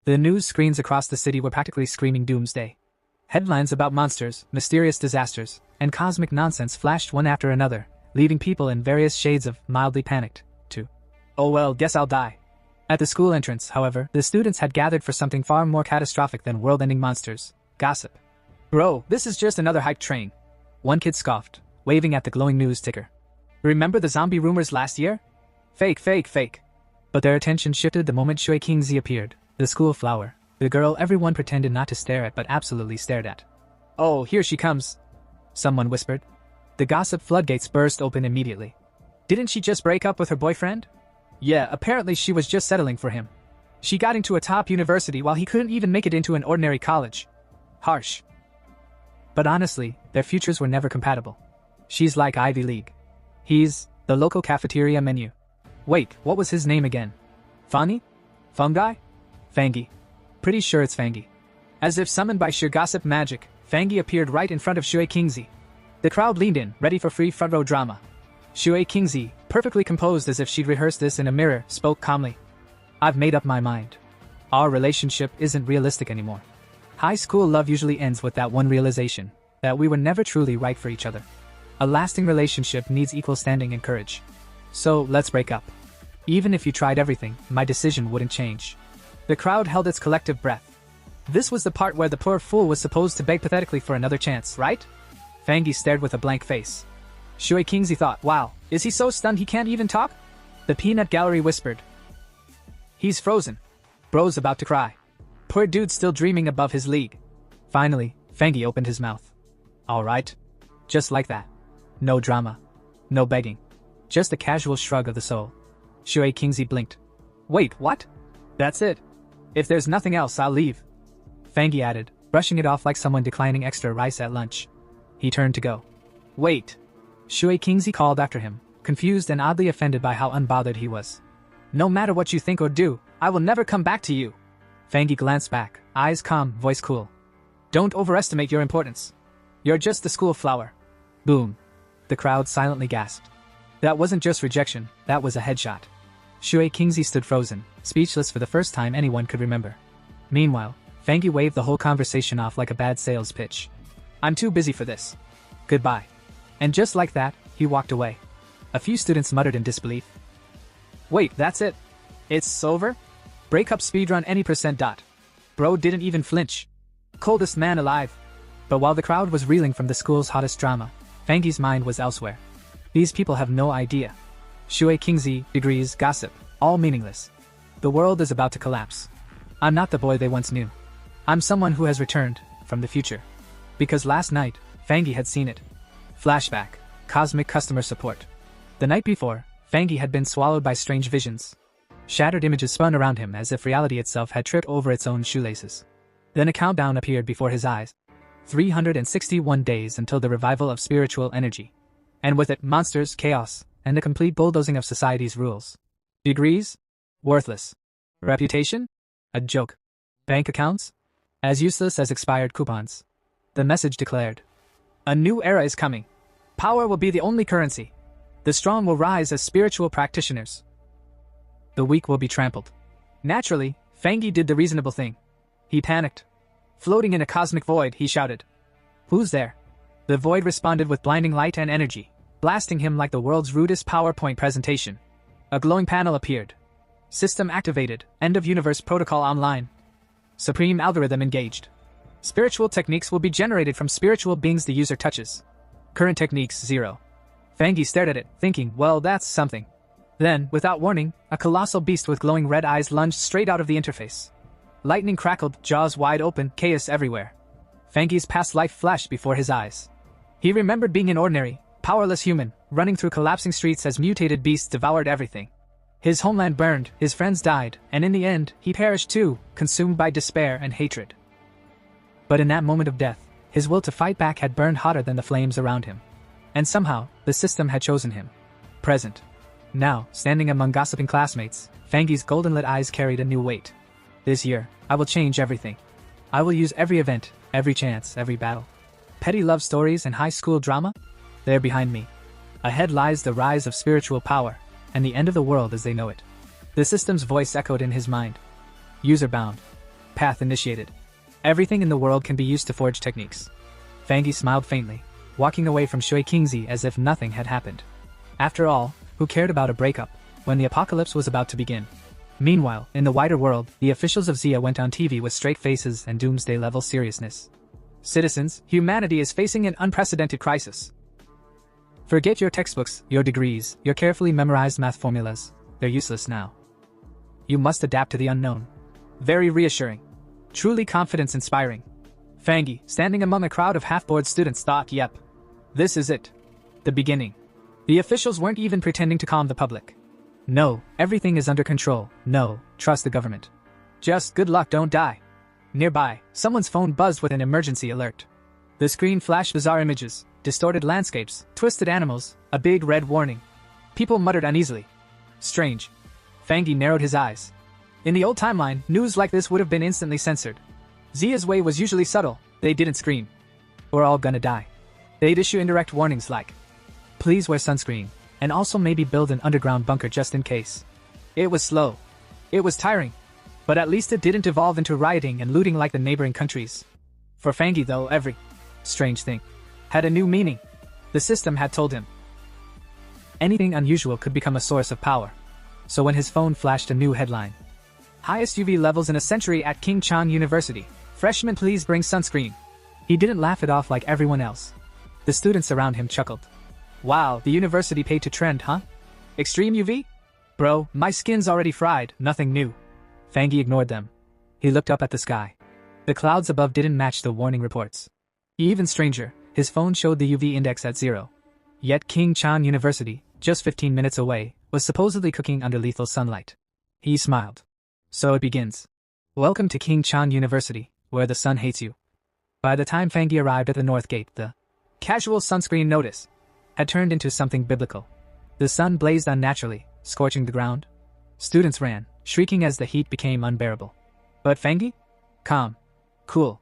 The news screens across the city were practically screaming doomsday. Headlines about monsters, mysterious disasters, and cosmic nonsense flashed one after another, leaving people in various shades of mildly panicked to, "Oh well, guess I'll die." At the school entrance, however, the students had gathered for something far more catastrophic than world-ending monsters: gossip. "Bro, this is just another hype train," one kid scoffed, waving at the glowing news ticker. "Remember the zombie rumors last year? Fake, fake, fake." But their attention shifted the moment Shui Qingzi appeared, the school flower, the girl everyone pretended not to stare at but absolutely stared at. "Oh, here she comes," someone whispered. The gossip floodgates burst open immediately. "Didn't she just break up with her boyfriend? Yeah, apparently she was just settling for him. She got into a top university while he couldn't even make it into an ordinary college. Harsh." But honestly, their futures were never compatible. She's like Ivy League. He's the local cafeteria menu. Wait, what was his name again? Fani? Fungi? Fangi. Pretty sure it's Fangi. As if summoned by sheer gossip magic, Fangi appeared right in front of Shui Qingzi. The crowd leaned in, ready for free front row drama. Shui Qingzi, perfectly composed as if she'd rehearsed this in a mirror, spoke calmly. "I've made up my mind. Our relationship isn't realistic anymore. High school love usually ends with that one realization, that we were never truly right for each other. A lasting relationship needs equal standing and courage. So, let's break up. Even if you tried everything, my decision wouldn't change." The crowd held its collective breath. This was the part where the poor fool was supposed to beg pathetically for another chance, right? Fangi stared with a blank face. Shui Qingzi thought, wow, is he so stunned he can't even talk? The peanut gallery whispered. "He's frozen. Bro's about to cry. Poor dude's still dreaming above his league." Finally, Fangi opened his mouth. "Alright." Just like that. No drama. No begging. Just a casual shrug of the soul. Shui Qingzi blinked. "Wait, what?" "That's it. If there's nothing else, I'll leave," Fangi added, brushing it off like someone declining extra rice at lunch. He turned to go. "Wait." Shui Qingzi called after him, confused and oddly offended by how unbothered he was. "No matter what you think or do, I will never come back to you." Fangi glanced back, eyes calm, voice cool. "Don't overestimate your importance. You're just the school flower." Boom. The crowd silently gasped. That wasn't just rejection, that was a headshot. Shui Qingzi stood frozen, speechless for the first time anyone could remember. Meanwhile, Fangi waved the whole conversation off like a bad sales pitch. "I'm too busy for this. Goodbye." And just like that, he walked away. A few students muttered in disbelief. "Wait, that's it? It's over? Breakup speedrun any %. Bro didn't even flinch. Coldest man alive." But while the crowd was reeling from the school's hottest drama, Fangi's mind was elsewhere. These people have no idea. Shui Qingzi, degrees, gossip, all meaningless. The world is about to collapse. I'm not the boy they once knew. I'm someone who has returned, from the future. Because last night, Fangi had seen it. Flashback, cosmic customer support. The night before, Fangi had been swallowed by strange visions. Shattered images spun around him as if reality itself had tripped over its own shoelaces. Then a countdown appeared before his eyes. 361 days until the revival of spiritual energy. And with it, monsters, chaos, and the complete bulldozing of society's rules. Degrees? Worthless. Reputation? A joke. Bank accounts? As useless as expired coupons. The message declared. A new era is coming. Power will be the only currency. The strong will rise as spiritual practitioners. The weak will be trampled. Naturally, Fangi did the reasonable thing. He panicked. Floating in a cosmic void, he shouted. "Who's there?" The void responded with blinding light and energy, blasting him like the world's rudest PowerPoint presentation. A glowing panel appeared. System activated, end of universe protocol online. Supreme algorithm engaged. Spiritual techniques will be generated from spiritual beings the user touches. Current techniques 0. Fangi stared at it, thinking, well, that's something. Then, without warning, a colossal beast with glowing red eyes lunged straight out of the interface. Lightning crackled, jaws wide open, chaos everywhere. Fangi's past life flashed before his eyes. He remembered being an ordinary, powerless human, running through collapsing streets as mutated beasts devoured everything. His homeland burned, his friends died, and in the end, he perished too, consumed by despair and hatred. But in that moment of death, his will to fight back had burned hotter than the flames around him. And somehow, the system had chosen him. Present. Now, standing among gossiping classmates, Fangi's golden-lit eyes carried a new weight. This year, I will change everything. I will use every event, every chance, every battle. Petty love stories and high school drama? They're behind me. Ahead lies the rise of spiritual power, and the end of the world as they know it. The system's voice echoed in his mind. User bound. path initiated. Everything in the world can be used to forge techniques. Fangi smiled faintly, walking away from Shui Kingzi as if nothing had happened. After all, who cared about a breakup when the apocalypse was about to begin? Meanwhile, in the wider world, the officials of Xia went on TV with straight faces and doomsday-level seriousness. Citizens, humanity is facing an unprecedented crisis. Forget your textbooks, your degrees, your carefully memorized math formulas. They're useless now. You must adapt to the unknown. Very reassuring. Truly confidence-inspiring. Fangi, standing among a crowd of half-bored students, thought, yep. This is it. The beginning. The officials weren't even pretending to calm the public. No, everything is under control. No, trust the government. Just good luck, don't die. Nearby, someone's phone buzzed with an emergency alert. The screen flashed bizarre images, distorted landscapes, twisted animals, a big red warning. People muttered uneasily. Strange. Fangi narrowed his eyes. In the old timeline, news like this would have been instantly censored. Zia's way was usually subtle. They didn't scream. We're all gonna die. They'd issue indirect warnings like, please wear sunscreen, and also maybe build an underground bunker just in case. It was slow. It was tiring. But at least it didn't evolve into rioting and looting like the neighboring countries. For Fangi though, every strange thing had a new meaning. The system had told him anything unusual could become a source of power. So when his phone flashed a new headline, highest UV levels in a century at King Chan University, freshmen please bring sunscreen, he didn't laugh it off like everyone else. The students around him chuckled. Wow, the university paid to trend, huh? Extreme UV? Bro, my skin's already fried, nothing new. Fangi ignored them. He looked up at the sky. The clouds above didn't match the warning reports. Even stranger, his phone showed the UV index at 0. Yet King Chan University, just 15 minutes away, was supposedly cooking under lethal sunlight. He smiled. So it begins. Welcome to King Chan University, where the sun hates you. By the time Fangi arrived at the north gate, the casual sunscreen notice had turned into something biblical. The sun blazed unnaturally, scorching the ground. Students ran, shrieking as the heat became unbearable. But Fangi? Calm. Cool.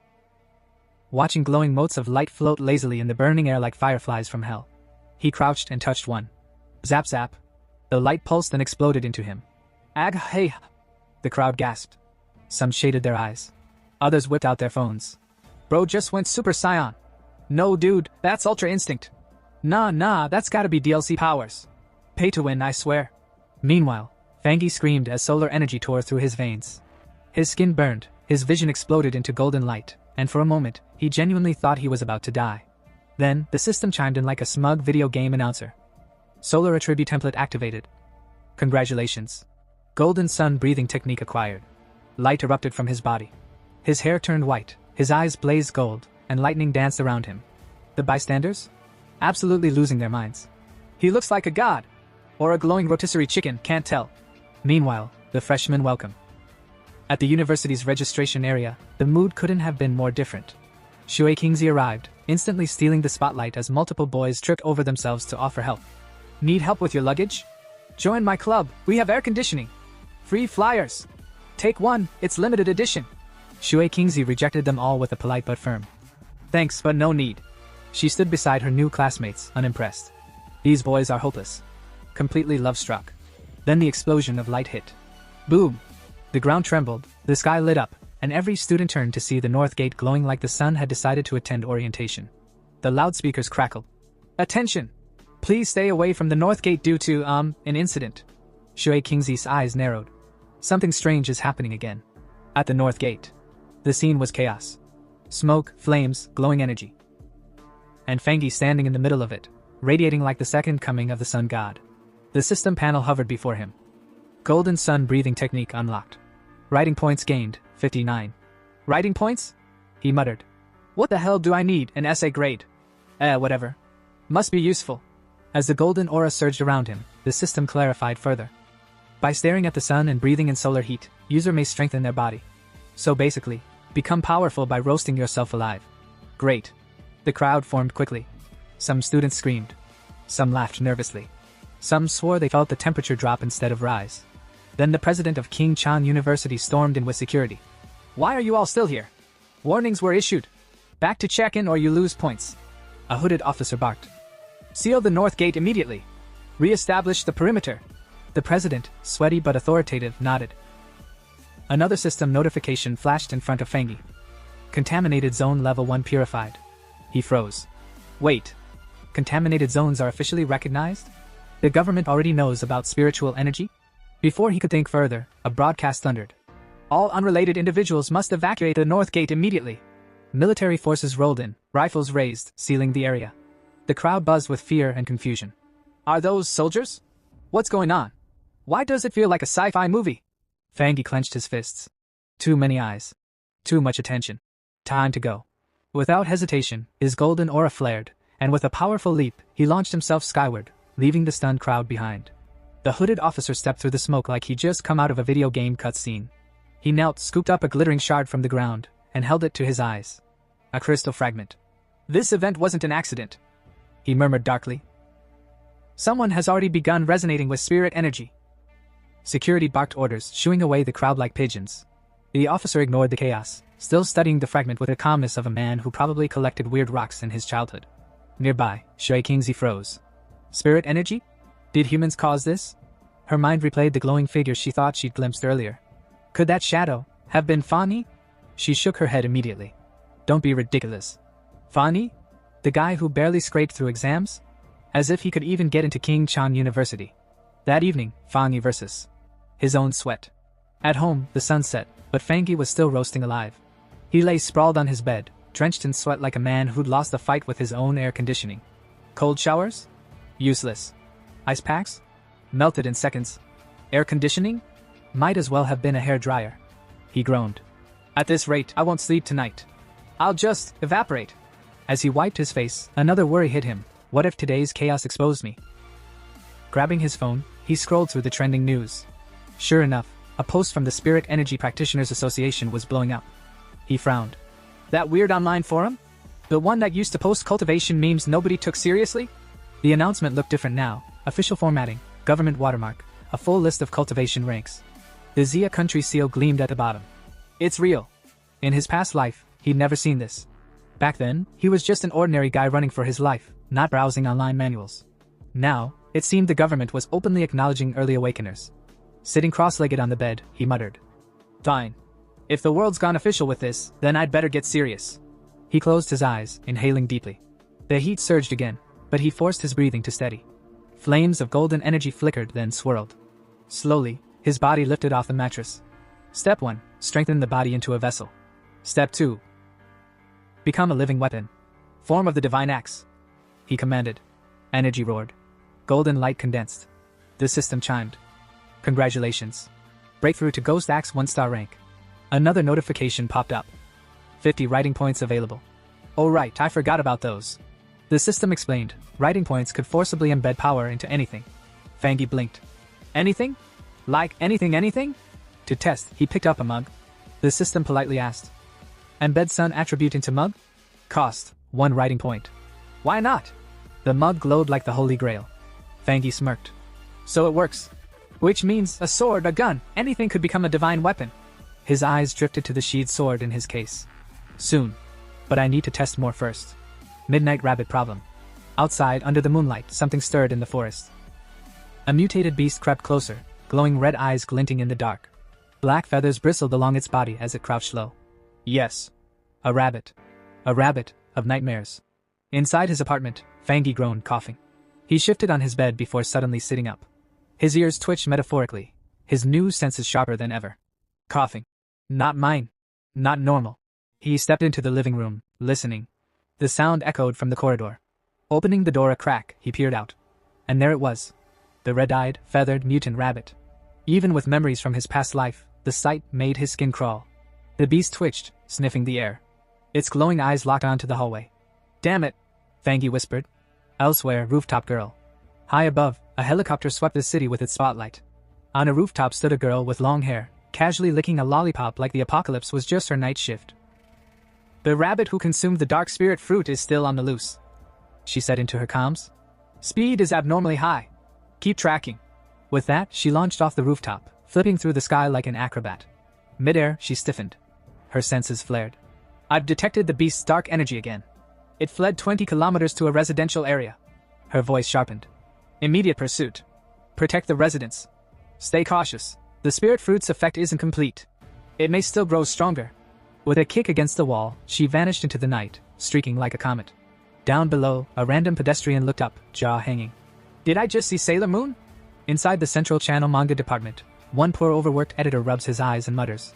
Watching glowing motes of light float lazily in the burning air like fireflies from hell. He crouched and touched one. Zap zap. The light pulsed and exploded into him. Ag hey! The crowd gasped. Some shaded their eyes. Others whipped out their phones. Bro just went Super Saiyan. No dude, that's Ultra Instinct. Nah, that's gotta be DLC powers. Pay to win, I swear. Meanwhile, Fangi screamed as solar energy tore through his veins. His skin burned, his vision exploded into golden light, and for a moment, he genuinely thought he was about to die. Then, the system chimed in like a smug video game announcer. Solar attribute template activated. Congratulations. Golden sun breathing technique acquired. Light erupted from his body. His hair turned white, his eyes blazed gold, and lightning danced around him. The bystanders? Absolutely losing their minds. He looks like a god. Or a glowing rotisserie chicken, can't tell. Meanwhile, the freshmen welcome. At the university's registration area, the mood couldn't have been more different. Shui Kingzi arrived, instantly stealing the spotlight as multiple boys tripped over themselves to offer help. Need help with your luggage? Join my club, we have air conditioning. Free flyers. Take one, it's limited edition. Shui Kingzi rejected them all with a polite but firm. Thanks, but no need. She stood beside her new classmates, unimpressed. These boys are hopeless. Completely love-struck. Then the explosion of light hit. Boom! The ground trembled, the sky lit up, and every student turned to see the north gate glowing like the sun had decided to attend orientation. The loudspeakers crackled. Attention! Please stay away from the north gate due to, an incident. Shui Kingzi's eyes narrowed. Something strange is happening again. At the north gate. The scene was chaos. Smoke, flames, glowing energy. And Fangi standing in the middle of it, radiating like the second coming of the sun god. The system panel hovered before him. Golden sun breathing technique unlocked. Writing points gained, 59. Writing points? He muttered. What the hell do I need, an essay grade? Whatever. Must be useful. As the golden aura surged around him, the system clarified further. By staring at the sun and breathing in solar heat, user may strengthen their body. So basically, become powerful by roasting yourself alive. Great. The crowd formed quickly. Some students screamed. Some laughed nervously. Some swore they felt the temperature drop instead of rise. Then the president of King Chan University stormed in with security. Why are you all still here? Warnings were issued. Back to check-in or you lose points. A hooded officer barked. Seal the north gate immediately. Re-establish the perimeter. The president, sweaty but authoritative, nodded. Another system notification flashed in front of Fangi. Contaminated zone level 1 purified. He froze. Wait. Contaminated zones are officially recognized? The government already knows about spiritual energy? Before he could think further, a broadcast thundered. All unrelated individuals must evacuate the north gate immediately. Military forces rolled in, rifles raised, sealing the area. The crowd buzzed with fear and confusion. Are those soldiers? What's going on? Why does it feel like a sci-fi movie? Fangi clenched his fists. Too many eyes. Too much attention. Time to go. Without hesitation, his golden aura flared, and with a powerful leap, he launched himself skyward, leaving the stunned crowd behind. The hooded officer stepped through the smoke like he'd just come out of a video game cutscene. He knelt, scooped up a glittering shard from the ground, and held it to his eyes. A crystal fragment. This event wasn't an accident, he murmured darkly. Someone has already begun resonating with spirit energy. Security barked orders, shooing away the crowd like pigeons. The officer ignored the chaos, still studying the fragment with the calmness of a man who probably collected weird rocks in his childhood. Nearby, Shui Kingzi froze. Spirit energy? Did humans cause this? Her mind replayed the glowing figure she thought she'd glimpsed earlier. Could that shadow have been Fani? She shook her head immediately. Don't be ridiculous. Fani? The guy who barely scraped through exams? As if he could even get into King Chan University. That evening, Fani versus his own sweat. At home, the sun set, but Fangi was still roasting alive. He lay sprawled on his bed, drenched in sweat like a man who'd lost a fight with his own air conditioning. Cold showers? Useless. Ice packs? Melted in seconds. Air conditioning? Might as well have been a hairdryer. He groaned. At this rate, I won't sleep tonight. I'll just evaporate. As he wiped his face, another worry hit him. What if today's chaos exposed me? Grabbing his phone, he scrolled through the trending news. Sure enough, a post from the Spirit Energy Practitioners Association was blowing up. He frowned. That weird online forum? The one that used to post cultivation memes nobody took seriously? The announcement looked different now. Official formatting, government watermark, a full list of cultivation ranks. The Zia country seal gleamed at the bottom. It's real. In his past life, he'd never seen this. Back then, he was just an ordinary guy running for his life, not browsing online manuals. Now, it seemed the government was openly acknowledging early awakeners. Sitting cross-legged on the bed, he muttered. Fine. If the world's gone official with this, then I'd better get serious. He closed his eyes, inhaling deeply. The heat surged again, but he forced his breathing to steady. Flames of golden energy flickered, then swirled. Slowly, his body lifted off the mattress. Step 1. Strengthen the body into a vessel. Step 2. Become a living weapon. Form of the divine axe. He commanded. Energy roared. Golden light condensed. The system chimed. Congratulations. Breakthrough to Ghost Axe 1-star rank. Another notification popped up. 50 writing points available. Oh right, I forgot about those. The system explained. Writing points could forcibly embed power into anything. Fangi blinked. Anything? Like anything? To test, he picked up a mug. The system politely asked. Embed sun attribute into mug? Cost, 1 writing point. Why not? The mug glowed like the Holy Grail. Fangi smirked. So it works. Which means a sword, a gun, anything could become a divine weapon. His eyes drifted to the sheathed sword in his case. Soon. But I need to test more first. Midnight rabbit problem. Outside, under the moonlight, something stirred in the forest. A mutated beast crept closer, glowing red eyes glinting in the dark. Black feathers bristled along its body as it crouched low. Yes. A rabbit. A rabbit of nightmares. Inside his apartment, Fangi groaned, coughing. He shifted on his bed before suddenly sitting up. His ears twitched metaphorically, his new senses sharper than ever. Coughing. Not mine. Not normal. He stepped into the living room, listening. The sound echoed from the corridor. Opening the door a crack, he peered out. And there it was. The red-eyed, feathered mutant rabbit. Even with memories from his past life, the sight made his skin crawl. The beast twitched, sniffing the air. Its glowing eyes locked onto the hallway. Damn it, Fangi whispered. Elsewhere, rooftop girl. High above, a helicopter swept the city with its spotlight. On a rooftop stood a girl with long hair, casually licking a lollipop like the apocalypse was just her night shift. The rabbit who consumed the dark spirit fruit is still on the loose, she said into her comms. Speed is abnormally high. Keep tracking. With that, she launched off the rooftop, flipping through the sky like an acrobat. Midair, she stiffened. Her senses flared. I've detected the beast's dark energy again. It fled 20 kilometers to a residential area. Her voice sharpened. Immediate pursuit. Protect the residents. Stay cautious. The spirit fruit's effect isn't complete. It may still grow stronger. With a kick against the wall, she vanished into the night, streaking like a comet. Down below, a random pedestrian looked up, jaw hanging. Did I just see Sailor Moon? Inside the Central Channel manga department, one poor overworked editor rubs his eyes and mutters.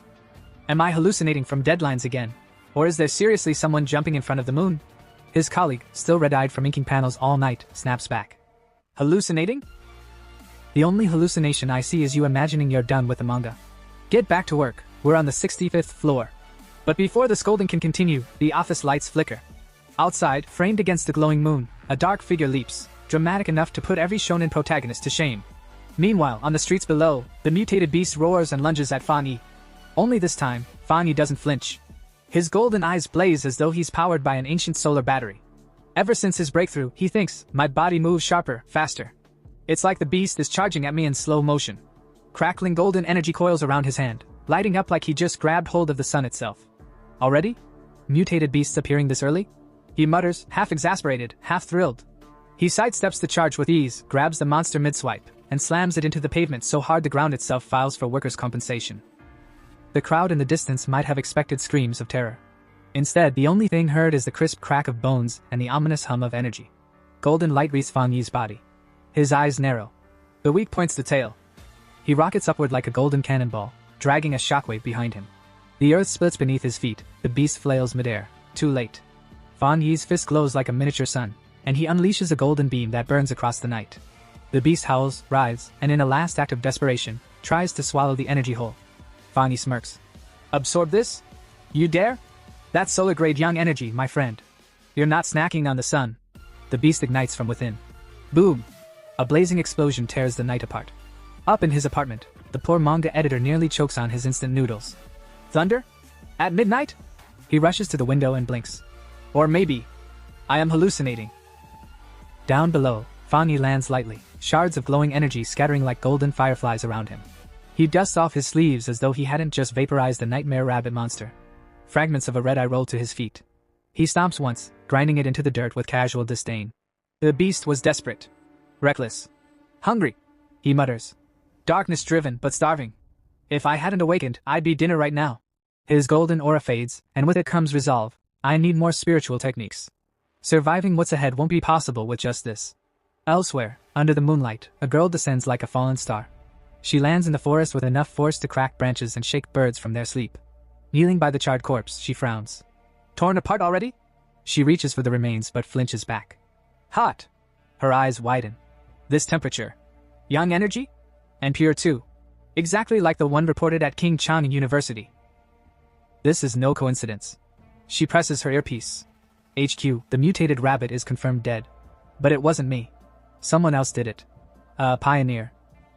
Am I hallucinating from deadlines again? Or is there seriously someone jumping in front of the moon? His colleague, still red-eyed from inking panels all night, snaps back. Hallucinating? The only hallucination I see is you imagining you're done with the manga. Get back to work, we're on the 65th floor. But before the scolding can continue, the office lights flicker. Outside, framed against the glowing moon, a dark figure leaps, dramatic enough to put every shonen protagonist to shame. Meanwhile, on the streets below, the mutated beast roars and lunges at Fan Yi. Only this time, Fan Yi doesn't flinch. His golden eyes blaze as though he's powered by an ancient solar battery. Ever since his breakthrough, he thinks, my body moves sharper, faster. It's like the beast is charging at me in slow motion. Crackling golden energy coils around his hand, lighting up like he just grabbed hold of the sun itself. Already? Mutated beasts appearing this early? He mutters, half exasperated, half thrilled. He sidesteps the charge with ease, grabs the monster mid-swipe, and slams it into the pavement so hard the ground itself files for workers' compensation. The crowd in the distance might have expected screams of terror. Instead, the only thing heard is the crisp crack of bones and the ominous hum of energy. Golden light wreaths Fan Yi's body. His eyes narrow. The weak points the tail. He rockets upward like a golden cannonball, dragging a shockwave behind him. The earth splits beneath his feet, the beast flails midair. Too late. Fan Yi's fist glows like a miniature sun, and he unleashes a golden beam that burns across the night. The beast howls, writhes, and in a last act of desperation, tries to swallow the energy whole. Fan Yi smirks. Absorb this? You dare? That's solar-grade young energy, my friend. You're not snacking on the sun. The beast ignites from within. Boom! A blazing explosion tears the night apart. Up in his apartment, the poor manga editor nearly chokes on his instant noodles. Thunder? At midnight? He rushes to the window and blinks. Or maybe, I am hallucinating. Down below, Fan Yi lands lightly, shards of glowing energy scattering like golden fireflies around him. He dusts off his sleeves as though he hadn't just vaporized a nightmare rabbit monster. Fragments of a red eye roll to his feet. He stomps once, grinding it into the dirt with casual disdain. The beast was desperate. Reckless. Hungry. He mutters. Darkness-driven, but starving. If I hadn't awakened, I'd be dinner right now. His golden aura fades, and with it comes resolve. I need more spiritual techniques. Surviving what's ahead won't be possible with just this. Elsewhere, under the moonlight, a girl descends like a fallen star. She lands in the forest with enough force to crack branches and shake birds from their sleep. Kneeling by the charred corpse, she frowns. Torn apart already? She reaches for the remains but flinches back. Hot. Her eyes widen. This temperature. Young energy? And pure too. Exactly like the one reported at King Chang University. This is no coincidence. She presses her earpiece. HQ, the mutated rabbit is confirmed dead. But it wasn't me. Someone else did it. A pioneer.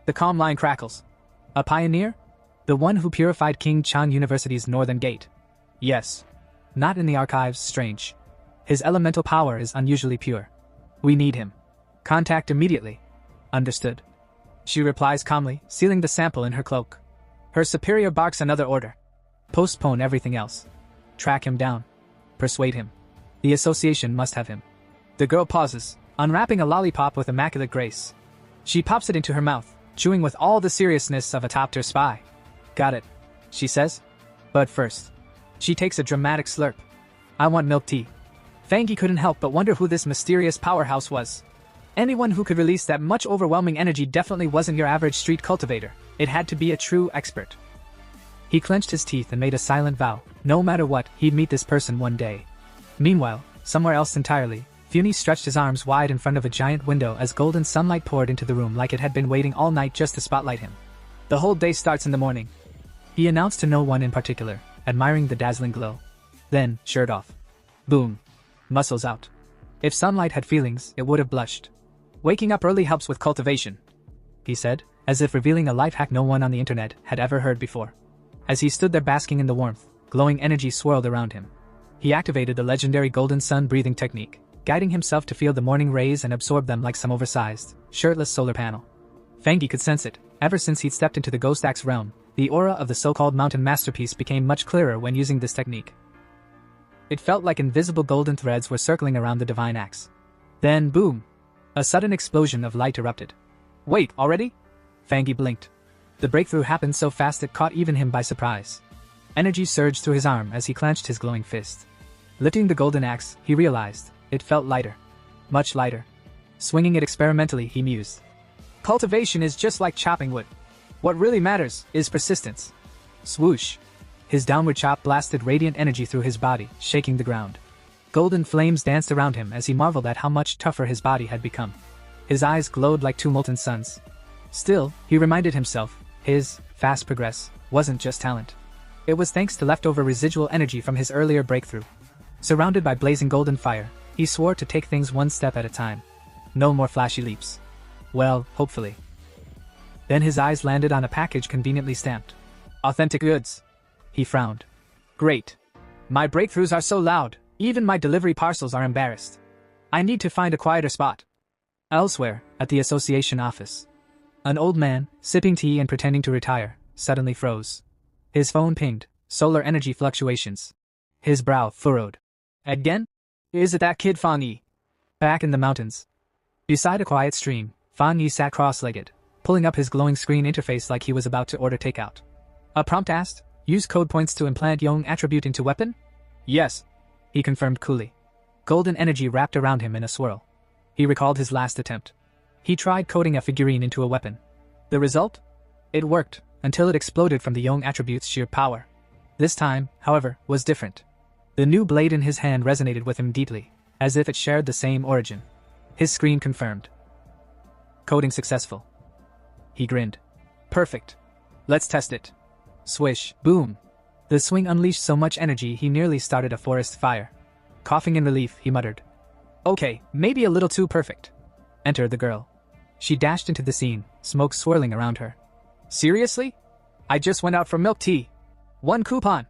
The calm line crackles. A pioneer? The one who purified King Chang University's northern gate. Yes. Not in the archives, strange. His elemental power is unusually pure. We need him. Contact immediately. Understood. She replies calmly, sealing the sample in her cloak. Her superior barks another order. Postpone everything else. Track him down. Persuade him. The association must have him. The girl pauses, unwrapping a lollipop with immaculate grace. She pops it into her mouth, chewing with all the seriousness of a top-tier spy. Got it, she says. But first, she takes a dramatic slurp. I want milk tea. Fan Yi couldn't help but wonder who this mysterious powerhouse was. Anyone who could release that much overwhelming energy definitely wasn't your average street cultivator. It had to be a true expert. He clenched his teeth and made a silent vow. No matter what, he'd meet this person one day. Meanwhile, somewhere else entirely, Funi stretched his arms wide in front of a giant window as golden sunlight poured into the room like it had been waiting all night just to spotlight him. The whole day starts in the morning. He announced to no one in particular, admiring the dazzling glow. Then, shirt off. Boom. Muscles out. If sunlight had feelings, it would have blushed. Waking up early helps with cultivation, he said, as if revealing a life hack no one on the internet had ever heard before. As he stood there basking in the warmth, glowing energy swirled around him. He activated the legendary golden sun breathing technique, guiding himself to feel the morning rays and absorb them like some oversized, shirtless solar panel. Fan Yi could sense it. Ever since he'd stepped into the Ghost Axe realm, the aura of the so-called mountain masterpiece became much clearer when using this technique. It felt like invisible golden threads were circling around the divine axe. Then, boom! A sudden explosion of light erupted. Wait, already? Fan Yi blinked. The breakthrough happened so fast it caught even him by surprise. Energy surged through his arm as he clenched his glowing fist. Lifting the golden axe, he realized it felt lighter. Much lighter. Swinging it experimentally, he mused. Cultivation is just like chopping wood. What really matters is persistence. Swoosh. His downward chop blasted radiant energy through his body, shaking the ground. Golden flames danced around him as he marveled at how much tougher his body had become. His eyes glowed like two molten suns. Still, he reminded himself, his fast progress wasn't just talent. It was thanks to leftover residual energy from his earlier breakthrough. Surrounded by blazing golden fire, he swore to take things one step at a time. No more flashy leaps. Well, hopefully. Then his eyes landed on a package conveniently stamped. Authentic goods. He frowned. Great. My breakthroughs are so loud, even my delivery parcels are embarrassed. I need to find a quieter spot. Elsewhere, at the association office. An old man, sipping tea and pretending to retire, suddenly froze. His phone pinged, solar energy fluctuations. His brow furrowed. Again? Is it that kid Fang Yi? Back in the mountains. Beside a quiet stream, Fang Yi sat cross-legged, pulling up his glowing screen interface like he was about to order takeout. A prompt asked, use code points to implant Yong attribute into weapon? Yes. He confirmed coolly. Golden energy wrapped around him in a swirl. He recalled his last attempt. He tried coding a figurine into a weapon. The result? It worked, until it exploded from the Yong attribute's sheer power. This time, however, was different. The new blade in his hand resonated with him deeply, as if it shared the same origin. His screen confirmed. Coding successful. He grinned. Perfect. Let's test it. Swish, boom. The swing unleashed so much energy he nearly started a forest fire. Coughing in relief, he muttered. Okay, maybe a little too perfect. Enter the girl. She dashed into the scene, smoke swirling around her. Seriously? I just went out for milk tea. 1 coupon.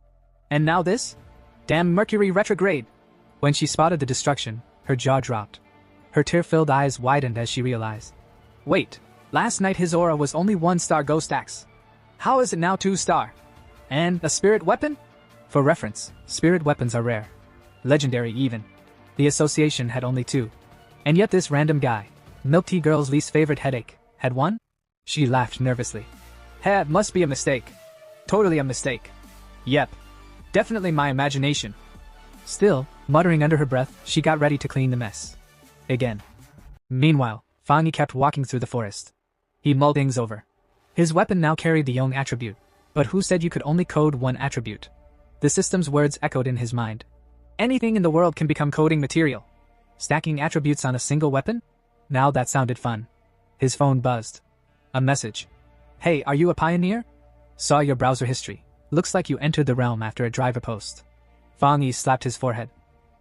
And now this? Damn Mercury retrograde. When she spotted the destruction, her jaw dropped. Her tear-filled eyes widened as she realized. Wait, last night his aura was only 1-star ghost axe. How is it now 2-star? And a spirit weapon? For reference, spirit weapons are rare. Legendary even. The association had only 2. And yet this random guy, Milk Tea Girl's least favorite headache, had 1? She laughed nervously. It must be a mistake. Totally a mistake. Yep. Definitely my imagination. Still, muttering under her breath, she got ready to clean the mess. Again. Meanwhile, Fang Yi kept walking through the forest. He mulled things over. His weapon now carried the Yong attribute, but who said you could only code 1 attribute? The system's words echoed in his mind. Anything in the world can become coding material. Stacking attributes on a single weapon? Now that sounded fun. His phone buzzed. A message. Hey, are you a pioneer? Saw your browser history. Looks like you entered the realm after a driver post. Fang Yi slapped his forehead.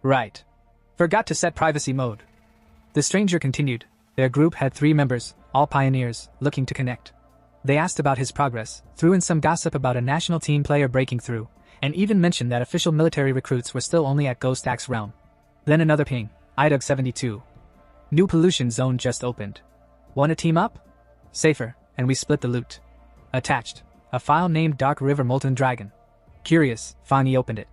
Right. Forgot to set privacy mode. The stranger continued. Their group had 3 members, all pioneers, looking to connect. They asked about his progress, threw in some gossip about a national team player breaking through, and even mentioned that official military recruits were still only at Ghost Axe realm. Then another ping. IDUG 72. New pollution zone just opened. Wanna team up? Safer, and we split the loot. Attached. A file named Dark River Molten Dragon. Curious, Fang Yi opened it.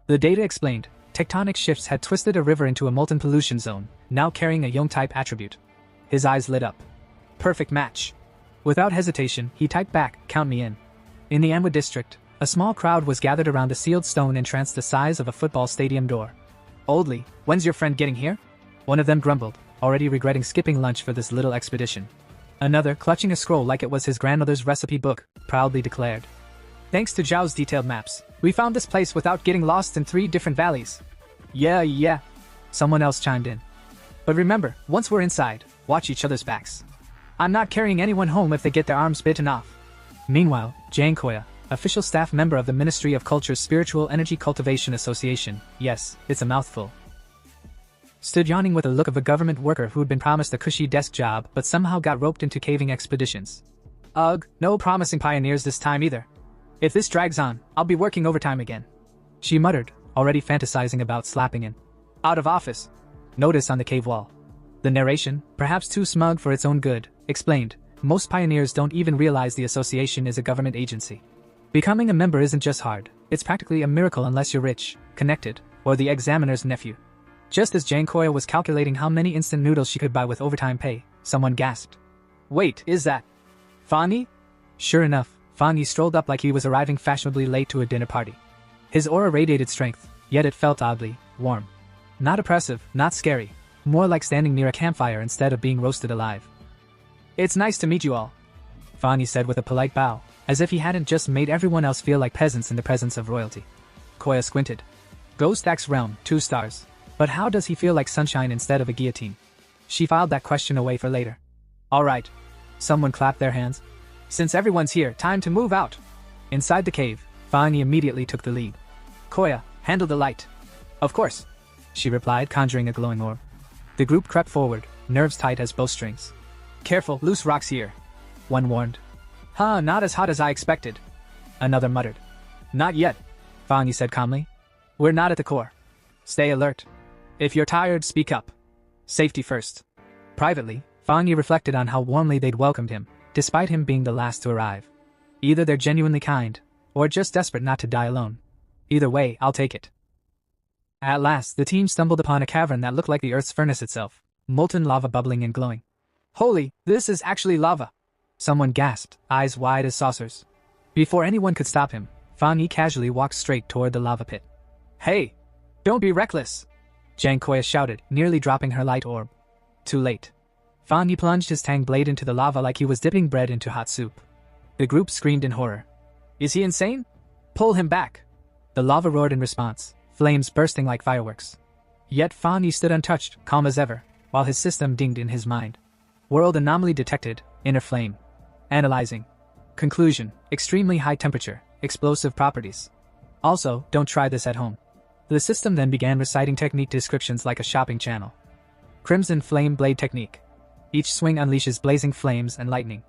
The data explained, tectonic shifts had twisted a river into a molten pollution zone, now carrying a Yong-type attribute. His eyes lit up. Perfect match. Without hesitation, he typed back, count me in. In the Manhwa district, a small crowd was gathered around a sealed stone entrance the size of a football stadium door. Oldly, when's your friend getting here? One of them grumbled, already regretting skipping lunch for this little expedition. Another, clutching a scroll like it was his grandmother's recipe book, proudly declared. Thanks to Zhao's detailed maps, we found this place without getting lost in 3 different valleys. Yeah. Someone else chimed in. But remember, once we're inside, watch each other's backs. I'm not carrying anyone home if they get their arms bitten off. Meanwhile, Jang Koya, official staff member of the Ministry of Culture's Spiritual Energy Cultivation Association, yes, it's a mouthful, stood yawning with a look of a government worker who'd been promised a cushy desk job but somehow got roped into caving expeditions. Ugh, no promising pioneers this time either. If this drags on, I'll be working overtime again. She muttered, already fantasizing about slapping in. Out of office. Notice on the cave wall. The narration, perhaps too smug for its own good, explained, most pioneers don't even realize the association is a government agency. Becoming a member isn't just hard, it's practically a miracle unless you're rich, connected, or the examiner's nephew. Just as Jang Koya was calculating how many instant noodles she could buy with overtime pay, someone gasped. Wait, is that Fang Yi? Sure enough, Fangi strolled up like he was arriving fashionably late to a dinner party. His aura radiated strength, yet it felt oddly warm. Not oppressive, not scary, more like standing near a campfire instead of being roasted alive. "It's nice to meet you all," Fangi said with a polite bow, as if he hadn't just made everyone else feel like peasants in the presence of royalty. Koya squinted. Ghost Axe Realm, 2 stars. But how does he feel like sunshine instead of a guillotine? She filed that question away for later. "Alright." Someone clapped their hands. "Since everyone's here, time to move out." Inside the cave, Fangi immediately took the lead. "Koya, handle the light." "Of course," she replied, conjuring a glowing orb. The group crept forward, nerves tight as bowstrings. "Careful, loose rocks here," one warned. "Huh, not as hot as I expected," another muttered. "Not yet," Fangi said calmly. "We're not at the core. Stay alert. If you're tired, speak up. Safety first." Privately, Fangi reflected on how warmly they'd welcomed him, despite him being the last to arrive. Either they're genuinely kind, or just desperate not to die alone. Either way, I'll take it. At last, the team stumbled upon a cavern that looked like the Earth's furnace itself, molten lava bubbling and glowing. "Holy, this is actually lava!" Someone gasped, eyes wide as saucers. Before anyone could stop him, Fangi casually walked straight toward the lava pit. "Hey! Don't be reckless!" Jang Koya shouted, nearly dropping her light orb. Too late. Fangi plunged his tang blade into the lava like he was dipping bread into hot soup. The group screamed in horror. "Is he insane? Pull him back!" The lava roared in response, flames bursting like fireworks. Yet Fangi stood untouched, calm as ever, while his system dinged in his mind. World anomaly detected, inner flame. Analyzing. Conclusion, extremely high temperature, explosive properties. Also, don't try this at home. The system then began reciting technique descriptions like a shopping channel. Crimson Flame Blade Technique. Each swing unleashes blazing flames and lightning.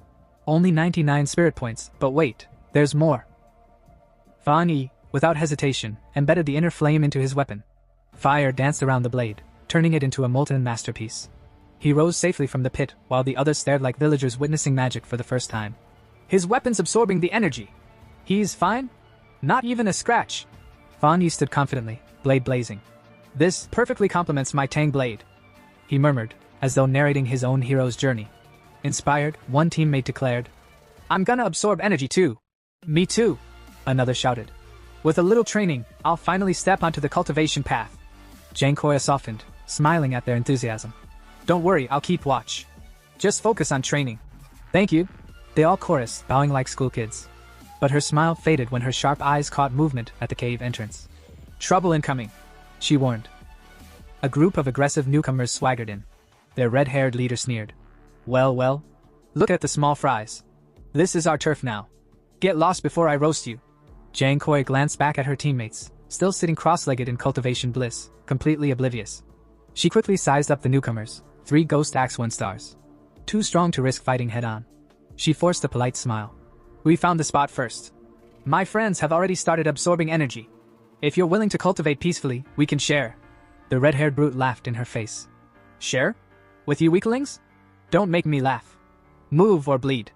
Only 99 spirit points, but wait, there's more. Fangi, without hesitation, embedded the inner flame into his weapon. Fire danced around the blade, turning it into a molten masterpiece. He rose safely from the pit, while the others stared like villagers witnessing magic for the first time. "His weapon's absorbing the energy. He's fine? Not even a scratch." Fangi stood confidently, blade blazing. "This perfectly complements my Tang blade," he murmured, as though narrating his own hero's journey. Inspired, one teammate declared, "I'm gonna absorb energy too." "Me too," another shouted. "With a little training, I'll finally step onto the cultivation path." Jang Koya softened, smiling at their enthusiasm. "Don't worry, I'll keep watch. Just focus on training." "Thank you," they all chorused, bowing like schoolkids. But her smile faded when her sharp eyes caught movement at the cave entrance. "Trouble incoming," she warned. A group of aggressive newcomers swaggered in. Their red-haired leader sneered. Well, look at the small fries. This is our turf now. Get lost before I roast you." Jang Koya glanced back at her teammates, still sitting cross-legged in cultivation bliss, completely oblivious. She quickly sized up the newcomers, 3 Ghost Axe 1 stars. Too strong to risk fighting head-on. She forced a polite smile. "We found the spot first. My friends have already started absorbing energy. If you're willing to cultivate peacefully, we can share." The red-haired brute laughed in her face. "Share? With you weaklings? Don't make me laugh. Move or bleed."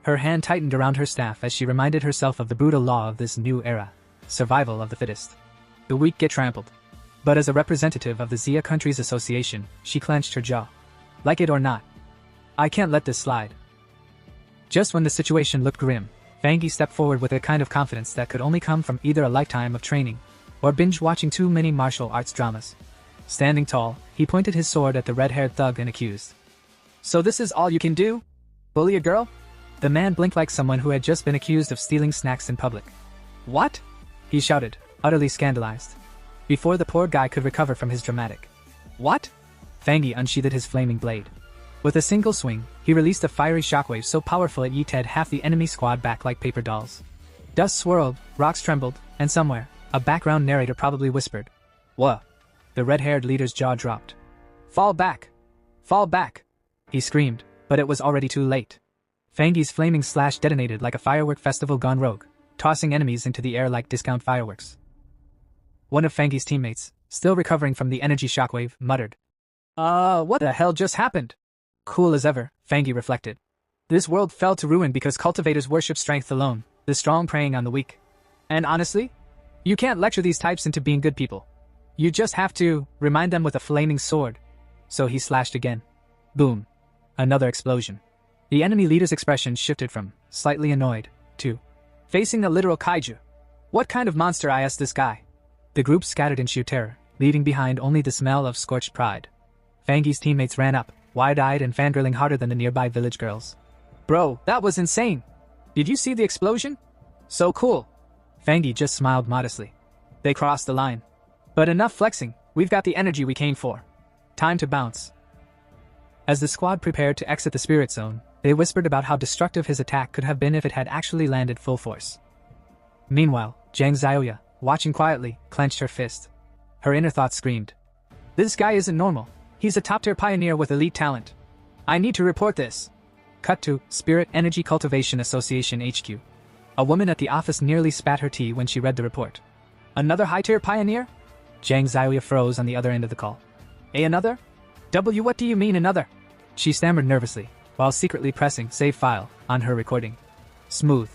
Her hand tightened around her staff as she reminded herself of the brutal law of this new era. Survival of the fittest. The weak get trampled. But as a representative of the Xia Countries Association, she clenched her jaw. Like it or not, I can't let this slide. Just when the situation looked grim, Fangi stepped forward with a kind of confidence that could only come from either a lifetime of training or binge-watching too many martial arts dramas. Standing tall, he pointed his sword at the red-haired thug and accused. "So this is all you can do? Bully a girl?" The man blinked like someone who had just been accused of stealing snacks in public. "What?" he shouted, utterly scandalized. Before the poor guy could recover from his dramatic "What?" Fangi unsheathed his flaming blade. With a single swing, he released a fiery shockwave so powerful it yeeted half the enemy squad back like paper dolls. Dust swirled, rocks trembled, and somewhere, a background narrator probably whispered, "Wha?" The red-haired leader's jaw dropped. "Fall back! Fall back!" he screamed, but it was already too late. Fangi's flaming slash detonated like a firework festival gone rogue, tossing enemies into the air like discount fireworks. One of Fangi's teammates, still recovering from the energy shockwave, muttered, What the hell just happened?" Cool as ever, Fangi reflected. This world fell to ruin because cultivators worship strength alone, the strong preying on the weak. And honestly, you can't lecture these types into being good people. You just have to remind them with a flaming sword. So he slashed again. Boom. Another explosion. The enemy leader's expression shifted from slightly annoyed to facing a literal kaiju. What kind of monster is this guy? The group scattered in sheer terror, leaving behind only the smell of scorched pride. Fangi's teammates ran up, wide-eyed and fangirling harder than the nearby village girls. Bro, that was insane! Did you see the explosion? So cool! Fangi just smiled modestly. They crossed the line. But enough flexing, we've got the energy we came for. Time to bounce. As the squad prepared to exit the spirit zone, they whispered about how destructive his attack could have been if it had actually landed full force. Meanwhile, Zhang Xiaoya, watching quietly, clenched her fist. Her inner thoughts screamed. This guy isn't normal. He's a top-tier pioneer with elite talent. I need to report this. Cut to Spirit Energy Cultivation Association HQ. A woman at the office nearly spat her tea when she read the report. Another high-tier pioneer? Zhang Xiaoya froze on the other end of the call. Another? What do you mean another? She stammered nervously, while secretly pressing save file on her recording. Smooth.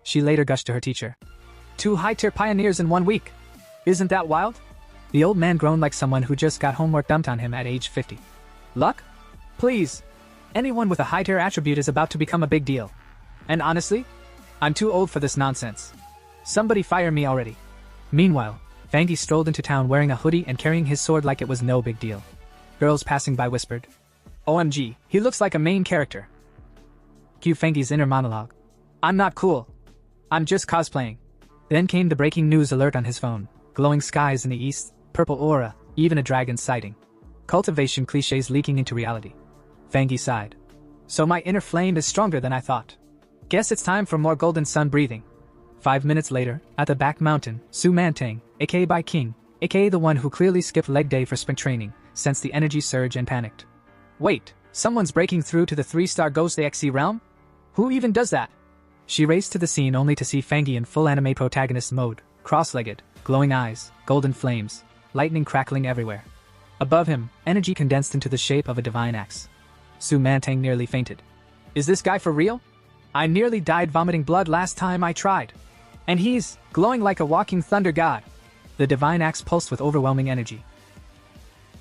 She later gushed to her teacher. 2 high-tier pioneers in 1 week. Isn't that wild? The old man groaned like someone who just got homework dumped on him at age 50. Luck? Please. Anyone with a high-tier attribute is about to become a big deal. And honestly, I'm too old for this nonsense. Somebody fire me already. Meanwhile, Fangi strolled into town wearing a hoodie and carrying his sword like it was no big deal. Girls passing by whispered, OMG, he looks like a main character. Cue Fangi's inner monologue. I'm not cool. I'm just cosplaying. Then came the breaking news alert on his phone. Glowing skies in the east, purple aura, even a dragon sighting. Cultivation cliches leaking into reality. Fangi sighed. So my inner flame is stronger than I thought. Guess it's time for more golden sun breathing. 5 minutes later, at the back mountain, Su Mantang, aka by King, aka the one who clearly skipped leg day for spring training, sensed the energy surge and panicked. Wait, someone's breaking through to the 3-star Ghost AXE realm? Who even does that? She raced to the scene only to see Fangi in full anime protagonist mode, cross-legged, glowing eyes, golden flames, lightning crackling everywhere. Above him, energy condensed into the shape of a divine axe. Su Mantang nearly fainted. Is this guy for real? I nearly died vomiting blood last time I tried. And he's glowing like a walking thunder god. The divine axe pulsed with overwhelming energy.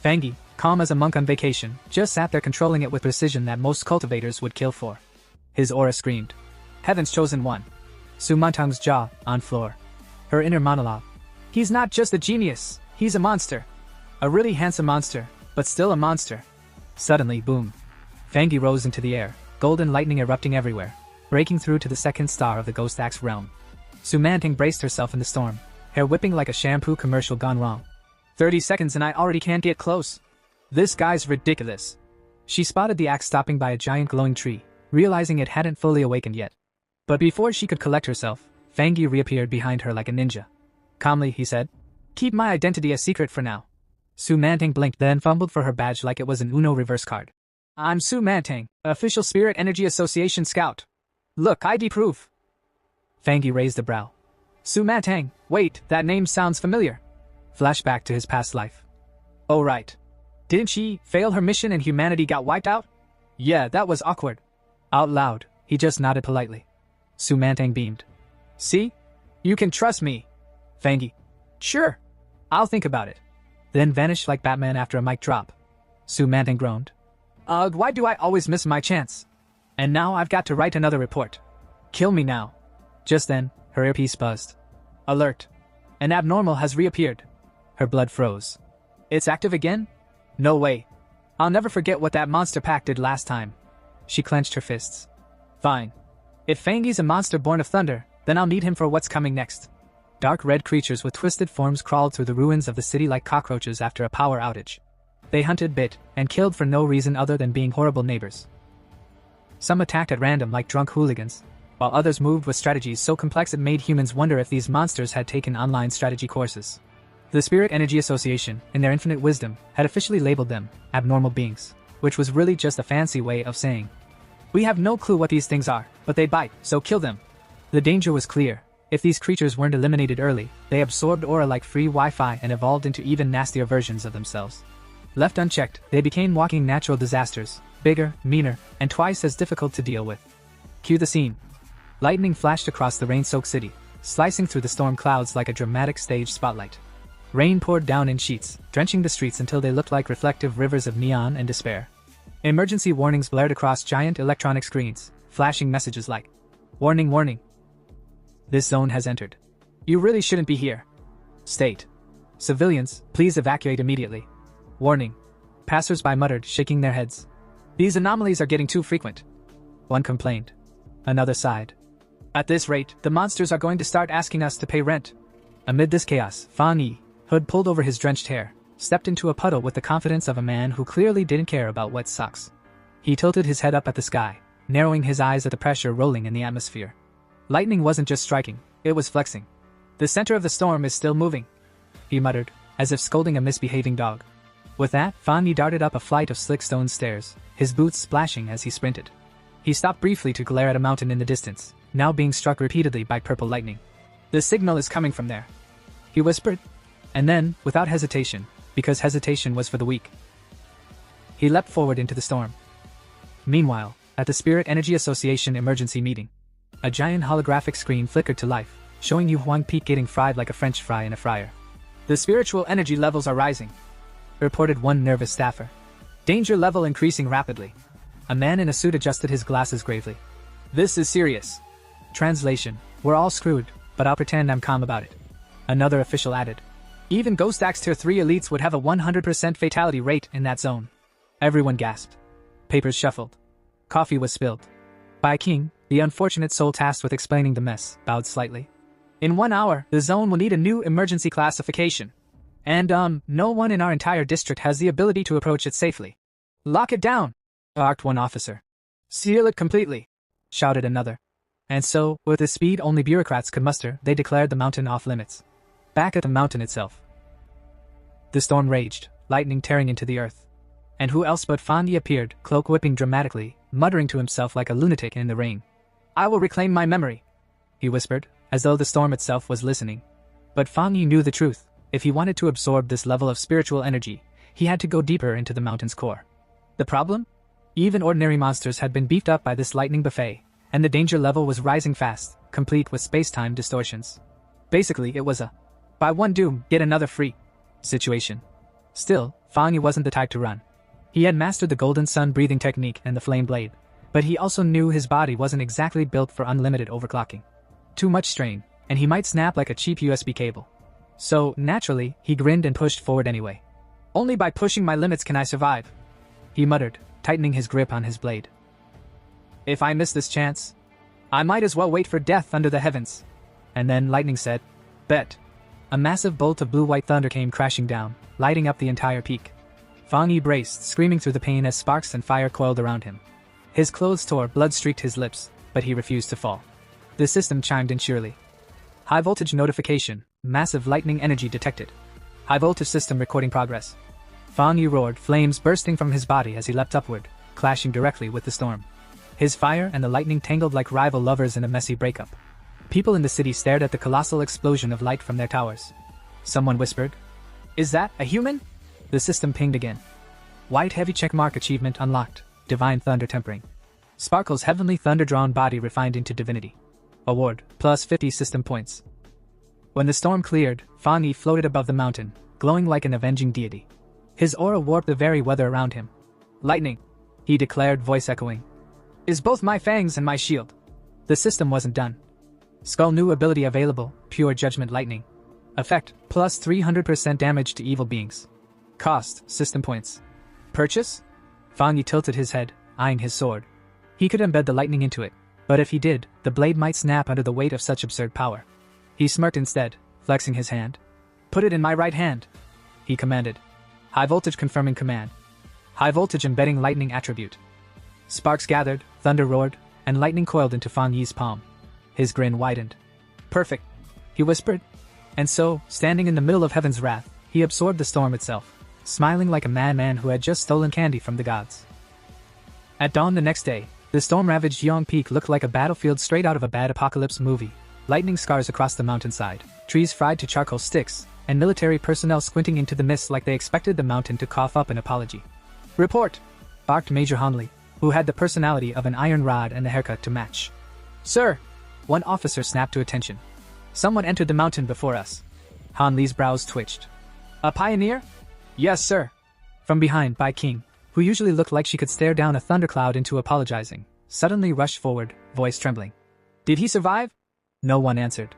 Fangi, calm as a monk on vacation, just sat there controlling it with precision that most cultivators would kill for. His aura screamed. Heaven's chosen one. Su Mantang's jaw on floor. Her inner monologue. He's not just a genius, he's a monster. A really handsome monster, but still a monster. Suddenly, boom. Fangi rose into the air, golden lightning erupting everywhere, breaking through to the 2nd star of the Ghost Axe realm. Su Mantang braced herself in the storm, hair whipping like a shampoo commercial gone wrong. 30 seconds and I already can't get close. This guy's ridiculous. She spotted the axe stopping by a giant glowing tree, realizing it hadn't fully awakened yet. But before she could collect herself, Fangi reappeared behind her like a ninja. Calmly, he said, keep my identity a secret for now. Su Mantang blinked then fumbled for her badge like it was an Uno reverse card. I'm Su Mantang, official Spirit Energy Association scout. Look, ID proof. Fangi raised a brow. Su Mantang, wait, that name sounds familiar. Flashback to his past life. Oh right. Didn't she fail her mission and humanity got wiped out? Yeah, that was awkward. Out loud, he just nodded politely. Su Mantang beamed. See? You can trust me. Fangi. Sure. I'll think about it. Then vanished like Batman after a mic drop. Su Mantang groaned. Why do I always miss my chance? And now I've got to write another report. Kill me now. Just then, her earpiece buzzed. Alert. An abnormal has reappeared. Her blood froze. It's active again? No way. I'll never forget what that monster pack did last time. She clenched her fists. Fine. If Fangi's a monster born of thunder, then I'll meet him for what's coming next. Dark red creatures with twisted forms crawled through the ruins of the city like cockroaches after a power outage. They hunted, bit, and killed for no reason other than being horrible neighbors. Some attacked at random like drunk hooligans, while others moved with strategies so complex it made humans wonder if these monsters had taken online strategy courses. The Spirit Energy Association, in their infinite wisdom, had officially labeled them abnormal beings, which was really just a fancy way of saying, we have no clue what these things are, but they bite, so kill them. The danger was clear. If these creatures weren't eliminated early, they absorbed aura like free Wi-Fi and evolved into even nastier versions of themselves. Left unchecked, they became walking natural disasters, bigger, meaner, and twice as difficult to deal with. Cue the scene. Lightning flashed across the rain-soaked city, slicing through the storm clouds like a dramatic stage spotlight. Rain poured down in sheets, drenching the streets until they looked like reflective rivers of neon and despair. Emergency warnings blared across giant electronic screens, flashing messages like, Warning, warning. This zone has entered. You really shouldn't be here. State. Civilians, please evacuate immediately. Warning. Passers-by muttered, shaking their heads. These anomalies are getting too frequent. One complained. Another sighed. At this rate, the monsters are going to start asking us to pay rent. Amid this chaos, Fan Yi, hood pulled over his drenched hair, stepped into a puddle with the confidence of a man who clearly didn't care about wet socks. He tilted his head up at the sky, narrowing his eyes at the pressure rolling in the atmosphere. Lightning wasn't just striking, it was flexing. The center of the storm is still moving, he muttered, as if scolding a misbehaving dog. With that, Fan Yi darted up a flight of slick stone stairs, his boots splashing as he sprinted. He stopped briefly to glare at a mountain in the distance, now being struck repeatedly by purple lightning. The signal is coming from there, he whispered. And then, without hesitation, because hesitation was for the weak, he leapt forward into the storm. Meanwhile, at the Spirit Energy Association emergency meeting, a giant holographic screen flickered to life, showing Yu Huang Peak getting fried like a French fry in a fryer. The spiritual energy levels are rising, reported one nervous staffer. Danger level increasing rapidly. A man in a suit adjusted his glasses gravely. This is serious. Translation: we're all screwed, but I'll pretend I'm calm about it. Another official added. Even Ghost Axe Tier 3 elites would have a 100% fatality rate in that zone. Everyone gasped. Papers shuffled. Coffee was spilled. Bai King, the unfortunate soul tasked with explaining the mess, bowed slightly. In 1 hour, the zone will need a new emergency classification. And no one in our entire district has the ability to approach it safely. Lock it down, barked one officer. Seal it completely, shouted another. And so, with the speed only bureaucrats could muster, they declared the mountain off limits. Back at the mountain itself, the storm raged, lightning tearing into the earth. And who else but Fan Yi appeared, cloak whipping dramatically, muttering to himself like a lunatic in the rain. I will reclaim my memory, he whispered, as though the storm itself was listening. But Fan Yi knew the truth. If he wanted to absorb this level of spiritual energy, he had to go deeper into the mountain's core. The problem? Even ordinary monsters had been beefed up by this lightning buffet, and the danger level was rising fast, complete with space-time distortions. Basically, it was a buy one doom, get another free situation. Still, Fan Yi wasn't the type to run. He had mastered the golden sun breathing technique and the flame blade, but he also knew his body wasn't exactly built for unlimited overclocking. Too much strain, and he might snap like a cheap USB cable. So, naturally, he grinned and pushed forward anyway. Only by pushing my limits can I survive, he muttered, tightening his grip on his blade. If I miss this chance, I might as well wait for death under the heavens. And then lightning said, bet. A massive bolt of blue-white thunder came crashing down, lighting up the entire peak. Fan Yi braced, screaming through the pain as sparks and fire coiled around him. His clothes tore, blood streaked his lips, but he refused to fall. The system chimed in cheerily. High voltage notification, massive lightning energy detected. High voltage system recording progress. Fan Yi roared, flames bursting from his body as he leapt upward, clashing directly with the storm. His fire and the lightning tangled like rival lovers in a messy breakup. People in the city stared at the colossal explosion of light from their towers. Someone whispered, "Is that a human?" The system pinged again. White heavy checkmark achievement unlocked. Divine thunder tempering. Sparkle's heavenly thunder-drawn body refined into divinity. Award, plus 50 system points. When the storm cleared, Fan Yi floated above the mountain, glowing like an avenging deity. His aura warped the very weather around him. Lightning, he declared, voice echoing, is both my fangs and my shield. The system wasn't done. Skull new ability available, Pure Judgment Lightning. Effect, plus 300% damage to evil beings. Cost, system points. Purchase? Fan Yi tilted his head, eyeing his sword. He could embed the lightning into it, but if he did, the blade might snap under the weight of such absurd power. He smirked instead, flexing his hand. Put it in my right hand, he commanded. High voltage confirming command. High voltage embedding lightning attribute. Sparks gathered, thunder roared, and lightning coiled into Fan Yi's palm. His grin widened. Perfect, he whispered. And so, standing in the middle of heaven's wrath, he absorbed the storm itself, smiling like a madman who had just stolen candy from the gods. At dawn the next day, the storm-ravaged Yong Peak looked like a battlefield straight out of a bad apocalypse movie. Lightning scars across the mountainside, trees fried to charcoal sticks, and military personnel squinting into the mist like they expected the mountain to cough up an apology. Report, barked Major Hanli, who had the personality of an iron rod and the haircut to match. Sir, one officer snapped to attention. Someone entered the mountain before us. Hanli's brows twitched. A pioneer? Yes, sir. From behind, Bai King, who usually looked like she could stare down a thundercloud into apologizing, suddenly rushed forward, voice trembling. Did he survive? No one answered.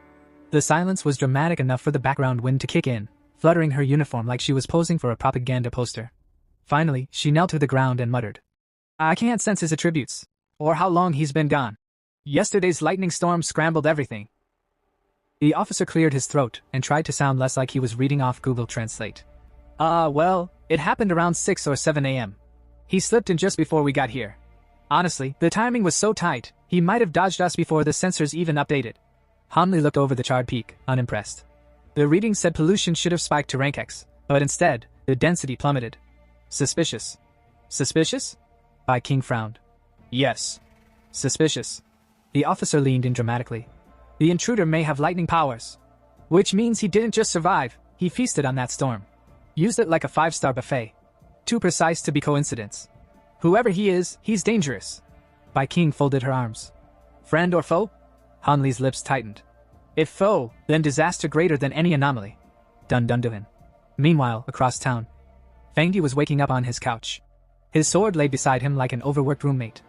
The silence was dramatic enough for the background wind to kick in, fluttering her uniform like she was posing for a propaganda poster. Finally, she knelt to the ground and muttered, "I can't sense his attributes, or how long he's been gone. Yesterday's lightning storm scrambled everything." The officer cleared his throat and tried to sound less like he was reading off Google Translate. Well, it happened around 6 or 7 a.m. He slipped in just before we got here. Honestly, the timing was so tight, he might have dodged us before the sensors even updated." Hanli looked over the charred peak, unimpressed. The reading said pollution should have spiked to rank X, but instead, the density plummeted. Suspicious. Suspicious? Bai King frowned. Yes. Suspicious. The officer leaned in dramatically. The intruder may have lightning powers. Which means he didn't just survive, he feasted on that storm. Used it like a 5-star buffet. Too precise to be coincidence. Whoever he is, he's dangerous. Bai King folded her arms. Friend or foe? Hanli's lips tightened. If foe, then disaster greater than any anomaly. Dun dun dun. Meanwhile, across town, Fangdi was waking up on his couch. His sword lay beside him like an overworked roommate.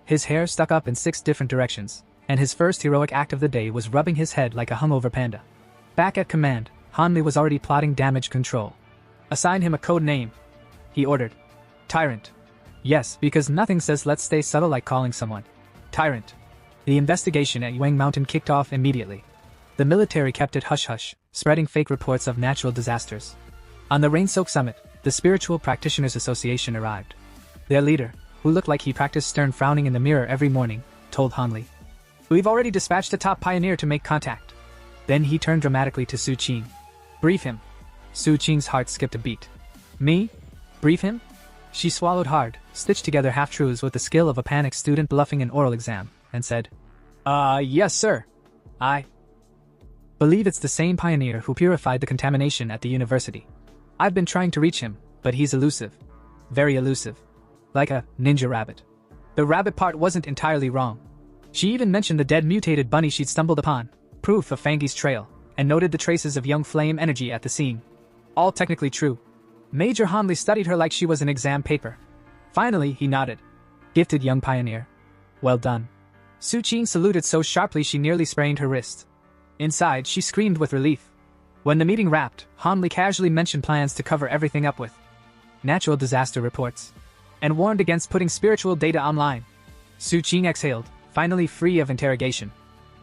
His hair stuck up in 6 different directions, and his first heroic act of the day was rubbing his head like a hungover panda. Back at command, Hanli was already plotting damage control. Assign him a code name, he ordered. Tyrant. Yes, because nothing says let's stay subtle like calling someone Tyrant. The investigation at Yuang Mountain kicked off immediately. The military kept it hush-hush, spreading fake reports of natural disasters. On the Rain-Soaked Summit, the Spiritual Practitioners Association arrived. Their leader, who looked like he practiced stern frowning in the mirror every morning, told Hanli, "We've already dispatched a top pioneer to make contact." Then he turned dramatically to Su Qing. "Brief him." Su Qing's heart skipped a beat. "Me? Brief him?" She swallowed hard, stitched together half-truths with the skill of a panicked student bluffing an oral exam, and said, Yes sir. I believe it's the same pioneer who purified the contamination at the university. I've been trying to reach him, but he's elusive. Very elusive. Like a ninja rabbit. The rabbit part wasn't entirely wrong. She even mentioned the dead mutated bunny she'd stumbled upon, proof of Fangi's trail, and noted the traces of young flame energy at the scene. All technically true. Major Hanli studied her like she was an exam paper. Finally, he nodded. Gifted young pioneer. Well done. Su Qing saluted so sharply she nearly sprained her wrist. Inside, she screamed with relief. When the meeting wrapped, Hanli casually mentioned plans to cover everything up with natural disaster reports, and warned against putting spiritual data online. Su Qing exhaled, finally free of interrogation.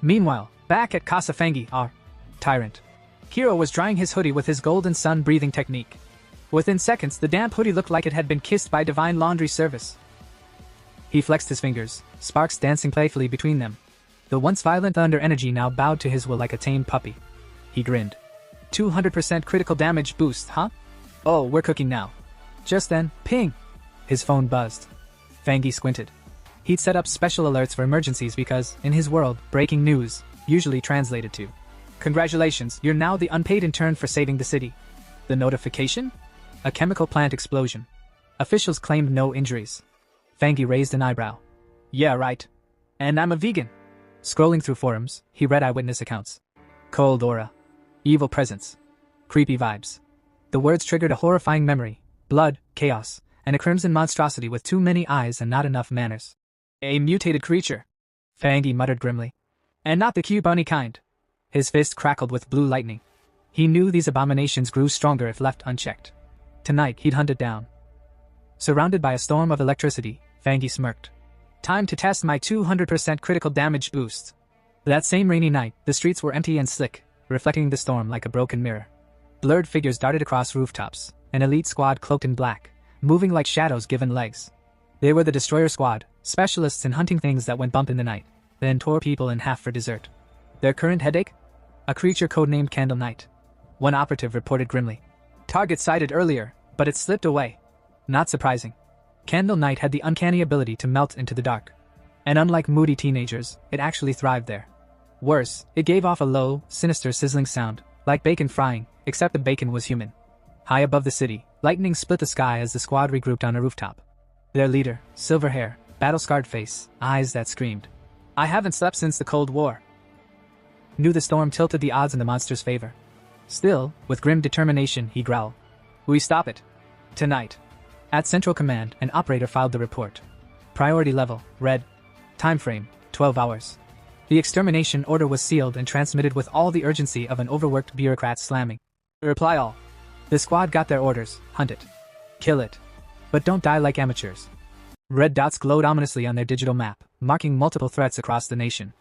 Meanwhile, back at Casa Fangi, our tyrant hero was drying his hoodie with his golden sun breathing technique. Within seconds, the damp hoodie looked like it had been kissed by divine laundry service. He flexed his fingers, sparks dancing playfully between them. The once violent thunder energy now bowed to his will like a tame puppy. He grinned. 200% critical damage boost, huh? Oh, we're cooking now. Just then, ping! His phone buzzed. Fangi squinted. He'd set up special alerts for emergencies because, in his world, breaking news usually translated to, "Congratulations, you're now the unpaid intern for saving the city." The notification? A chemical plant explosion. Officials claimed no injuries. Fangi raised an eyebrow. Yeah, right. And I'm a vegan. Scrolling through forums, he read eyewitness accounts. Cold aura. Evil presence. Creepy vibes. The words triggered a horrifying memory. Blood, chaos, and a crimson monstrosity with too many eyes and not enough manners. A mutated creature. Fangi muttered grimly. And not the cute bunny kind. His fist crackled with blue lightning. He knew these abominations grew stronger if left unchecked. Tonight he'd hunt it down. Surrounded by a storm of electricity, Fangi smirked. Time to test my 200% critical damage boost. That same rainy night, the streets were empty and slick, reflecting the storm like a broken mirror. Blurred figures darted across rooftops, an elite squad cloaked in black, moving like shadows given legs. They were the Destroyer Squad, specialists in hunting things that went bump in the night, then tore people in half for dessert. Their current headache? A creature codenamed Candle Knight. One operative reported grimly. Target sighted earlier, but it slipped away. Not surprising. Candle Knight had the uncanny ability to melt into the dark. And unlike moody teenagers, it actually thrived there. Worse, it gave off a low, sinister sizzling sound, like bacon frying, except the bacon was human. High above the city, lightning split the sky as the squad regrouped on a rooftop. Their leader, silver hair, battle-scarred face, eyes that screamed, I haven't slept since the Cold War. Knew the storm tilted the odds in the monster's favor. Still, with grim determination, he growled. We stop it. Tonight. At Central Command, an operator filed the report. Priority level, red. Time frame, 12 hours. The extermination order was sealed and transmitted with all the urgency of an overworked bureaucrat slamming. Reply all. The squad got their orders: hunt it. Kill it. But don't die like amateurs. Red dots glowed ominously on their digital map, marking multiple threats across the nation.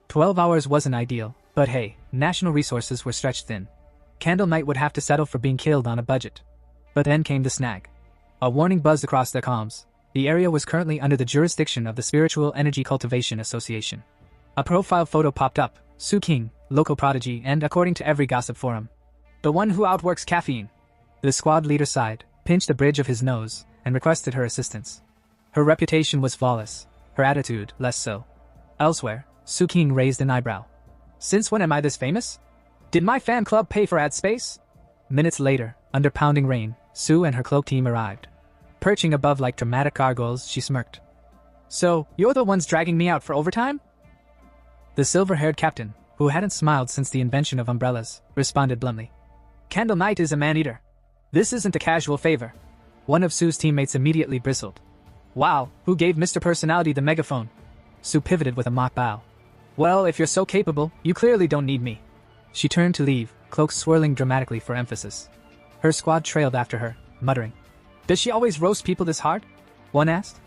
12 hours wasn't ideal, but hey, national resources were stretched thin. Candle Knight would have to settle for being killed on a budget. But then came the snag. A warning buzzed across their comms. The area was currently under the jurisdiction of the Spiritual Energy Cultivation Association. A profile photo popped up: Su King, local prodigy and, according to every gossip forum, the one who outworks caffeine. The squad leader sighed, pinched the bridge of his nose, and requested her assistance. Her reputation was flawless, her attitude less so. Elsewhere, Su King raised an eyebrow. Since when am I this famous? Did my fan club pay for ad space? Minutes later, under pounding rain, Su and her cloak team arrived. Perching above like dramatic gargoyles, she smirked. So, you're the ones dragging me out for overtime? The silver-haired captain, who hadn't smiled since the invention of umbrellas, responded bluntly. Candle Knight is a man-eater. This isn't a casual favor. One of Su's teammates immediately bristled. Wow, who gave Mr. Personality the megaphone? Su pivoted with a mock bow. Well, if you're so capable, you clearly don't need me. She turned to leave, cloak swirling dramatically for emphasis. Her squad trailed after her, muttering. Does she always roast people this hard? One asked.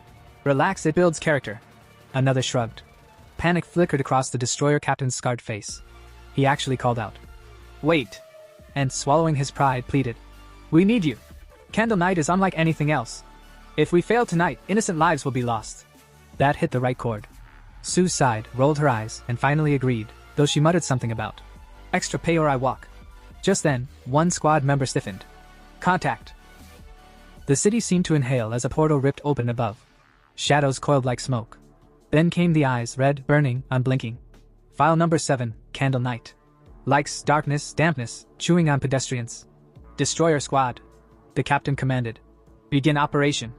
Relax, it builds character. Another shrugged. Panic flickered across the destroyer captain's scarred face. He actually called out. Wait. And swallowing his pride, pleaded. We need you. Candle Knight is unlike anything else. If we fail tonight, innocent lives will be lost. That hit the right chord. Su sighed, rolled her eyes, and finally agreed, though she muttered something about extra pay or I walk. Just then, one squad member stiffened. Contact. The city seemed to inhale as a portal ripped open above. Shadows coiled like smoke. Then came the eyes, red, burning, unblinking. File number 7, Candle Knight. Likes darkness, dampness, chewing on pedestrians. Destroyer squad. The captain commanded. Begin operation.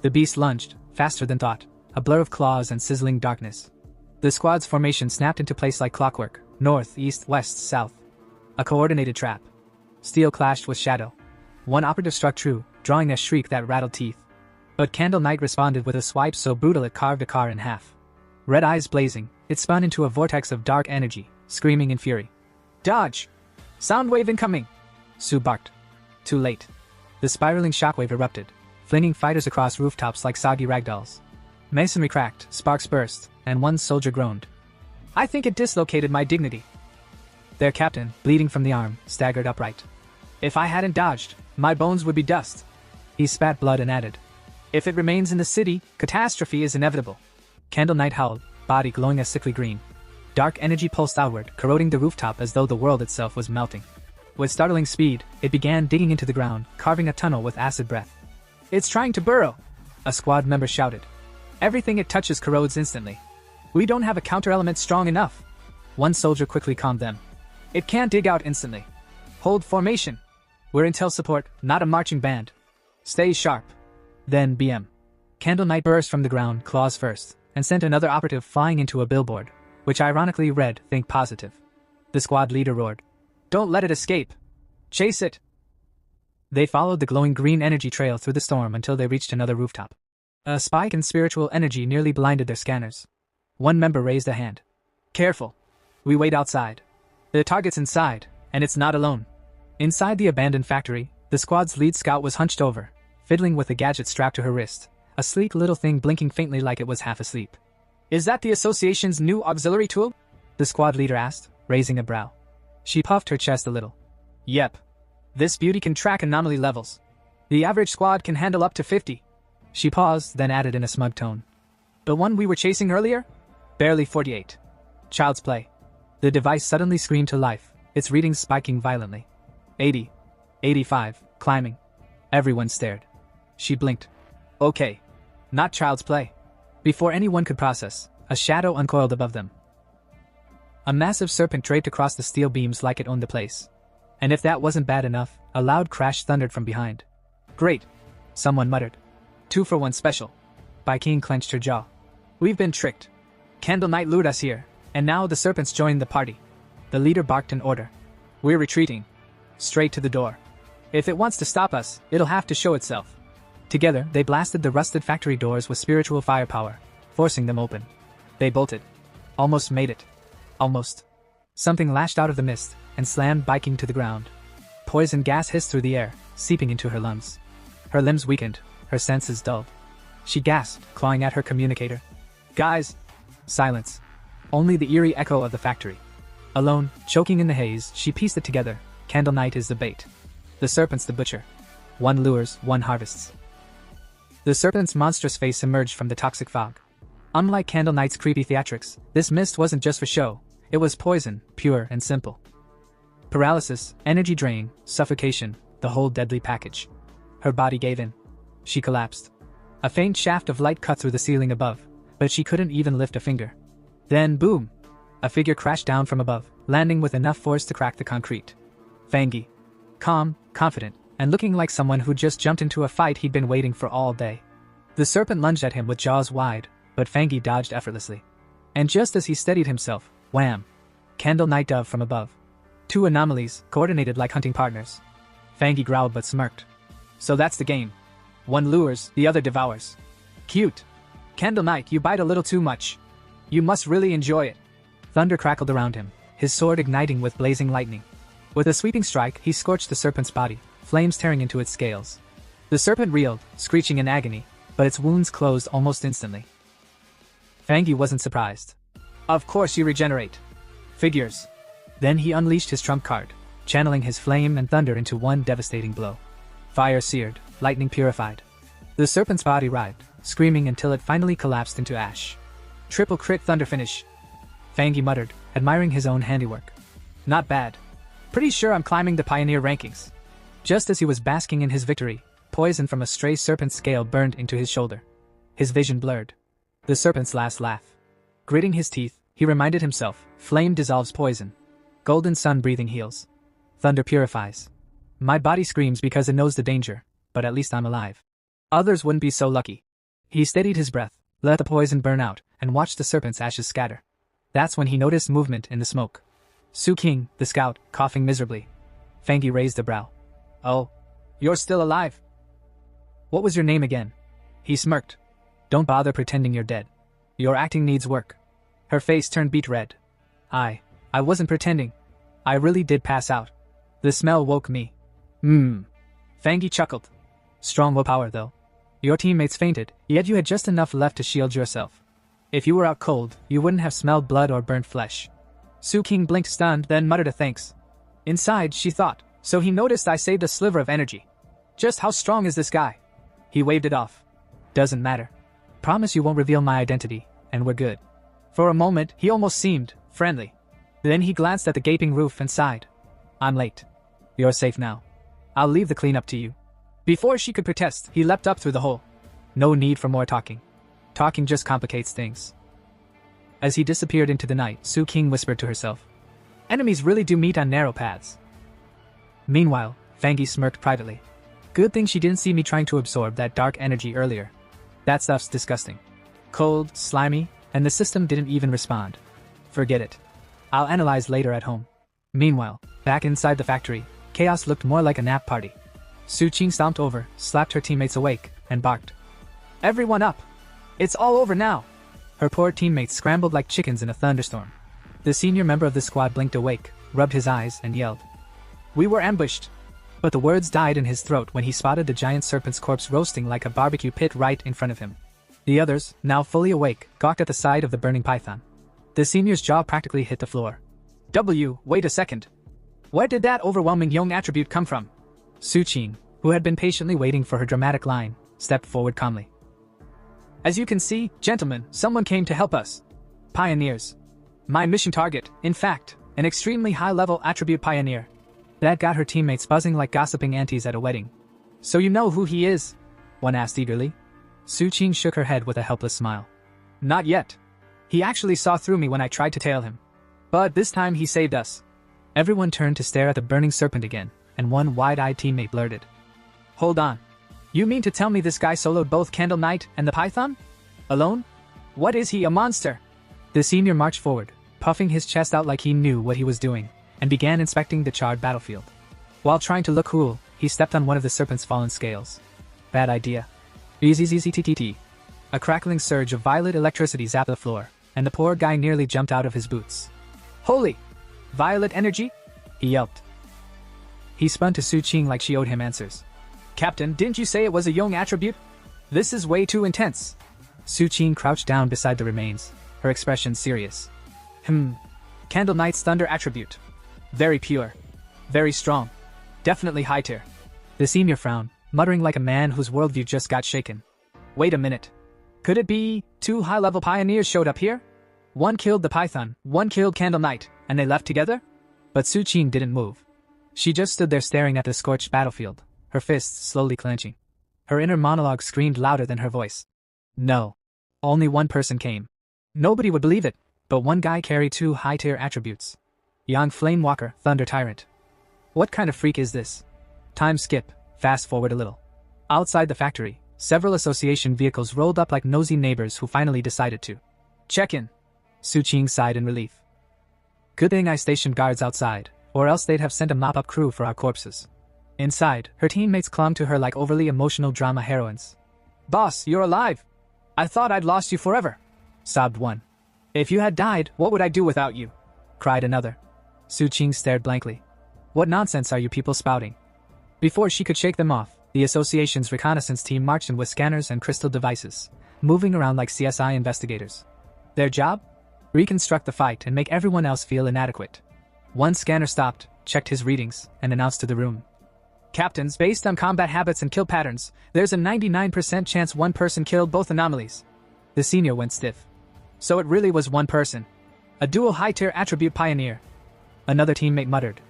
The beast lunged, faster than thought, a blur of claws and sizzling darkness. The squad's formation snapped into place like clockwork, north, east, west, south. A coordinated trap. Steel clashed with shadow. One operative struck true, drawing a shriek that rattled teeth. But Candle Knight responded with a swipe so brutal it carved a car in half. Red eyes blazing, it spun into a vortex of dark energy, screaming in fury. Dodge! Sound wave incoming! Su barked. Too late. The spiraling shockwave erupted, flinging fighters across rooftops like soggy ragdolls. Masonry cracked, sparks burst, and one soldier groaned. I think it dislocated my dignity. Their captain, bleeding from the arm, staggered upright. If I hadn't dodged, my bones would be dust. He spat blood and added. If it remains in the city, catastrophe is inevitable. Candle Knight howled, body glowing a sickly green. Dark energy pulsed outward, corroding the rooftop as though the world itself was melting. With startling speed, it began digging into the ground, carving a tunnel with acid breath. It's trying to burrow! A squad member shouted. Everything it touches corrodes instantly. We don't have a counter-element strong enough. One soldier quickly calmed them. It can't dig out instantly. Hold formation. We're intel support, not a marching band. Stay sharp. Then BM. Candle Knight burst from the ground, claws first, and sent another operative flying into a billboard, which ironically read, Think Positive. The squad leader roared. Don't let it escape. Chase it. They followed the glowing green energy trail through the storm until they reached another rooftop. A spike in spiritual energy nearly blinded their scanners. One member raised a hand. Careful. We wait outside. The target's inside, and it's not alone. Inside the abandoned factory, the squad's lead scout was hunched over, fiddling with a gadget strapped to her wrist, a sleek little thing blinking faintly like it was half asleep. Is that the association's new auxiliary tool? The squad leader asked, raising a brow. She puffed her chest a little. Yep. This beauty can track anomaly levels. The average squad can handle up to 50. She paused, then added in a smug tone. The one we were chasing earlier? Barely 48. Child's play. The device suddenly screamed to life, its readings spiking violently. 80. 85. Climbing. Everyone stared. She blinked. Okay. Not child's play. Before anyone could process, a shadow uncoiled above them. A massive serpent draped across the steel beams like it owned the place. And if that wasn't bad enough, a loud crash thundered from behind. Great. Someone muttered. 2-for-1 special. Bai King clenched her jaw. We've been tricked. Candle Knight lured us here, and now the serpents joined the party. The leader barked an order. We're retreating. Straight to the door. If it wants to stop us, it'll have to show itself. Together, they blasted the rusted factory doors with spiritual firepower, forcing them open. They bolted. Almost made it. Almost. Something lashed out of the mist and slammed biking to the ground. Poison gas hissed through the air, seeping into her lungs. Her limbs weakened, her senses dulled. She gasped, clawing at her communicator. Guys! Silence. Only the eerie echo of the factory. Alone, choking in the haze, she pieced it together. Candle Knight is the bait. The serpent's the butcher. One lures, one harvests. The serpent's monstrous face emerged from the toxic fog. Unlike Candle Knight's creepy theatrics, this mist wasn't just for show. It was poison, pure and simple. Paralysis, energy drain, suffocation, the whole deadly package. Her body gave in. She collapsed. A faint shaft of light cut through the ceiling above, but she couldn't even lift a finger. Then, boom! A figure crashed down from above, landing with enough force to crack the concrete. Fangi. Calm, confident, and looking like someone who just jumped into a fight he'd been waiting for all day. The serpent lunged at him with jaws wide, but Fangi dodged effortlessly. And just as he steadied himself, wham! Candle Knight dove from above. Two anomalies, coordinated like hunting partners. Fangi growled but smirked. So that's the game. One lures, the other devours. Cute. Candle Knight, you bite a little too much. You must really enjoy it. Thunder crackled around him, his sword igniting with blazing lightning. With a sweeping strike, he scorched the serpent's body, flames tearing into its scales. The serpent reeled, screeching in agony, but its wounds closed almost instantly. Fangi wasn't surprised. Of course you regenerate. Figures. Then he unleashed his trump card, channeling his flame and thunder into one devastating blow. Fire seared, lightning purified. The serpent's body writhed, screaming until it finally collapsed into ash. Triple crit thunder finish. Fangi muttered, admiring his own handiwork. Not bad. Pretty sure I'm climbing the pioneer rankings. Just as he was basking in his victory, poison from a stray serpent's scale burned into his shoulder. His vision blurred. The serpent's last laugh. Gritting his teeth, he reminded himself, flame dissolves poison. Golden sun breathing heals. Thunder purifies. My body screams because it knows the danger, but at least I'm alive. Others wouldn't be so lucky. He steadied his breath, let the poison burn out, and watched the serpent's ashes scatter. That's when he noticed movement in the smoke. Su King, the scout, coughing miserably. Fangi raised a brow. Oh, you're still alive. What was your name again? He smirked. Don't bother pretending you're dead. Your acting needs work. Her face turned beet red. I wasn't pretending. I really did pass out. The smell woke me. Fangi chuckled. Strong willpower though. Your teammates fainted, yet you had just enough left to shield yourself. If you were out cold, you wouldn't have smelled blood or burnt flesh. Su King blinked stunned, then muttered a thanks. Inside, she thought, so he noticed I saved a sliver of energy. Just how strong is this guy? He waved it off. Doesn't matter. Promise you won't reveal my identity, and we're good. For a moment, he almost seemed friendly. Then he glanced at the gaping roof and sighed. I'm late. You're safe now. I'll leave the cleanup to you. Before she could protest, he leapt up through the hole. No need for more talking. Talking just complicates things. As he disappeared into the night, Su King whispered to herself. Enemies really do meet on narrow paths. Meanwhile, Fangi smirked privately. Good thing she didn't see me trying to absorb that dark energy earlier. That stuff's disgusting. Cold, slimy, and the system didn't even respond. Forget it. I'll analyze later at home. Meanwhile, back inside the factory, chaos looked more like a nap party. Su King stomped over, slapped her teammates awake, and barked. Everyone up! It's all over now! Her poor teammates scrambled like chickens in a thunderstorm. The senior member of the squad blinked awake, rubbed his eyes, and yelled. We were ambushed! But the words died in his throat when he spotted the giant serpent's corpse roasting like a barbecue pit right in front of him. The others, now fully awake, gawked at the sight of the burning python. The senior's jaw practically hit the floor. Wait a second. Where did that overwhelming young attribute come from? Su King, who had been patiently waiting for her dramatic line, stepped forward calmly. As you can see, gentlemen, someone came to help us. Pioneers. My mission target, in fact, an extremely high-level attribute pioneer. That got her teammates buzzing like gossiping aunties at a wedding. So you know who he is? One asked eagerly. Su King shook her head with a helpless smile. Not yet. He actually saw through me when I tried to tail him. But this time he saved us. Everyone turned to stare at the burning serpent again, and one wide-eyed teammate blurted. Hold on. You mean to tell me this guy soloed both Candle Knight and the python? Alone? What is he, a monster? The senior marched forward, puffing his chest out like he knew what he was doing, and began inspecting the charred battlefield. While trying to look cool, he stepped on one of the serpent's fallen scales. Bad idea. Easy. A crackling surge of violet electricity zapped the floor, and the poor guy nearly jumped out of his boots. Holy! Violet energy? He yelped. He spun to Su Qing like she owed him answers. Captain, didn't you say it was a young attribute? This is way too intense. Su Qing crouched down beside the remains, her expression serious. Candle Knight's thunder attribute. Very pure. Very strong. Definitely high tier. The senior frowned, muttering like a man whose worldview just got shaken. Wait a minute. Could it be 2 high-level pioneers showed up here? One killed the Python, one killed Candle Knight, and they left together? But Su Qing didn't move. She just stood there staring at the scorched battlefield, her fists slowly clenching. Her inner monologue screamed louder than her voice. No. Only one person came. Nobody would believe it, but one guy carried 2 high-tier attributes. Yang Flamewalker, Thunder Tyrant. What kind of freak is this? Time skip, fast forward a little. Outside the factory, several association vehicles rolled up like nosy neighbors who finally decided to check in. Su Qing sighed in relief. Good thing I stationed guards outside, or else they'd have sent a mop-up crew for our corpses. Inside, her teammates clung to her like overly emotional drama heroines. Boss, you're alive! I thought I'd lost you forever, sobbed one. If you had died, what would I do without you? Cried another. Su Qing stared blankly. What nonsense are you people spouting? Before she could shake them off, the association's reconnaissance team marched in with scanners and crystal devices, moving around like CSI investigators. Their job? Reconstruct the fight and make everyone else feel inadequate. One scanner stopped, checked his readings, and announced to the room. Captains, based on combat habits and kill patterns, there's a 99% chance one person killed both anomalies. The senior went stiff. So it really was one person. A dual high-tier attribute pioneer. Another teammate muttered.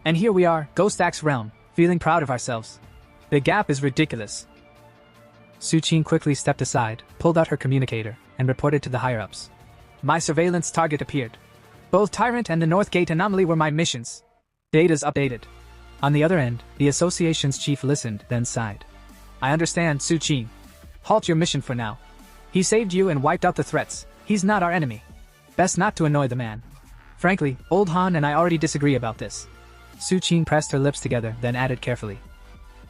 And here we are, Ghost Axe Realm, feeling proud of ourselves. The gap is ridiculous. Su Qing quickly stepped aside, pulled out her communicator, and reported to the higher-ups. My surveillance target appeared. Both Tyrant and the North Gate anomaly were my missions. Data's updated. On the other end, the association's chief listened, then sighed. I understand, Su Qing. Halt your mission for now. He saved you and wiped out the threats. He's not our enemy. Best not to annoy the man. Frankly, Old Han and I already disagree about this. Su Qing pressed her lips together, then added carefully.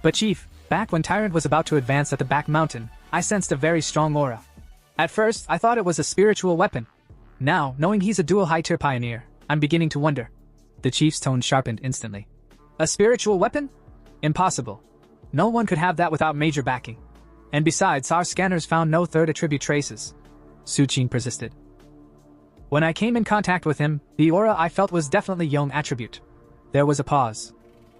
But Chief, back when Tyrant was about to advance at the back mountain, I sensed a very strong aura. At first, I thought it was a spiritual weapon. Now, knowing he's a dual high-tier pioneer, I'm beginning to wonder. The Chief's tone sharpened instantly. A spiritual weapon? Impossible. No one could have that without major backing. And besides, our scanners found no third attribute traces. Su Qing persisted. When I came in contact with him, the aura I felt was definitely Yong attribute. There was a pause.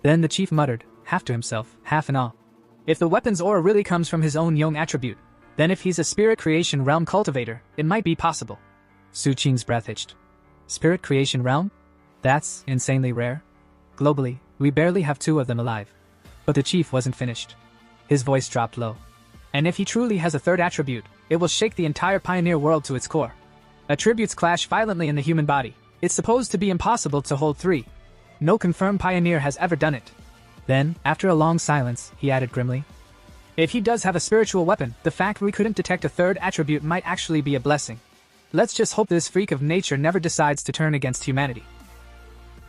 Then the chief muttered, half to himself, half in awe. If the weapon's aura really comes from his own Yong attribute, then if he's a spirit creation realm cultivator, it might be possible. Su Qing's breath hitched. Spirit creation realm? That's insanely rare. Globally, we barely have 2 of them alive. But the chief wasn't finished. His voice dropped low. And if he truly has a third attribute, it will shake the entire pioneer world to its core. Attributes clash violently in the human body. It's supposed to be impossible to hold 3. No confirmed pioneer has ever done it. Then, after a long silence, he added grimly. If he does have a spiritual weapon, the fact we couldn't detect a third attribute might actually be a blessing. Let's just hope this freak of nature never decides to turn against humanity.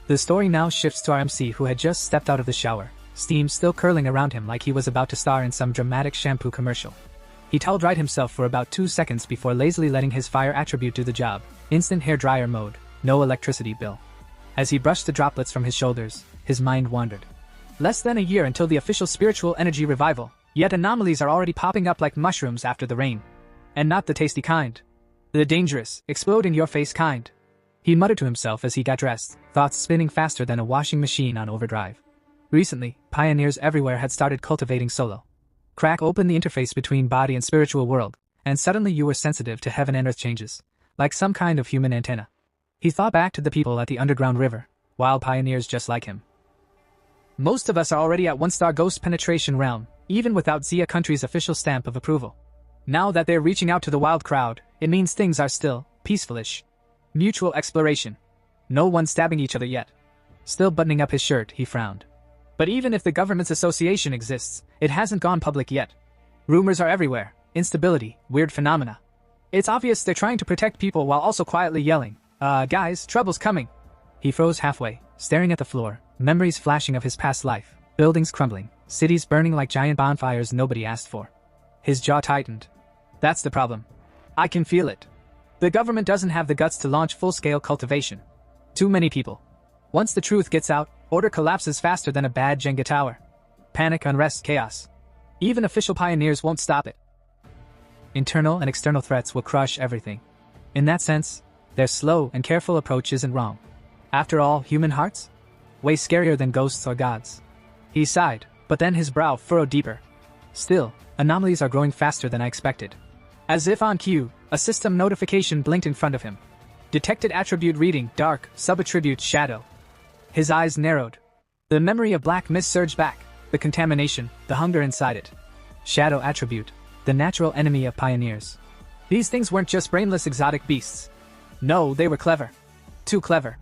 The story now shifts to our MC, who had just stepped out of the shower, steam still curling around him like he was about to star in some dramatic shampoo commercial. He towel-dried himself for about 2 seconds before lazily letting his fire attribute do the job. Instant hair dryer mode, no electricity bill. As he brushed the droplets from his shoulders, his mind wandered. Less than a year until the official spiritual energy revival, yet anomalies are already popping up like mushrooms after the rain. And not the tasty kind. The dangerous, explode-in-your-face kind. He muttered to himself as he got dressed, thoughts spinning faster than a washing machine on overdrive. Recently, pioneers everywhere had started cultivating solo. Crack open the interface between body and spiritual world, and suddenly you were sensitive to heaven and earth changes, like some kind of human antenna. He thought back to the people at the underground river, wild pioneers just like him. Most of us are already at 1-star ghost penetration realm, even without Zia country's official stamp of approval. Now that they're reaching out to the wild crowd, it means things are still peaceful-ish. Mutual exploration. No one stabbing each other yet. Still buttoning up his shirt, he frowned. But even if the government's association exists, it hasn't gone public yet. Rumors are everywhere. Instability, weird phenomena. It's obvious they're trying to protect people while also quietly yelling, guys, trouble's coming. He froze halfway, staring at the floor, memories flashing of his past life, buildings crumbling, cities burning like giant bonfires nobody asked for. His jaw tightened. That's the problem. I can feel it. The government doesn't have the guts to launch full-scale cultivation. Too many people. Once the truth gets out, order collapses faster than a bad Jenga tower. Panic, unrest, chaos. Even official pioneers won't stop it. Internal and external threats will crush everything. In that sense, their slow and careful approach isn't wrong. After all, human hearts? Way scarier than ghosts or gods. He sighed, but then his brow furrowed deeper. Still, anomalies are growing faster than I expected. As if on cue, a system notification blinked in front of him. Detected attribute reading, dark, subattribute, shadow. His eyes narrowed. The memory of black mist surged back, the contamination, the hunger inside it. Shadow attribute, the natural enemy of pioneers. These things weren't just brainless exotic beasts. No, they were clever. Too clever.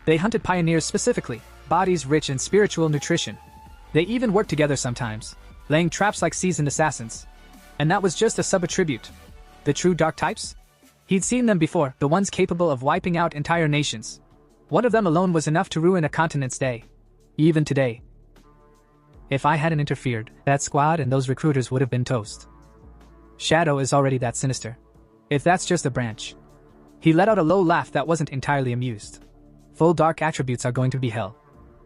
They hunted pioneers specifically, bodies rich in spiritual nutrition. They even worked together sometimes, laying traps like seasoned assassins. And that was just a subattribute. The true dark types? He'd seen them before, the ones capable of wiping out entire nations. One of them alone was enough to ruin a continent's day. Even today. If I hadn't interfered, that squad and those recruiters would have been toast. Shadow is already that sinister. If that's just a branch. He let out a low laugh that wasn't entirely amused. Full dark attributes are going to be hell.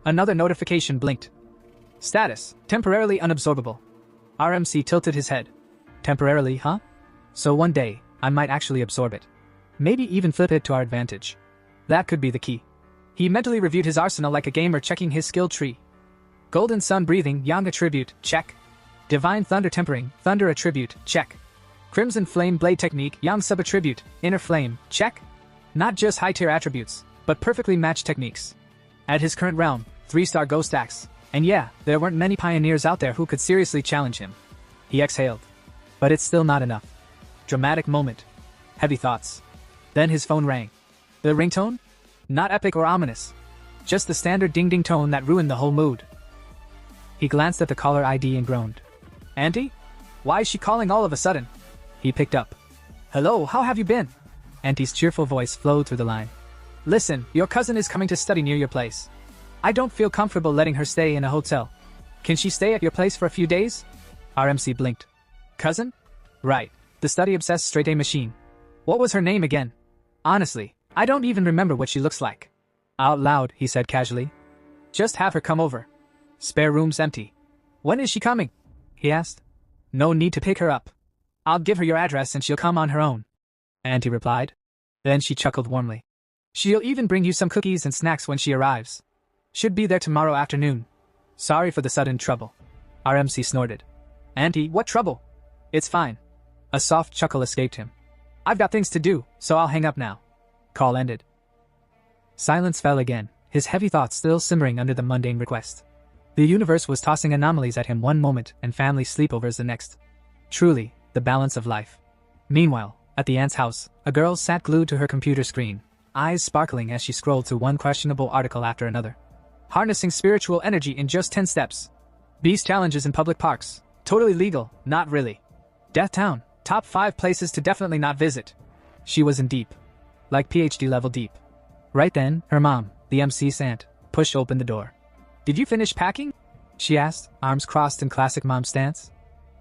Another notification blinked. Status, temporarily unabsorbable. RMC tilted his head. Temporarily, huh? So one day, I might actually absorb it. Maybe even flip it to our advantage. That could be the key. He mentally reviewed his arsenal like a gamer checking his skill tree. Golden Sun breathing, Yang attribute, check. Divine Thunder tempering, Thunder attribute, check. Crimson Flame blade technique, Yang subattribute, Inner Flame, check. Not just high-tier attributes, but perfectly matched techniques. At his current realm, 3-star Ghost Axe, and yeah, there weren't many pioneers out there who could seriously challenge him. He exhaled. But it's still not enough. Dramatic moment. Heavy thoughts. Then his phone rang. The ringtone? Not epic or ominous. Just the standard ding-ding tone that ruined the whole mood. He glanced at the caller ID and groaned. Auntie? Why is she calling all of a sudden? He picked up. Hello, how have you been? Auntie's cheerful voice flowed through the line. Listen, your cousin is coming to study near your place. I don't feel comfortable letting her stay in a hotel. Can she stay at your place for a few days? RMC blinked. Cousin? Right, the study-obsessed straight-A machine. What was her name again? Honestly, I don't even remember what she looks like. Out loud, he said casually. Just have her come over. Spare room's empty. When is she coming? He asked. No need to pick her up. I'll give her your address and she'll come on her own. Auntie replied. Then she chuckled warmly. She'll even bring you some cookies and snacks when she arrives. Should be there tomorrow afternoon. Sorry for the sudden trouble. RMC snorted. Auntie, what trouble? It's fine. A soft chuckle escaped him. I've got things to do, so I'll hang up now. Call ended. Silence fell again, his heavy thoughts still simmering under the mundane request. The universe was tossing anomalies at him one moment and family sleepovers the next. Truly, the balance of life. Meanwhile, at the aunt's house, a girl sat glued to her computer screen, eyes sparkling as she scrolled through one questionable article after another. Harnessing spiritual energy in just 10 steps. Beast challenges in public parks. Totally legal, not really. Death Town, top 5 places to definitely not visit. She was in deep. Like PhD level deep. Right then, her mom, the MC's aunt, pushed open the door. Did you finish packing? She asked, arms crossed in classic mom stance.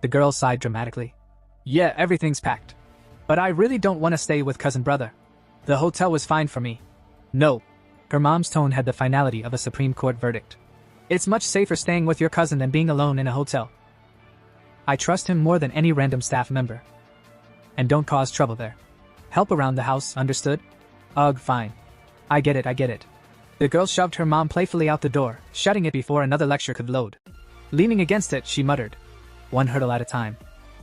The girl sighed dramatically. Yeah, everything's packed. But I really don't want to stay with cousin brother. The hotel was fine for me. No. Her mom's tone had the finality of a Supreme Court verdict. It's much safer staying with your cousin than being alone in a hotel. I trust him more than any random staff member. And don't cause trouble there. Help around the house, understood? Ugh, fine. I get it. The girl shoved her mom playfully out the door, shutting it before another lecture could load. Leaning against it, she muttered. One hurdle at a time.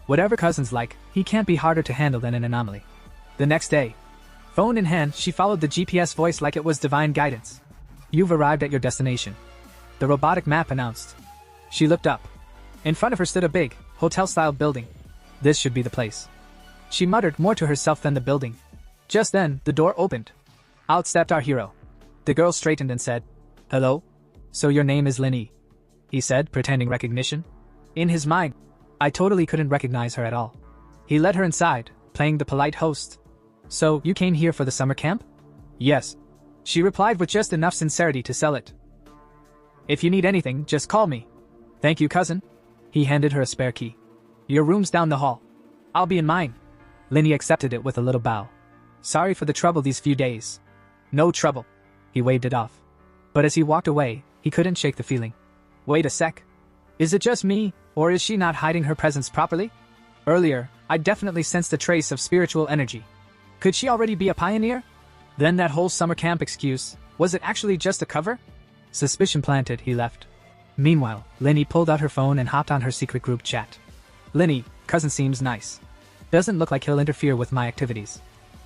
Whatever cousin's like, he can't be harder to handle than an anomaly. The next day, phone in hand, she followed the GPS voice like it was divine guidance. You've arrived at your destination. The robotic map announced. She looked up. In front of her stood a big, hotel-style building. This should be the place. She muttered more to herself than the building. Just then, the door opened. Out stepped our hero. The girl straightened and said, Hello? So your name is Linny? He said, pretending recognition. In his mind, I totally couldn't recognize her at all. He led her inside, playing the polite host. So, you came here for the summer camp? Yes. She replied with just enough sincerity to sell it. If you need anything, just call me. Thank you, cousin. He handed her a spare key. Your room's down the hall. I'll be in mine. Linny accepted it with a little bow. Sorry for the trouble these few days. No trouble. he waved it off. But as he walked away, he couldn't shake the feeling. Wait a sec. Is it just me, or is she not hiding her presence properly? Earlier, I definitely sensed a trace of spiritual energy. Could she already be a pioneer? Then that whole summer camp excuse, was it actually just a cover? Suspicion planted, he left. Meanwhile, Linny pulled out her phone and hopped on her secret group chat. Linny, cousin seems nice. Doesn't look like he'll interfere with my activities.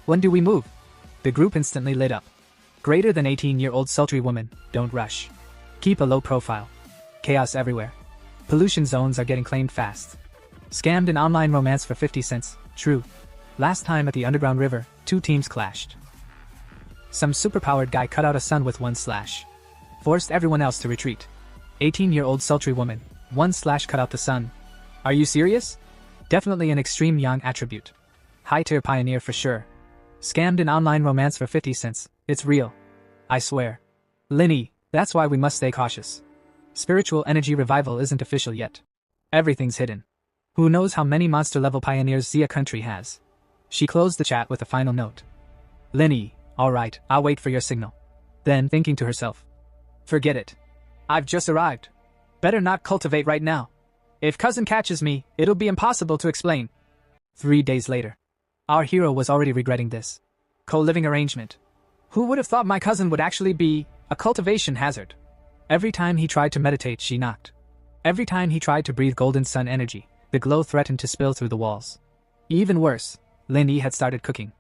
When do we move? The group instantly lit up. Greater than 18-year-old sultry woman, don't rush. Keep a low profile. Chaos everywhere. Pollution zones are getting claimed fast. Scammed in online romance for 50 cents, true. Last time at the underground river, 2 teams clashed. Some superpowered guy cut out a sun with 1 slash. Forced everyone else to retreat. 18-year-old sultry woman, 1 slash cut out the sun. Are you serious? Definitely an extreme young attribute. High-tier pioneer for sure. Scammed in online romance for 50 cents, it's real. I swear. Linny, that's why we must stay cautious. Spiritual energy revival isn't official yet. Everything's hidden. Who knows how many monster-level pioneers Zia country has. She closed the chat with a final note. Linny, alright, I'll wait for your signal. Then, thinking to herself. Forget it. I've just arrived. Better not cultivate right now. If cousin catches me, it'll be impossible to explain. 3 days later. Our hero was already regretting this. Co-living arrangement. Who would have thought my cousin would actually be a cultivation hazard? Every time he tried to meditate, she knocked. Every time he tried to breathe golden sun energy, the glow threatened to spill through the walls. Even worse, Linny had started cooking.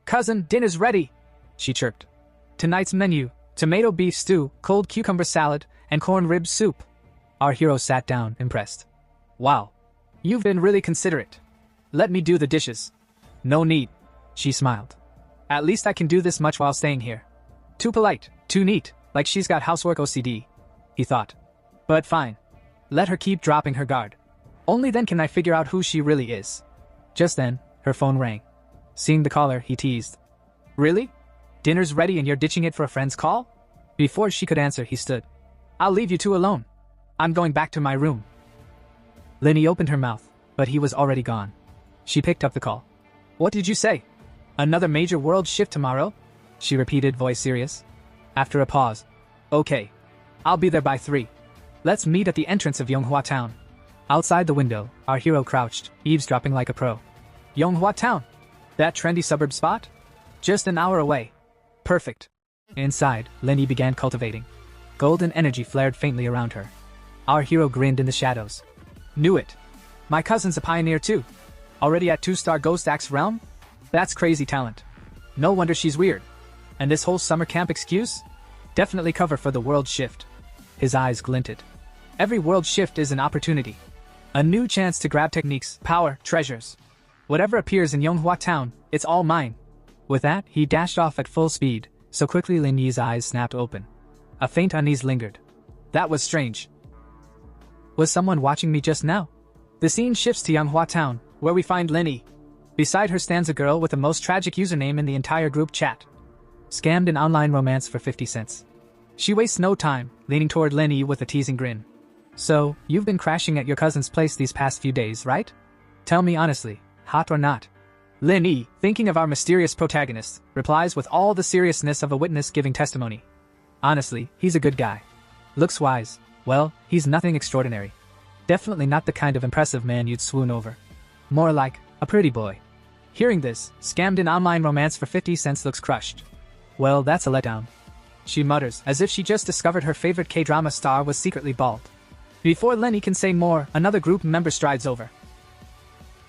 Cousin, dinner's ready, she chirped. Tonight's menu, tomato beef stew, cold cucumber salad, and corn rib soup. Our hero sat down, impressed. Wow. You've been really considerate. Let me do the dishes. No need, she smiled. At least I can do this much while staying here. Too polite, too neat, like she's got housework OCD, he thought. But fine. Let her keep dropping her guard. Only then can I figure out who she really is. Just then, her phone rang. Seeing the caller, he teased. Really? Dinner's ready and you're ditching it for a friend's call? Before she could answer, he stood. I'll leave you two alone. I'm going back to my room. Linny opened her mouth, but he was already gone. She picked up the call. What did you say? Another major world shift tomorrow? She repeated, voice serious. After a pause. Okay. I'll be there by 3. Let's meet at the entrance of Yonghua Town. Outside the window, our hero crouched, eavesdropping like a pro. Yonghua Town? That trendy suburb spot? Just an hour away. Perfect. Inside, Linny began cultivating. Golden energy flared faintly around her. Our hero grinned in the shadows. Knew it. My cousin's a pioneer too. Already at 2-star Ghost Axe realm? That's crazy talent. No wonder she's weird. And this whole summer camp excuse? Definitely cover for the world shift. His eyes glinted. Every world shift is an opportunity. A new chance to grab techniques, power, treasures. Whatever appears in Yonghua Town, it's all mine. With that, he dashed off at full speed, so quickly Linny's eyes snapped open. A faint unease lingered. That was strange. Was someone watching me just now? The scene shifts to Yonghua Town, where we find Linny. Beside her stands a girl with the most tragic username in the entire group chat. Scammed in online romance for 50 cents. She wastes no time, leaning toward Linny with a teasing grin. So, you've been crashing at your cousin's place these past few days, right? Tell me honestly, hot or not? Linny, thinking of our mysterious protagonist, replies with all the seriousness of a witness giving testimony. Honestly, he's a good guy. Looks wise. Well, he's nothing extraordinary. Definitely not the kind of impressive man you'd swoon over. More like a pretty boy. Hearing this, scammed in online romance for 50 cents looks crushed. Well, that's a letdown. She mutters, as if she just discovered her favorite K-drama star was secretly bald. Before Linny can say more, another group member strides over.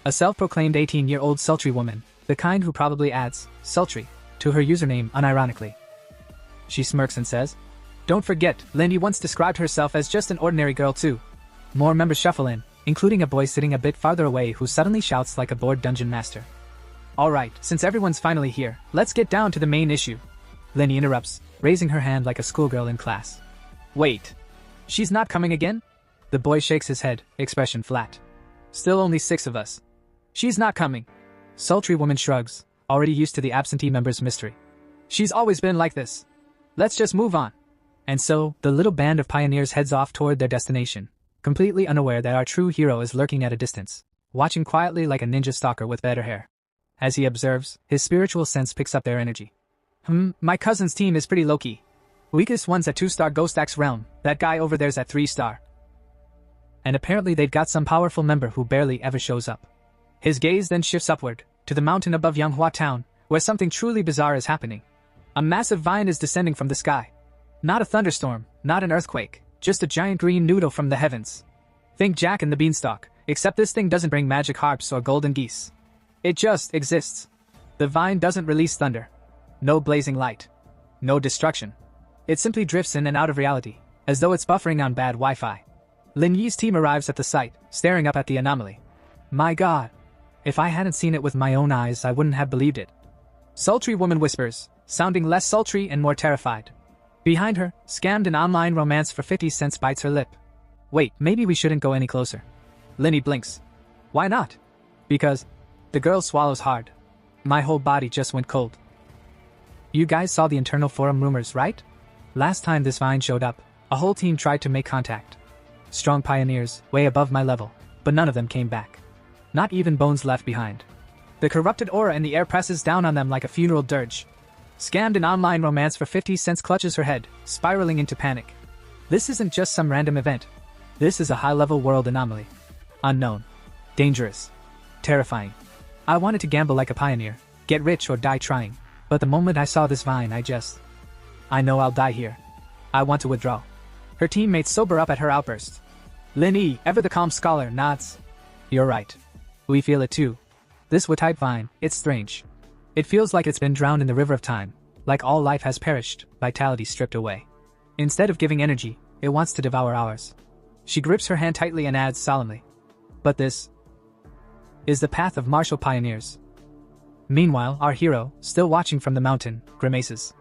A self-proclaimed 18-year-old sultry woman, the kind who probably adds sultry to her username unironically. She smirks and says, Don't forget, Linny once described herself as just an ordinary girl too. More members shuffle in, including a boy sitting a bit farther away who suddenly shouts like a bored dungeon master. Alright, since everyone's finally here, let's get down to the main issue. Linny interrupts, raising her hand like a schoolgirl in class. Wait. She's not coming again? The boy shakes his head, expression flat. Still only 6 of us. She's not coming. Sultry woman shrugs, already used to the absentee member's mystery. She's always been like this. Let's just move on. And so, the little band of pioneers heads off toward their destination, completely unaware that our true hero is lurking at a distance, watching quietly like a ninja stalker with better hair. As he observes, his spiritual sense picks up their energy. My cousin's team is pretty low-key. Weakest one's at 2-star Ghost Axe realm, that guy over there's at 3-star. And apparently they've got some powerful member who barely ever shows up. His gaze then shifts upward, to the mountain above Manhwa town, where something truly bizarre is happening. A massive vine is descending from the sky. Not a thunderstorm, not an earthquake, just a giant green noodle from the heavens. Think Jack and the Beanstalk, except this thing doesn't bring magic harps or golden geese. It just exists. The vine doesn't release thunder. No blazing light. No destruction. It simply drifts in and out of reality, as though it's buffering on bad Wi-Fi. Lin Yi's team arrives at the site, staring up at the anomaly. My god. If I hadn't seen it with my own eyes, I wouldn't have believed it. Sultry woman whispers, sounding less sultry and more terrified. Behind her, scammed an online romance for 50 cents bites her lip. Wait, maybe we shouldn't go any closer. Linny blinks. Why not? Because. The girl swallows hard. My whole body just went cold. You guys saw the internal forum rumors, right? Last time this vine showed up, a whole team tried to make contact. Strong pioneers, way above my level, but none of them came back. Not even bones left behind. The corrupted aura in the air presses down on them like a funeral dirge. Scammed an online romance for 50 cents clutches her head, spiraling into panic. This isn't just some random event. This is a high-level world anomaly. Unknown. Dangerous. Terrifying. I wanted to gamble like a pioneer, get rich or die trying, but the moment I saw this vine I know I'll die here. I want to withdraw. Her teammates sober up at her outburst. Lin Yi, ever the calm scholar, nods. You're right. We feel it too. This Wu-type vine, it's strange. It feels like it's been drowned in the river of time, like all life has perished, vitality stripped away. Instead of giving energy, it wants to devour ours. She grips her hand tightly and adds solemnly. But this is the path of martial pioneers. Meanwhile, our hero, still watching from the mountain, grimaces.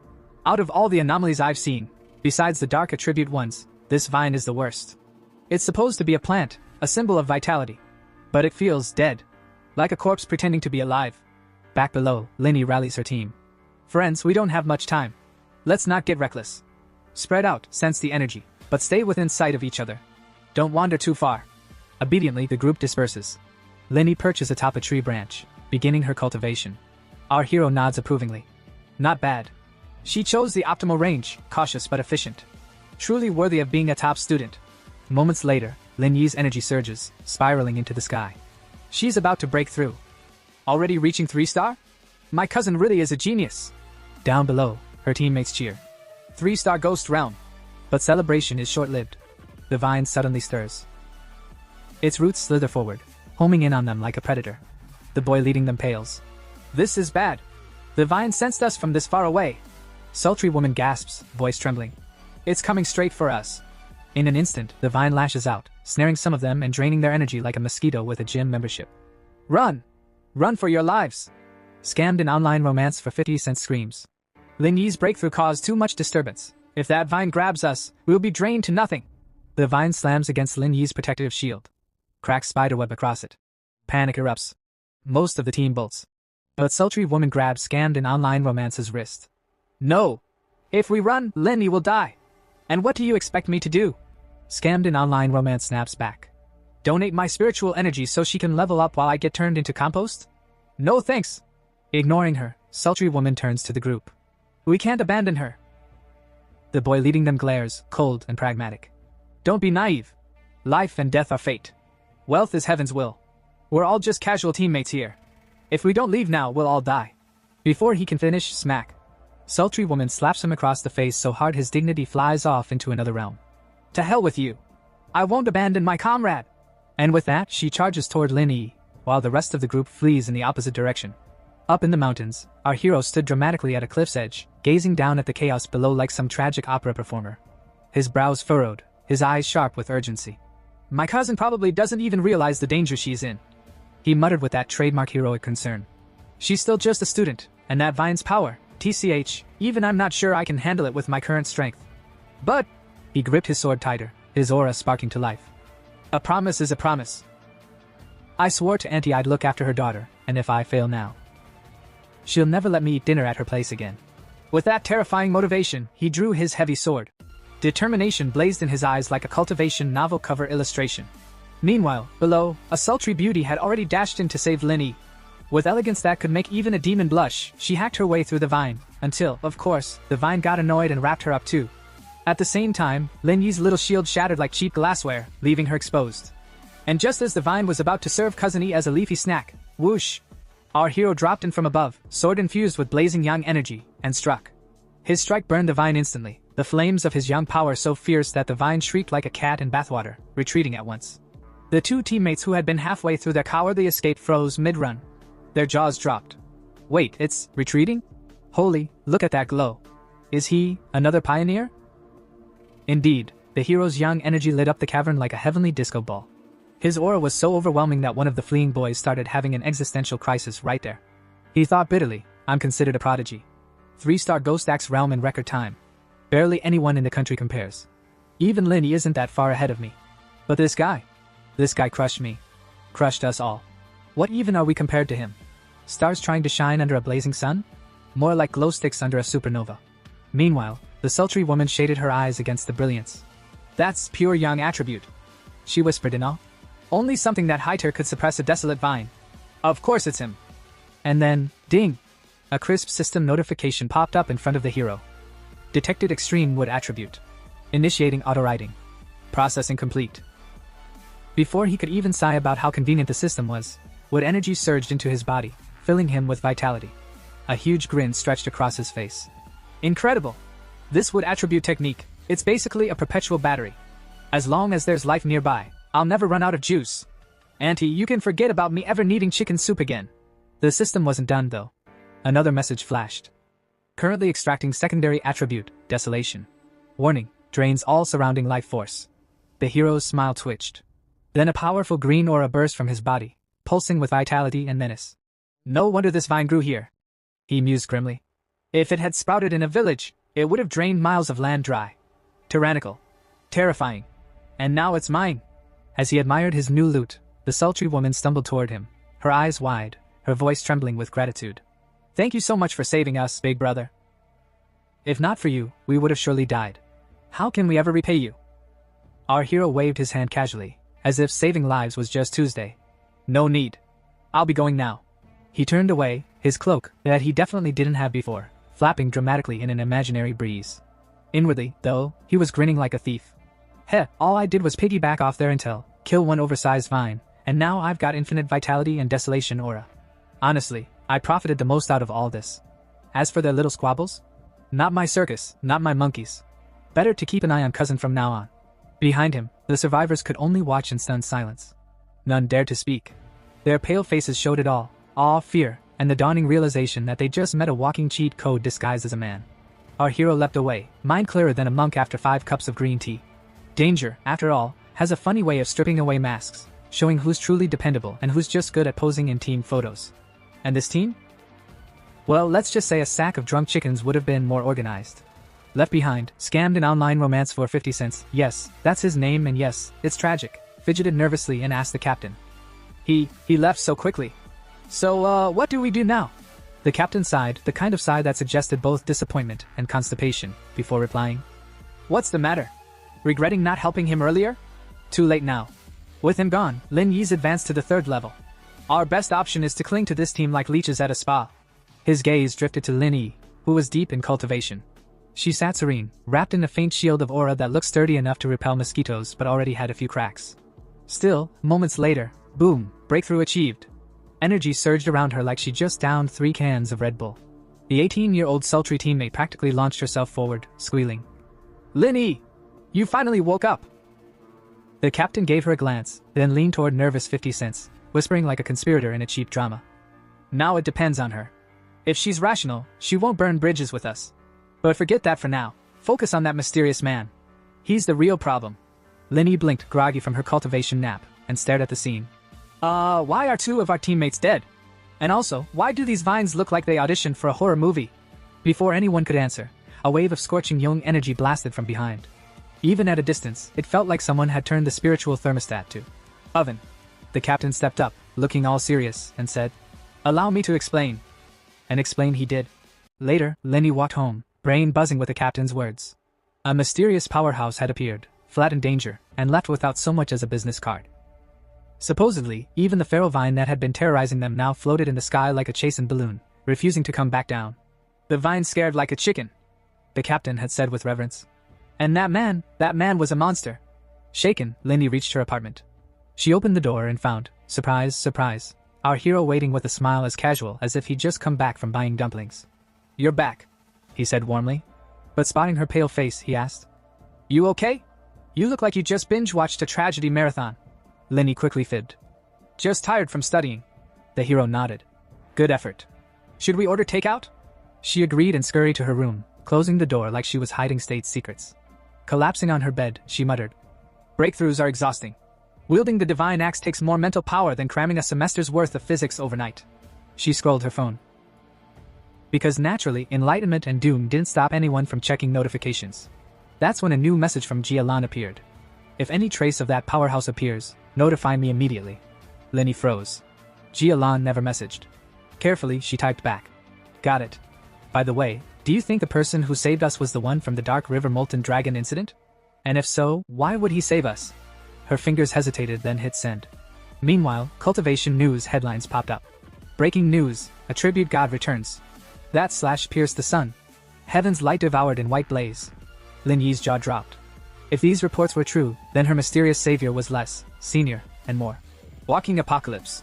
Out of all the anomalies I've seen, besides the dark attribute ones, this vine is the worst. It's supposed to be a plant, a symbol of vitality. But it feels dead. Like a corpse pretending to be alive. Back below, Linny rallies her team. Friends, we don't have much time. Let's not get reckless. Spread out, sense the energy, but stay within sight of each other. Don't wander too far. Obediently, the group disperses. Linny perches atop a tree branch, beginning her cultivation. Our hero nods approvingly. Not bad. She chose the optimal range, cautious but efficient. Truly worthy of being a top student. Moments later, Lin Yi's energy surges, spiraling into the sky. She's about to break through. Already reaching 3-star? My cousin really is a genius. Down below, her teammates cheer. 3-star Ghost Realm. But celebration is short-lived. The vine suddenly stirs. Its roots slither forward, homing in on them like a predator. The boy leading them pales. This is bad. The vine sensed us from this far away. Sultry woman gasps, voice trembling. It's coming straight for us. In an instant, the vine lashes out, snaring some of them and draining their energy like a mosquito with a gym membership. Run! Run for your lives! Scammed an online romance for 50 cents screams. Lin Yi's breakthrough caused too much disturbance. If that vine grabs us, we'll be drained to nothing. The vine slams against Lin Yi's protective shield. Cracks spiderweb across it. Panic erupts. Most of the team bolts. But sultry woman grabs scammed an online romance's wrist. No! If we run, Lin Yi will die. And what do you expect me to do? Scammed an online romance snaps back. Donate my spiritual energy so she can level up while I get turned into compost? No thanks. Ignoring her, sultry woman turns to the group. We can't abandon her. The boy leading them glares, cold and pragmatic. Don't be naive. Life and death are fate. Wealth is heaven's will. We're all just casual teammates here. If we don't leave now, we'll all die. Before he can finish, smack. Sultry woman slaps him across the face so hard his dignity flies off into another realm. To hell with you. I won't abandon my comrade. And with that, she charges toward Lin Yi, while the rest of the group flees in the opposite direction. Up in the mountains, our hero stood dramatically at a cliff's edge, gazing down at the chaos below like some tragic opera performer. His brows furrowed, his eyes sharp with urgency. My cousin probably doesn't even realize the danger she's in. He muttered with that trademark heroic concern. She's still just a student, and that vine's power, TCH, even I'm not sure I can handle it with my current strength. But, he gripped his sword tighter, his aura sparking to life. A promise is a promise. I swore to Auntie I'd look after her daughter, and if I fail now, she'll never let me eat dinner at her place again. With that terrifying motivation, he drew his heavy sword. Determination blazed in his eyes like a cultivation novel cover illustration. Meanwhile, below, a sultry beauty had already dashed in to save Lin Yi. With elegance that could make even a demon blush, she hacked her way through the vine, until, of course, the vine got annoyed and wrapped her up too, At the same time, Lin Yi's little shield shattered like cheap glassware, leaving her exposed. And just as the vine was about to serve Cousin Yi as a leafy snack, whoosh! Our hero dropped in from above, sword infused with blazing yang energy, and struck. His strike burned the vine instantly, the flames of his yang power so fierce that the vine shrieked like a cat in bathwater, retreating at once. The two teammates who had been halfway through their cowardly escape froze mid-run. Their jaws dropped. Wait, it's retreating? Holy, look at that glow. Is he another pioneer? Indeed, the hero's yang energy lit up the cavern like a heavenly disco ball. His aura was so overwhelming that one of the fleeing boys started having an existential crisis right there. He thought bitterly, I'm considered a prodigy. 3-star Ghost Axe realm in record time. Barely anyone in the country compares. Even Lin Yi isn't that far ahead of me. But this guy crushed me. Crushed us all. What even are we compared to him? Stars trying to shine under a blazing sun? More like glow sticks under a supernova. Meanwhile, the sultry woman shaded her eyes against the brilliance. That's pure yang attribute, she whispered in awe. Only something that high tier could suppress a desolate vine. Of course it's him. And then, ding! A crisp system notification popped up in front of the hero. Detected extreme wood attribute. Initiating auto-writing. Processing complete. Before he could even sigh about how convenient the system was, wood energy surged into his body, filling him with vitality. A huge grin stretched across his face. Incredible! This wood attribute technique, it's basically a perpetual battery. As long as there's life nearby, I'll never run out of juice. Auntie, you can forget about me ever needing chicken soup again. The system wasn't done though. Another message flashed. Currently extracting secondary attribute, desolation. Warning, drains all surrounding life force. The hero's smile twitched. Then a powerful green aura burst from his body, pulsing with vitality and menace. No wonder this vine grew here, he mused grimly. If it had sprouted in a village, it would have drained miles of land dry. Tyrannical. Terrifying. And now it's mine. As he admired his new loot, the sultry woman stumbled toward him, her eyes wide, her voice trembling with gratitude. Thank you so much for saving us, big brother. If not for you, we would have surely died. How can we ever repay you? Our hero waved his hand casually, as if saving lives was just Tuesday. No need. I'll be going now. He turned away, his cloak, that he definitely didn't have before, flapping dramatically in an imaginary breeze. Inwardly, though, he was grinning like a thief. Heh, all I did was piggyback off their intel, kill one oversized vine, and now I've got infinite vitality and desolation aura. Honestly, I profited the most out of all this. As for their little squabbles? Not my circus, not my monkeys. Better to keep an eye on Cousin from now on. Behind him, the survivors could only watch in stunned silence. None dared to speak. Their pale faces showed it all, awe, fear, and the dawning realization that they just met a walking cheat code disguised as a man. Our hero leapt away, mind clearer than a monk after 5 cups of green tea. Danger, after all, has a funny way of stripping away masks, showing who's truly dependable and who's just good at posing in team photos. And this team? Well, let's just say a sack of drunk chickens would have been more organized. Left behind, scammed an online romance for 50 cents, yes, that's his name and yes, it's tragic, fidgeted nervously and asked the captain. He left so quickly. So, what do we do now? The captain sighed, the kind of sigh that suggested both disappointment and constipation, before replying. What's the matter? Regretting not helping him earlier? Too late now. With him gone, Lin Yi's advanced to the 3rd level. Our best option is to cling to this team like leeches at a spa. His gaze drifted to Lin Yi, who was deep in cultivation. She sat serene, wrapped in a faint shield of aura that looked sturdy enough to repel mosquitoes but already had a few cracks. Still, moments later, boom, breakthrough achieved. Energy surged around her like she just downed 3 cans of Red Bull. The 18-year-old sultry teammate practically launched herself forward, squealing. Lin Yi! You finally woke up! The captain gave her a glance, then leaned toward nervous 50 cents, whispering like a conspirator in a cheap drama. Now it depends on her. If she's rational, she won't burn bridges with us. But forget that for now. Focus on that mysterious man. He's the real problem. Lin Yi blinked groggy from her cultivation nap, and stared at the scene. Why are 2 of our teammates dead? And also, why do these vines look like they auditioned for a horror movie? Before anyone could answer, a wave of scorching yang energy blasted from behind. Even at a distance, it felt like someone had turned the spiritual thermostat to oven. The captain stepped up, looking all serious, and said, Allow me to explain. And explain he did. Later, Lin Yi walked home, brain buzzing with the captain's words. A mysterious powerhouse had appeared, flat in danger, and left without so much as a business card. Supposedly, even the feral vine that had been terrorizing them now floated in the sky like a chastened balloon, refusing to come back down. The vine scared like a chicken, the captain had said with reverence. And that man was a monster. Shaken, Lindy reached her apartment. She opened the door and found, surprise, surprise, our hero waiting with a smile as casual as if he'd just come back from buying dumplings. "You're back," he said warmly. But spotting her pale face, he asked, "You okay? You look like you just binge-watched a tragedy marathon." Lindy quickly fibbed. "Just tired from studying." The hero nodded. "Good effort. Should we order takeout?" She agreed and scurried to her room, closing the door like she was hiding state secrets. Collapsing on her bed, she muttered, "Breakthroughs are exhausting. Wielding the divine axe takes more mental power than cramming a semester's worth of physics overnight." She scrolled her phone. Because naturally, enlightenment and doom didn't stop anyone from checking notifications. That's when a new message from Yahello appeared. "If any trace of that powerhouse appears, notify me immediately." Linny froze. Yahello never messaged. Carefully, she typed back, "Got it. By the way, do you think the person who saved us was the one from the Dark River Molten Dragon incident? And if so, why would he save us?" Her fingers hesitated, then hit send. Meanwhile, cultivation news headlines popped up. "Breaking news, a tribute god returns. That slash pierced the sun. Heaven's light devoured in white blaze." Lin Yi's jaw dropped. If these reports were true, then her mysterious savior was less, senior, and more. Walking apocalypse.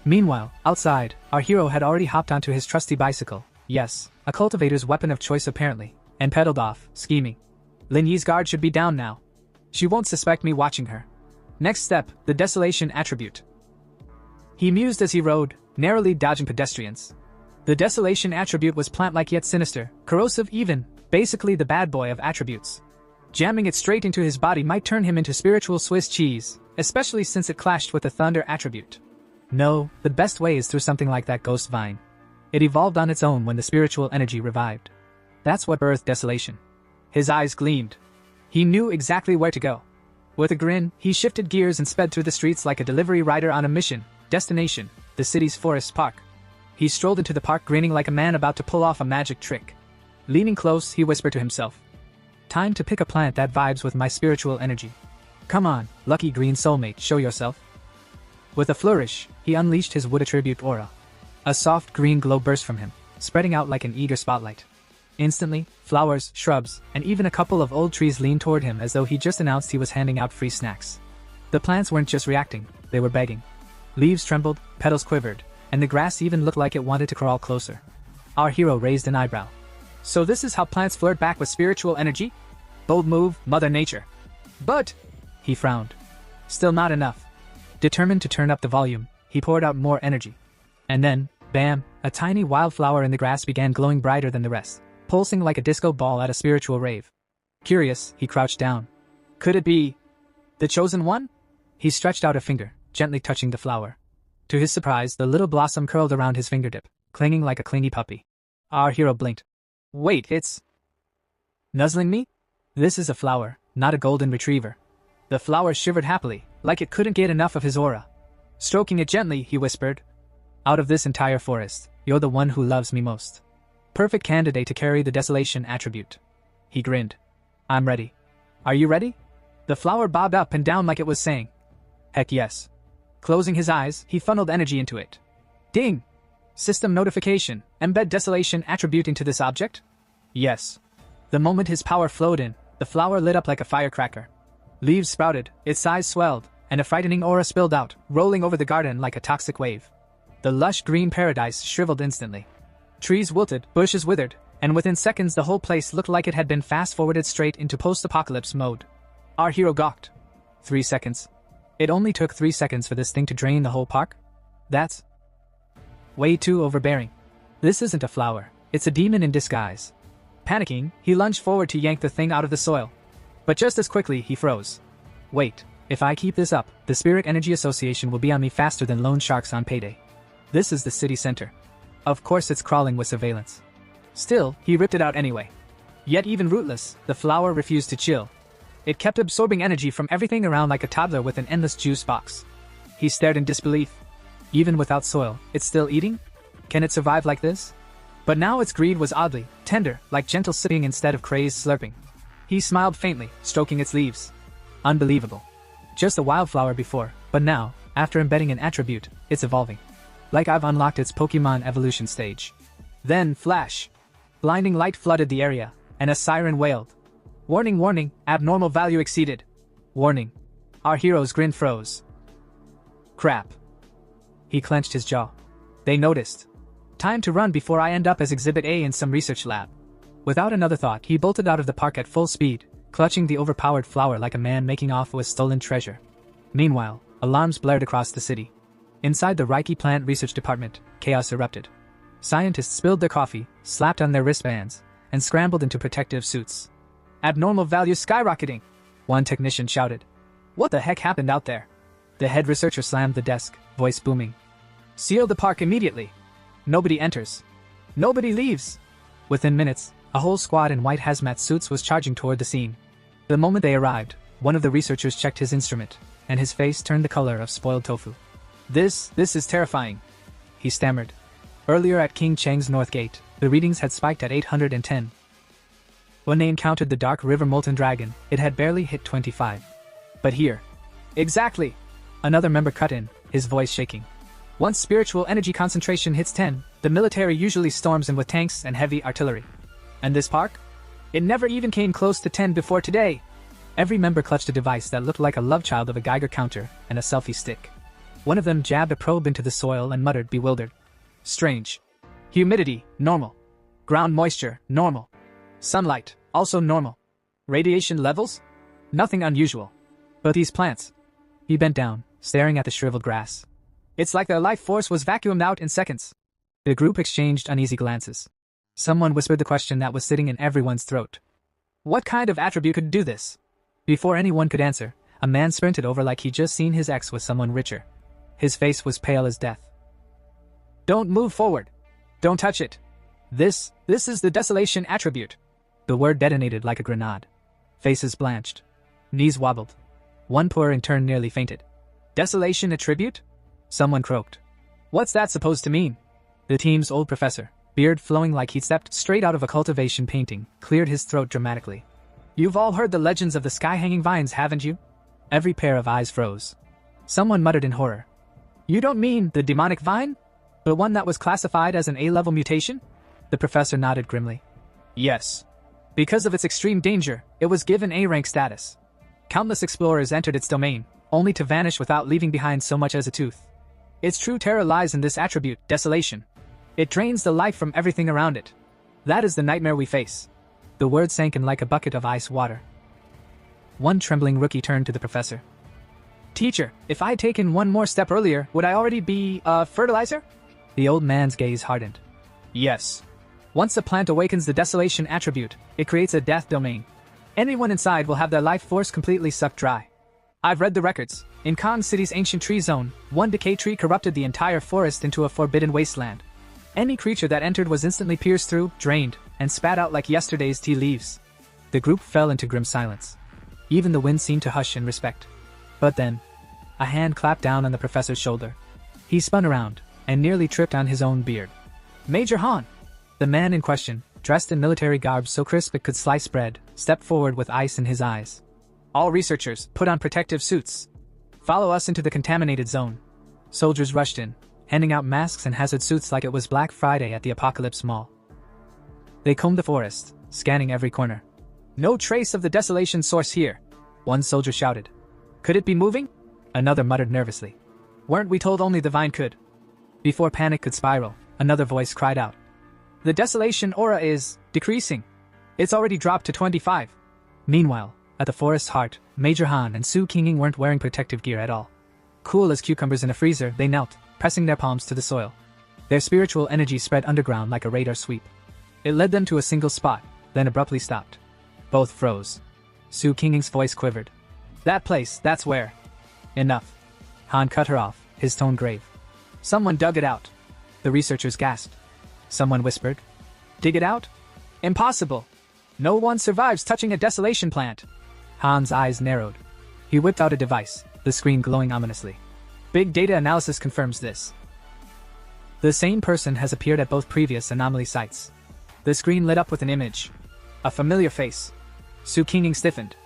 Meanwhile, outside, our hero had already hopped onto his trusty bicycle, yes, a cultivator's weapon of choice apparently, and pedaled off, scheming. Lin Yi's guard should be down now. She won't suspect me watching her. Next step, the desolation attribute. He mused as he rode, narrowly dodging pedestrians. The desolation attribute was plant-like yet sinister, corrosive even, basically the bad boy of attributes. Jamming it straight into his body might turn him into spiritual Swiss cheese, especially since it clashed with the thunder attribute. No, the best way is through something like that ghost vine. It evolved on its own when the spiritual energy revived. That's what birthed desolation. His eyes gleamed. He knew exactly where to go. With a grin, he shifted gears and sped through the streets like a delivery rider on a mission. Destination, the city's forest park. He strolled into the park grinning like a man about to pull off a magic trick. Leaning close, he whispered to himself, "Time to pick a plant that vibes with my spiritual energy. Come on, lucky green soulmate, show yourself." With a flourish, he unleashed his wood attribute aura. A soft green glow burst from him, spreading out like an eager spotlight. Instantly, flowers, shrubs, and even a couple of old trees leaned toward him as though he just announced he was handing out free snacks. The plants weren't just reacting, they were begging. Leaves trembled, petals quivered, and the grass even looked like it wanted to crawl closer. Our hero raised an eyebrow. "So this is how plants flirt back with spiritual energy? Bold move, Mother Nature." "But," he frowned. Still not enough. Determined to turn up the volume, he poured out more energy. And then, bam, a tiny wildflower in the grass began glowing brighter than the rest, pulsing like a disco ball at a spiritual rave. Curious, he crouched down. Could it be the chosen one? He stretched out a finger, gently touching the flower. To his surprise, the little blossom curled around his fingertip, clinging like a clingy puppy. Our hero blinked. "Wait, it's nuzzling me? This is a flower, not a golden retriever." The flower shivered happily, like it couldn't get enough of his aura. Stroking it gently, he whispered, "Out of this entire forest, you're the one who loves me most. Perfect candidate to carry the desolation attribute." He grinned. "I'm ready. Are you ready?" The flower bobbed up and down like it was saying, "Heck yes." Closing his eyes, he funneled energy into it. Ding! System notification, embed desolation attribute into this object? Yes. The moment his power flowed in, the flower lit up like a firecracker. Leaves sprouted, its size swelled, and a frightening aura spilled out, rolling over the garden like a toxic wave. The lush green paradise shriveled instantly. Trees wilted, bushes withered, and within seconds the whole place looked like it had been fast-forwarded straight into post-apocalypse mode. Our hero gawked. 3 seconds. It only took 3 seconds for this thing to drain the whole park? That's way too overbearing. This isn't a flower, it's a demon in disguise. Panicking, he lunged forward to yank the thing out of the soil. But just as quickly, he froze. Wait, if I keep this up, the Spirit Energy Association will be on me faster than loan sharks on payday. This is the city center. Of course it's crawling with surveillance. Still, he ripped it out anyway. Yet even rootless, the flower refused to chill. It kept absorbing energy from everything around like a toddler with an endless juice box. He stared in disbelief. Even without soil, it's still eating? Can it survive like this? But now its greed was oddly tender, like gentle sipping instead of crazed slurping. He smiled faintly, stroking its leaves. Unbelievable. Just a wildflower before, but now, after embedding an attribute, it's evolving. Like I've unlocked its Pokemon evolution stage. Then, flash! Blinding light flooded the area, and a siren wailed. Warning, warning, abnormal value exceeded. Warning. Our hero's grin froze. Crap. He clenched his jaw. They noticed. Time to run before I end up as Exhibit A in some research lab. Without another thought, he bolted out of the park at full speed, clutching the overpowered flower like a man making off with stolen treasure. Meanwhile, alarms blared across the city. Inside the Reiki plant research department, chaos erupted. Scientists spilled their coffee, slapped on their wristbands, and scrambled into protective suits. Abnormal value skyrocketing, one technician shouted. What the heck happened out there? The head researcher slammed the desk, voice booming. Seal the park immediately. Nobody enters. Nobody leaves. Within minutes, a whole squad in white hazmat suits was charging toward the scene. The moment they arrived, one of the researchers checked his instrument, and his face turned the color of spoiled tofu. This is terrifying, he stammered. Earlier at King Cheng's North Gate, the readings had spiked at 810. When they encountered the Dark River Molten Dragon, it had barely hit 25. But here... Exactly! Another member cut in, his voice shaking. Once spiritual energy concentration hits 10, the military usually storms in with tanks and heavy artillery. And this park? It never even came close to 10 before today. Every member clutched a device that looked like a love child of a Geiger counter and a selfie stick. One of them jabbed a probe into the soil and muttered, bewildered. Strange. Humidity, normal. Ground moisture, normal. Sunlight, also normal. Radiation levels? Nothing unusual. But these plants. He bent down, staring at the shriveled grass. It's like their life force was vacuumed out in seconds. The group exchanged uneasy glances. Someone whispered the question that was sitting in everyone's throat. What kind of attribute could do this? Before anyone could answer, a man sprinted over like he'd just seen his ex with someone richer. His face was pale as death. Don't move forward. Don't touch it. This is the desolation attribute. The word detonated like a grenade. Faces blanched. Knees wobbled. One poor intern nearly fainted. Desolation attribute? Someone croaked. What's that supposed to mean? The team's old professor, beard flowing like he'd stepped straight out of a cultivation painting, cleared his throat dramatically. You've all heard the legends of the sky-hanging vines, haven't you? Every pair of eyes froze. Someone muttered in horror. You don't mean the demonic vine? The one that was classified as an A-level mutation? The professor nodded grimly. Yes. Because of its extreme danger, it was given A-rank status. Countless explorers entered its domain, only to vanish without leaving behind so much as a tooth. Its true terror lies in this attribute, desolation. It drains the life from everything around it. That is the nightmare we face. The word sank in like a bucket of ice water. One trembling rookie turned to the professor. Teacher, if I'd taken one more step earlier, would I already be, fertilizer? The old man's gaze hardened. Yes. Once a plant awakens the desolation attribute, it creates a death domain. Anyone inside will have their life force completely sucked dry. I've read the records. In Kong City's ancient tree zone, one decay tree corrupted the entire forest into a forbidden wasteland. Any creature that entered was instantly pierced through, drained, and spat out like yesterday's tea leaves. The group fell into grim silence. Even the wind seemed to hush in respect. But then, a hand clapped down on the professor's shoulder. He spun around, and nearly tripped on his own beard. Major Han! The man in question, dressed in military garb so crisp it could slice bread, stepped forward with ice in his eyes. All researchers, put on protective suits. Follow us into the contaminated zone. Soldiers rushed in, handing out masks and hazard suits like it was Black Friday at the Apocalypse Mall. They combed the forest, scanning every corner. No trace of the desolation source here, one soldier shouted. Could it be moving? Another muttered nervously. Weren't we told only the vine could? Before panic could spiral, another voice cried out. The desolation aura is decreasing. It's already dropped to 25. Meanwhile, at the forest's heart, Major Han and Su Qinging weren't wearing protective gear at all. Cool as cucumbers in a freezer, they knelt, pressing their palms to the soil. Their spiritual energy spread underground like a radar sweep. It led them to a single spot, then abruptly stopped. Both froze. Su Qinging's voice quivered. That place, that's where. Enough. Han cut her off, his tone grave. Someone dug it out. The researchers gasped. Someone whispered. Dig it out? Impossible. No one survives touching a desolation plant. Han's eyes narrowed. He whipped out a device, the screen glowing ominously. Big data analysis confirms this. The same person has appeared at both previous anomaly sites. The screen lit up with an image. A familiar face. Su Qinging stiffened.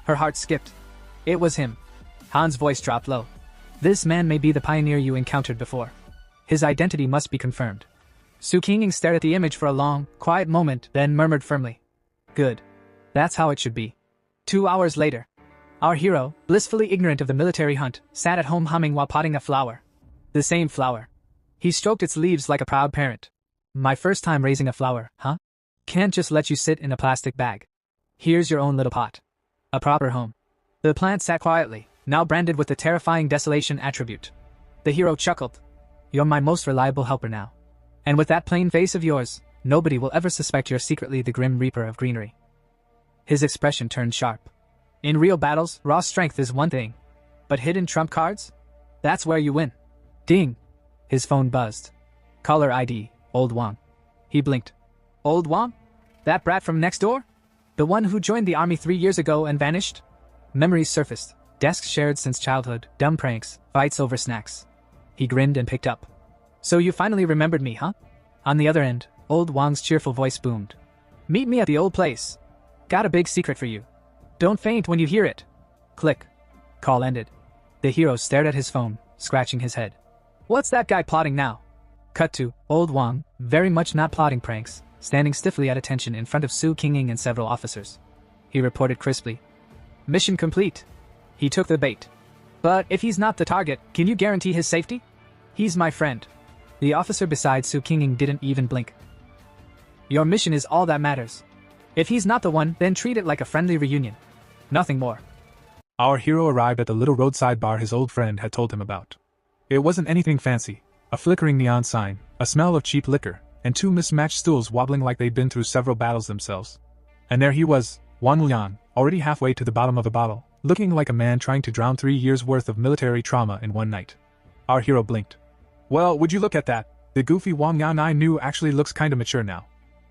Her heart skipped. It was him. Han's voice dropped low. This man may be the pioneer you encountered before. His identity must be confirmed. Su Qinging stared at the image for a long, quiet moment, then murmured firmly. Good. That's how it should be. 2 hours later, our hero, blissfully ignorant of the military hunt, sat at home humming while potting a flower. The same flower. He stroked its leaves like a proud parent. My first time raising a flower, huh? Can't just let you sit in a plastic bag. Here's your own little pot. A proper home. The plant sat quietly, now branded with the terrifying desolation attribute. The hero chuckled. You're my most reliable helper now. And with that plain face of yours, nobody will ever suspect you're secretly the grim reaper of greenery. His expression turned sharp. In real battles, raw strength is one thing. But hidden trump cards? That's where you win. Ding! His phone buzzed. Caller ID, Old Wang. He blinked. Old Wang? That brat from next door? The one who joined the army 3 years ago and vanished? Memories surfaced. Desks shared since childhood, dumb pranks, fights over snacks. He grinned and picked up. So you finally remembered me, huh? On the other end, Old Wang's cheerful voice boomed. Meet me at the old place. Got a big secret for you. Don't faint when you hear it. Click. Call ended. The hero stared at his phone, scratching his head. What's that guy plotting now? Cut to Old Wang, very much not plotting pranks, standing stiffly at attention in front of Su Qinging and several officers. He reported crisply. Mission complete. He took the bait. But if he's not the target, can you guarantee his safety? He's my friend. The officer beside Su Qinging didn't even blink. Your mission is all that matters. If he's not the one, then treat it like a friendly reunion. Nothing more. Our hero arrived at the little roadside bar his old friend had told him about. It wasn't anything fancy. A flickering neon sign, a smell of cheap liquor, and 2 mismatched stools wobbling like they'd been through several battles themselves. And there he was, Wan Liang, already halfway to the bottom of a bottle, looking like a man trying to drown 3 years' worth of military trauma in one night. Our hero blinked. Well, would you look at that? The goofy Wang Yan I knew actually looks kinda mature now.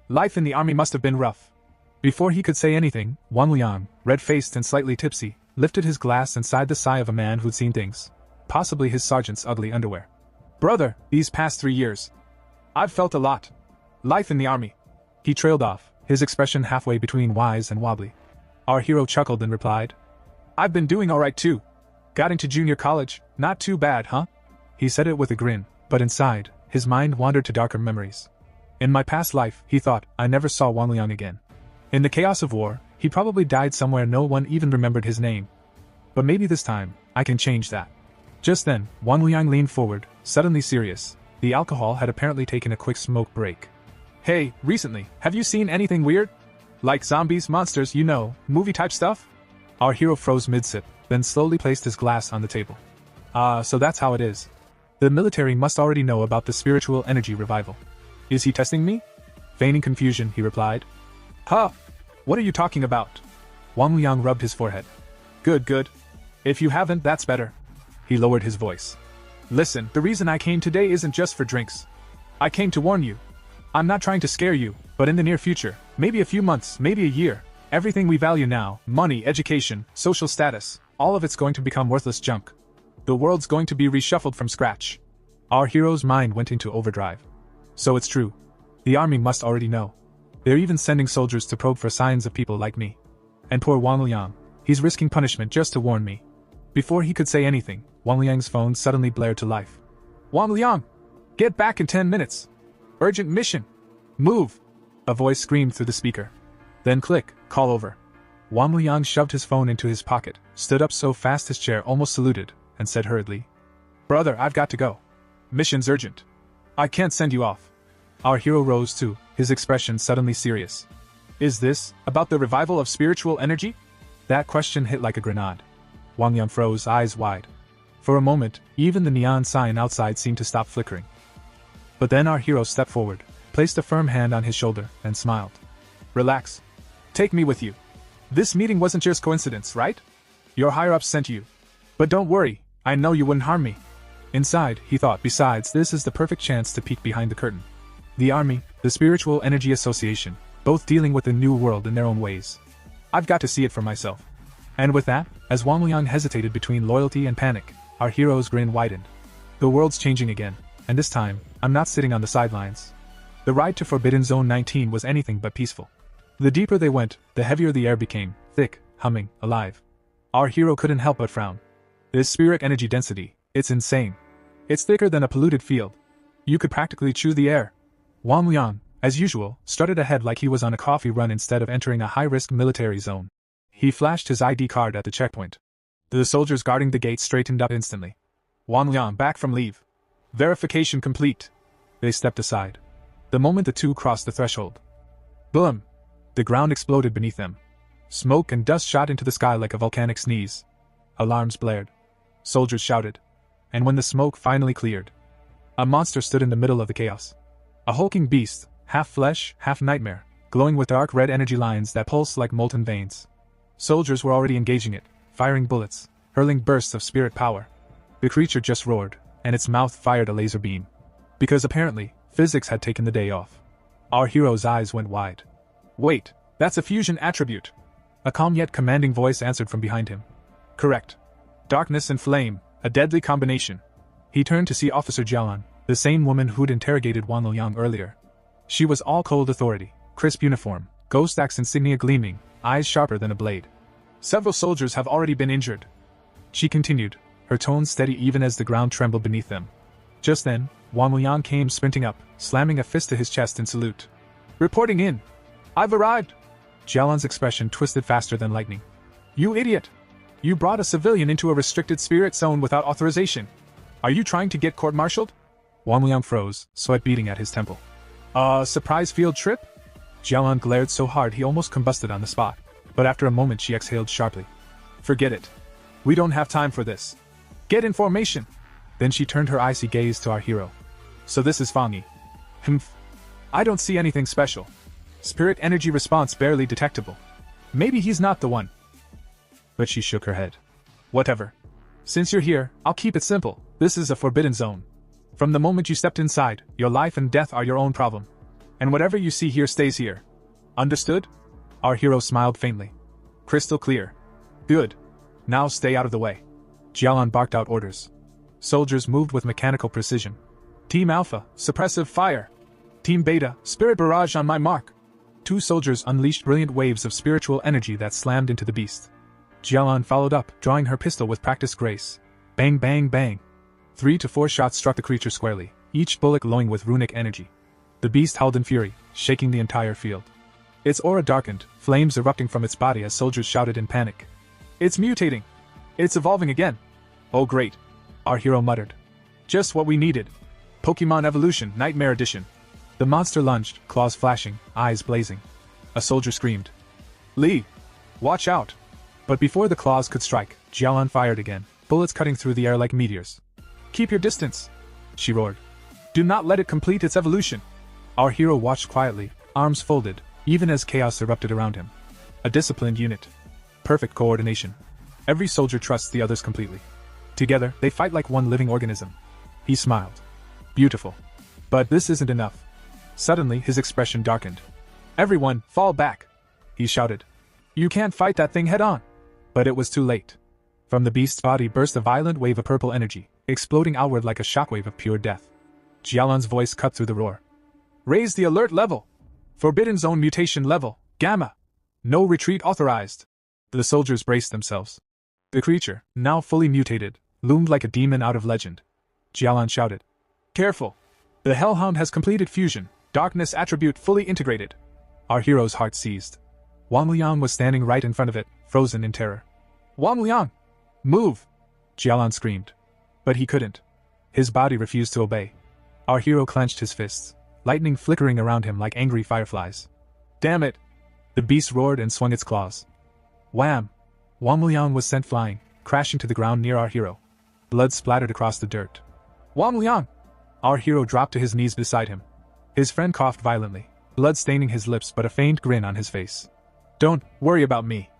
Life in the army must have been rough. Before he could say anything, Wan Liang, red-faced and slightly tipsy, lifted his glass and sighed the sigh of a man who'd seen things. Possibly his sergeant's ugly underwear. Brother, these past 3 years, I've felt a lot. Life in the army. He trailed off, his expression halfway between wise and wobbly. Our hero chuckled and replied, I've been doing alright too. Got into junior college, not too bad, huh? He said it with a grin, but inside, his mind wandered to darker memories. In my past life, he thought, I never saw Wang Liang again. In the chaos of war, he probably died somewhere no one even remembered his name. But maybe this time, I can change that. Just then, Wang Liang leaned forward, suddenly serious. The alcohol had apparently taken a quick smoke break. Hey, recently, have you seen anything weird? Like zombies, monsters, you know, movie-type stuff? Our hero froze mid-sip, then slowly placed his glass on the table. So that's how it is. The military must already know about the spiritual energy revival. Is he testing me? Feigning confusion, he replied. Huh? What are you talking about? Wang Liang rubbed his forehead. Good. If you haven't, that's better. He lowered his voice. Listen, the reason I came today isn't just for drinks. I came to warn you. I'm not trying to scare you, but in the near future, maybe a few months, maybe a year, everything we value now, money, education, social status, all of it's going to become worthless junk. The world's going to be reshuffled from scratch. Our hero's mind went into overdrive. So it's true. The army must already know. They're even sending soldiers to probe for signs of people like me. And poor Wang Liang, he's risking punishment just to warn me. Before he could say anything, Wang Liang's phone suddenly blared to life. Wang Liang! Get back in 10 minutes! Urgent mission! Move! A voice screamed through the speaker. Then click, call over. Wang Liang shoved his phone into his pocket, stood up so fast his chair almost saluted, and said hurriedly, Brother, I've got to go. Mission's urgent. I can't send you off. Our hero rose too, his expression suddenly serious. Is this about the revival of spiritual energy? That question hit like a grenade. Wang Liang froze, eyes wide. For a moment, even the neon sign outside seemed to stop flickering. But then our hero stepped forward, placed a firm hand on his shoulder, and smiled. Relax. Take me with you. This meeting wasn't just coincidence, right? Your higher-ups sent you. But don't worry, I know you wouldn't harm me. Inside, he thought, besides, this is the perfect chance to peek behind the curtain. The Army, the Spiritual Energy Association, both dealing with the new world in their own ways. I've got to see it for myself. And with that, as Wang Liang hesitated between loyalty and panic, our hero's grin widened. The world's changing again, and this time, I'm not sitting on the sidelines. The ride to Forbidden Zone 19 was anything but peaceful. The deeper they went, the heavier the air became, thick, humming, alive. Our hero couldn't help but frown. This spirit energy density, it's insane. It's thicker than a polluted field. You could practically chew the air. Wang Liang, as usual, strutted ahead like he was on a coffee run instead of entering a high-risk military zone. He flashed his ID card at the checkpoint. The soldiers guarding the gate straightened up instantly. Wang Liang back from leave. Verification complete. They stepped aside. The moment the two crossed the threshold. Boom! The ground exploded beneath them. Smoke and dust shot into the sky like a volcanic sneeze. Alarms blared. Soldiers shouted. And when the smoke finally cleared, a monster stood in the middle of the chaos. A hulking beast, half flesh, half nightmare, glowing with dark red energy lines that pulsed like molten veins. Soldiers were already engaging it, firing bullets, hurling bursts of spirit power. The creature just roared, and its mouth fired a laser beam. Because apparently, physics had taken the day off. Our hero's eyes went wide. Wait, that's a fusion attribute. A calm yet commanding voice answered from behind him. Correct. Darkness and flame, a deadly combination. He turned to see Officer Jialan, the same woman who'd interrogated Wang Liang earlier. She was all cold authority, crisp uniform, ghost axe insignia gleaming, eyes sharper than a blade. Several soldiers have already been injured. She continued, her tone steady even as the ground trembled beneath them. Just then, Wang Liang came sprinting up, slamming a fist to his chest in salute. Reporting in. I've arrived. Jialan's expression twisted faster than lightning. You idiot! You brought a civilian into a restricted spirit zone without authorization. Are you trying to get court-martialed? Wang Liang froze, sweat beating at his temple. Surprise field trip? Jialan glared so hard he almost combusted on the spot, but after a moment she exhaled sharply. Forget it. We don't have time for this. Get in formation! Then she turned her icy gaze to our hero. So this is Fang Yi. Humph. I don't see anything special. Spirit energy response barely detectable. Maybe he's not the one. But she shook her head. Whatever. Since you're here, I'll keep it simple. This is a forbidden zone. From the moment you stepped inside, your life and death are your own problem. And whatever you see here stays here. Understood? Our hero smiled faintly. Crystal clear. Good. Now stay out of the way. Jialan barked out orders. Soldiers moved with mechanical precision. Team Alpha, suppressive fire. Team Beta, spirit barrage on my mark. Two soldiers unleashed brilliant waves of spiritual energy that slammed into the beast. Jialan followed up, drawing her pistol with practiced grace. Bang bang bang. 3 to 4 shots struck the creature squarely, each bullet glowing with runic energy. The beast howled in fury, shaking the entire field. Its aura darkened, flames erupting from its body as soldiers shouted in panic. It's mutating! It's evolving again! Oh great! Our hero muttered. Just what we needed. Pokemon Evolution, Nightmare Edition. The monster lunged, claws flashing, eyes blazing. A soldier screamed. Li! Watch out! But before the claws could strike, Jialan fired again, bullets cutting through the air like meteors. Keep your distance! She roared. Do not let it complete its evolution! Our hero watched quietly, arms folded, even as chaos erupted around him. A disciplined unit. Perfect coordination. Every soldier trusts the others completely. Together, they fight like one living organism. He smiled. Beautiful. But this isn't enough. Suddenly, his expression darkened. Everyone, fall back! He shouted. You can't fight that thing head-on! But it was too late. From the beast's body burst a violent wave of purple energy, exploding outward like a shockwave of pure death. Jialan's voice cut through the roar. Raise the alert level! Forbidden zone mutation level, Gamma! No retreat authorized! The soldiers braced themselves. The creature, now fully mutated, loomed like a demon out of legend. Jialan shouted. Careful! The Hellhound has completed fusion, darkness attribute fully integrated. Our hero's heart seized. Wang Liang was standing right in front of it, frozen in terror. Wang Liang! Move! Jialan screamed. But he couldn't. His body refused to obey. Our hero clenched his fists, lightning flickering around him like angry fireflies. Damn it! The beast roared and swung its claws. Wham! Wang Liang was sent flying, crashing to the ground near our hero. Blood splattered across the dirt. Wang Liang! Our hero dropped to his knees beside him. His friend coughed violently, blood staining his lips but a faint grin on his face. Don't worry about me.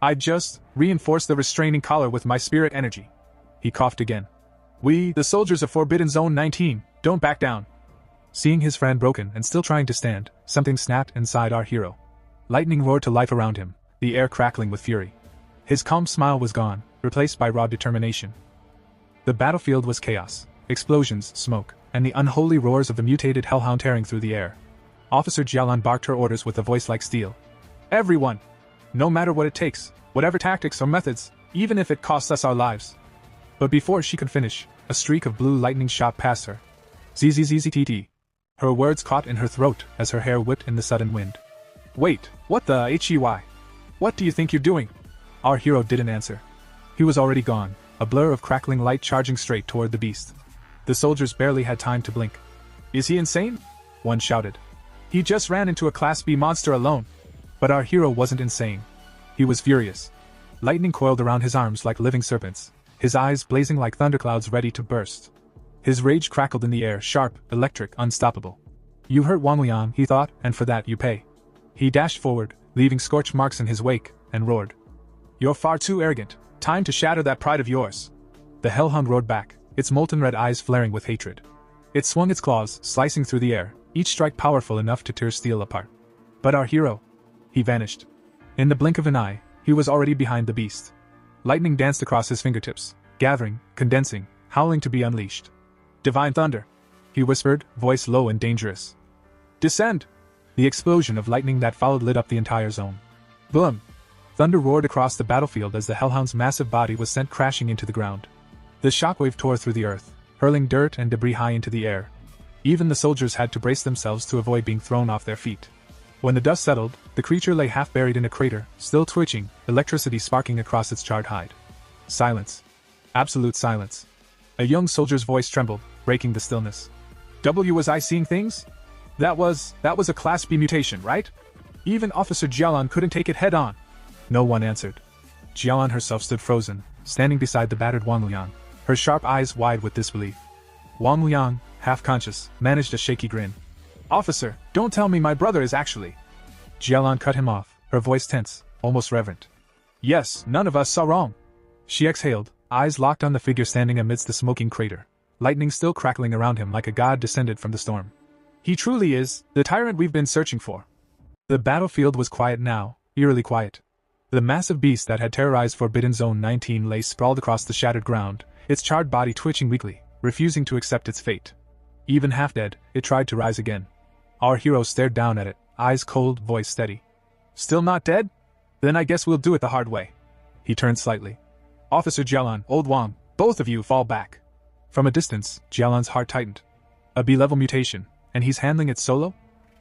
I just reinforced the restraining collar with my spirit energy. He coughed again. We, the soldiers of Forbidden Zone 19, don't back down. Seeing his friend broken and still trying to stand, something snapped inside our hero. Lightning roared to life around him, the air crackling with fury. His calm smile was gone, replaced by raw determination. The battlefield was chaos, explosions, smoke, and the unholy roars of the mutated hellhound tearing through the air. Officer Jialan barked her orders with a voice like steel. Everyone! No matter what it takes, whatever tactics or methods, even if it costs us our lives. But before she could finish, a streak of blue lightning shot past her. ZZZZTT. Her words caught in her throat as her hair whipped in the sudden wind. Wait, what the HEY? What do you think you're doing? Our hero didn't answer. He was already gone, a blur of crackling light charging straight toward the beast. The soldiers barely had time to blink. "Is he insane?" one shouted. "He just ran into a Class B monster alone." But our hero wasn't insane. He was furious. Lightning coiled around his arms like living serpents, his eyes blazing like thunderclouds ready to burst. His rage crackled in the air, sharp, electric, unstoppable. "You hurt Wang Liang," he thought, "and for that you pay." He dashed forward, leaving scorch marks in his wake, and roared. "You're far too arrogant. Time to shatter that pride of yours." The hellhound roared back, its molten red eyes flaring with hatred. It swung its claws, slicing through the air, each strike powerful enough to tear steel apart. But our hero? He vanished. In the blink of an eye, he was already behind the beast. Lightning danced across his fingertips, gathering, condensing, howling to be unleashed. "Divine thunder," he whispered, voice low and dangerous. "Descend!" The explosion of lightning that followed lit up the entire zone. Boom! Thunder roared across the battlefield as the hellhound's massive body was sent crashing into the ground. The shockwave tore through the earth, hurling dirt and debris high into the air. Even the soldiers had to brace themselves to avoid being thrown off their feet. When the dust settled, the creature lay half buried in a crater, still twitching, electricity sparking across its charred hide. Silence. Absolute silence. A young soldier's voice trembled, breaking the stillness. Was I seeing things? That was a Class B mutation, right? Even Officer Jialan couldn't take it head-on." No one answered. Jialan herself stood frozen, standing beside the battered Wang Liang, her sharp eyes wide with disbelief. Wang Liang, half-conscious, managed a shaky grin. "Officer, don't tell me my brother is actually—" Jialan cut him off, her voice tense, almost reverent. "Yes, none of us saw wrong." She exhaled, eyes locked on the figure standing amidst the smoking crater, lightning still crackling around him like a god descended from the storm. "He truly is the tyrant we've been searching for." The battlefield was quiet now, eerily quiet. The massive beast that had terrorized Forbidden Zone 19 lay sprawled across the shattered ground, its charred body twitching weakly, refusing to accept its fate. Even half-dead, it tried to rise again. Our hero stared down at it, eyes cold, voice steady. "Still not dead? Then I guess we'll do it the hard way." He turned slightly. "Officer Jialan, Old Wang, both of you fall back." From a distance, Jialan's heart tightened. A B-level mutation, and he's handling it solo?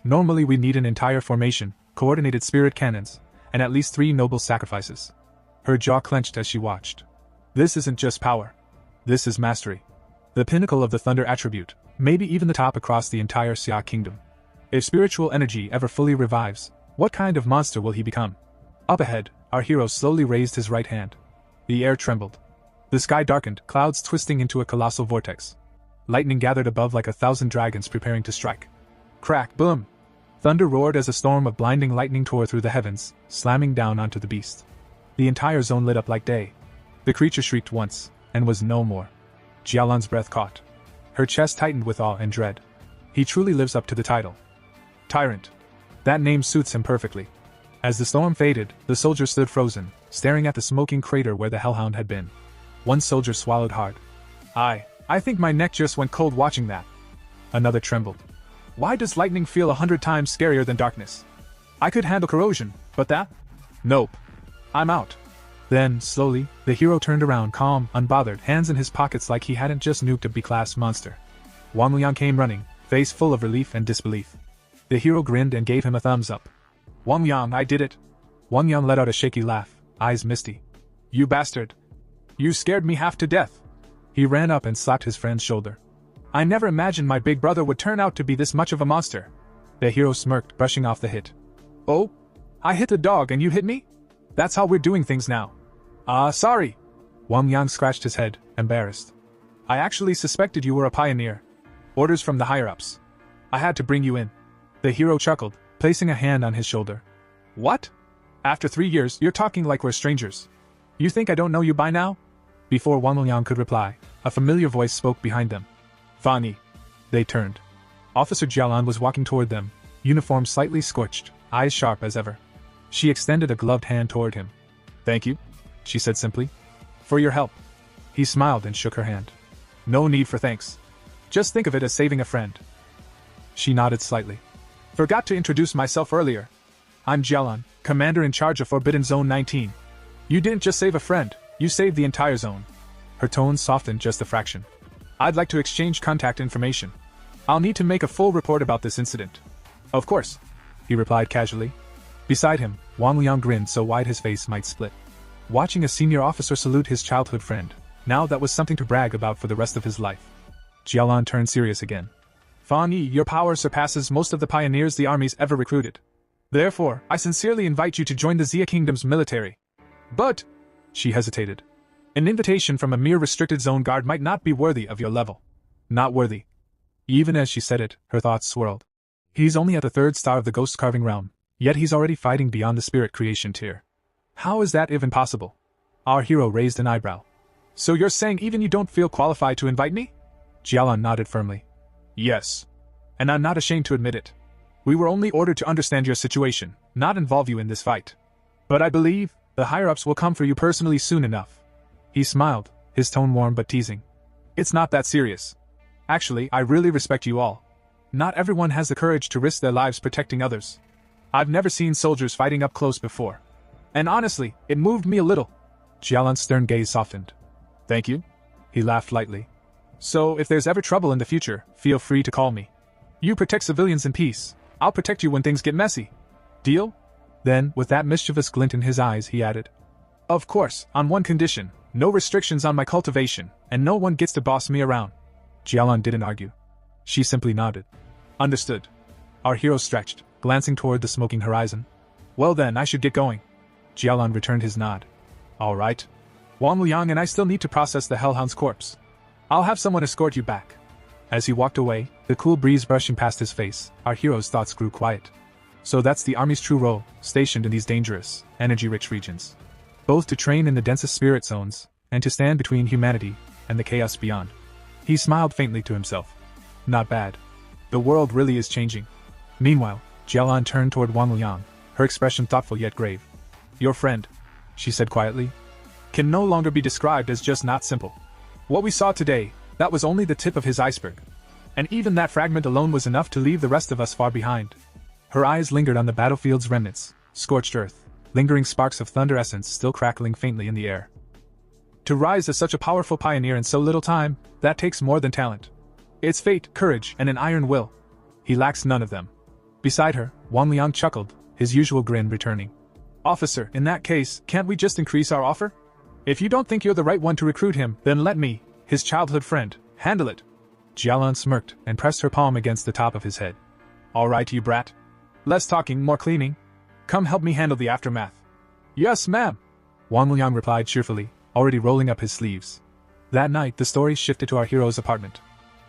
Normally we need an entire formation, coordinated spirit cannons, and at least 3 noble sacrifices. Her jaw clenched as she watched. This isn't just power. This is mastery. The pinnacle of the thunder attribute, maybe even the top across the entire Xia kingdom. If spiritual energy ever fully revives, what kind of monster will he become? Up ahead, our hero slowly raised his right hand. The air trembled. The sky darkened, clouds twisting into a colossal vortex. Lightning gathered above like 1,000 dragons preparing to strike. Crack, boom! Thunder roared as a storm of blinding lightning tore through the heavens, slamming down onto the beast. The entire zone lit up like day. The creature shrieked once, and was no more. Jialan's breath caught. Her chest tightened with awe and dread. He truly lives up to the title. Tyrant. That name suits him perfectly. As the storm faded, the soldiers stood frozen, staring at the smoking crater where the hellhound had been. One soldier swallowed hard. I think my neck just went cold watching that." Another trembled. "Why does lightning feel 100 times scarier than darkness? I could handle corrosion, but that? Nope. I'm out." Then, slowly, the hero turned around, calm, unbothered, hands in his pockets like he hadn't just nuked a B-class monster. Wang Liang came running, face full of relief and disbelief. The hero grinned and gave him a thumbs up. "Wang Liang, I did it." Wang Liang let out a shaky laugh, eyes misty. "You bastard. You scared me half to death." He ran up and slapped his friend's shoulder. "I never imagined my big brother would turn out to be this much of a monster." The hero smirked, brushing off the hit. "Oh? I hit the dog and you hit me? That's how we're doing things now." Sorry." Wang Yang scratched his head, embarrassed. "I actually suspected you were a pioneer. Orders from the higher-ups. I had to bring you in." The hero chuckled, placing a hand on his shoulder. "What? After 3 years, you're talking like we're strangers. You think I don't know you by now?" Before Wang Liang could reply, a familiar voice spoke behind them. "Fani." They turned. Officer Jialan was walking toward them, uniform slightly scorched, eyes sharp as ever. She extended a gloved hand toward him. "Thank you," she said simply. "For your help." He smiled and shook her hand. "No need for thanks. Just think of it as saving a friend." She nodded slightly. "Forgot to introduce myself earlier. I'm Jialan, commander in charge of Forbidden Zone 19. You didn't just save a friend, you saved the entire zone." Her tone softened just a fraction. "I'd like to exchange contact information. I'll need to make a full report about this incident." "Of course," he replied casually. Beside him, Wang Liang grinned so wide his face might split. Watching a senior officer salute his childhood friend, now that was something to brag about for the rest of his life. Jialan turned serious again. Fan Yi, your power surpasses most of the pioneers the army's ever recruited. Therefore, I sincerely invite you to join the Xia Kingdom's military. But, she hesitated. An invitation from a mere restricted zone guard might not be worthy of your level. Not worthy. Even as she said it, her thoughts swirled. He's only at the 3rd star of the ghost carving realm, yet he's already fighting beyond the spirit creation tier. How is that even possible? Our hero raised an eyebrow. So you're saying even you don't feel qualified to invite me? Jialan nodded firmly. Yes. And I'm not ashamed to admit it. We were only ordered to understand your situation, not involve you in this fight. But I believe the higher-ups will come for you personally soon enough. He smiled, his tone warm but teasing. It's not that serious. Actually, I really respect you all. Not everyone has the courage to risk their lives protecting others. I've never seen soldiers fighting up close before. And honestly, it moved me a little. Jialan's stern gaze softened. Thank you? He laughed lightly. So, if there's ever trouble in the future, feel free to call me. You protect civilians in peace. I'll protect you when things get messy. Deal? Then, with that mischievous glint in his eyes, he added. Of course, on one condition, no restrictions on my cultivation, and no one gets to boss me around. Jialan didn't argue. She simply nodded. Understood. Our hero stretched, glancing toward the smoking horizon. Well then, I should get going. Jialan returned his nod. All right. Wang Liang and I still need to process the Hellhound's corpse. I'll have someone escort you back. As he walked away, the cool breeze brushing past his face, our hero's thoughts grew quiet. So that's the army's true role, stationed in these dangerous, energy-rich regions. Both to train in the densest spirit zones, and to stand between humanity and the chaos beyond. He smiled faintly to himself. Not bad. The world really is changing. Meanwhile, Jialan turned toward Wang Liang, her expression thoughtful yet grave. Your friend, she said quietly, can no longer be described as just not simple. What we saw today, that was only the tip of his iceberg. And even that fragment alone was enough to leave the rest of us far behind. Her eyes lingered on the battlefield's remnants, scorched earth, lingering sparks of thunder essence still crackling faintly in the air. To rise as such a powerful pioneer in so little time, that takes more than talent. It's fate, courage, and an iron will. He lacks none of them. Beside her, Wang Liang chuckled, his usual grin returning. Officer, in that case, can't we just increase our offer? If you don't think you're the right one to recruit him, then let me, his childhood friend, handle it. Jialan smirked and pressed her palm against the top of his head. All right, you brat. Less talking, more cleaning. Come help me handle the aftermath. Yes, ma'am. Wang Liang replied cheerfully, already rolling up his sleeves. That night, the story shifted to our hero's apartment.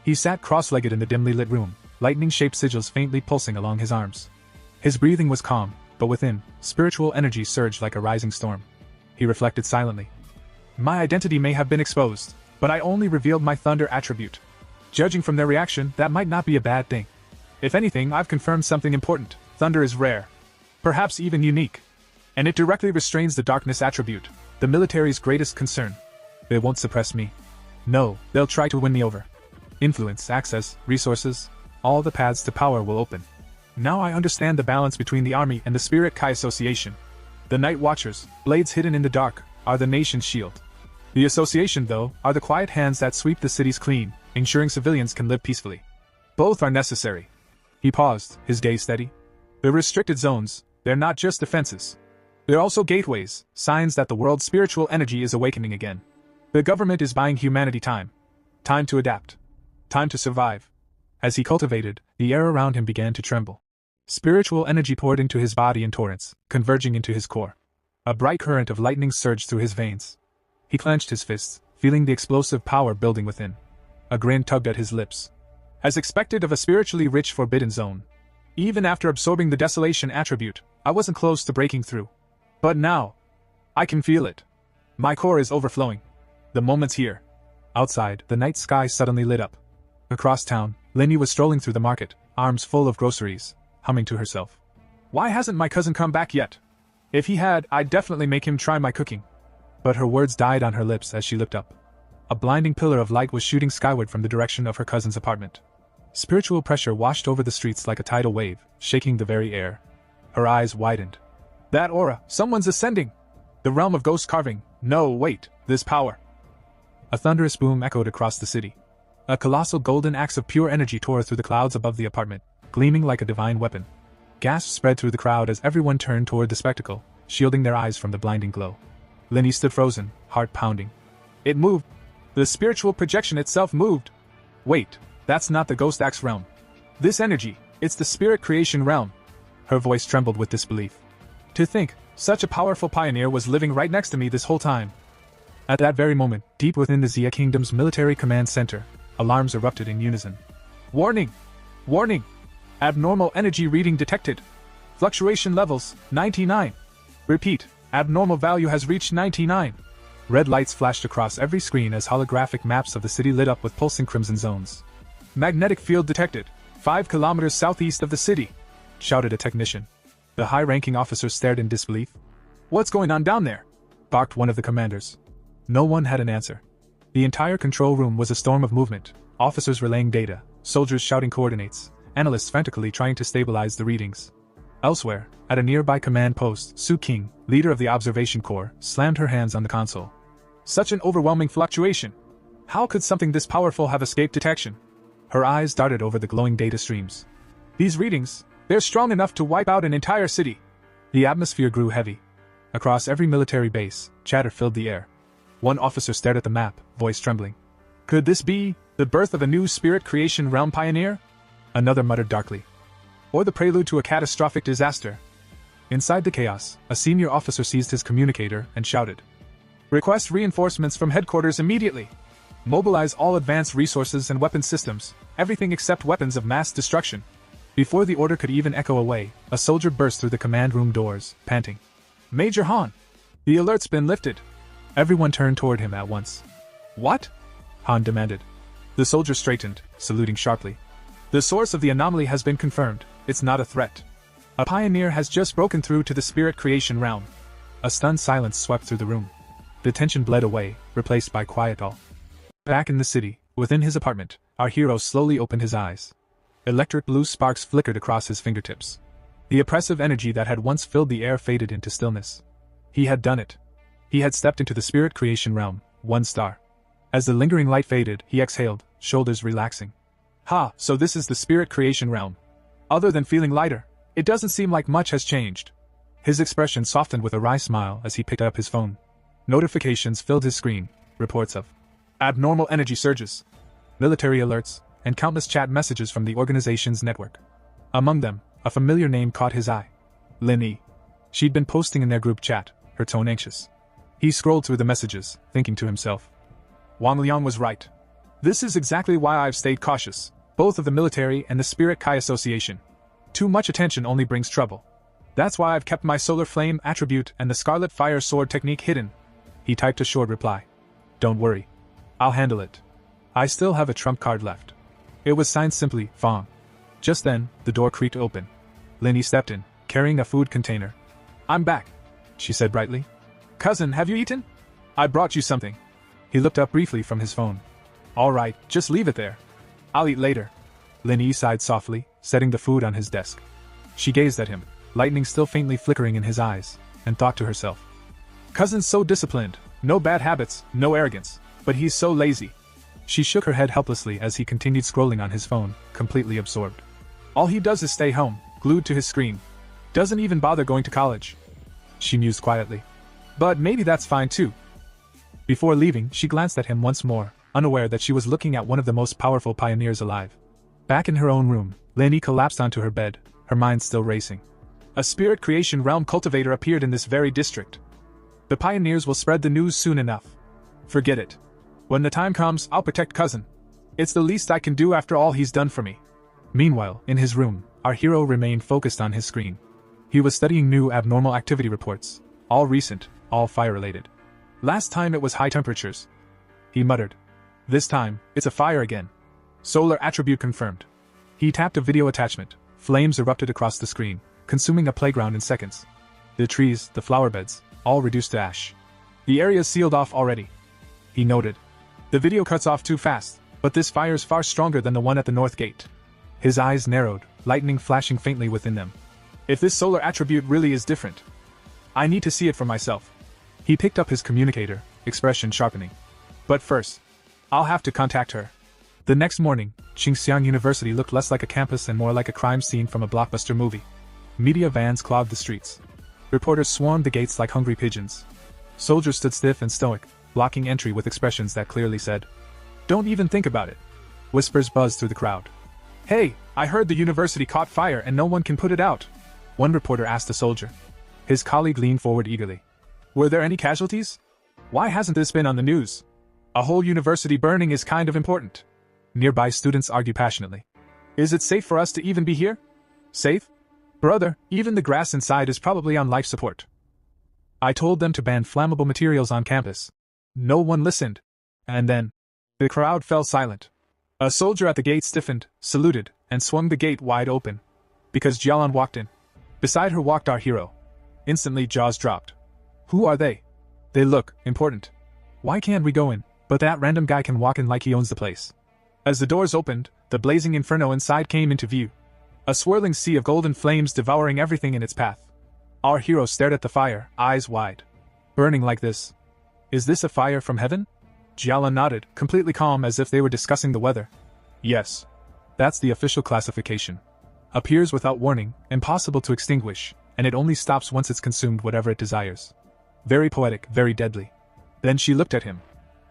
He sat cross-legged in the dimly lit room, lightning-shaped sigils faintly pulsing along his arms. His breathing was calm, but within, spiritual energy surged like a rising storm. He reflected silently. My identity may have been exposed, but I only revealed my thunder attribute. Judging from their reaction, that might not be a bad thing. If anything, I've confirmed something important. Thunder is rare. Perhaps even unique. And it directly restrains the darkness attribute, the military's greatest concern. They won't suppress me. No, they'll try to win me over. Influence, access, resources, all the paths to power will open. Now I understand the balance between the army and the Spirit Kai Association. The Night Watchers, blades hidden in the dark, are the nation's shield. The association, though, are the quiet hands that sweep the cities clean, ensuring civilians can live peacefully. Both are necessary. He paused, his gaze steady. The restricted zones, they're not just defenses. They're also gateways, signs that the world's spiritual energy is awakening again. The government is buying humanity time. Time to adapt. Time to survive. As he cultivated, the air around him began to tremble. Spiritual energy poured into his body in torrents, converging into his core. A bright current of lightning surged through his veins. He clenched his fists, feeling the explosive power building within. A grin tugged at his lips. As expected of a spiritually rich forbidden zone. Even after absorbing the desolation attribute, I wasn't close to breaking through. But now, I can feel it. My core is overflowing. The moment's here. Outside, the night sky suddenly lit up. Across town, Linny was strolling through the market, arms full of groceries, humming to herself. Why hasn't my cousin come back yet? If he had, I'd definitely make him try my cooking. But her words died on her lips as she looked up. A blinding pillar of light was shooting skyward from the direction of her cousin's apartment. Spiritual pressure washed over the streets like a tidal wave, shaking the very air. Her eyes widened. That aura, someone's ascending! The realm of ghost carving, no, wait, this power. A thunderous boom echoed across the city. A colossal golden axe of pure energy tore through the clouds above the apartment, gleaming like a divine weapon. Gasps spread through the crowd as everyone turned toward the spectacle, shielding their eyes from the blinding glow. Linny stood frozen, heart pounding. It moved. The spiritual projection itself moved. Wait, that's not the Ghost Axe realm. This energy, it's the spirit creation realm. Her voice trembled with disbelief. To think, such a powerful pioneer was living right next to me this whole time. At that very moment, deep within the Xia Kingdom's military command center, alarms erupted in unison. Warning! Warning! Abnormal energy reading detected. Fluctuation levels, 99. Repeat, abnormal value has reached 99. Red lights flashed across every screen as holographic maps of the city lit up with pulsing crimson zones. Magnetic field detected, 5 kilometers southeast of the city, shouted a technician. The high-ranking officer stared in disbelief. What's going on down there? Barked one of the commanders. No one had an answer. The entire control room was a storm of movement, officers relaying data, soldiers shouting coordinates, analysts frantically trying to stabilize the readings. Elsewhere, at a nearby command post, Su King, leader of the observation corps, slammed her hands on the console. Such an overwhelming fluctuation! How could something this powerful have escaped detection? Her eyes darted over the glowing data streams. These readings, they're strong enough to wipe out an entire city. The atmosphere grew heavy. Across every military base, chatter filled the air. One officer stared at the map, voice trembling. Could this be the birth of a new spirit creation realm pioneer? Another muttered darkly. Or the prelude to a catastrophic disaster. Inside the chaos, a senior officer seized his communicator and shouted. Request reinforcements from headquarters immediately. Mobilize all advanced resources and weapon systems, everything except weapons of mass destruction. Before the order could even echo away, a soldier burst through the command room doors, panting. Major Han! The alert's been lifted. Everyone turned toward him at once. What? Han demanded. The soldier straightened, saluting sharply. The source of the anomaly has been confirmed. It's not a threat. A pioneer has just broken through to the spirit creation realm. A stunned silence swept through the room. The tension bled away, replaced by quiet awe. Back in the city, within his apartment, our hero slowly opened his eyes. Electric blue sparks flickered across his fingertips. The oppressive energy that had once filled the air faded into stillness. He had done it. He had stepped into the spirit creation realm, 1 star. As the lingering light faded, he exhaled, shoulders relaxing. Ha, so this is the spirit creation realm. Other than feeling lighter, it doesn't seem like much has changed. His expression softened with a wry smile as he picked up his phone. Notifications filled his screen, reports of abnormal energy surges, military alerts, and countless chat messages from the organization's network. Among them, a familiar name caught his eye. Lin Yi. She'd been posting in their group chat, her tone anxious. He scrolled through the messages, thinking to himself. Wang Liang was right. This is exactly why I've stayed cautious, both of the military and the Spirit Kai Association. Too much attention only brings trouble. That's why I've kept my Solar Flame attribute and the Scarlet Fire Sword technique hidden. He typed a short reply. Don't worry. I'll handle it. I still have a trump card left. It was signed simply, Fong. Just then, the door creaked open. Linny stepped in, carrying a food container. I'm back, she said brightly. Cousin, have you eaten? I brought you something. He looked up briefly from his phone. All right, just leave it there. I'll eat later. Linny sighed softly, setting the food on his desk. She gazed at him, lightning still faintly flickering in his eyes, and thought to herself. Cousin's so disciplined, no bad habits, no arrogance, but he's so lazy. She shook her head helplessly as he continued scrolling on his phone, completely absorbed. All he does is stay home, glued to his screen. Doesn't even bother going to college. She mused quietly. But maybe that's fine too. Before leaving, she glanced at him once more, unaware that she was looking at one of the most powerful pioneers alive. Back in her own room, Leni collapsed onto her bed, her mind still racing. A spirit creation realm cultivator appeared in this very district. The pioneers will spread the news soon enough. Forget it. When the time comes, I'll protect cousin. It's the least I can do after all he's done for me. Meanwhile, in his room, our hero remained focused on his screen. He was studying new abnormal activity reports, all recent, all fire-related. Last time it was high temperatures. He muttered. This time, it's a fire again. Solar attribute confirmed. He tapped a video attachment. Flames erupted across the screen, consuming a playground in seconds. The trees, the flower beds, all reduced to ash. The area's sealed off already. He noted. The video cuts off too fast, but this fire's far stronger than the one at the north gate. His eyes narrowed, lightning flashing faintly within them. If this solar attribute really is different, I need to see it for myself. He picked up his communicator, expression sharpening. But first, I'll have to contact her. The next morning, Qingxiang University looked less like a campus and more like a crime scene from a blockbuster movie. Media vans clogged the streets. Reporters swarmed the gates like hungry pigeons. Soldiers stood stiff and stoic, blocking entry with expressions that clearly said, "Don't even think about it." Whispers buzzed through the crowd. "Hey, I heard the university caught fire and no one can put it out," one reporter asked a soldier. His colleague leaned forward eagerly. "Were there any casualties? Why hasn't this been on the news? A whole university burning is kind of important." Nearby students argue passionately. "Is it safe for us to even be here? Safe? Brother, even the grass inside is probably on life support. I told them to ban flammable materials on campus. No one listened." And then, the crowd fell silent. A soldier at the gate stiffened, saluted, and swung the gate wide open. Because Jialan walked in. Beside her walked our hero. Instantly, jaws dropped. Who are they? They look important. Why can't we go in, but that random guy can walk in like he owns the place? As the doors opened, the blazing inferno inside came into view. A swirling sea of golden flames devouring everything in its path. Our hero stared at the fire, eyes wide. Burning like this. Is this a fire from heaven? Jialan nodded, completely calm as if they were discussing the weather. Yes. That's the official classification. Appears without warning, impossible to extinguish, and it only stops once it's consumed whatever it desires. Very poetic, very deadly. Then she looked at him.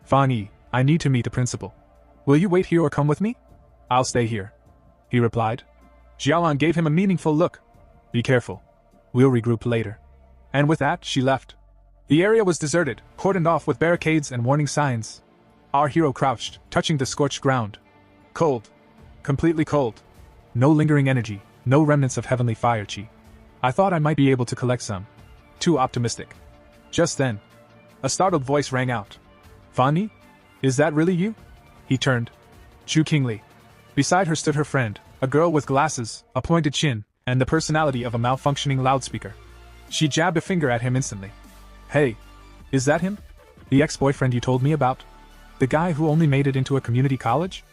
Fan Yi, I need to meet the principal. Will you wait here or come with me? I'll stay here, he replied. Jialan gave him a meaningful look. Be careful. We'll regroup later. And with that, she left. The area was deserted, cordoned off with barricades and warning signs. Our hero crouched, touching the scorched ground. Cold. Completely cold. No lingering energy, no remnants of heavenly fire chi. I thought I might be able to collect some. Too optimistic. Just then, a startled voice rang out. Fan Yi? Is that really you? He turned. Chu Qingli. Beside her stood her friend, a girl with glasses, a pointed chin, and the personality of a malfunctioning loudspeaker. She jabbed a finger at him instantly. Hey, is that him? The ex-boyfriend you told me about? The guy who only made it into a community college?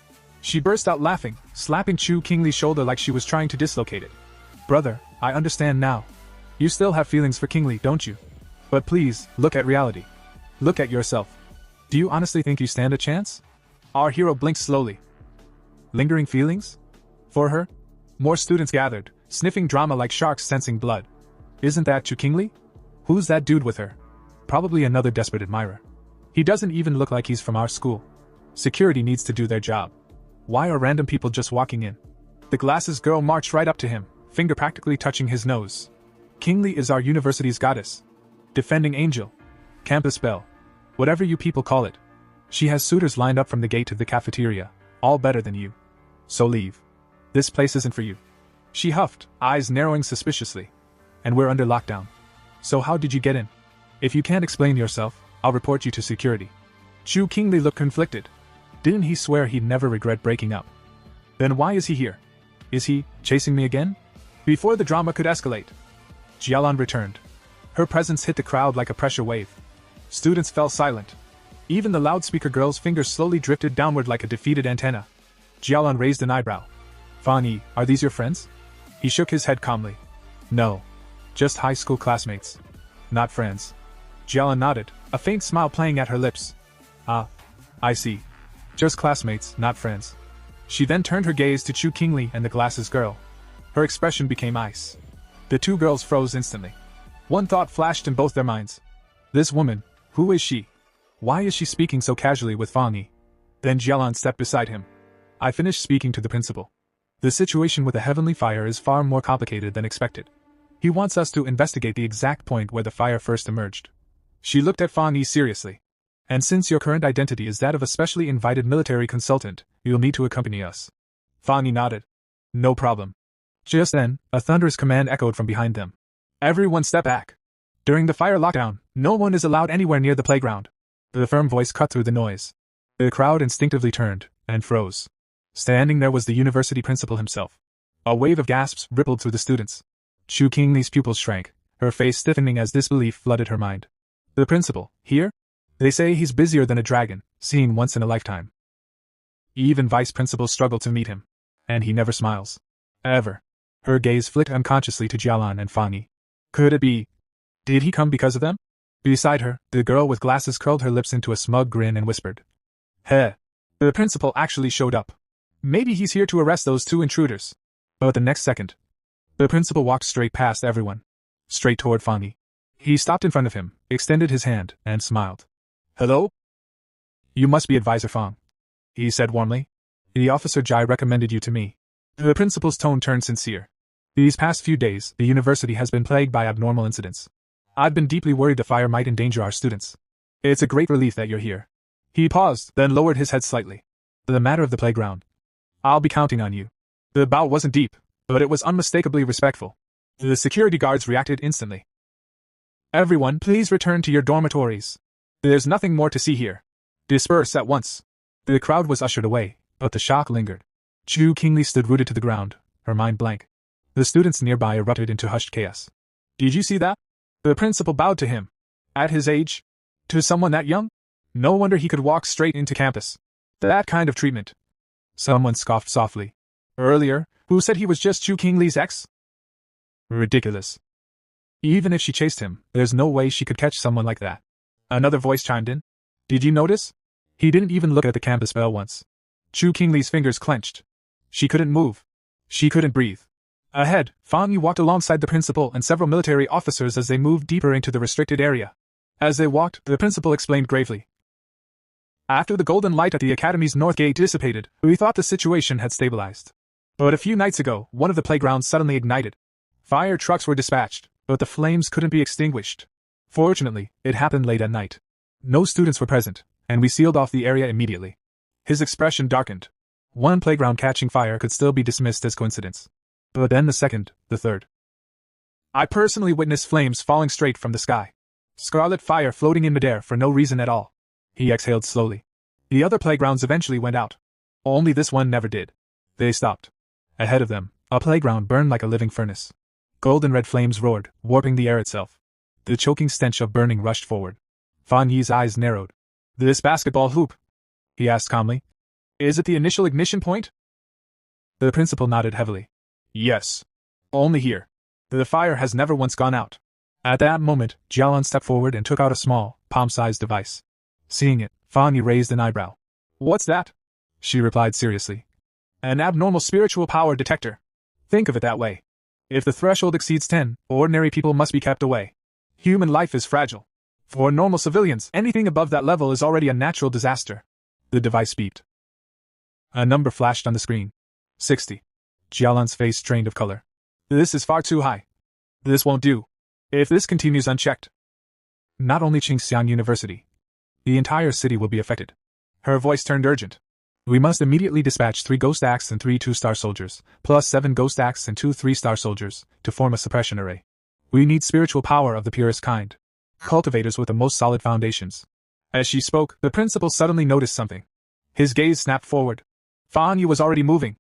She burst out laughing, slapping Chu Qingli's shoulder like she was trying to dislocate it. Brother, I understand now. You still have feelings for Qingli, don't you? But please, look at reality. Look at yourself. Do you honestly think you stand a chance? Our hero blinked slowly. Lingering feelings? For her? More students gathered, sniffing drama like sharks sensing blood. Isn't that Chu Qingli? Who's that dude with her? Probably another desperate admirer. He doesn't even look like he's from our school. Security needs to do their job. Why are random people just walking in? The glasses girl marched right up to him, finger practically touching his nose. Qingli is our university's goddess. Defending angel. Campus belle. Whatever you people call it. She has suitors lined up from the gate to the cafeteria, all better than you. So leave. This place isn't for you. She huffed, eyes narrowing suspiciously. And we're under lockdown. So how did you get in? If you can't explain yourself, I'll report you to security. Chu Qingli looked conflicted. Didn't he swear he'd never regret breaking up? Then why is he here? Is he chasing me again? Before the drama could escalate, Jialan returned. Her presence hit the crowd like a pressure wave. Students fell silent. Even the loudspeaker girl's fingers slowly drifted downward like a defeated antenna. Jialan raised an eyebrow. Fan Yi, are these your friends? He shook his head calmly. No. Just high school classmates. Not friends. Jialan nodded, a faint smile playing at her lips. Ah. I see. Just classmates, not friends. She then turned her gaze to Chu Qingli and the glasses girl. Her expression became ice. The two girls froze instantly. One thought flashed in both their minds. This woman, who is she? Why is she speaking so casually with Fan Yi? Then Jialan stepped beside him. I finished speaking to the principal. The situation with the heavenly fire is far more complicated than expected. He wants us to investigate the exact point where the fire first emerged. She looked at Fan Yi seriously. And since your current identity is that of a specially invited military consultant, you'll need to accompany us. Fan Yi nodded. No problem. Just then, a thunderous command echoed from behind them. Everyone step back. During the fire lockdown, no one is allowed anywhere near the playground. The firm voice cut through the noise. The crowd instinctively turned, and froze. Standing there was the university principal himself. A wave of gasps rippled through the students. Chu Qingli's pupils shrank, her face stiffening as disbelief flooded her mind. The principal, here? They say he's busier than a dragon, seen once in a lifetime. Even vice principals struggle to meet him. And he never smiles. Ever. Her gaze flicked unconsciously to Jialan and Fan Yi. Could it be? Did he come because of them? Beside her, the girl with glasses curled her lips into a smug grin and whispered. Heh. The principal actually showed up. Maybe he's here to arrest those two intruders. But the next second, the principal walked straight past everyone. Straight toward Fan Yi. He stopped in front of him, extended his hand, and smiled. "Hello? You must be Advisor Fong," he said warmly. "The Officer Jai recommended you to me." The principal's tone turned sincere. "These past few days, the university has been plagued by abnormal incidents. I've been deeply worried the fire might endanger our students. It's a great relief that you're here." He paused, then lowered his head slightly. "The matter of the playground. I'll be counting on you." The bow wasn't deep, but it was unmistakably respectful. The security guards reacted instantly. "Everyone, please return to your dormitories. There's nothing more to see here. Disperse at once." The crowd was ushered away, but the shock lingered. Chu Qingli stood rooted to the ground, her mind blank. The students nearby erupted into hushed chaos. "Did you see that?" The principal bowed to him. At his age? To someone that young? No wonder he could walk straight into campus. That kind of treatment. Someone scoffed softly. "Earlier, who said he was just Chu Qingli's ex?" Ridiculous. Even if she chased him, there's no way she could catch someone like that. Another voice chimed in. "Did you notice? He didn't even look at the campus bell once." Chu Qingli's fingers clenched. She couldn't move. She couldn't breathe. Ahead, Fang Yi walked alongside the principal and several military officers as they moved deeper into the restricted area. As they walked, the principal explained gravely. "After the golden light at the academy's north gate dissipated, we thought the situation had stabilized. But a few nights ago, one of the playgrounds suddenly ignited. Fire trucks were dispatched, but the flames couldn't be extinguished. Fortunately, it happened late at night. No students were present, and we sealed off the area immediately." His expression darkened. One playground catching fire could still be dismissed as coincidence. But then the second, the third. "I personally witnessed flames falling straight from the sky. Scarlet fire floating in midair for no reason at all." He exhaled slowly. "The other playgrounds eventually went out. Only this one never did." They stopped. Ahead of them, a playground burned like a living furnace. Golden red flames roared, warping the air itself. The choking stench of burning rushed forward. Fan Yi's eyes narrowed. "This basketball hoop?" he asked calmly. "Is it the initial ignition point?" The principal nodded heavily. "Yes. Only here. The fire has never once gone out." At that moment, Jialan stepped forward and took out a small, palm-sized device. Seeing it, Fan Yi raised an eyebrow. "What's that?" she replied seriously. "An abnormal spiritual power detector. Think of it that way. If the threshold exceeds 10, ordinary people must be kept away. Human life is fragile. For normal civilians, anything above that level is already a natural disaster." The device beeped. A number flashed on the screen. 60. Jialan's face strained of color. "This is far too high. This won't do. If this continues unchecked, not only Qingxiang University, the entire city will be affected." Her voice turned urgent. "We must immediately dispatch 3 Ghost Axe and 3 2-star soldiers, plus 7 Ghost Axe and 2 3-star soldiers, to form a suppression array. We need spiritual power of the purest kind. Cultivators with the most solid foundations." As she spoke, the principal suddenly noticed something. His gaze snapped forward. Fan Yi was already moving.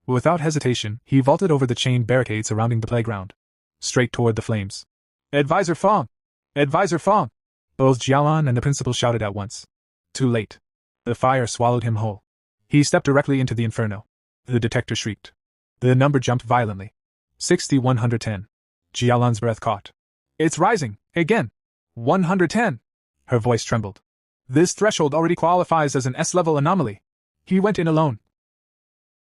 Without hesitation, he vaulted over the chain barricade surrounding the playground, straight toward the flames. "Advisor Fong! Advisor Fong!" Both Jialan and the principal shouted at once. Too late. The fire swallowed him whole. He stepped directly into the inferno. The detector shrieked. The number jumped violently. 60-110. Jialan's breath caught. "It's rising, again! 110! Her voice trembled. "This threshold already qualifies as an S-level anomaly. He went in alone."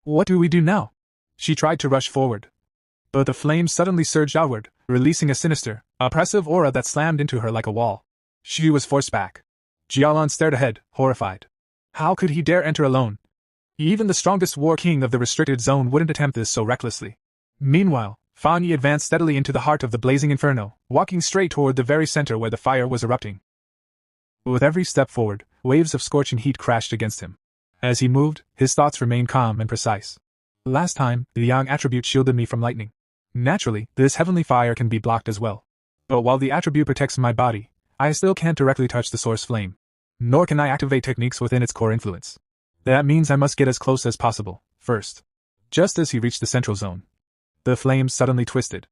"What do we do now?" She tried to rush forward. But the flames suddenly surged outward, releasing a sinister, oppressive aura that slammed into her like a wall. She was forced back. Jialan stared ahead, horrified. How could he dare enter alone? Even the strongest war king of the restricted zone wouldn't attempt this so recklessly. Meanwhile, Fan Yi advanced steadily into the heart of the blazing inferno, walking straight toward the very center where the fire was erupting. With every step forward, waves of scorching heat crashed against him. As he moved, his thoughts remained calm and precise. "Last time, the Yang attribute shielded me from lightning. Naturally, this heavenly fire can be blocked as well. But while the attribute protects my body, I still can't directly touch the source flame. Nor can I activate techniques within its core influence. That means I must get as close as possible, first." Just as he reached the central zone, the flames suddenly twisted.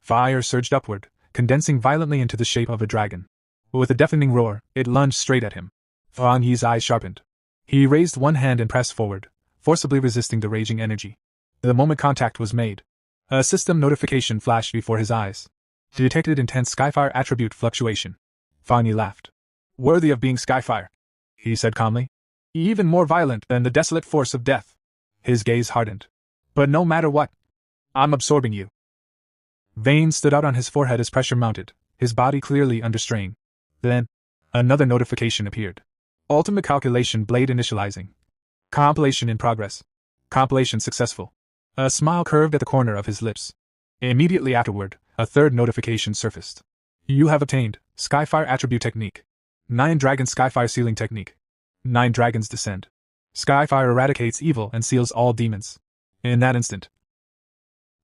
Fire surged upward, condensing violently into the shape of a dragon. With a deafening roar, it lunged straight at him. Fan Yi's eyes sharpened. He raised one hand and pressed forward, forcibly resisting the raging energy. The moment contact was made, a system notification flashed before his eyes. Detected intense Skyfire attribute fluctuation. Fan Yi laughed. "Worthy of being Skyfire," he said calmly. "Even more violent than the desolate force of death." His gaze hardened. "But no matter what, I'm absorbing you." Veins stood out on his forehead as pressure mounted, his body clearly under strain. Then, another notification appeared. Ultimate calculation blade initializing. Compilation in progress. Compilation successful. A smile curved at the corner of his lips. Immediately afterward, a third notification surfaced. You have obtained Skyfire Attribute Technique. 9 Dragon Skyfire Sealing Technique. 9 Dragons Descend. Skyfire eradicates evil and seals all demons. In that instant,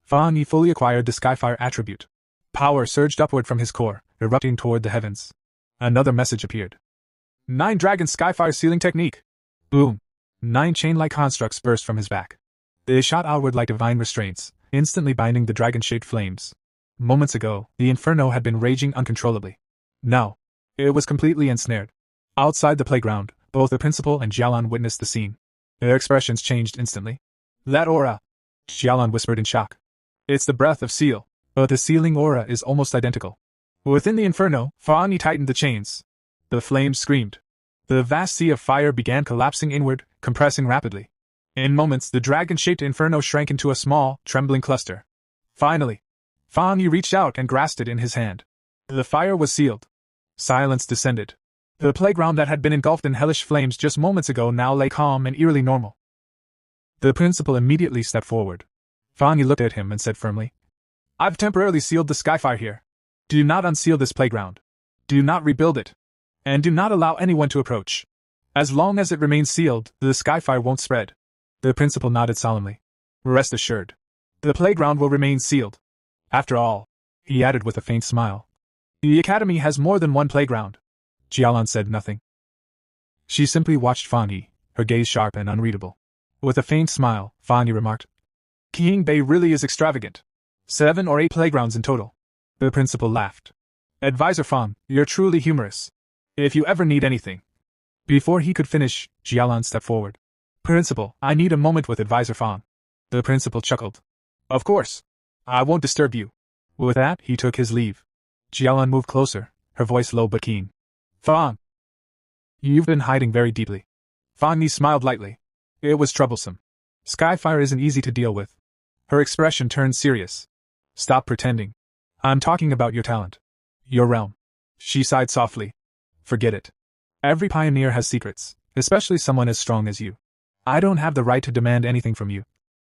Fan Yi fully acquired the Skyfire attribute. Power surged upward from his core, erupting toward the heavens. Another message appeared. 9 Dragon Skyfire Sealing Technique. Boom. 9 chain-like constructs burst from his back. They shot outward like divine restraints, instantly binding the dragon-shaped flames. Moments ago, the inferno had been raging uncontrollably. Now, it was completely ensnared. Outside the playground, both the principal and Jialan witnessed the scene. Their expressions changed instantly. That aura! Jialan whispered in shock. It's the breath of seal, but the sealing aura is almost identical. Within the inferno, Fan Yi tightened the chains. The flames screamed. The vast sea of fire began collapsing inward, compressing rapidly. In moments, the dragon-shaped inferno shrank into a small, trembling cluster. Finally, Fan Yi reached out and grasped it in his hand. The fire was sealed. Silence descended. The playground that had been engulfed in hellish flames just moments ago now lay calm and eerily normal. The principal immediately stepped forward. Fan Yi looked at him and said firmly, I've temporarily sealed the Skyfire here. Do not unseal this playground. Do not rebuild it. And do not allow anyone to approach. As long as it remains sealed, the Skyfire won't spread. The principal nodded solemnly. Rest assured. The playground will remain sealed. After all, he added with a faint smile, the academy has more than one playground. Jialan said nothing. She simply watched Fan Yi, her gaze sharp and unreadable. With a faint smile, Fan Yi remarked, King Bei really is extravagant. 7 or 8 playgrounds in total. The principal laughed. Advisor Fan, you're truly humorous. If you ever need anything. Before he could finish, Jialan stepped forward. Principal, I need a moment with Advisor Fan. The principal chuckled. Of course. I won't disturb you. With that, he took his leave. Jialan moved closer, her voice low but keen. Fan. You've been hiding very deeply. Fan Yi smiled lightly. It was troublesome. Skyfire isn't easy to deal with. Her expression turned serious. Stop pretending. I'm talking about your talent. Your realm. She sighed softly. Forget it. Every pioneer has secrets, especially someone as strong as you. I don't have the right to demand anything from you.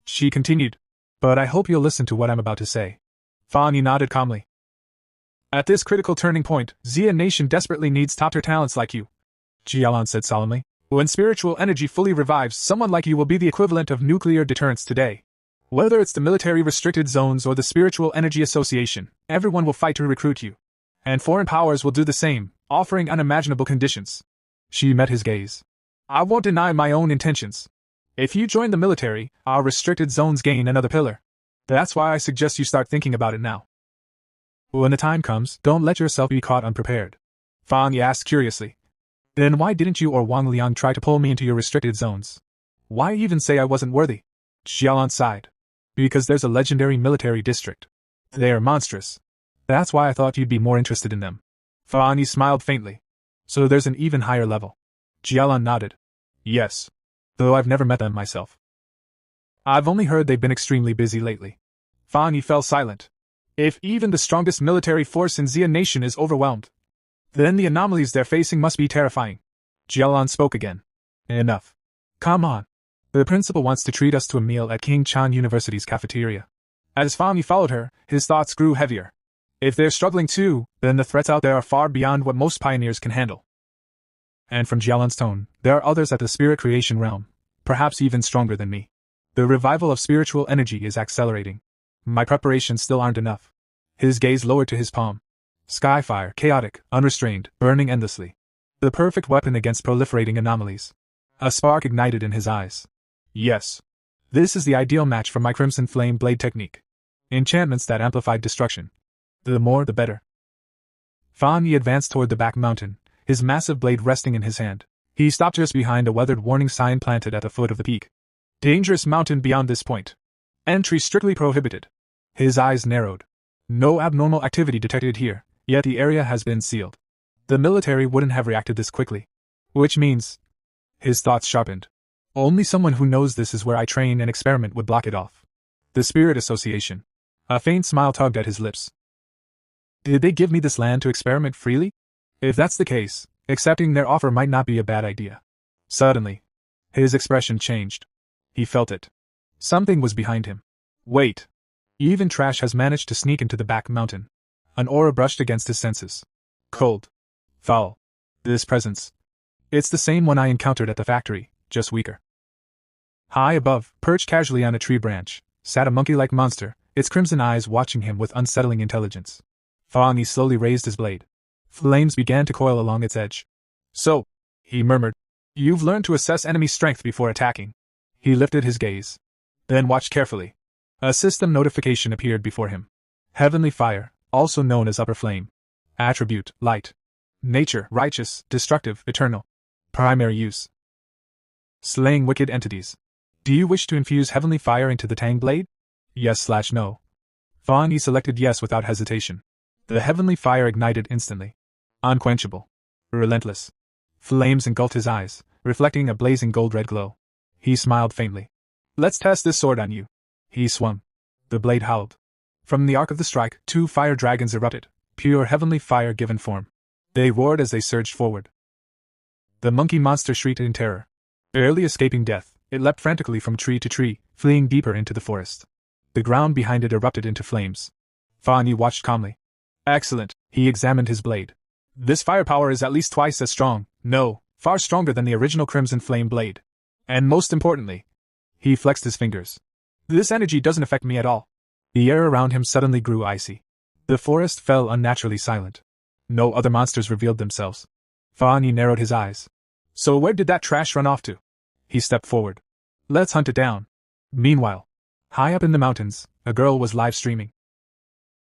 She continued. But I hope you'll listen to what I'm about to say. Fan Yi nodded calmly. At this critical turning point, Xia Nation desperately needs top-tier talents like you. Jialan said solemnly. When spiritual energy fully revives, someone like you will be the equivalent of nuclear deterrence today. Whether it's the military restricted zones or the Spiritual Energy Association, everyone will fight to recruit you. And foreign powers will do the same, offering unimaginable conditions. She met his gaze. I won't deny my own intentions. If you join the military, our restricted zones gain another pillar. That's why I suggest you start thinking about it now. When the time comes, don't let yourself be caught unprepared. Fan Yi asked curiously. Then why didn't you or Wang Liang try to pull me into your restricted zones? Why even say I wasn't worthy? Jialan sighed. Because there's a legendary military district. They are monstrous. That's why I thought you'd be more interested in them. Fan Yi smiled faintly. So there's an even higher level. Jialan nodded. Yes. Though I've never met them myself. I've only heard they've been extremely busy lately. Fan Yi fell silent. If even the strongest military force in Xia Nation is overwhelmed, then the anomalies they're facing must be terrifying. Jialan spoke again. Enough. Come on. The principal wants to treat us to a meal at King Chan University's cafeteria. As Fan Yi followed her, his thoughts grew heavier. If they're struggling too, then the threats out there are far beyond what most pioneers can handle. And from Jialan's tone, there are others at the spirit creation realm, perhaps even stronger than me. The revival of spiritual energy is accelerating. My preparations still aren't enough. His gaze lowered to his palm. Skyfire, chaotic, unrestrained, burning endlessly. The perfect weapon against proliferating anomalies. A spark ignited in his eyes. Yes. This is the ideal match for my Crimson Flame Blade technique. Enchantments that amplified destruction. The more the better. Fan Yi advanced toward the back mountain, his massive blade resting in his hand. He stopped just behind a weathered warning sign planted at the foot of the peak. Dangerous mountain beyond this point. Entry strictly prohibited. His eyes narrowed. No abnormal activity detected here, yet the area has been sealed. The military wouldn't have reacted this quickly. Which means... His thoughts sharpened. Only someone who knows this is where I train and experiment would block it off. The Spirit Association. A faint smile tugged at his lips. Did they give me this land to experiment freely? If that's the case, accepting their offer might not be a bad idea. Suddenly, his expression changed. He felt it. Something was behind him. Wait. Even trash has managed to sneak into the back mountain. An aura brushed against his senses. Cold. Foul. This presence. It's the same one I encountered at the factory, just weaker. High above, perched casually on a tree branch, sat a monkey-like monster, its crimson eyes watching him with unsettling intelligence. Faani slowly raised his blade. Flames began to coil along its edge. So, he murmured, you've learned to assess enemy strength before attacking. He lifted his gaze. Then watched carefully. A system notification appeared before him. Heavenly Fire, also known as Upper Flame. Attribute, Light. Nature, Righteous, Destructive, Eternal. Primary use. Slaying wicked entities. Do you wish to infuse Heavenly Fire into the Tang Blade? Yes/no. Faani selected yes without hesitation. The Heavenly Fire ignited instantly. Unquenchable. Relentless. Flames engulfed his eyes, reflecting a blazing gold-red glow. He smiled faintly. Let's test this sword on you. He swung. The blade howled. From the arc of the strike, 2 fire dragons erupted, pure heavenly fire given form. They roared as they surged forward. The monkey monster shrieked in terror. Barely escaping death, it leapt frantically from tree to tree, fleeing deeper into the forest. The ground behind it erupted into flames. Faani watched calmly. Excellent, he examined his blade. This firepower is at least twice as strong, no, far stronger than the original Crimson Flame blade. And most importantly, he flexed his fingers. This energy doesn't affect me at all. The air around him suddenly grew icy. The forest fell unnaturally silent. No other monsters revealed themselves. Faani narrowed his eyes. So where did that trash run off to? He stepped forward. Let's hunt it down. Meanwhile, high up in the mountains, a girl was live streaming.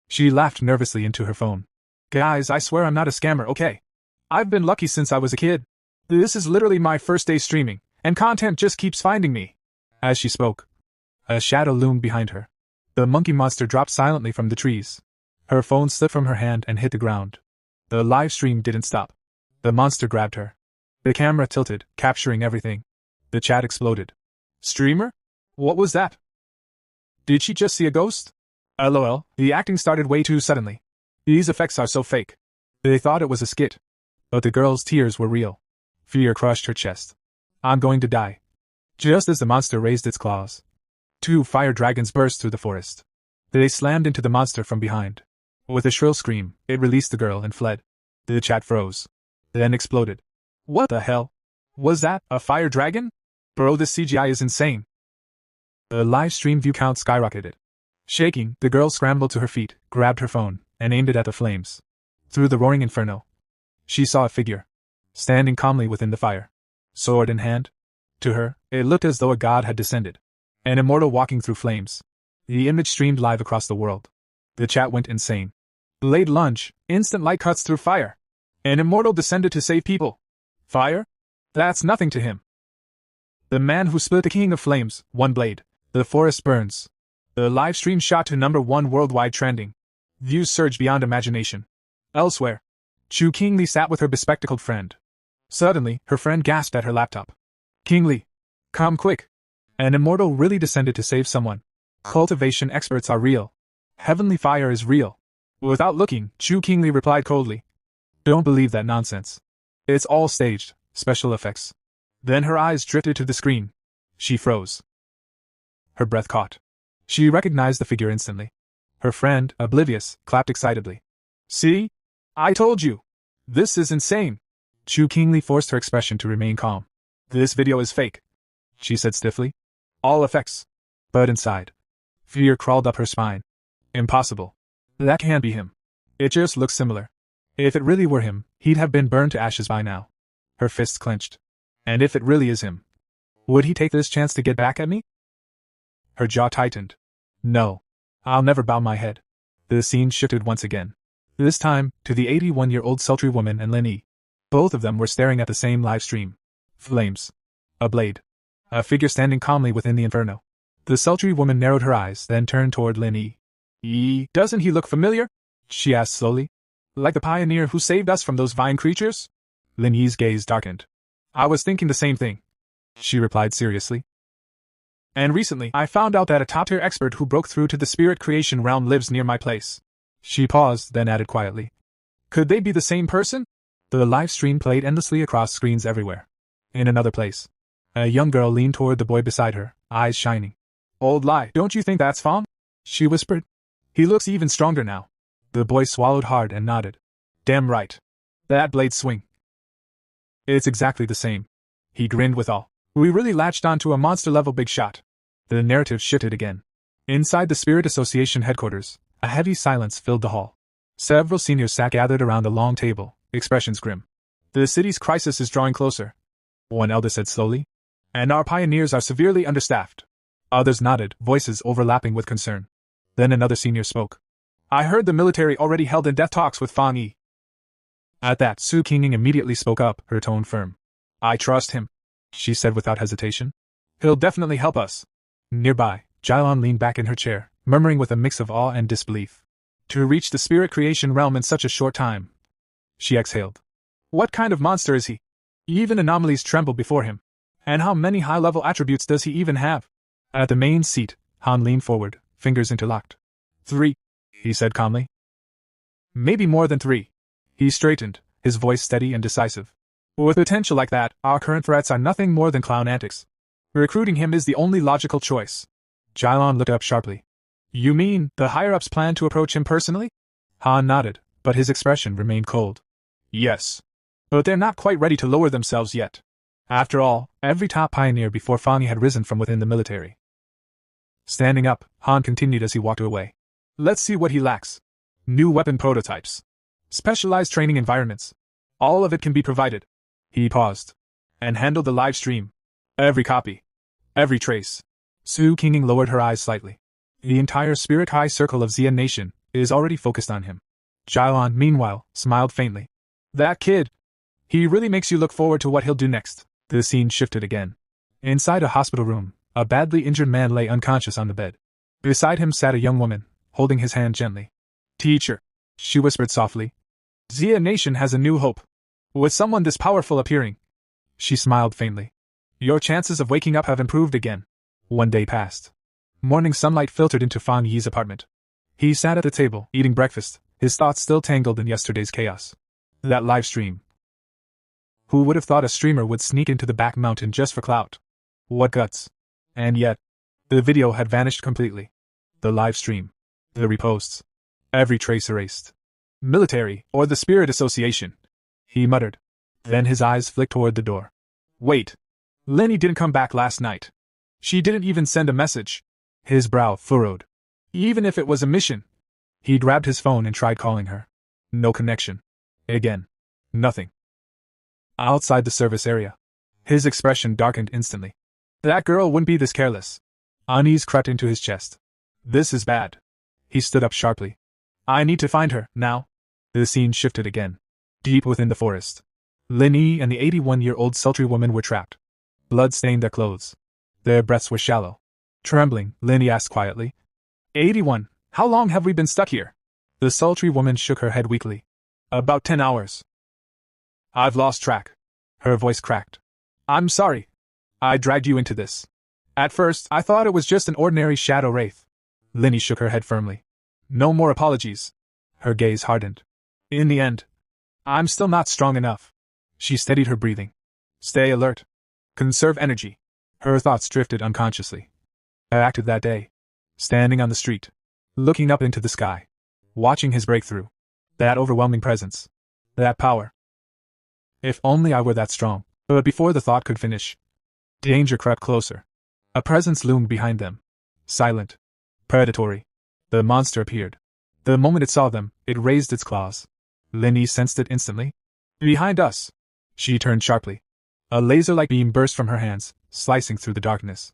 She laughed nervously into her phone. Guys, I swear I'm not a scammer, okay? I've been lucky since I was a kid. This is literally my first day streaming, and content just keeps finding me. As she spoke, a shadow loomed behind her. The monkey monster dropped silently from the trees. Her phone slipped from her hand and hit the ground. The live stream didn't stop. The monster grabbed her. The camera tilted, capturing everything. The chat exploded. Streamer? What was that? Did she just see a ghost? LOL, the acting started way too suddenly. These effects are so fake. They thought it was a skit. But the girl's tears were real. Fear crushed her chest. I'm going to die. Just as the monster raised its claws, 2 fire dragons burst through the forest. They slammed into the monster from behind. With a shrill scream, it released the girl and fled. The chat froze. Then exploded. What the hell? Was that a fire dragon? Bro, this CGI is insane. The live stream view count skyrocketed. Shaking, the girl scrambled to her feet, grabbed her phone, and aimed it at the flames. Through the roaring inferno, she saw a figure, standing calmly within the fire, sword in hand. To her, it looked as though a god had descended. An immortal walking through flames. The image streamed live across the world. The chat went insane. Blade lunge, instant light cuts through fire. An immortal descended to save people. Fire? That's nothing to him. The man who split the king of flames, one blade. The forest burns. The live stream shot to #1 worldwide trending. Views surged beyond imagination. Elsewhere, Chu Kingli sat with her bespectacled friend. Suddenly, her friend gasped at her laptop. Kingli, come quick. An immortal really descended to save someone. Cultivation experts are real. Heavenly fire is real. Without looking, Chu Kingli replied coldly. Don't believe that nonsense. It's all staged, special effects. Then her eyes drifted to the screen. She froze. Her breath caught. She recognized the figure instantly. Her friend, oblivious, clapped excitedly. See? I told you! This is insane! Chu Kingli forced her expression to remain calm. This video is fake, she said stiffly. All effects. But inside, fear crawled up her spine. Impossible. That can't be him. It just looks similar. If it really were him, he'd have been burned to ashes by now. Her fists clenched. And if it really is him, would he take this chance to get back at me? Her jaw tightened. No. I'll never bow my head. The scene shifted once again. This time, to the 81-year-old sultry woman and Lin Yi. Both of them were staring at the same live stream. Flames. A blade. A figure standing calmly within the inferno. The sultry woman narrowed her eyes, then turned toward Lin Yi. Doesn't he look familiar? She asked slowly. Like the pioneer who saved us from those vine creatures? Lin Yi's gaze darkened. I was thinking the same thing, she replied seriously. And recently, I found out that a top-tier expert who broke through to the spirit creation realm lives near my place. She paused, then added quietly. Could they be the same person? The live stream played endlessly across screens everywhere. In another place, a young girl leaned toward the boy beside her, eyes shining. Old lie, don't you think that's Fong? She whispered. He looks even stronger now. The boy swallowed hard and nodded. Damn right. That blade swing. It's exactly the same. He grinned with all. We really latched onto a monster-level big shot. The narrative shifted again. Inside the Spirit Association headquarters, a heavy silence filled the hall. Several seniors sat gathered around a long table, expressions grim. The city's crisis is drawing closer, one elder said slowly. And our pioneers are severely understaffed. Others nodded, voices overlapping with concern. Then another senior spoke. I heard the military already held in-depth talks with Fang Yi. At that, Su Qingning immediately spoke up, her tone firm. I trust him, she said without hesitation. He'll definitely help us. Nearby, Jailon leaned back in her chair, murmuring with a mix of awe and disbelief. To reach the spirit creation realm in such a short time. She exhaled. What kind of monster is he? Even anomalies tremble before him. And how many high-level attributes does he even have? At the main seat, Han leaned forward, fingers interlocked. 3, he said calmly. Maybe more than 3. He straightened, his voice steady and decisive. With potential like that, our current threats are nothing more than clown antics. Recruiting him is the only logical choice. Jailon looked up sharply. You mean, the higher-ups plan to approach him personally? Han nodded, but his expression remained cold. Yes. But they're not quite ready to lower themselves yet. After all, every top pioneer before Fang Yi had risen from within the military. Standing up, Han continued as he walked away. Let's see what he lacks. New weapon prototypes. Specialized training environments. All of it can be provided. He paused. And handled the live stream. Every copy. Every trace. Su Qingning lowered her eyes slightly. The entire Spirit High Circle of Xian Nation is already focused on him. Jailon, meanwhile, smiled faintly. That kid. He really makes you look forward to what he'll do next. The scene shifted again. Inside a hospital room, a badly injured man lay unconscious on the bed. Beside him sat a young woman, holding his hand gently. Teacher, she whispered softly. Xian Nation has a new hope. With someone this powerful appearing. She smiled faintly. Your chances of waking up have improved again. 1 day passed. Morning sunlight filtered into Fang Yi's apartment. He sat at the table, eating breakfast, his thoughts still tangled in yesterday's chaos. That live stream. Who would have thought a streamer would sneak into the back mountain just for clout? What guts. And yet, the video had vanished completely. The live stream. The reposts. Every trace erased. Military, or the Spirit Association, he muttered. Then his eyes flicked toward the door. Wait. Lenny didn't come back last night. She didn't even send a message. His brow furrowed. Even if it was a mission. He grabbed his phone and tried calling her. No connection. Again. Nothing. Outside the service area. His expression darkened instantly. That girl wouldn't be this careless. Unease crept into his chest. This is bad. He stood up sharply. I need to find her, now. The scene shifted again. Deep within the forest. Lin Yi and the 81-year-old sultry woman were trapped. Blood stained their clothes. Their breaths were shallow. Trembling, Lin Yi asked quietly. 81, how long have we been stuck here? The sultry woman shook her head weakly. About 10 hours. I've lost track. Her voice cracked. I'm sorry. I dragged you into this. At first, I thought it was just an ordinary shadow wraith. Lin Yi shook her head firmly. No more apologies. Her gaze hardened. In the end, I'm still not strong enough. She steadied her breathing. Stay alert. Conserve energy. Her thoughts drifted unconsciously. I acted that day. Standing on the street. Looking up into the sky. Watching his breakthrough. That overwhelming presence. That power. If only I were that strong. But before the thought could finish, danger crept closer. A presence loomed behind them. Silent. Predatory. The monster appeared. The moment it saw them, it raised its claws. Lin Yi sensed it instantly. Behind us! She turned sharply. A laser-like beam burst from her hands, slicing through the darkness.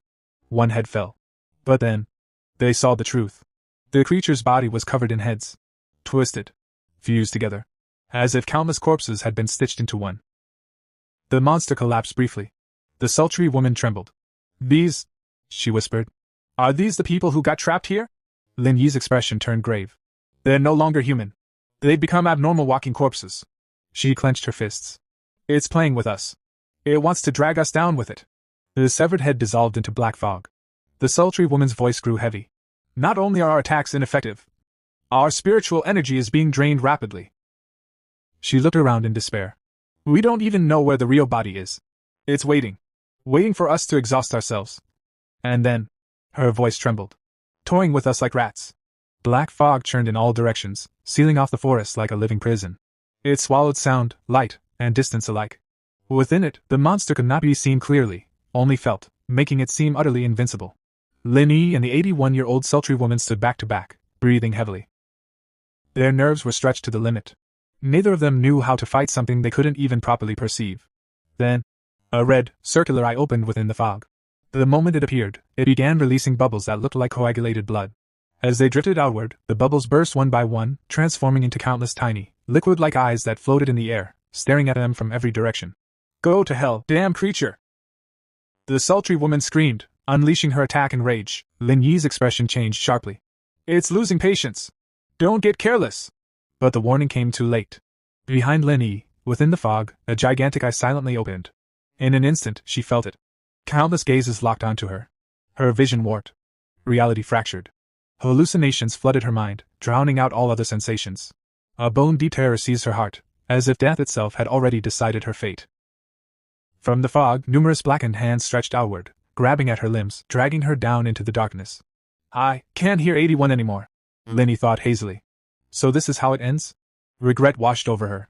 One head fell. But then, they saw the truth. The creature's body was covered in heads. Twisted. Fused together. As if countless corpses had been stitched into one. The monster collapsed briefly. The sultry woman trembled. These, she whispered. Are these the people who got trapped here? Lin Yi's expression turned grave. They're no longer human. They've become abnormal walking corpses. She clenched her fists. It's playing with us. It wants to drag us down with it. The severed head dissolved into black fog. The sultry woman's voice grew heavy. Not only are our attacks ineffective, our spiritual energy is being drained rapidly. She looked around in despair. We don't even know where the real body is. It's waiting for us to exhaust ourselves. And then, her voice trembled, toying with us like rats. Black fog churned in all directions, sealing off the forest like a living prison. It swallowed sound, light, and distance alike. Within it, the monster could not be seen clearly, only felt, making it seem utterly invincible. Lin Yi and the 81-year-old sultry woman stood back to back, breathing heavily. Their nerves were stretched to the limit. Neither of them knew how to fight something they couldn't even properly perceive. Then, a red, circular eye opened within the fog. The moment it appeared, it began releasing bubbles that looked like coagulated blood. As they drifted outward, the bubbles burst one by one, transforming into countless tiny, liquid-like eyes that floated in the air, staring at them from every direction. Go to hell, damn creature! The sultry woman screamed, unleashing her attack in rage. Lin Yi's expression changed sharply. It's losing patience. Don't get careless. But the warning came too late. Behind Lin Yi, within the fog, a gigantic eye silently opened. In an instant, she felt it. Countless gazes locked onto her. Her vision warped. Reality fractured. Hallucinations flooded her mind, drowning out all other sensations. A bone-deep terror seized her heart, as if death itself had already decided her fate. From the fog, numerous blackened hands stretched outward, grabbing at her limbs, dragging her down into the darkness. I can't hear 81 anymore, Lin Yi thought hazily. So this is how it ends? Regret washed over her.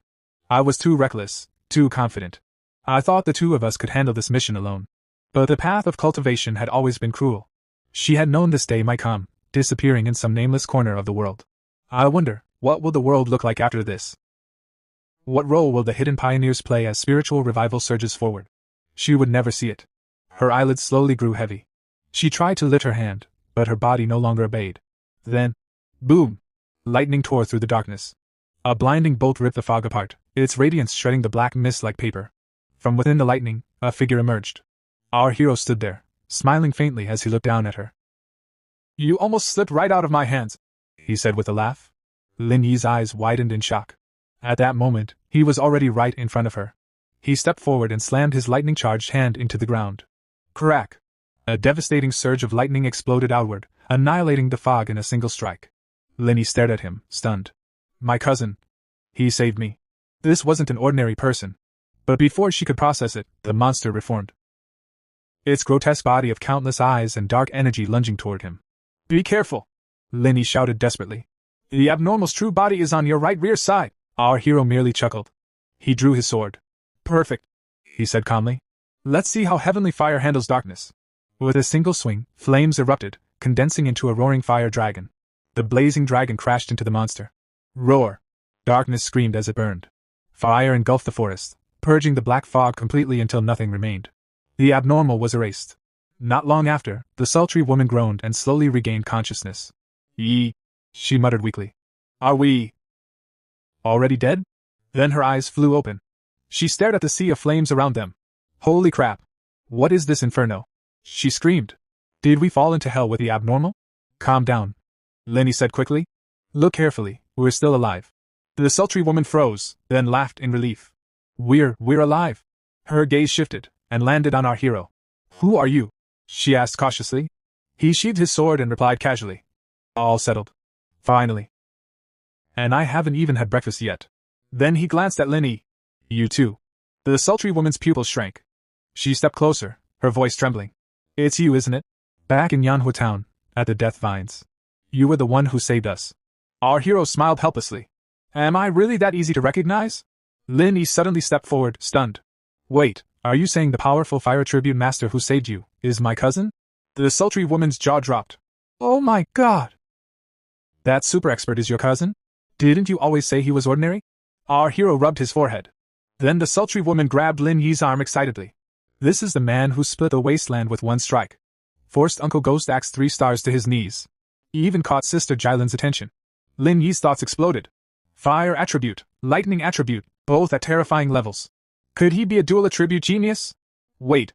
I was too reckless, too confident. I thought the two of us could handle this mission alone. But the path of cultivation had always been cruel. She had known this day might come, disappearing in some nameless corner of the world. I wonder, what will the world look like after this? What role will the hidden pioneers play as spiritual revival surges forward? She would never see it. Her eyelids slowly grew heavy. She tried to lift her hand, but her body no longer obeyed. Then, boom! Lightning tore through the darkness. A blinding bolt ripped the fog apart, its radiance shredding the black mist like paper. From within the lightning, a figure emerged. Our hero stood there, smiling faintly as he looked down at her. You almost slipped right out of my hands, he said with a laugh. Lin Yi's eyes widened in shock. At that moment, he was already right in front of her. He stepped forward and slammed his lightning-charged hand into the ground. Crack! A devastating surge of lightning exploded outward, annihilating the fog in a single strike. Lin Yi stared at him, stunned. My cousin. He saved me. This wasn't an ordinary person. But before she could process it, the monster reformed. Its grotesque body of countless eyes and dark energy lunging toward him. Be careful! Lin Yi shouted desperately. The abnormal's true body is on your right rear side. Our hero merely chuckled. He drew his sword. Perfect, he said calmly. Let's see how heavenly fire handles darkness. With a single swing, flames erupted, condensing into a roaring fire dragon. The blazing dragon crashed into the monster. Roar! Darkness screamed as it burned. Fire engulfed the forest, purging the black fog completely until nothing remained. The abnormal was erased. Not long after, the sultry woman groaned and slowly regained consciousness. Yee, she muttered weakly. Are we already dead? Then her eyes flew open. She stared at the sea of flames around them. Holy crap! What is this inferno? She screamed. Did we fall into hell with the abnormal? Calm down, Lin Yi said quickly. Look carefully, we're still alive. The sultry woman froze, then laughed in relief. We're alive. Her gaze shifted, and landed on our hero. Who are you? She asked cautiously. He sheathed his sword and replied casually. All settled. Finally. And I haven't even had breakfast yet. Then he glanced at Lin Yi. You too. The sultry woman's pupils shrank. She stepped closer, her voice trembling. It's you, isn't it? Back in Manhwa town, at the Death Vines. You were the one who saved us. Our hero smiled helplessly. Am I really that easy to recognize? Lin Yi suddenly stepped forward, stunned. Wait, are you saying the powerful fire tribute master who saved you is my cousin? The sultry woman's jaw dropped. Oh my god! That super expert is your cousin? Didn't you always say he was ordinary? Our hero rubbed his forehead. Then the sultry woman grabbed Lin Yi's arm excitedly. This is the man who split the wasteland with one strike. Forced Uncle Ghost Axe 3 stars to his knees. He even caught Sister Jailin's attention. Lin Yi's thoughts exploded. Fire attribute, lightning attribute, both at terrifying levels. Could he be a dual attribute genius? Wait.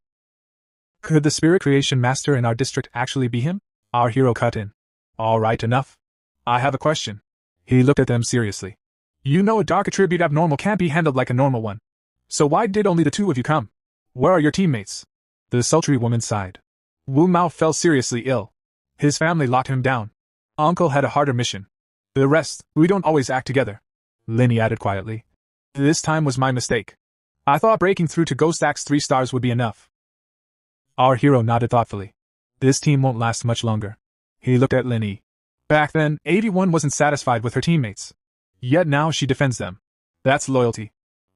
Could the spirit creation master in our district actually be him? Our hero cut in. All right, enough. I have a question. He looked at them seriously. You know a dark attribute abnormal can't be handled like a normal one. So why did only the two of you come? Where are your teammates? The sultry woman sighed. Wu Mao fell seriously ill. His family locked him down. Uncle had a harder mission. The rest, we don't always act together. Linny added quietly. This time was my mistake. I thought breaking through to Ghost Axe 3 stars would be enough. Our hero nodded thoughtfully. This team won't last much longer. He looked at Linny. Back then, 81 wasn't satisfied with her teammates. Yet now she defends them. That's loyalty.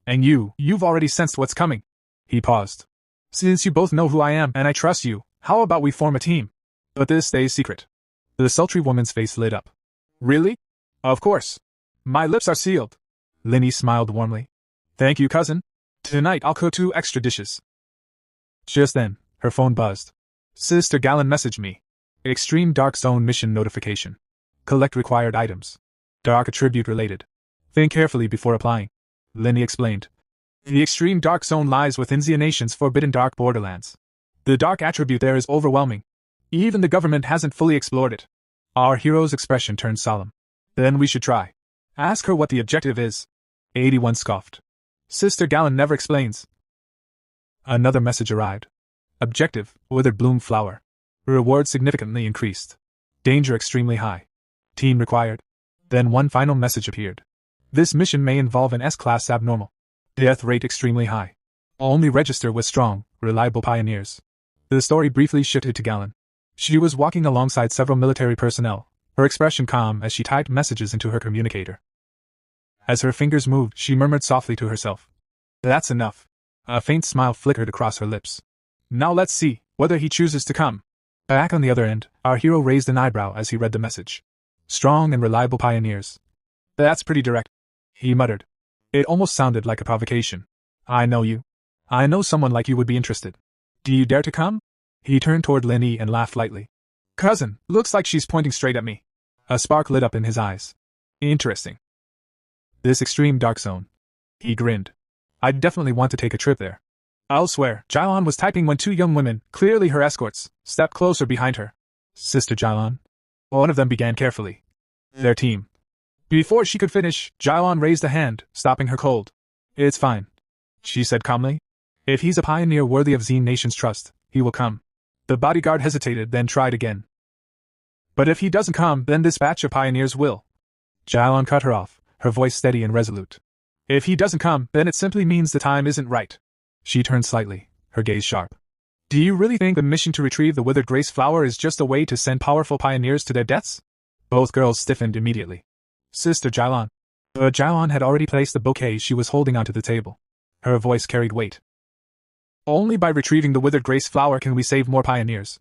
And you've already sensed what's coming. He paused. Since you both know who I am and I trust you, how about we form a team? But this stays secret. The sultry woman's face lit up. Really? Of course. My lips are sealed. Linny smiled warmly. Thank you, cousin. Tonight I'll cook 2 extra dishes. Just then, her phone buzzed. Sister Gallon messaged me. Extreme Dark Zone mission notification. Collect required items. Dark attribute related. Think carefully before applying. Linny explained. The Extreme Dark Zone lies within the nation's forbidden dark borderlands. The dark attribute there is overwhelming. Even the government hasn't fully explored it. Our hero's expression turned solemn. Then we should try. Ask her what the objective is. 81 scoffed. Sister Gallon never explains. Another message arrived. Objective, withered bloom flower. Reward significantly increased. Danger extremely high. Team required. Then one final message appeared. This mission may involve an S-class abnormal. Death rate extremely high. Only register with strong, reliable pioneers. The story briefly shifted to Gallon. She was walking alongside several military personnel, her expression calm as she typed messages into her communicator. As her fingers moved, she murmured softly to herself. That's enough. A faint smile flickered across her lips. Now let's see whether he chooses to come. Back on the other end, our hero raised an eyebrow as he read the message. Strong and reliable pioneers. That's pretty direct. He muttered. It almost sounded like a provocation. I know you. I know someone like you would be interested. Do you dare to come? He turned toward Linny and laughed lightly. Cousin, looks like she's pointing straight at me. A spark lit up in his eyes. Interesting. This extreme dark zone. He grinned. I'd definitely want to take a trip there. I'll swear, Jailon was typing when 2 young women, clearly her escorts, stepped closer behind her. Sister Jailon. One of them began carefully. Their team. Before she could finish, Jailon raised a hand, stopping her cold. It's fine, she said calmly. If he's a pioneer worthy of Zine Nation's trust, he will come. The bodyguard hesitated, then tried again. But if he doesn't come, then this batch of pioneers will. Jailon cut her off, her voice steady and resolute. If he doesn't come, then it simply means the time isn't right. She turned slightly, her gaze sharp. Do you really think the mission to retrieve the withered grace flower is just a way to send powerful pioneers to their deaths? Both girls stiffened immediately. Sister Jailon. But Jailon had already placed the bouquet she was holding onto the table. Her voice carried weight. Only by retrieving the withered grace flower can we save more pioneers,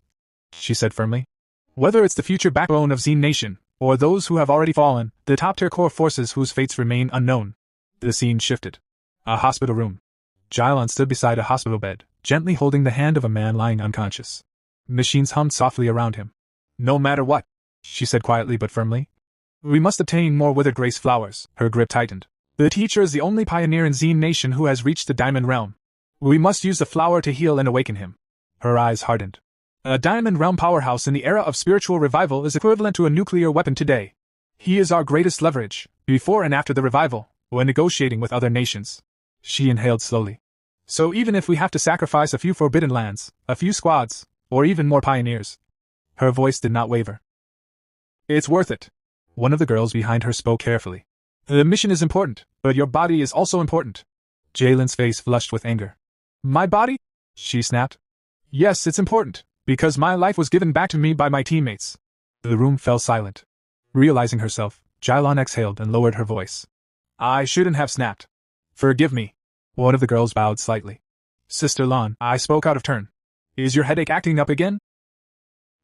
she said firmly. Whether it's the future backbone of Zine Nation, or those who have already fallen, the top-tier core forces whose fates remain unknown. The scene shifted. A hospital room. Jailon stood beside a hospital bed, gently holding the hand of a man lying unconscious. Machines hummed softly around him. No matter what, she said quietly but firmly. We must obtain more withered grace flowers. Her grip tightened. The teacher is the only pioneer in Zine Nation who has reached the Diamond Realm. We must use the flower to heal and awaken him. Her eyes hardened. A Diamond Realm powerhouse in the era of spiritual revival is equivalent to a nuclear weapon today. He is our greatest leverage, before and after the revival, when negotiating with other nations. She inhaled slowly. So even if we have to sacrifice a few forbidden lands, a few squads, or even more pioneers. Her voice did not waver. It's worth it. One of the girls behind her spoke carefully. The mission is important, but your body is also important. Jalen's face flushed with anger. My body? She snapped. Yes, it's important, because my life was given back to me by my teammates. The room fell silent. Realizing herself, Jailon exhaled and lowered her voice. I shouldn't have snapped. Forgive me. One of the girls bowed slightly. Sister Lon, I spoke out of turn. Is your headache acting up again?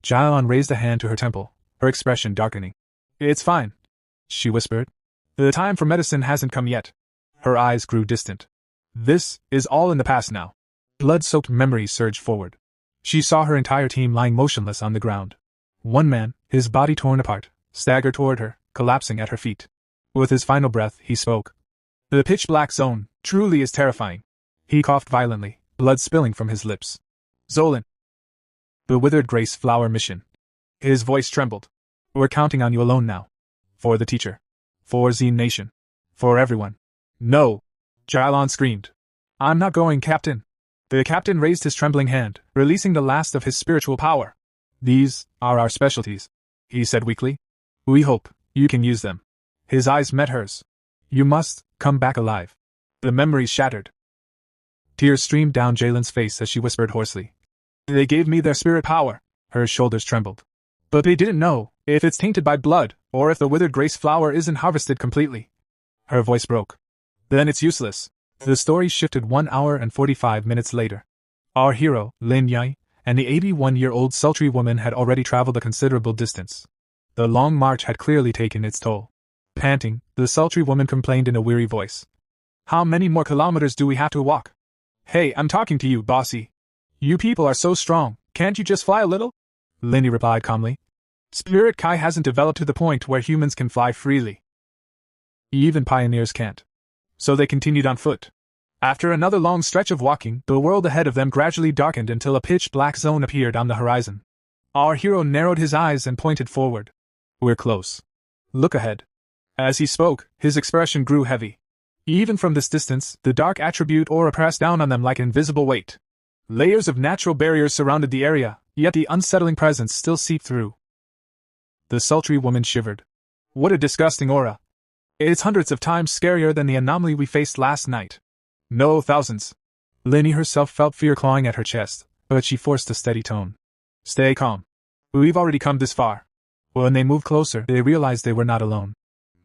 Jailon raised a hand to her temple, her expression darkening. It's fine, she whispered. The time for medicine hasn't come yet. Her eyes grew distant. This is all in the past now. Blood-soaked memories surged forward. She saw her entire team lying motionless on the ground. One man, his body torn apart, staggered toward her, collapsing at her feet. With his final breath, he spoke. The pitch-black zone truly is terrifying. He coughed violently, blood spilling from his lips. Zolan. The withered grace flower mission. His voice trembled. We're counting on you alone now. For the teacher. For Zine Nation. For everyone. No! Jailon screamed. I'm not going, Captain. The captain raised his trembling hand, releasing the last of his spiritual power. These are our specialties, he said weakly. We hope you can use them. His eyes met hers. You must come back alive. The memories shattered. Tears streamed down Jalen's face as she whispered hoarsely. They gave me their spirit power. Her shoulders trembled. But they didn't know if it's tainted by blood, or if the withered grace flower isn't harvested completely. Her voice broke. Then it's useless. The story shifted 1 hour and 45 minutes later. Our hero, Lin Yai, and the 81-year-old sultry woman had already traveled a considerable distance. The long march had clearly taken its toll. Panting, the sultry woman complained in a weary voice. How many more kilometers do we have to walk? Hey, I'm talking to you, bossy. You people are so strong, can't you just fly a little? Linny replied calmly. Spirit Kai hasn't developed to the point where humans can fly freely. Even pioneers can't. So they continued on foot. After another long stretch of walking, the world ahead of them gradually darkened until a pitch-black zone appeared on the horizon. Our hero narrowed his eyes and pointed forward. We're close. Look ahead. As he spoke, his expression grew heavy. Even from this distance, the dark attribute aura pressed down on them like invisible weight. Layers of natural barriers surrounded the area, yet the unsettling presence still seeped through. The sultry woman shivered. What a disgusting aura. It's hundreds of times scarier than the anomaly we faced last night. No, thousands. Linny herself felt fear clawing at her chest, but she forced a steady tone. Stay calm. We've already come this far. When they moved closer, they realized they were not alone.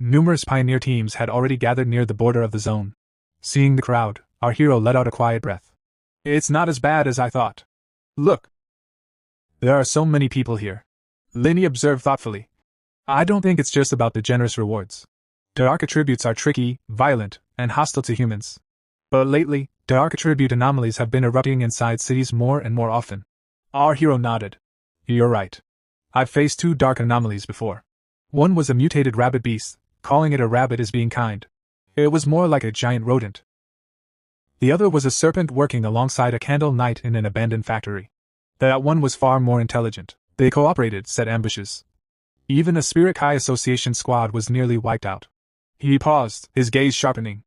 Numerous pioneer teams had already gathered near the border of the zone. Seeing the crowd, our hero let out a quiet breath. It's not as bad as I thought. Look. There are so many people here. Linny observed thoughtfully. I don't think it's just about the generous rewards. Dark attributes are tricky, violent, and hostile to humans. But lately, dark attribute anomalies have been erupting inside cities more and more often. Our hero nodded. You're right. I've faced 2 dark anomalies before. One was a mutated rabbit beast. Calling it a rabbit is being kind. It was more like a giant rodent. The other was a serpent working alongside a candle knight in an abandoned factory. That one was far more intelligent. They cooperated, set ambushes. Even a Spirit Kai Association squad was nearly wiped out. He paused, his gaze sharpening.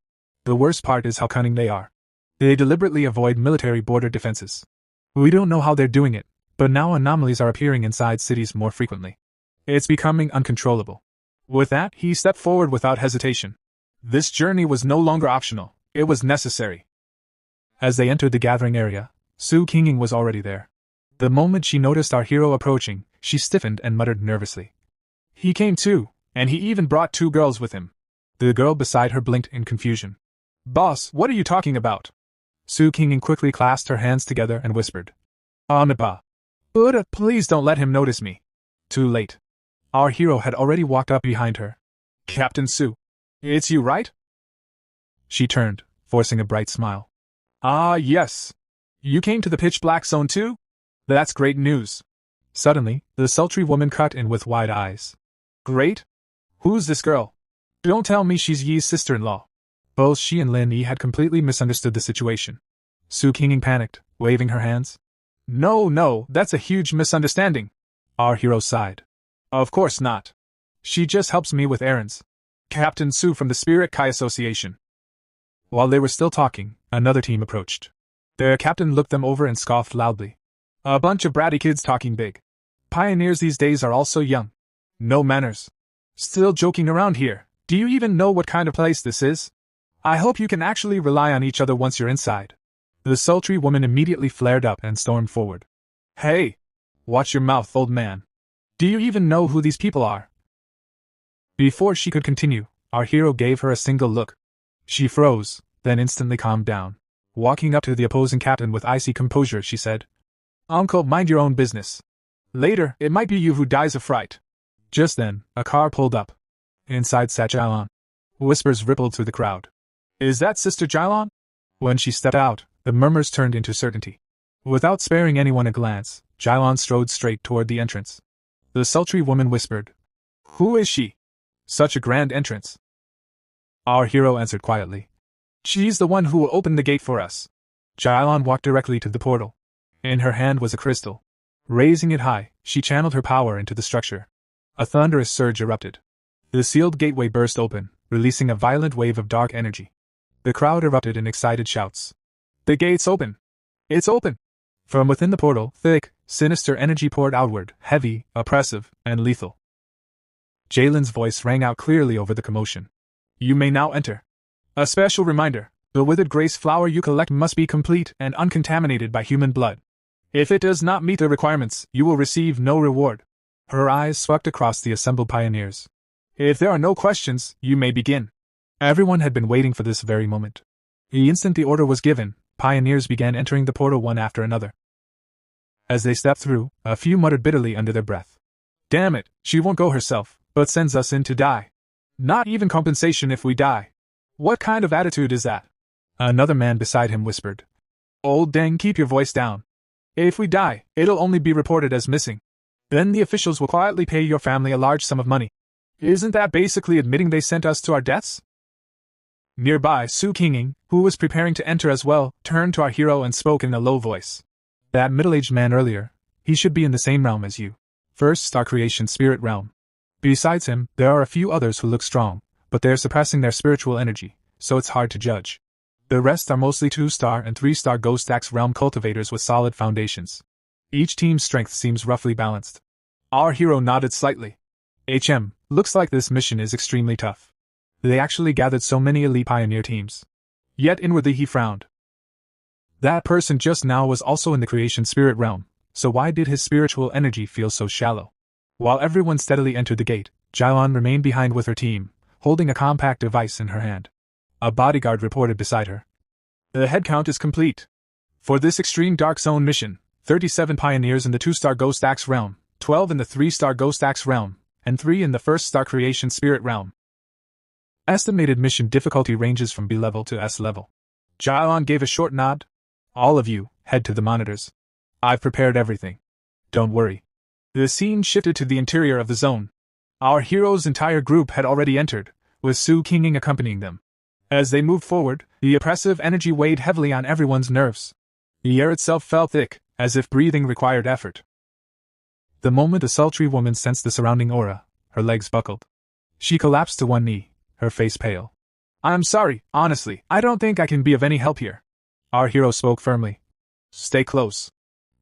The worst part is how cunning they are. They deliberately avoid military border defenses. We don't know how they're doing it, but now anomalies are appearing inside cities more frequently. It's becoming uncontrollable. With that, he stepped forward without hesitation. This journey was no longer optional, it was necessary. As they entered the gathering area, Su Qinging was already there. The moment she noticed our hero approaching, she stiffened and muttered nervously. He came too, and he even brought 2 girls with him. The girl beside her blinked in confusion. Boss, what are you talking about? Su Qinging quickly clasped her hands together and whispered. Amipa. Buddha, please don't let him notice me. Too late. Our hero had already walked up behind her. Captain Su. It's you, right? She turned, forcing a bright smile. Ah, yes. You came to the pitch-black zone too? That's great news. Suddenly, the sultry woman cut in with wide eyes. Great? Who's this girl? Don't tell me she's Yi's sister-in-law. Both she and Lin Yi had completely misunderstood the situation. Su Qinging panicked, waving her hands. No, that's a huge misunderstanding. Our hero sighed. Of course not. She just helps me with errands. Captain Su from the Spirit Kai Association. While they were still talking, another team approached. Their captain looked them over and scoffed loudly. A bunch of bratty kids talking big. Pioneers these days are all so young. No manners. Still joking around here. Do you even know what kind of place this is? I hope you can actually rely on each other once you're inside. The sultry woman immediately flared up and stormed forward. Hey! Watch your mouth, old man. Do you even know who these people are? Before she could continue, our hero gave her a single look. She froze, then instantly calmed down. Walking up to the opposing captain with icy composure, she said, Uncle, mind your own business. Later, it might be you who dies of fright. Just then, a car pulled up. Inside sat Jailon. Whispers rippled through the crowd. Is that Sister Jailon? When she stepped out, the murmurs turned into certainty. Without sparing anyone a glance, Jailon strode straight toward the entrance. The sultry woman whispered, Who is she? Such a grand entrance. Our hero answered quietly. She's the one who will open the gate for us. Jailon walked directly to the portal. In her hand was a crystal. Raising it high, she channeled her power into the structure. A thunderous surge erupted. The sealed gateway burst open, releasing a violent wave of dark energy. The crowd erupted in excited shouts. The gate's open! It's open! From within the portal, thick, sinister energy poured outward, heavy, oppressive, and lethal. Jalen's voice rang out clearly over the commotion. You may now enter. A special reminder, the withered grace flower you collect must be complete and uncontaminated by human blood. If it does not meet the requirements, you will receive no reward. Her eyes swept across the assembled pioneers. If there are no questions, you may begin. Everyone had been waiting for this very moment. The instant the order was given, pioneers began entering the portal one after another. As they stepped through, a few muttered bitterly under their breath. Damn it, she won't go herself, but sends us in to die. Not even compensation if we die. What kind of attitude is that? Another man beside him whispered. Old Deng, keep your voice down. If we die, it'll only be reported as missing. Then the officials will quietly pay your family a large sum of money. Isn't that basically admitting they sent us to our deaths? Nearby, Su Qinging, who was preparing to enter as well, turned to our hero and spoke in a low voice. That middle-aged man earlier, he should be in the same realm as you. First star creation spirit realm. Besides him, there are a few others who look strong, but they're suppressing their spiritual energy, so it's hard to judge. The rest are mostly 2-star and 3-star Ghost Axe realm cultivators with solid foundations. Each team's strength seems roughly balanced. Our hero nodded slightly. Looks like this mission is extremely tough. They actually gathered so many elite pioneer teams. Yet inwardly he frowned. That person just now was also in the creation spirit realm, so why did his spiritual energy feel so shallow? While everyone steadily entered the gate, Jailon remained behind with her team, holding a compact device in her hand. A bodyguard reported beside her. The head count is complete. For this extreme dark zone mission, 37 pioneers in the 2-star Ghost Axe realm, 12 in the 3-star Ghost Axe realm, and 3 in the 1st-star Creation Spirit realm. Estimated mission difficulty ranges from B level to S level. Jailon gave a short nod. All of you, head to the monitors. I've prepared everything. Don't worry. The scene shifted to the interior of the zone. Our hero's entire group had already entered, with Su Qinging accompanying them. As they moved forward, the oppressive energy weighed heavily on everyone's nerves. The air itself felt thick, as if breathing required effort. The moment the sultry woman sensed the surrounding aura, her legs buckled. She collapsed to one knee, her face pale. I'm sorry, honestly, I don't think I can be of any help here. Our hero spoke firmly. Stay close.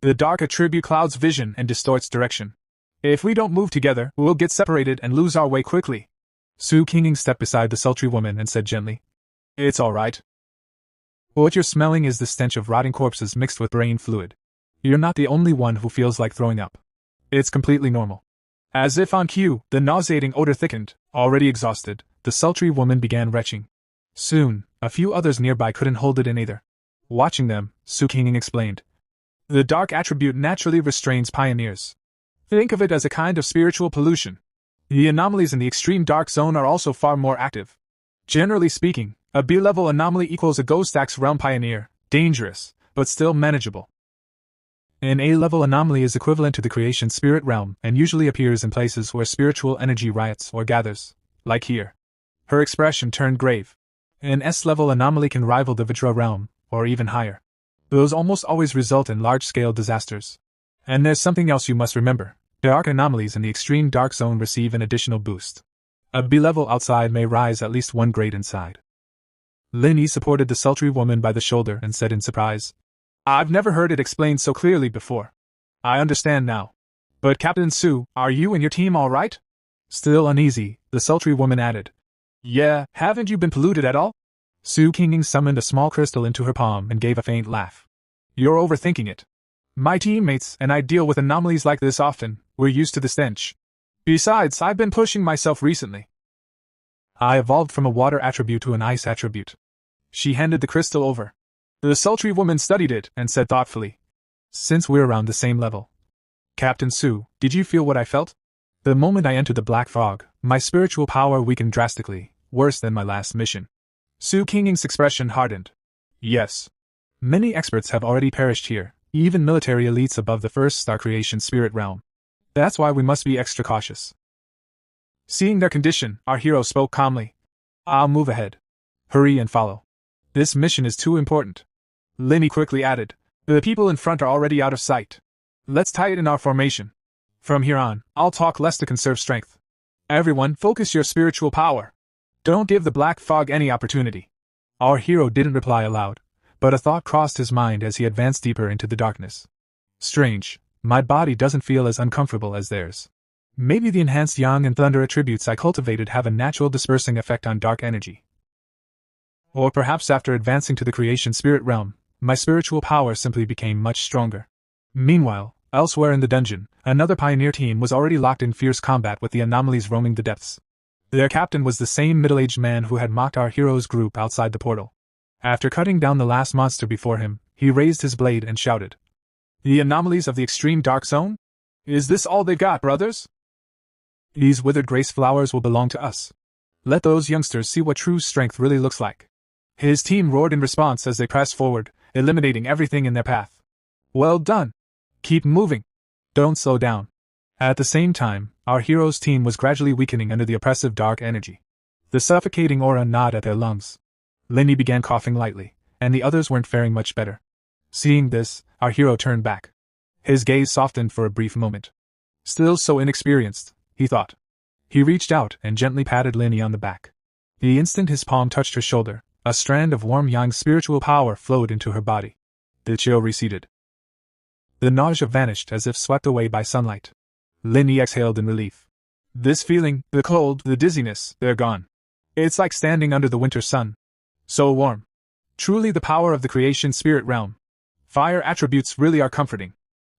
The dark attribute clouds vision and distorts direction. If we don't move together, we'll get separated and lose our way quickly. Su Qinging stepped beside the sultry woman and said gently. It's all right. What you're smelling is the stench of rotting corpses mixed with brain fluid. You're not the only one who feels like throwing up. It's completely normal. As if on cue, the nauseating odor thickened. Already exhausted, the sultry woman began retching. Soon, a few others nearby couldn't hold it in either. Watching them, Su Qinging explained. The dark attribute naturally restrains pioneers. Think of it as a kind of spiritual pollution. The anomalies in the extreme dark zone are also far more active. Generally speaking, a B-level anomaly equals a Ghost Axe realm pioneer, dangerous, but still manageable. An A-level anomaly is equivalent to the creation spirit realm and usually appears in places where spiritual energy riots or gathers, like here. Her expression turned grave. An S-level anomaly can rival the Vajra realm, or even higher. Those almost always result in large-scale disasters. And there's something else you must remember. Dark anomalies in the extreme dark zone receive an additional boost. A B-level outside may rise at least 1 grade inside. Lin Yi supported the sultry woman by the shoulder and said in surprise. I've never heard it explained so clearly before. I understand now. But Captain Su, are you and your team all right? Still uneasy, the sultry woman added. Yeah, haven't you been polluted at all? Su Qinging summoned a small crystal into her palm and gave a faint laugh. You're overthinking it. My teammates and I deal with anomalies like this often. We're used to the stench. Besides, I've been pushing myself recently. I evolved from a water attribute to an ice attribute. She handed the crystal over. The sultry woman studied it and said thoughtfully. Since we're around the same level. Captain Su, did you feel what I felt? The moment I entered the black fog, my spiritual power weakened drastically, worse than my last mission. Su Qinging's expression hardened. Yes. Many experts have already perished here, even military elites above the 1st-star creation spirit realm. That's why we must be extra cautious. Seeing their condition, our hero spoke calmly. I'll move ahead. Hurry and follow. This mission is too important. Lin Yi quickly added. The people in front are already out of sight. Let's tighten our formation. From here on, I'll talk less to conserve strength. Everyone, focus your spiritual power. Don't give the black fog any opportunity. Our hero didn't reply aloud, But a thought crossed his mind as he advanced deeper into the darkness. Strange, my body doesn't feel as uncomfortable as theirs. Maybe the enhanced yang and thunder attributes I cultivated have a natural dispersing effect on dark energy. Or perhaps after advancing to the creation spirit realm, my spiritual power simply became much stronger. Meanwhile, elsewhere in the dungeon, another pioneer team was already locked in fierce combat with the anomalies roaming the depths. Their captain was the same middle-aged man who had mocked our hero's group outside the portal. After cutting down the last monster before him, he raised his blade and shouted, "The anomalies of the extreme dark zone? Is this all they've got, brothers? These withered grace flowers will belong to us. Let those youngsters see what true strength really looks like." His team roared in response as they pressed forward, eliminating everything in their path. "Well done! Keep moving! Don't slow down." At the same time, our hero's team was gradually weakening under the oppressive dark energy. The suffocating aura gnawed at their lungs. Lenny began coughing lightly, and the others weren't faring much better. Seeing this, our hero turned back. His gaze softened for a brief moment. Still so inexperienced, he thought. He reached out and gently patted Lenny on the back. The instant his palm touched her shoulder, a strand of warm yang spiritual power flowed into her body. The chill receded. The nausea vanished as if swept away by sunlight. Lenny exhaled in relief. This feeling, the cold, the dizziness, they're gone. It's like standing under the winter sun. So warm. Truly the power of the creation spirit realm. Fire attributes really are comforting.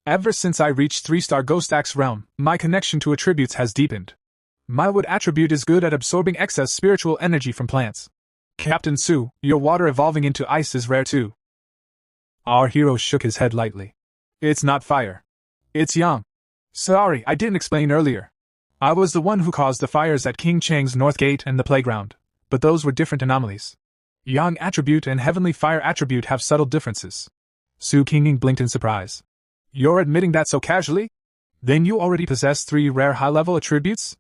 Ever since I reached 3-star Ghost Axe realm, my connection to attributes has deepened. My wood attribute is good at absorbing excess spiritual energy from plants. Captain Su, your water evolving into ice is rare too. Our hero shook his head lightly. It's not fire. It's yang. Sorry, I didn't explain earlier. I was the one who caused the fires at King Chang's North Gate and the playground, but those were different anomalies. Yang attribute and heavenly fire attribute have subtle differences. Su Qinging blinked in surprise. You're admitting that so casually? Then you already possess 3 rare high-level attributes?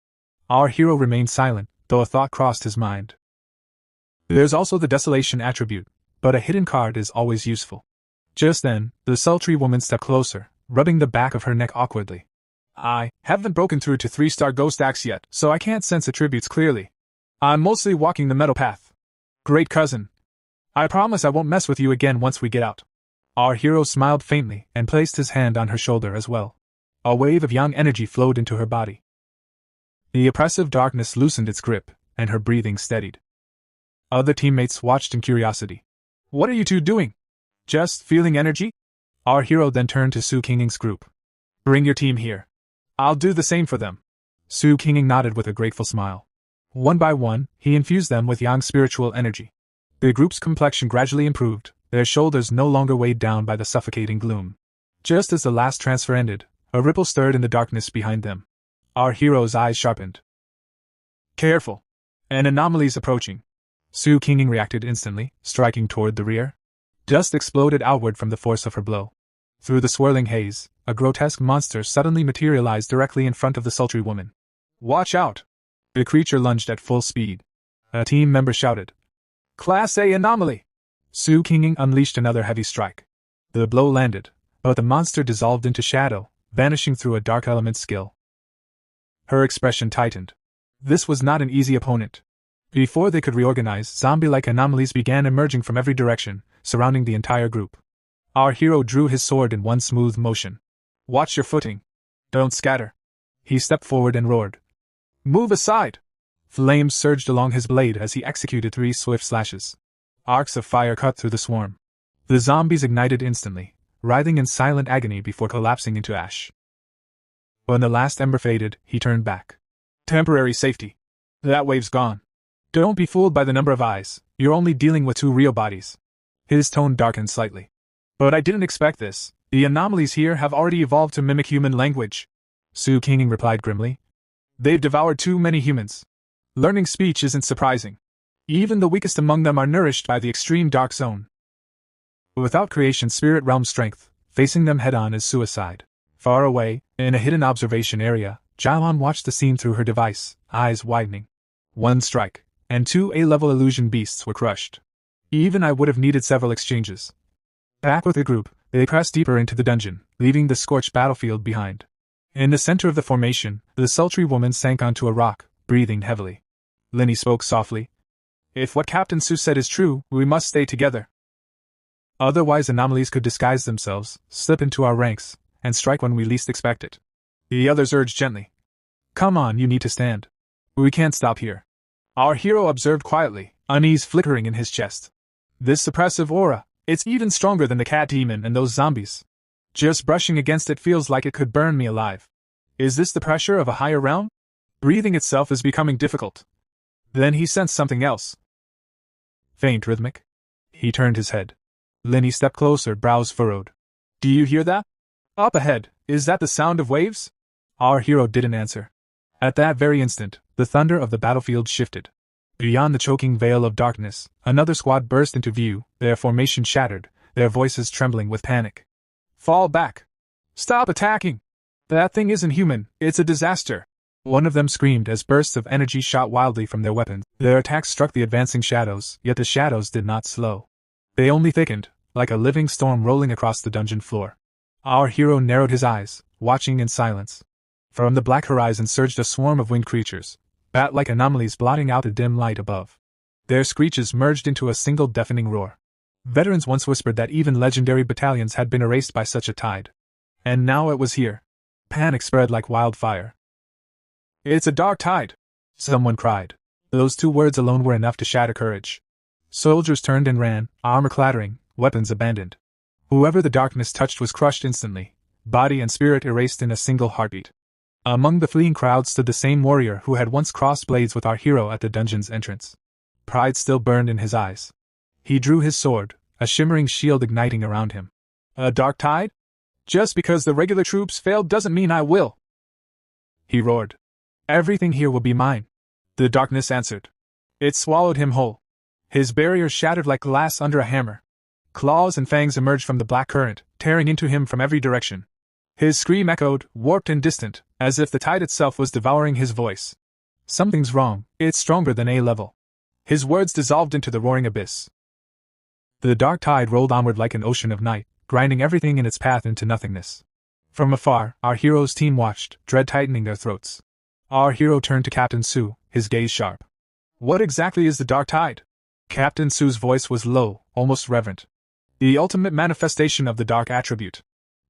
Our hero remained silent, though a thought crossed his mind. There's also the desolation attribute, but a hidden card is always useful. Just then, the sultry woman stepped closer, rubbing the back of her neck awkwardly. I haven't broken through to 3-star Ghost Axe yet, so I can't sense attributes clearly. I'm mostly walking the metal path. Great cousin. I promise I won't mess with you again once we get out. Our hero smiled faintly and placed his hand on her shoulder as well. A wave of yang energy flowed into her body. The oppressive darkness loosened its grip, and her breathing steadied. Other teammates watched in curiosity. What are you two doing? Just feeling energy? Our hero then turned to Su Qinging's group. Bring your team here. I'll do the same for them. Su Qinging nodded with a grateful smile. One by one, he infused them with yang spiritual energy. The group's complexion gradually improved, their shoulders no longer weighed down by the suffocating gloom. Just as the last transfer ended, a ripple stirred in the darkness behind them. Our hero's eyes sharpened. Careful! An anomaly's approaching. Su Qinging reacted instantly, striking toward the rear. Dust exploded outward from the force of her blow. Through the swirling haze, a grotesque monster suddenly materialized directly in front of the sultry woman. Watch out! The creature lunged at full speed. A team member shouted. Class A anomaly! Su Qinging unleashed another heavy strike. The blow landed, but the monster dissolved into shadow, vanishing through a dark element skill. Her expression tightened. This was not an easy opponent. Before they could reorganize, zombie-like anomalies began emerging from every direction, surrounding the entire group. Our hero drew his sword in one smooth motion. Watch your footing. Don't scatter. He stepped forward and roared. Move aside! Flames surged along his blade as he executed 3 swift slashes. Arcs of fire cut through the swarm. The zombies ignited instantly, writhing in silent agony before collapsing into ash. When the last ember faded, he turned back. Temporary safety. That wave's gone. Don't be fooled by the number of eyes, you're only dealing with 2 real bodies. His tone darkened slightly. But I didn't expect this. The anomalies here have already evolved to mimic human language. Su Qinging replied grimly. They've devoured too many humans. Learning speech isn't surprising. Even the weakest among them are nourished by the extreme dark zone. Without creation spirit realm strength, facing them head-on is suicide. Far away, in a hidden observation area, Jialan watched the scene through her device, eyes widening. 1 strike, and 2 A-level illusion beasts were crushed. Even I would have needed several exchanges. Back with the group, they pressed deeper into the dungeon, leaving the scorched battlefield behind. In the center of the formation, the sultry woman sank onto a rock, breathing heavily. Lenny spoke softly. If what Captain Su said is true, we must stay together. Otherwise anomalies could disguise themselves, slip into our ranks, and strike when we least expect it. The others urged gently. Come on, you need to stand. We can't stop here. Our hero observed quietly, unease flickering in his chest. This suppressive aura, it's even stronger than the cat demon and those zombies. Just brushing against it feels like it could burn me alive. Is this the pressure of a higher realm? Breathing itself is becoming difficult. Then he sensed something else. Faint rhythmic. He turned his head. Linny stepped closer, brows furrowed. Do you hear that? Up ahead, is that the sound of waves? Our hero didn't answer. At that very instant, the thunder of the battlefield shifted. Beyond the choking veil of darkness, another squad burst into view, their formation shattered, their voices trembling with panic. Fall back! Stop attacking! That thing isn't human, it's a disaster! One of them screamed as bursts of energy shot wildly from their weapons. Their attacks struck the advancing shadows, yet the shadows did not slow. They only thickened, like a living storm rolling across the dungeon floor. Our hero narrowed his eyes, watching in silence. From the black horizon surged a swarm of winged creatures, bat-like anomalies blotting out the dim light above. Their screeches merged into a single deafening roar. Veterans once whispered that even legendary battalions had been erased by such a tide. And now it was here. Panic spread like wildfire. It's a dark tide! Someone cried. Those two words alone were enough to shatter courage. Soldiers turned and ran, armor clattering, weapons abandoned. Whoever the darkness touched was crushed instantly, body and spirit erased in a single heartbeat. Among the fleeing crowd stood the same warrior who had once crossed blades with our hero at the dungeon's entrance. Pride still burned in his eyes. He drew his sword, a shimmering shield igniting around him. A dark tide? Just because the regular troops failed doesn't mean I will! He roared. Everything here will be mine. The darkness answered. It swallowed him whole. His barrier shattered like glass under a hammer. Claws and fangs emerged from the black current, tearing into him from every direction. His scream echoed, warped and distant, as if the tide itself was devouring his voice. Something's wrong, it's stronger than A-level. His words dissolved into the roaring abyss. The dark tide rolled onward like an ocean of night, grinding everything in its path into nothingness. From afar, our hero's team watched, dread tightening their throats. Our hero turned to Captain Su, his gaze sharp. What exactly is the dark tide? Captain Su's voice was low, almost reverent. The ultimate manifestation of the dark attribute.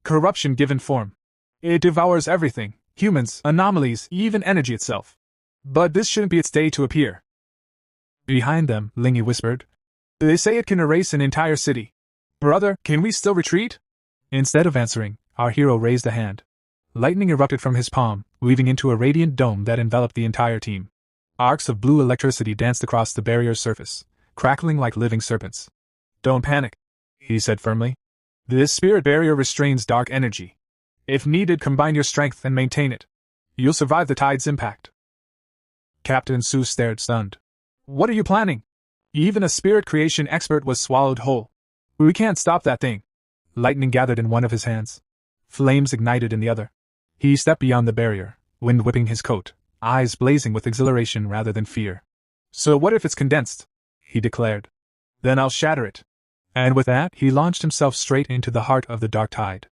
Corruption given form. It devours everything, humans, anomalies, even energy itself. But this shouldn't be its day to appear. Behind them, Lingy whispered. They say it can erase an entire city. Brother, can we still retreat? Instead of answering, our hero raised a hand. Lightning erupted from his palm, weaving into a radiant dome that enveloped the entire team. Arcs of blue electricity danced across the barrier's surface, crackling like living serpents. Don't panic, he said firmly. This spirit barrier restrains dark energy. If needed, combine your strength and maintain it. You'll survive the tide's impact. Captain Su stared stunned. What are you planning? Even a spirit creation expert was swallowed whole. We can't stop that thing. Lightning gathered in one of his hands. Flames ignited in the other. He stepped beyond the barrier, wind whipping his coat, eyes blazing with exhilaration rather than fear. So what if it's condensed? He declared. Then I'll shatter it. And with that, he launched himself straight into the heart of the dark tide.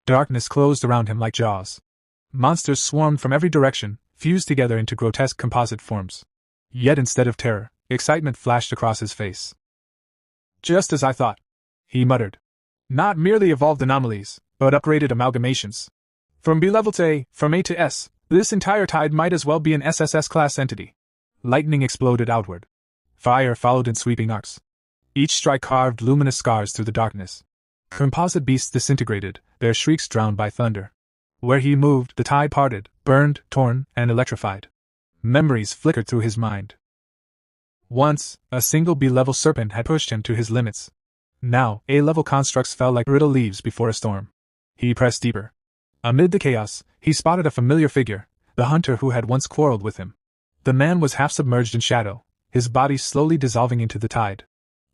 Darkness closed around him like jaws. Monsters swarmed from every direction, fused together into grotesque composite forms. Yet instead of terror, excitement flashed across his face. Just as I thought, he muttered. Not merely evolved anomalies, but upgraded amalgamations. From B level to A, from A to S, this entire tide might as well be an SSS-class entity. Lightning exploded outward. Fire followed in sweeping arcs. Each strike carved luminous scars through the darkness. Composite beasts disintegrated, their shrieks drowned by thunder. Where he moved, the tide parted, burned, torn, and electrified. Memories flickered through his mind. Once, a single B-level serpent had pushed him to his limits. Now, A-level constructs fell like brittle leaves before a storm. He pressed deeper. Amid the chaos, he spotted a familiar figure, the hunter who had once quarreled with him. The man was half submerged in shadow, his body slowly dissolving into the tide.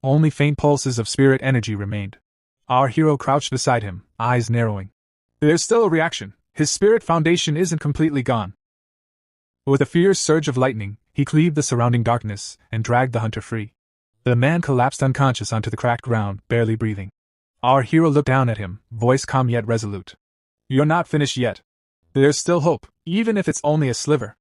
Only faint pulses of spirit energy remained. Our hero crouched beside him, eyes narrowing. There's still a reaction. His spirit foundation isn't completely gone. With a fierce surge of lightning, he cleaved the surrounding darkness and dragged the hunter free. The man collapsed unconscious onto the cracked ground, barely breathing. Our hero looked down at him, voice calm yet resolute. You're not finished yet. There's still hope, even if it's only a sliver.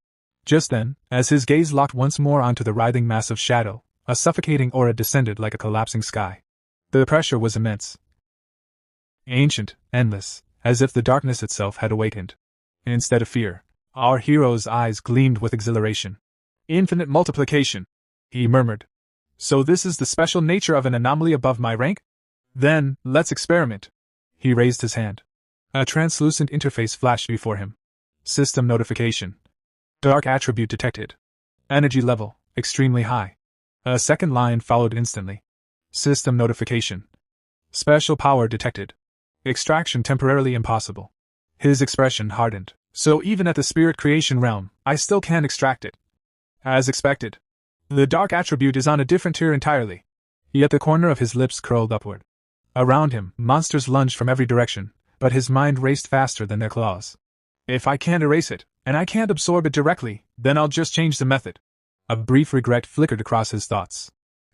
Just then, as his gaze locked once more onto the writhing mass of shadow, a suffocating aura descended like a collapsing sky. The pressure was immense. Ancient, endless, as if the darkness itself had awakened. Instead of fear, our hero's eyes gleamed with exhilaration. Infinite multiplication, he murmured. So this is the special nature of an anomaly above my rank? Then, let's experiment. He raised his hand. A translucent interface flashed before him. System notification. Dark attribute detected. Energy level, extremely high. A second line followed instantly. System notification. Special power detected. Extraction temporarily impossible. His expression hardened. So even at the spirit creation realm, I still can't extract it. As expected. The dark attribute is on a different tier entirely. Yet the corner of his lips curled upward. Around him, monsters lunged from every direction, but his mind raced faster than their claws. If I can't erase it, and I can't absorb it directly, then I'll just change the method. A brief regret flickered across his thoughts.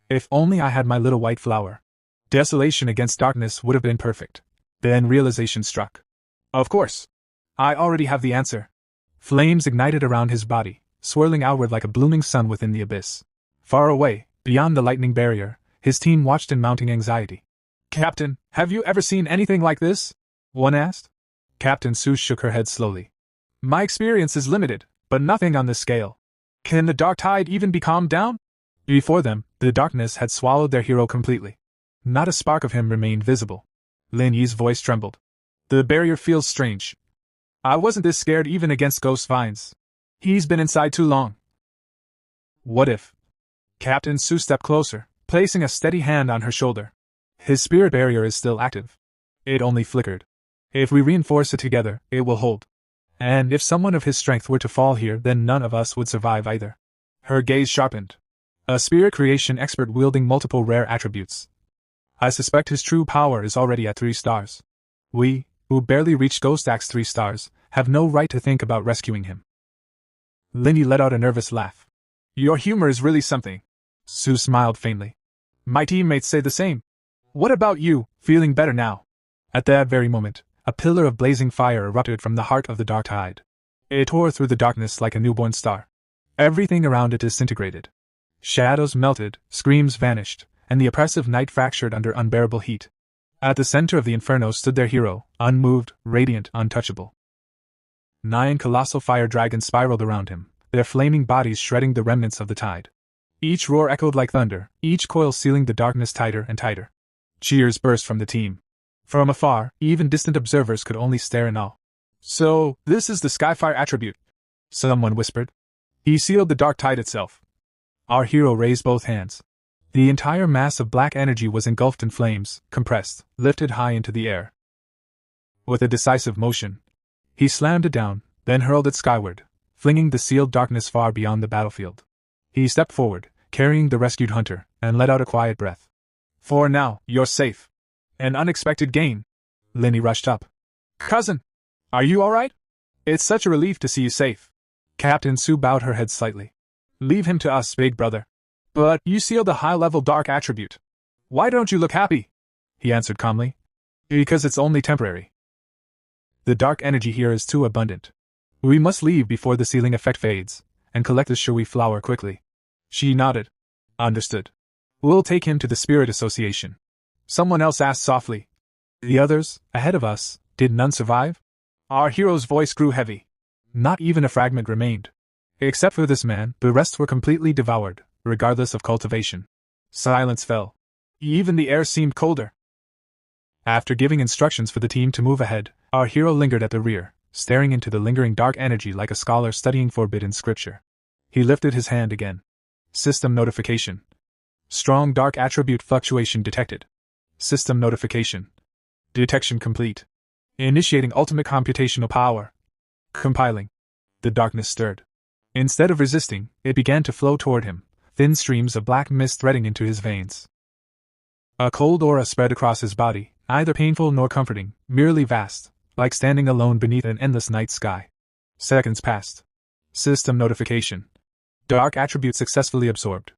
If only I had my little white flower. Desolation against darkness would have been perfect. Then realization struck. Of course. I already have the answer. Flames ignited around his body, swirling outward like a blooming sun within the abyss. Far away, beyond the lightning barrier, his team watched in mounting anxiety. Captain, have you ever seen anything like this? One asked. Captain Sue shook her head slowly. My experience is limited, but nothing on this scale. Can the dark tide even be calmed down? Before them, the darkness had swallowed their hero completely. Not a spark of him remained visible. Lin Yi's voice trembled. The barrier feels strange. I wasn't this scared even against ghost vines. He's been inside too long. What if? Captain Sue stepped closer, placing a steady hand on her shoulder. His spirit barrier is still active. It only flickered. If we reinforce it together, it will hold. And if someone of his strength were to fall here, then none of us would survive either. Her gaze sharpened. A spirit creation expert wielding multiple rare attributes. I suspect his true power is already at 3 stars. We, who barely reached Ghost Axe 3 stars, have no right to think about rescuing him. Lindy let out a nervous laugh. Your humor is really something. Sue smiled faintly. My teammates say the same. What about you, feeling better now? At that very moment, a pillar of blazing fire erupted from the heart of the dark tide. It tore through the darkness like a newborn star. Everything around it disintegrated. Shadows melted, screams vanished, and the oppressive night fractured under unbearable heat. At the center of the inferno stood their hero, unmoved, radiant, untouchable. 9 colossal fire dragons spiraled around him, their flaming bodies shredding the remnants of the tide. Each roar echoed like thunder, each coil sealing the darkness tighter and tighter. Cheers burst from the team. From afar, even distant observers could only stare in awe. So, this is the Skyfire attribute, someone whispered. He sealed the dark tide itself. Our hero raised both hands. The entire mass of black energy was engulfed in flames, compressed, lifted high into the air. With a decisive motion, he slammed it down, then hurled it skyward, flinging the sealed darkness far beyond the battlefield. He stepped forward, carrying the rescued hunter, and let out a quiet breath. For now, you're safe. An unexpected gain. Linny rushed up. Cousin! Are you alright? It's such a relief to see you safe. Captain Sue bowed her head slightly. Leave him to us, big brother. But you sealed a high-level dark attribute. Why don't you look happy? He answered calmly. Because it's only temporary. The dark energy here is too abundant. We must leave before the sealing effect fades, and collect the Shui flower quickly. She nodded. Understood. We'll take him to the Spirit Association. Someone else asked softly. The others, ahead of us, did none survive? Our hero's voice grew heavy. Not even a fragment remained. Except for this man, the rest were completely devoured, regardless of cultivation. Silence fell. Even the air seemed colder. After giving instructions for the team to move ahead, our hero lingered at the rear, staring into the lingering dark energy like a scholar studying forbidden scripture. He lifted his hand again. System notification. Strong dark attribute fluctuation detected. System notification. Detection complete. Initiating ultimate computational power. Compiling. The darkness stirred. Instead of resisting, it began to flow toward him, thin streams of black mist threading into his veins. A cold aura spread across his body, neither painful nor comforting, merely vast, like standing alone beneath an endless night sky. Seconds passed. System notification. Dark attribute successfully absorbed.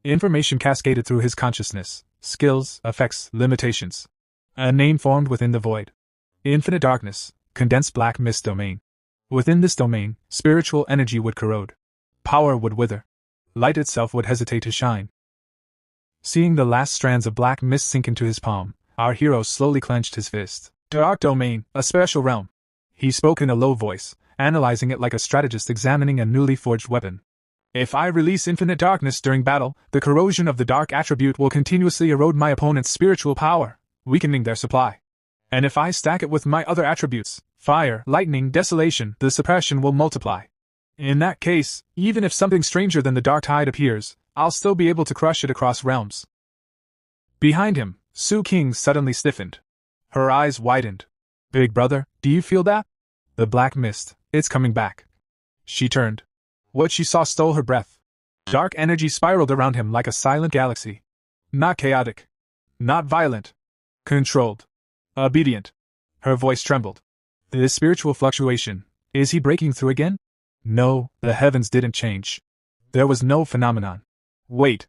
Information cascaded through his consciousness, skills, effects, limitations. A name formed within the void. Infinite darkness, condensed black mist domain. Within this domain, spiritual energy would corrode. Power would wither. Light itself would hesitate to shine. Seeing the last strands of black mist sink into his palm, our hero slowly clenched his fist. Dark domain, a special realm. He spoke in a low voice, analyzing it like a strategist examining a newly forged weapon. If I release infinite darkness during battle, the corrosion of the dark attribute will continuously erode my opponent's spiritual power, weakening their supply. And if I stack it with my other attributes, fire, lightning, desolation, the suppression will multiply. In that case, even if something stranger than the dark tide appears, I'll still be able to crush it across realms. Behind him, Su King suddenly stiffened. Her eyes widened. Big brother, do you feel that? The black mist, it's coming back. She turned. What she saw stole her breath. Dark energy spiraled around him like a silent galaxy. Not chaotic. Not violent. Controlled. Obedient. Her voice trembled. This spiritual fluctuation, is he breaking through again? No, the heavens didn't change. There was no phenomenon. Wait.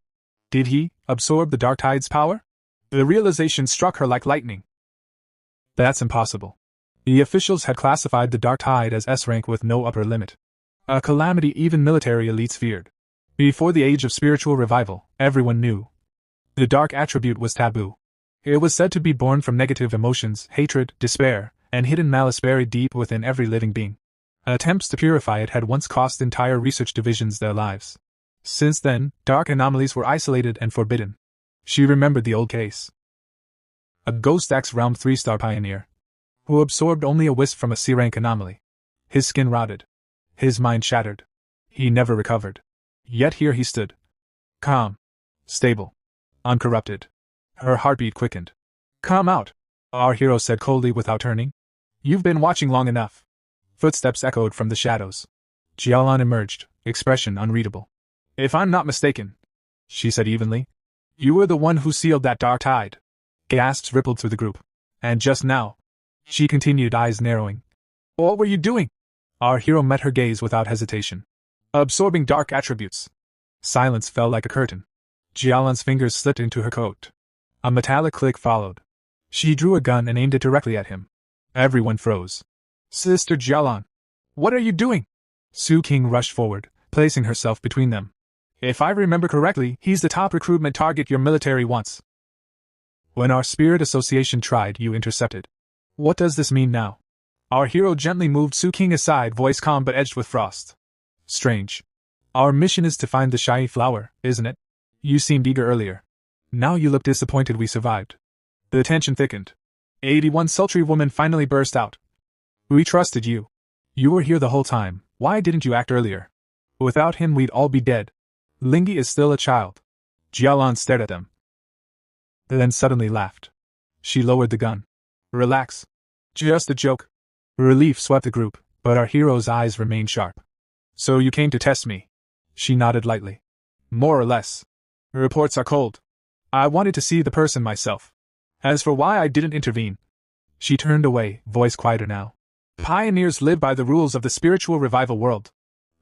Did he absorb the dark tide's power? The realization struck her like lightning. That's impossible. The officials had classified the dark tide as S rank with no upper limit. A calamity even military elites feared. Before the age of spiritual revival, everyone knew. The dark attribute was taboo. It was said to be born from negative emotions, hatred, despair, and hidden malice buried deep within every living being. Attempts to purify it had once cost entire research divisions their lives. Since then, dark anomalies were isolated and forbidden. She remembered the old case. A Ghost Axe Realm 3-star pioneer, who absorbed only a wisp from a C-rank anomaly. His skin rotted. His mind shattered. He never recovered. Yet here he stood. Calm. Stable. Uncorrupted. Her heartbeat quickened. Come out, our hero said coldly without turning. You've been watching long enough. Footsteps echoed from the shadows. Jialan emerged, expression unreadable. If I'm not mistaken, she said evenly, you were the one who sealed that dark tide. Gasps rippled through the group. And just now, she continued, eyes narrowing. What were you doing? Our hero met her gaze without hesitation. Absorbing dark attributes. Silence fell like a curtain. Jialan's fingers slipped into her coat. A metallic click followed. She drew a gun and aimed it directly at him. Everyone froze. Sister Jialan, what are you doing? Su King rushed forward, placing herself between them. If I remember correctly, he's the top recruitment target your military wants. When our spirit association tried, you intercepted. What does this mean now? Our hero gently moved Su King aside, voice calm but edged with frost. Strange. Our mission is to find the shy flower, isn't it? You seemed eager earlier. Now you look disappointed we survived. The tension thickened. 81 sultry woman finally burst out. We trusted you. You were here the whole time, why didn't you act earlier? Without him we'd all be dead. Lingi is still a child. Jialan stared at them. Then suddenly laughed. She lowered the gun. Relax. Just a joke. Relief swept the group, but our hero's eyes remained sharp. So you came to test me? She nodded lightly. More or less. Reports are cold. I wanted to see the person myself. As for why I didn't intervene. She turned away, voice quieter now. Pioneers live by the rules of the spiritual revival world.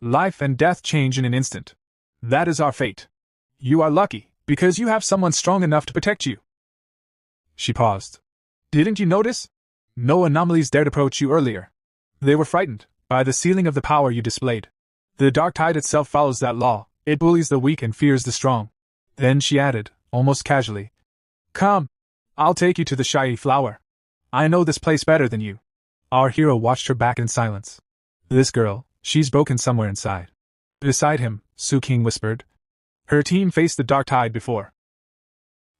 Life and death change in an instant. That is our fate. You are lucky, because you have someone strong enough to protect you. She paused. Didn't you notice? No anomalies dared approach you earlier. They were frightened by the sealing of the power you displayed. The dark tide itself follows that law. It bullies the weak and fears the strong. Then she added, almost casually. Come. I'll take you to the shy flower. I know this place better than you. Our hero watched her back in silence. This girl, she's broken somewhere inside. Beside him, Su King whispered. Her team faced the dark tide before.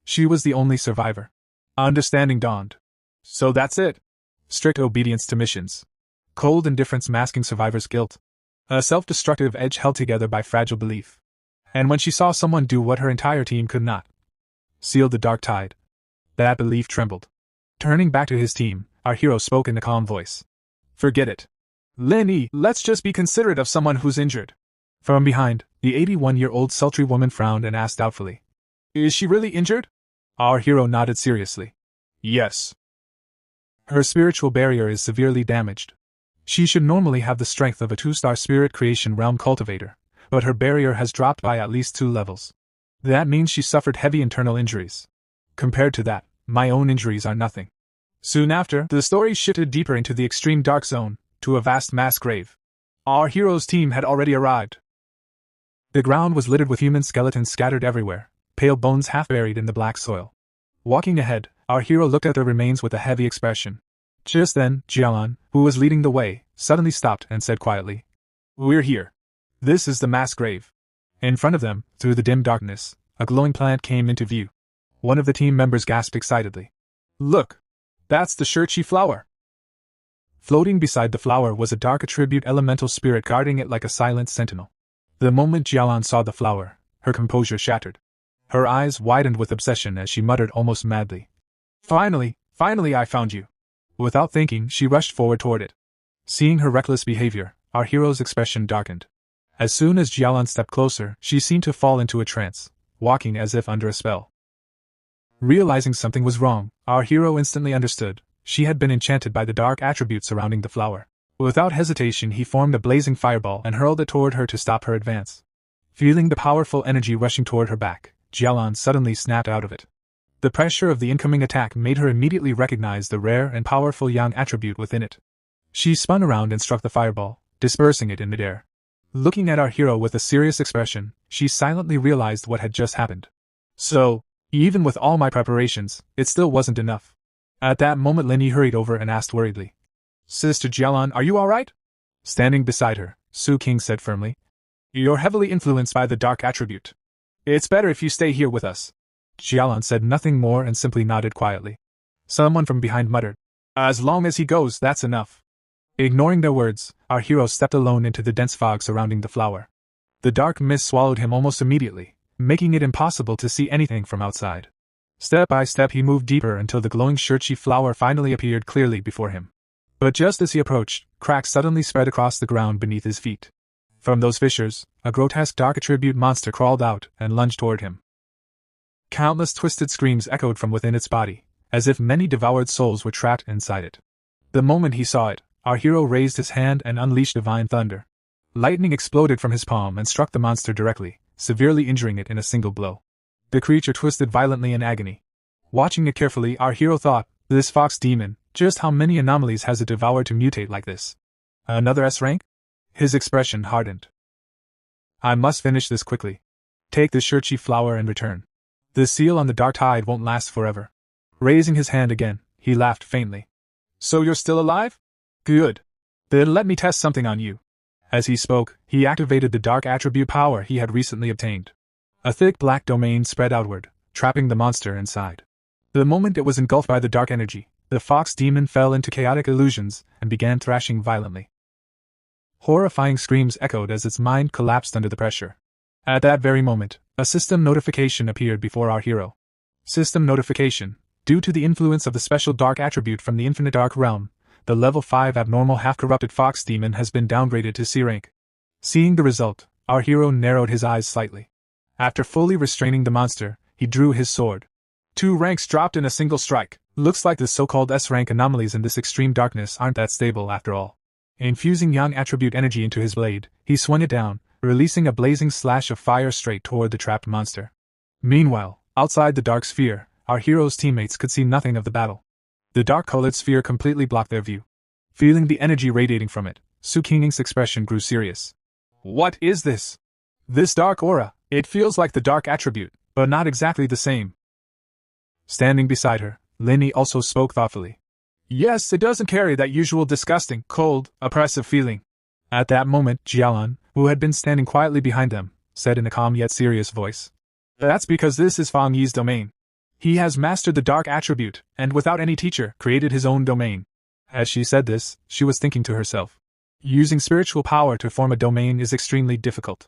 She was the only survivor. Understanding dawned. So that's it. Strict obedience to missions. Cold indifference masking survivor's guilt. A self-destructive edge held together by fragile belief. And when she saw someone do what her entire team could not, seal the dark tide, that belief trembled. Turning back to his team, our hero spoke in a calm voice. Forget it. Lin, let's just be considerate of someone who's injured. From behind, the 81-year-old sultry woman frowned and asked doubtfully. Is she really injured? Our hero nodded seriously. Yes. Her spiritual barrier is severely damaged. She should normally have the strength of a 2-star spirit creation realm cultivator, but her barrier has dropped by at least 2 levels. That means she suffered heavy internal injuries. Compared to that, my own injuries are nothing. Soon after, the story shifted deeper into the extreme dark zone, to a vast mass grave. Our hero's team had already arrived. The ground was littered with human skeletons scattered everywhere, pale bones half buried in the black soil. Walking ahead, our hero looked at the remains with a heavy expression. Just then, Jialan, who was leading the way, suddenly stopped and said quietly, "We're here. This is the mass grave." In front of them, through the dim darkness, a glowing plant came into view. One of the team members gasped excitedly. "Look! That's the Shirchi flower!" Floating beside the flower was a dark attribute elemental spirit guarding it like a silent sentinel. The moment Jialan saw the flower, her composure shattered. Her eyes widened with obsession as she muttered almost madly, Finally I found you." Without thinking, she rushed forward toward it. Seeing her reckless behavior, our hero's expression darkened. As soon as Jialan stepped closer, she seemed to fall into a trance, walking as if under a spell. Realizing something was wrong, our hero instantly understood. She had been enchanted by the dark attribute surrounding the flower. Without hesitation, he formed a blazing fireball and hurled it toward her to stop her advance. Feeling the powerful energy rushing toward her back, Jialan suddenly snapped out of it. The pressure of the incoming attack made her immediately recognize the rare and powerful yang attribute within it. She spun around and struck the fireball, dispersing it in midair. Looking at our hero with a serious expression, she silently realized what had just happened. So, even with all my preparations, it still wasn't enough. At that moment, Linny hurried over and asked worriedly, "Sister Jialan, are you alright?" Standing beside her, Su King said firmly, "You're heavily influenced by the dark attribute. It's better if you stay here with us." Jialan said nothing more and simply nodded quietly. Someone from behind muttered, "As long as he goes, that's enough." Ignoring their words, our hero stepped alone into the dense fog surrounding the flower. The dark mist swallowed him almost immediately, making it impossible to see anything from outside. Step by step he moved deeper until the glowing Shirchi flower finally appeared clearly before him. But just as he approached, cracks suddenly spread across the ground beneath his feet. From those fissures, a grotesque dark attribute monster crawled out and lunged toward him. Countless twisted screams echoed from within its body, as if many devoured souls were trapped inside it. The moment he saw it, our hero raised his hand and unleashed divine thunder. Lightning exploded from his palm and struck the monster directly, severely injuring it in a single blow. The creature twisted violently in agony. Watching it carefully, our hero thought, "This fox demon, just how many anomalies has it devoured to mutate like this? Another S rank?" His expression hardened. "I must finish this quickly. Take the Shirchi flower and return. The seal on the dark tide won't last forever." Raising his hand again, he laughed faintly. "So you're still alive? Good. Then let me test something on you." As he spoke, he activated the dark attribute power he had recently obtained. A thick black domain spread outward, trapping the monster inside. The moment it was engulfed by the dark energy, the fox demon fell into chaotic illusions and began thrashing violently. Horrifying screams echoed as its mind collapsed under the pressure. At that very moment, a system notification appeared before our hero. System notification: due to the influence of the special dark attribute from the infinite dark realm, the level 5 abnormal half-corrupted fox demon has been downgraded to C rank. Seeing the result, our hero narrowed his eyes slightly. After fully restraining the monster, he drew his sword. 2 ranks dropped in a single strike. Looks like the so-called S-rank anomalies in this extreme darkness aren't that stable after all. Infusing yang attribute energy into his blade, he swung it down, releasing a blazing slash of fire straight toward the trapped monster. Meanwhile, outside the dark sphere, our hero's teammates could see nothing of the battle. The dark-colored sphere completely blocked their view. Feeling the energy radiating from it, Su Qing's expression grew serious. "What is this? This dark aura, it feels like the dark attribute, but not exactly the same." Standing beside her, Linny also spoke thoughtfully. "Yes, it doesn't carry that usual disgusting, cold, oppressive feeling." At that moment, Jialan, who had been standing quietly behind them, said in a calm yet serious voice, "That's because this is Fang Yi's domain. He has mastered the dark attribute, and without any teacher, created his own domain." As she said this, she was thinking to herself, "Using spiritual power to form a domain is extremely difficult.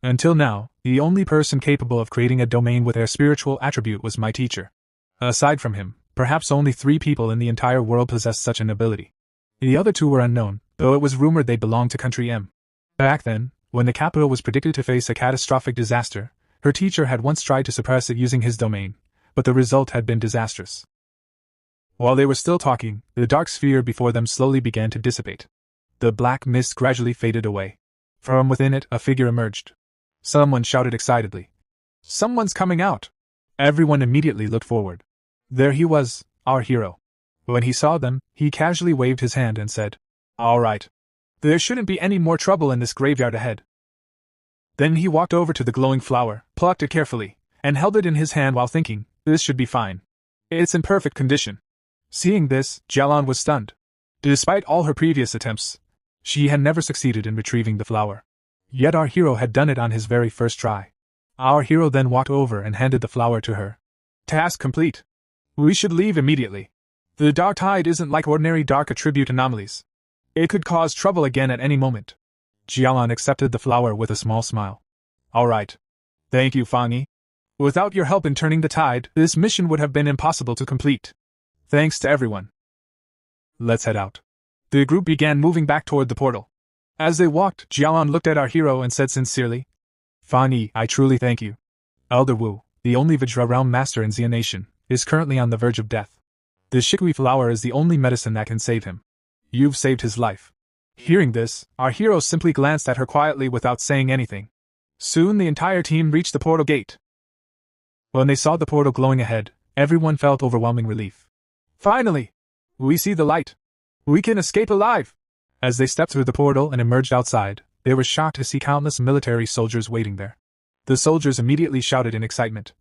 Until now, the only person capable of creating a domain with their spiritual attribute was my teacher. Aside from him, perhaps only 3 people in the entire world possessed such an ability. The other 2 were unknown, though it was rumored they belonged to Country M. Back then, when the capital was predicted to face a catastrophic disaster, her teacher had once tried to suppress it using his domain, but the result had been disastrous." While they were still talking, the dark sphere before them slowly began to dissipate. The black mist gradually faded away. From within it, a figure emerged. Someone shouted excitedly, "Someone's coming out!" Everyone immediately looked forward. There he was, our hero. When he saw them, he casually waved his hand and said, "All right. There shouldn't be any more trouble in this graveyard ahead." Then he walked over to the glowing flower, plucked it carefully, and held it in his hand while thinking, this should be fine. It's in perfect condition. Seeing this, Jialan was stunned. Despite all her previous attempts, she had never succeeded in retrieving the flower. Yet our hero had done it on his very first try. Our hero then walked over and handed the flower to her. Task complete. We should leave immediately. The dark tide isn't like ordinary dark attribute anomalies. It could cause trouble again at any moment. Jialan accepted the flower with a small smile. All right. Thank you, Fangyi. Without your help in turning the tide, this mission would have been impossible to complete. Thanks to everyone. Let's head out. The group began moving back toward the portal. As they walked, Jialan looked at our hero and said sincerely, Fangyi, I truly thank you. Elder Wu, the only Vajra realm master in Xia Nation, is currently on the verge of death. The Shikui flower is the only medicine that can save him. You've saved his life. Hearing this, our hero simply glanced at her quietly without saying anything. Soon the entire team reached the portal gate. When they saw the portal glowing ahead, everyone felt overwhelming relief. Finally! We see the light. We can escape alive! As they stepped through the portal and emerged outside, they were shocked to see countless military soldiers waiting there. The soldiers immediately shouted in excitement.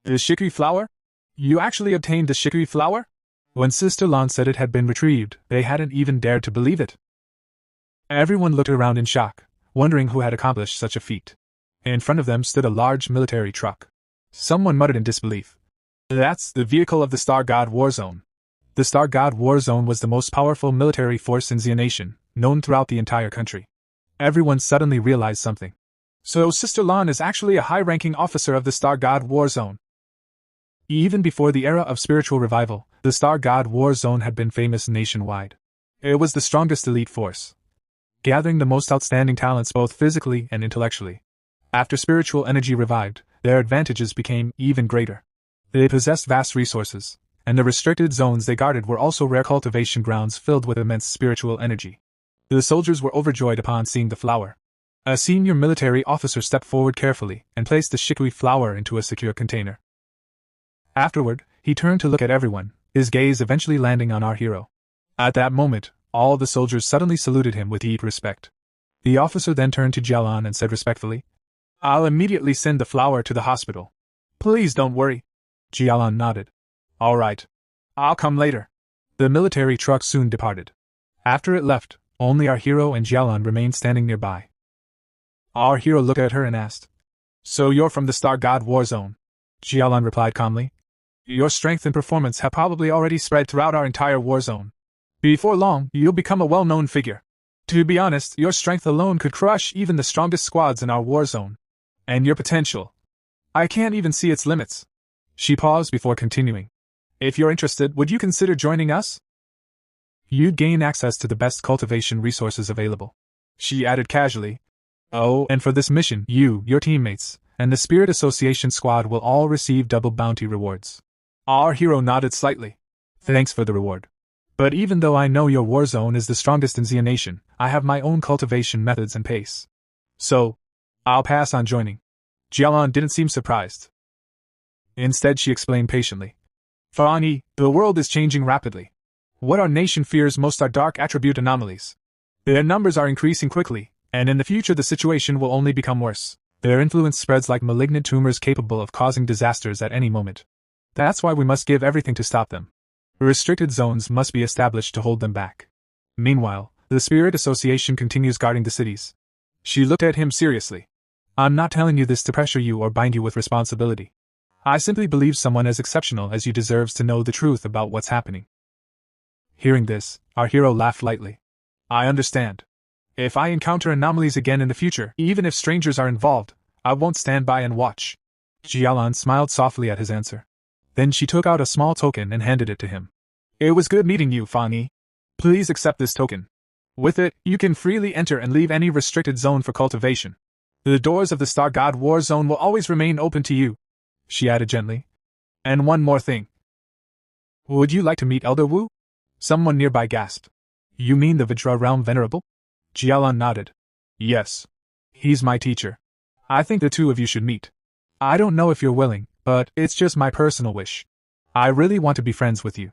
The Shikui flower? You actually obtained the Shikui flower? When Sister Lan said it had been retrieved, they hadn't even dared to believe it. Everyone looked around in shock, wondering who had accomplished such a feat. In front of them stood a large military truck. Someone muttered in disbelief. That's the vehicle of the Star God War Zone. The Star God War Zone was the most powerful military force in Xia Nation, known throughout the entire country. Everyone suddenly realized something. So Sister Lan is actually a high-ranking officer of the Star God War Zone. Even before the era of spiritual revival, the Star God War Zone had been famous nationwide. It was the strongest elite force, gathering the most outstanding talents both physically and intellectually. After spiritual energy revived, their advantages became even greater. They possessed vast resources, and the restricted zones they guarded were also rare cultivation grounds filled with immense spiritual energy. The soldiers were overjoyed upon seeing the flower. A senior military officer stepped forward carefully and placed the Shikui flower into a secure container. Afterward, he turned to look at everyone, his gaze eventually landing on our hero. At that moment, all the soldiers suddenly saluted him with deep respect. The officer then turned to Jialan and said respectfully, I'll immediately send the flower to the hospital. Please don't worry. Jialan nodded. All right. I'll come later. The military truck soon departed. After it left, only our hero and Jialan remained standing nearby. Our hero looked at her and asked, So you're from the Star God War Zone? Jialan replied calmly. Your strength and performance have probably already spread throughout our entire war zone. Before long, you'll become a well-known figure. To be honest, your strength alone could crush even the strongest squads in our war zone. And your potential, I can't even see its limits. She paused before continuing. If you're interested, would you consider joining us? You'd gain access to the best cultivation resources available. She added casually. Oh, and for this mission, you, your teammates, and the Spirit Association squad will all receive double bounty rewards. Our hero nodded slightly. Thanks for the reward. But even though I know your war zone is the strongest in Xia Nation, I have my own cultivation methods and pace. So, I'll pass on joining. Jialan didn't seem surprised. Instead, she explained patiently. Fangyi, the world is changing rapidly. What our nation fears most are dark attribute anomalies. Their numbers are increasing quickly, and in the future the situation will only become worse. Their influence spreads like malignant tumors capable of causing disasters at any moment. That's why we must give everything to stop them. Restricted zones must be established to hold them back. Meanwhile, the Spirit Association continues guarding the cities. She looked at him seriously. I'm not telling you this to pressure you or bind you with responsibility. I simply believe someone as exceptional as you deserves to know the truth about what's happening. Hearing this, our hero laughed lightly. I understand. If I encounter anomalies again in the future, even if strangers are involved, I won't stand by and watch. Jialan smiled softly at his answer. Then she took out a small token and handed it to him. It was good meeting you, Fangyi. Please accept this token. With it, you can freely enter and leave any restricted zone for cultivation. The doors of the Star God War Zone will always remain open to you, she added gently. And one more thing. Would you like to meet Elder Wu? Someone nearby gasped. You mean the Vajra Realm Venerable? Jialan nodded. Yes. He's my teacher. I think the two of you should meet. I don't know if you're willing, but it's just my personal wish. I really want to be friends with you.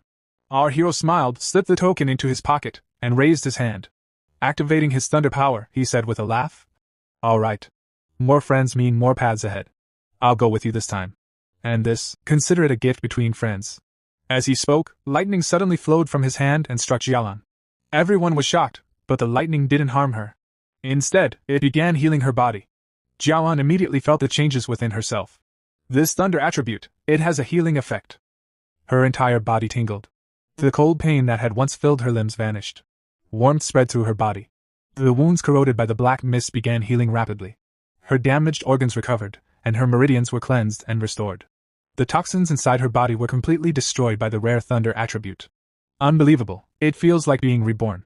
Our hero smiled, slipped the token into his pocket, and raised his hand. Activating his thunder power, he said with a laugh. All right. More friends mean more paths ahead. I'll go with you this time. And this, consider it a gift between friends. As he spoke, lightning suddenly flowed from his hand and struck Jialan. Everyone was shocked, but the lightning didn't harm her. Instead, it began healing her body. Jialan immediately felt the changes within herself. This thunder attribute, it has a healing effect. Her entire body tingled. The cold pain that had once filled her limbs vanished. Warmth spread through her body. The wounds corroded by the black mist began healing rapidly. Her damaged organs recovered, and her meridians were cleansed and restored. The toxins inside her body were completely destroyed by the rare thunder attribute. Unbelievable, it feels like being reborn.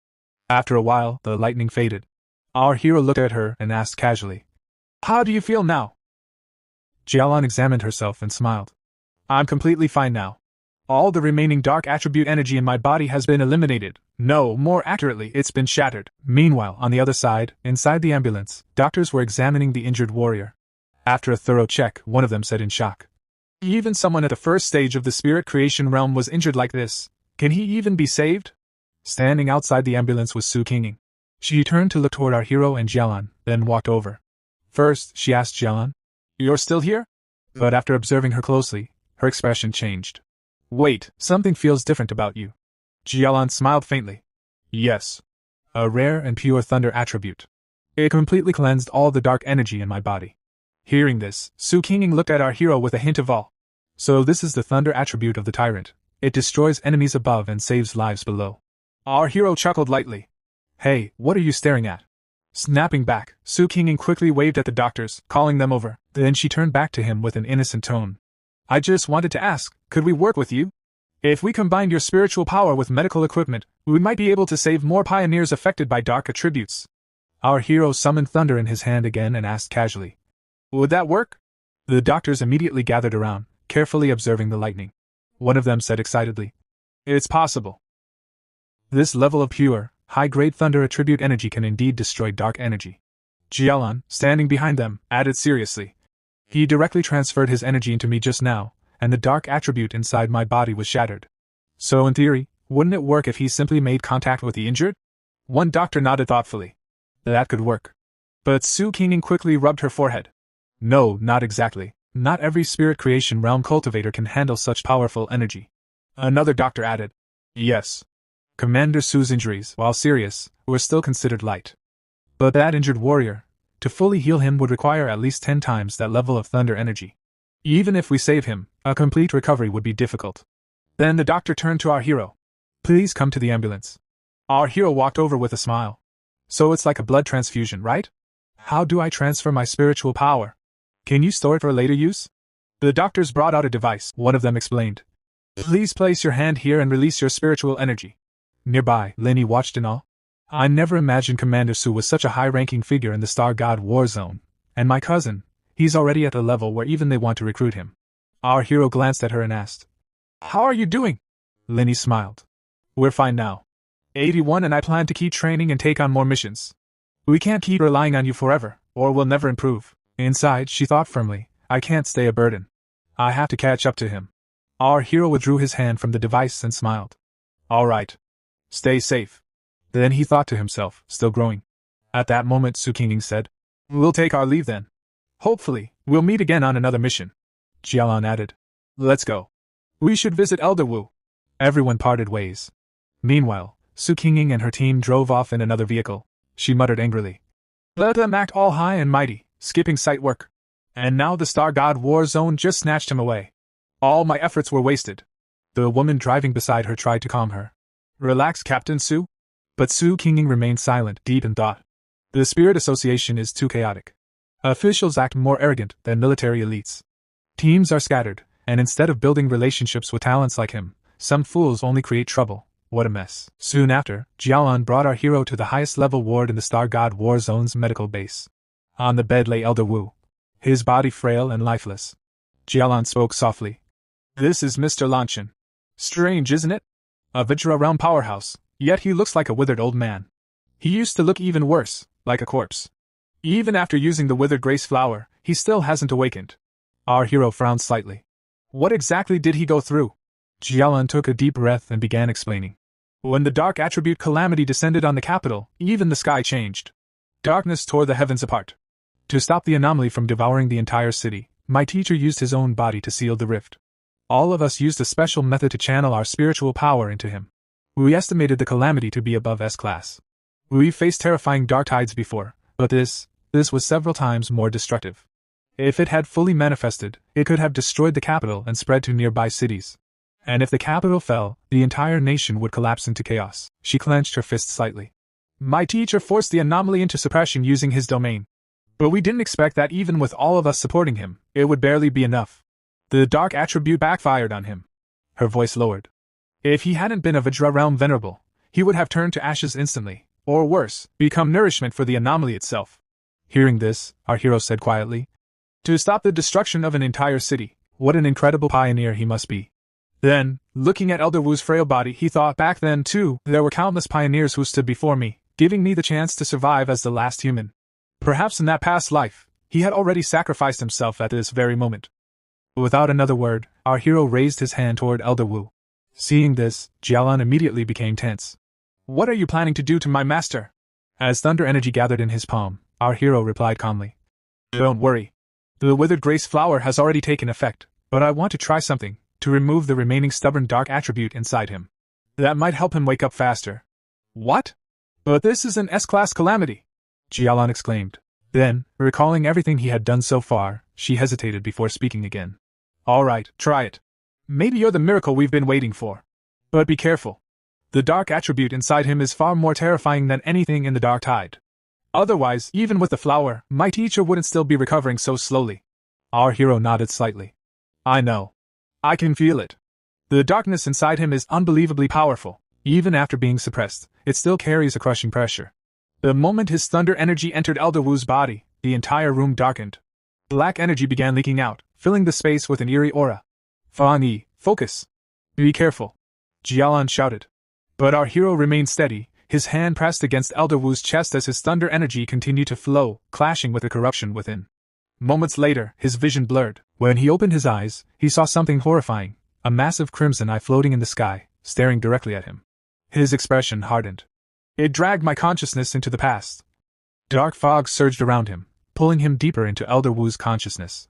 After a while, the lightning faded. Our hero looked at her and asked casually, "How do you feel now?" Jialan examined herself and smiled. "I'm completely fine now. All the remaining dark attribute energy in my body has been eliminated. No, more accurately, it's been shattered." Meanwhile, on the other side, inside the ambulance, doctors were examining the injured warrior. After a thorough check, one of them said in shock, "Even someone at the first stage of the spirit creation realm was injured like this. Can he even be saved?" Standing outside the ambulance was Su Qinging. She turned to look toward our hero and Jialan, then walked over. First, she asked Jialan, "You're still here?" But after observing her closely, her expression changed. "Wait, something feels different about you." Jialan smiled faintly. "Yes. A rare and pure thunder attribute. It completely cleansed all the dark energy in my body." Hearing this, Su Qinging looked at our hero with a hint of awe. "So this is the thunder attribute of the tyrant. It destroys enemies above and saves lives below." Our hero chuckled lightly. "Hey, what are you staring at?" Snapping back, Su Qinging quickly waved at the doctors, calling them over. Then she turned back to him with an innocent tone. "I just wanted to ask, could we work with you? If we combined your spiritual power with medical equipment, we might be able to save more pioneers affected by dark attributes." Our hero summoned thunder in his hand again and asked casually, "Would that work?" The doctors immediately gathered around, carefully observing the lightning. One of them said excitedly, "It's possible. This level of pure, high-grade thunder attribute energy can indeed destroy dark energy." Jialan, standing behind them, added seriously, "He directly transferred his energy into me just now, and the dark attribute inside my body was shattered. So in theory, wouldn't it work if he simply made contact with the injured?" One doctor nodded thoughtfully. "That could work." But Su Qinging quickly rubbed her forehead. "No, not exactly. Not every spirit creation realm cultivator can handle such powerful energy." Another doctor added, "Yes. Commander Su's injuries, while serious, were still considered light. But that injured warrior, to fully heal him would require at least 10 times that level of thunder energy. Even if we save him, a complete recovery would be difficult." Then the doctor turned to our hero. "Please come to the ambulance." Our hero walked over with a smile. "So it's like a blood transfusion, right? How do I transfer my spiritual power? Can you store it for later use?" The doctors brought out a device, one of them explained. "Please place your hand here and release your spiritual energy." Nearby, Lenny watched in awe. "I never imagined Commander Su was such a high-ranking figure in the Star God War Zone. And my cousin, he's already at the level where even they want to recruit him." Our hero glanced at her and asked, "How are you doing?" Lenny smiled. "We're fine now. 81 and I plan to keep training and take on more missions. We can't keep relying on you forever, or we'll never improve." Inside, she thought firmly, "I can't stay a burden. I have to catch up to him." Our hero withdrew his hand from the device and smiled. "All right. Stay safe." Then he thought to himself, still growing. At that moment, Su Qinging said, "We'll take our leave then. Hopefully, we'll meet again on another mission." Jialan added, "Let's go. We should visit Elder Wu." Everyone parted ways. Meanwhile, Su Qinging and her team drove off in another vehicle. She muttered angrily, "Let them act all high and mighty, skipping sight work. And now the Star God War Zone just snatched him away. All my efforts were wasted." The woman driving beside her tried to calm her. "Relax, Captain Su." But Su Qinging remained silent, deep in thought. The Spirit Association is too chaotic. Officials act more arrogant than military elites. Teams are scattered, and instead of building relationships with talents like him, some fools only create trouble. What a mess. Soon after, Jialan brought our hero to the highest level ward in the Star God War Zone's medical base. On the bed lay Elder Wu, his body frail and lifeless. Jialan spoke softly. "This is Mr. Lanchin. Strange, isn't it? A Vajra realm powerhouse, yet he looks like a withered old man. He used to look even worse, like a corpse. Even after using the withered grace flower, he still hasn't awakened." Our hero frowned slightly. "What exactly did he go through?" Jialan took a deep breath and began explaining. "When the dark attribute calamity descended on the capital, even the sky changed. Darkness tore the heavens apart. To stop the anomaly from devouring the entire city, my teacher used his own body to seal the rift. All of us used a special method to channel our spiritual power into him. We estimated the calamity to be above S-class. We've faced terrifying dark tides before, but this was several times more destructive. If it had fully manifested, it could have destroyed the capital and spread to nearby cities. And if the capital fell, the entire nation would collapse into chaos. She clenched her fist slightly. My teacher forced the anomaly into suppression using his domain. But we didn't expect that even with all of us supporting him, it would barely be enough. The dark attribute backfired on him. Her voice lowered. If he hadn't been a Vajra realm venerable, he would have turned to ashes instantly, or worse, become nourishment for the anomaly itself. Hearing this, our hero said quietly, to stop the destruction of an entire city, what an incredible pioneer he must be. Then, looking at Elder Wu's frail body, he thought back then too, there were countless pioneers who stood before me, giving me the chance to survive as the last human. Perhaps in that past life, he had already sacrificed himself at this very moment. Without another word, our hero raised his hand toward Elder Wu. Seeing this, Jialan immediately became tense. What are you planning to do to my master? As thunder energy gathered in his palm, our hero replied calmly. Don't worry. The withered grace flower has already taken effect, but I want to try something, to remove the remaining stubborn dark attribute inside him. That might help him wake up faster. What? But this is an S-class calamity, Jialan exclaimed. Then, recalling everything he had done so far, she hesitated before speaking again. All right, try it. Maybe you're the miracle we've been waiting for. But be careful. The dark attribute inside him is far more terrifying than anything in the dark tide. Otherwise, even with the flower, my teacher wouldn't still be recovering so slowly. Our hero nodded slightly. I know. I can feel it. The darkness inside him is unbelievably powerful. Even after being suppressed, it still carries a crushing pressure. The moment his thunder energy entered Elder Wu's body, the entire room darkened. Black energy began leaking out, filling the space with an eerie aura. Fan Yi, focus. Be careful, Jialan shouted. But our hero remained steady, his hand pressed against Elder Wu's chest as his thunder energy continued to flow, clashing with the corruption within. Moments later, his vision blurred. When he opened his eyes, he saw something horrifying, a massive crimson eye floating in the sky, staring directly at him. His expression hardened. It dragged my consciousness into the past. Dark fog surged around him, pulling him deeper into Elder Wu's consciousness.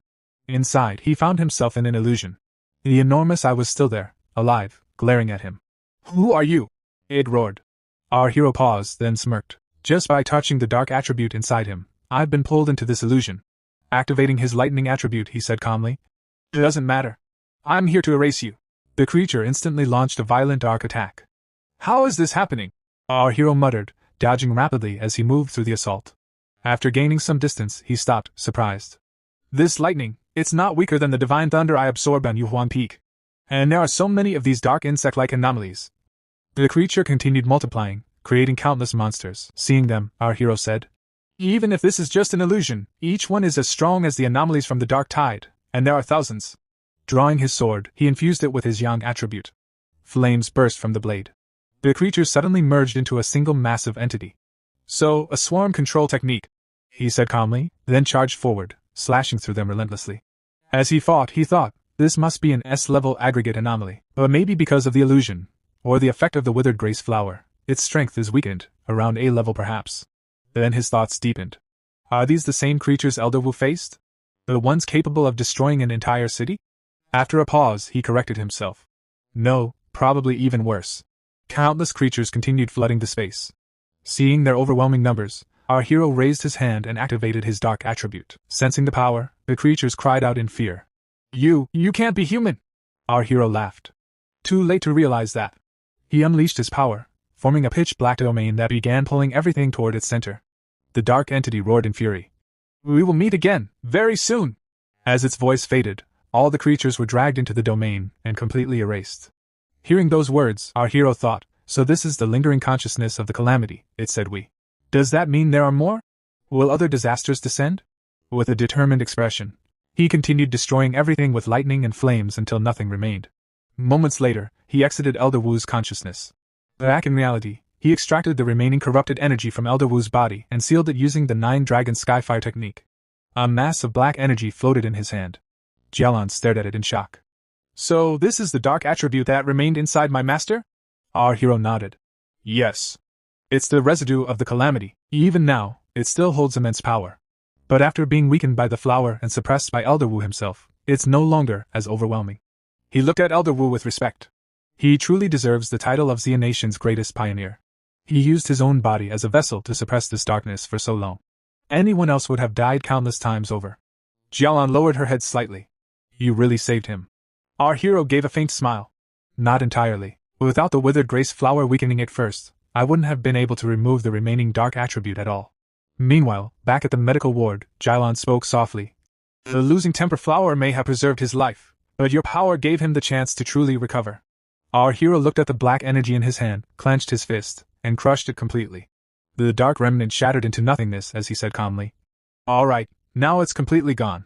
Inside, he found himself in an illusion. The enormous eye was still there, alive, glaring at him. Who are you? It roared. Our hero paused, then smirked. Just by touching the dark attribute inside him, I've been pulled into this illusion. Activating his lightning attribute, he said calmly. It doesn't matter. I'm here to erase you. The creature instantly launched a violent dark attack. How is this happening? Our hero muttered, dodging rapidly as he moved through the assault. After gaining some distance, he stopped, surprised. This lightning, it's not weaker than the divine thunder I absorbed on Yuhuan Peak. And there are so many of these dark insect-like anomalies. The creature continued multiplying, creating countless monsters. Seeing them, our hero said, even if this is just an illusion, each one is as strong as the anomalies from the dark tide, and there are thousands. Drawing his sword, he infused it with his yang attribute. Flames burst from the blade. The creature suddenly merged into a single massive entity. So, a swarm control technique, he said calmly, then charged forward, slashing through them relentlessly. As he fought, he thought, this must be an S-level aggregate anomaly, but maybe because of the illusion, or the effect of the withered grace flower, its strength is weakened, around A-level perhaps. Then his thoughts deepened. Are these the same creatures Elder Wu faced? The ones capable of destroying an entire city? After a pause, he corrected himself. No, probably even worse. Countless creatures continued flooding the space. Seeing their overwhelming numbers, our hero raised his hand and activated his dark attribute. Sensing the power, the creatures cried out in fear. You can't be human! Our hero laughed. Too late to realize that. He unleashed his power, forming a pitch-black domain that began pulling everything toward its center. The dark entity roared in fury. We will meet again, very soon! As its voice faded, all the creatures were dragged into the domain and completely erased. Hearing those words, our hero thought, so this is the lingering consciousness of the calamity, it said we. Does that mean there are more? Will other disasters descend? With a determined expression, he continued destroying everything with lightning and flames until nothing remained. Moments later, he exited Elder Wu's consciousness. Back in reality, he extracted the remaining corrupted energy from Elder Wu's body and sealed it using the 9-Dragon Skyfire technique. A mass of black energy floated in his hand. Jialan stared at it in shock. So, this is the dark attribute that remained inside my master? Our hero nodded. Yes. It's the residue of the calamity. Even now, it still holds immense power. But after being weakened by the flower and suppressed by Elder Wu himself, it's no longer as overwhelming. He looked at Elder Wu with respect. He truly deserves the title of Xia Nation's greatest pioneer. He used his own body as a vessel to suppress this darkness for so long. Anyone else would have died countless times over. Jialan lowered her head slightly. You really saved him. Our hero gave a faint smile. Not entirely. Without the withered grace flower weakening it first, I wouldn't have been able to remove the remaining dark attribute at all. Meanwhile, back at the medical ward, Jialan spoke softly. The losing temper flower may have preserved his life, but your power gave him the chance to truly recover. Our hero looked at the black energy in his hand, clenched his fist, and crushed it completely. The dark remnant shattered into nothingness as he said calmly. All right, now it's completely gone.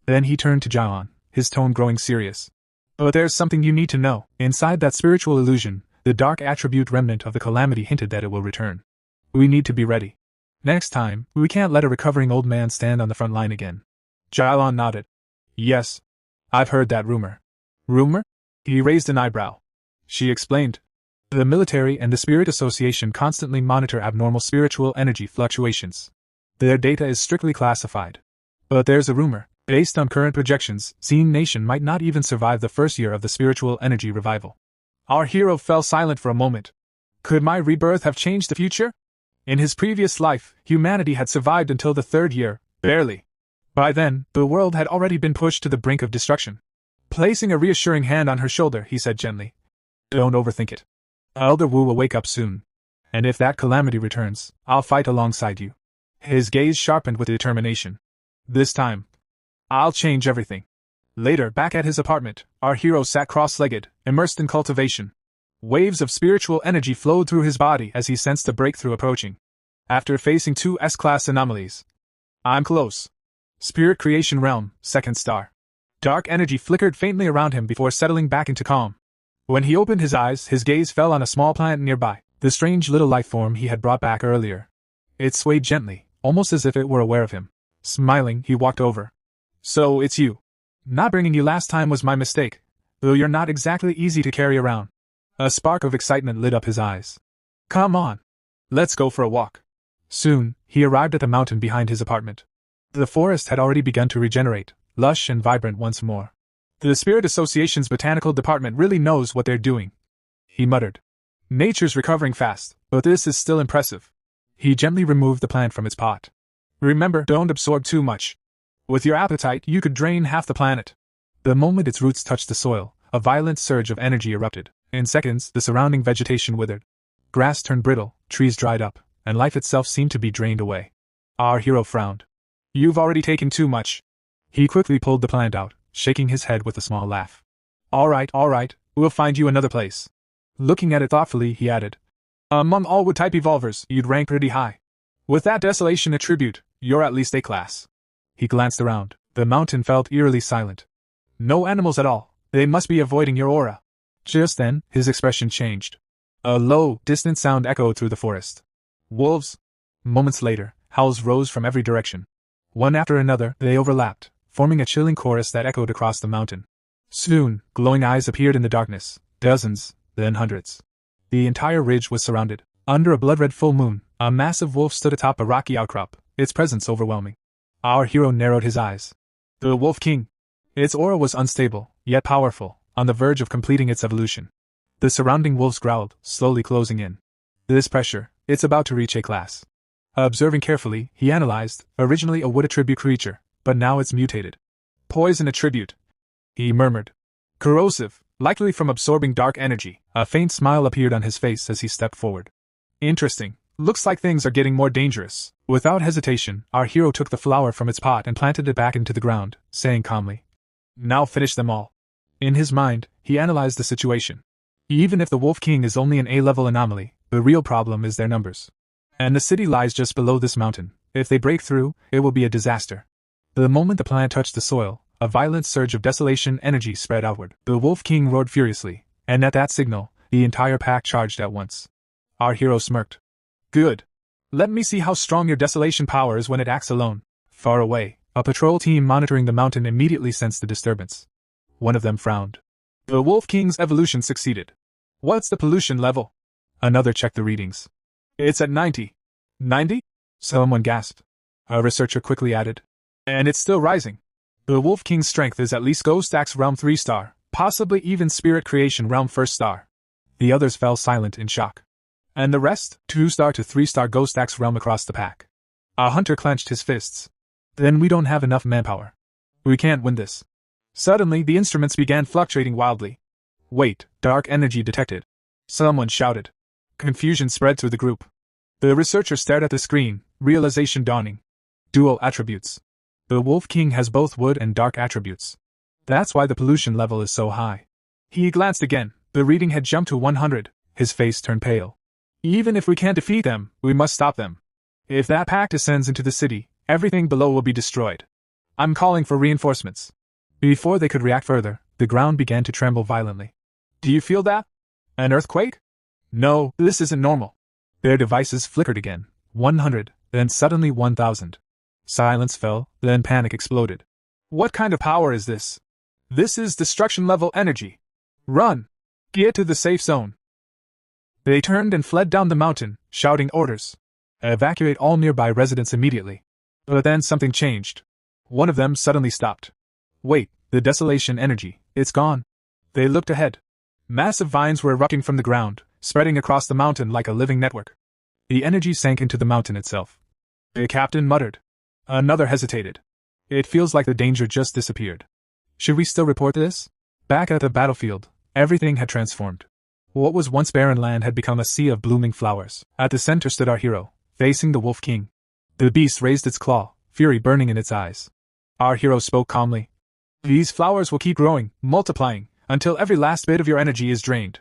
Then he turned to Jialan, his tone growing serious. But there's something you need to know. Inside that spiritual illusion, the dark attribute remnant of the calamity hinted that it will return. We need to be ready. Next time, we can't let a recovering old man stand on the front line again. Jialan nodded. Yes. I've heard that rumor. Rumor? He raised an eyebrow. She explained. The military and the Spirit Association constantly monitor abnormal spiritual energy fluctuations. Their data is strictly classified. But there's a rumor. Based on current projections, Xia Nation might not even survive the first year of the spiritual energy revival. Our hero fell silent for a moment. Could my rebirth have changed the future? In his previous life, humanity had survived until the third year, barely. By then, the world had already been pushed to the brink of destruction. Placing a reassuring hand on her shoulder, he said gently. Don't overthink it. Elder Wu will wake up soon. And if that calamity returns, I'll fight alongside you. His gaze sharpened with determination. This time, I'll change everything. Later, back at his apartment, our hero sat cross-legged, immersed in cultivation. Waves of spiritual energy flowed through his body as he sensed a breakthrough approaching. After facing two S-class anomalies. I'm close. Spirit Creation Realm, 2nd star. Dark energy flickered faintly around him before settling back into calm. When he opened his eyes, his gaze fell on a small plant nearby, the strange little life form he had brought back earlier. It swayed gently, almost as if it were aware of him. Smiling, he walked over. So, it's you. Not bringing you last time was my mistake, though you're not exactly easy to carry around. A spark of excitement lit up his eyes. Come on. Let's go for a walk. Soon, he arrived at the mountain behind his apartment. The forest had already begun to regenerate, lush and vibrant once more. The Spirit Association's botanical department really knows what they're doing. He muttered. Nature's recovering fast, but this is still impressive. He gently removed the plant from its pot. Remember, don't absorb too much. With your appetite, you could drain half the planet. The moment its roots touched the soil, a violent surge of energy erupted. In seconds, the surrounding vegetation withered. Grass turned brittle, trees dried up, and life itself seemed to be drained away. Our hero frowned. You've already taken too much. He quickly pulled the plant out, shaking his head with a small laugh. All right, we'll find you another place. Looking at it thoughtfully, he added. Among all wood-type evolvers, you'd rank pretty high. With that desolation attribute, you're at least A-class. He glanced around. The mountain felt eerily silent. No animals at all. They must be avoiding your aura. Just then, his expression changed. A low, distant sound echoed through the forest. Wolves? Moments later, howls rose from every direction. One after another, they overlapped, forming a chilling chorus that echoed across the mountain. Soon, glowing eyes appeared in the darkness. Dozens, then hundreds. The entire ridge was surrounded. Under a blood-red full moon, a massive wolf stood atop a rocky outcrop, its presence overwhelming. Our hero narrowed his eyes. The Wolf King. Its aura was unstable, yet powerful, on the verge of completing its evolution. The surrounding wolves growled, slowly closing in. This pressure, it's about to reach A-class. Observing carefully, he analyzed, originally a wood attribute creature, but now it's mutated. Poison attribute. He murmured. Corrosive, likely from absorbing dark energy. A faint smile appeared on his face as he stepped forward. Interesting. Looks like things are getting more dangerous. Without hesitation, our hero took the flower from its pot and planted it back into the ground, saying calmly, Now finish them all. In his mind, he analyzed the situation. Even if the Wolf King is only an A-level anomaly, the real problem is their numbers. And the city lies just below this mountain. If they break through, it will be a disaster. The moment the plant touched the soil, a violent surge of desolation energy spread outward. The Wolf King roared furiously, and at that signal, the entire pack charged at once. Our hero smirked. Good. Let me see how strong your desolation power is when it acts alone. Far away, a patrol team monitoring the mountain immediately sensed the disturbance. One of them frowned. The Wolf King's evolution succeeded. What's the pollution level? Another checked the readings. It's at 90. 90? Someone gasped. a researcher quickly added. And it's still rising. The Wolf King's strength is at least Ghost Axe Realm 3-star, possibly even Spirit Creation Realm 1-star. The others fell silent in shock. And the rest, 2-star to 3-star Ghost Axe Realm across the pack. A hunter clenched his fists. Then we don't have enough manpower. We can't win this. Suddenly, the instruments began fluctuating wildly. Wait, dark energy detected. Someone shouted. Confusion spread through the group. The researcher stared at the screen, realization dawning. Dual attributes. The Wolf King has both wood and dark attributes. That's why the pollution level is so high. He glanced again. The reading had jumped to 100. His face turned pale. Even if we can't defeat them, we must stop them. If that pack descends into the city, everything below will be destroyed. I'm calling for reinforcements. Before they could react further, the ground began to tremble violently. Do you feel that? An earthquake? No, this isn't normal. Their devices flickered again. 100, then suddenly 1,000. Silence fell, then panic exploded. What kind of power is this? This is destruction-level energy. Run! Get to the safe zone. They turned and fled down the mountain, shouting orders. Evacuate all nearby residents immediately. But then something changed. One of them suddenly stopped. Wait, the desolation energy, it's gone. They looked ahead. Massive vines were erupting from the ground, spreading across the mountain like a living network. The energy sank into the mountain itself. The captain muttered. Another hesitated. It feels like the danger just disappeared. Should we still report this? Back at the battlefield, everything had transformed. What was once barren land had become a sea of blooming flowers. At the center stood our hero, facing the Wolf King. The beast raised its claw, fury burning in its eyes. Our hero spoke calmly. These flowers will keep growing, multiplying, until every last bit of your energy is drained.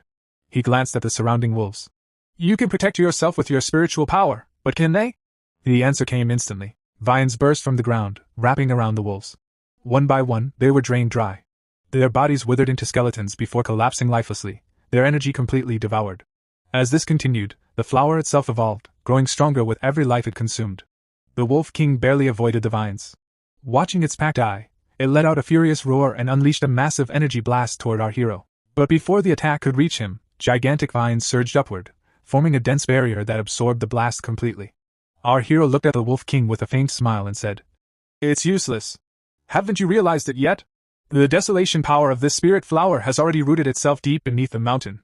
He glanced at the surrounding wolves. You can protect yourself with your spiritual power, but can they? The answer came instantly. Vines burst from the ground, wrapping around the wolves. One by one, they were drained dry. Their bodies withered into skeletons before collapsing lifelessly, their energy completely devoured. As this continued, the flower itself evolved, growing stronger with every life it consumed. The Wolf King barely avoided the vines. Watching its pack die, it let out a furious roar and unleashed a massive energy blast toward our hero. But before the attack could reach him, gigantic vines surged upward, forming a dense barrier that absorbed the blast completely. Our hero looked at the Wolf King with a faint smile and said, It's useless. Haven't you realized it yet? The desolation power of this spirit flower has already rooted itself deep beneath the mountain.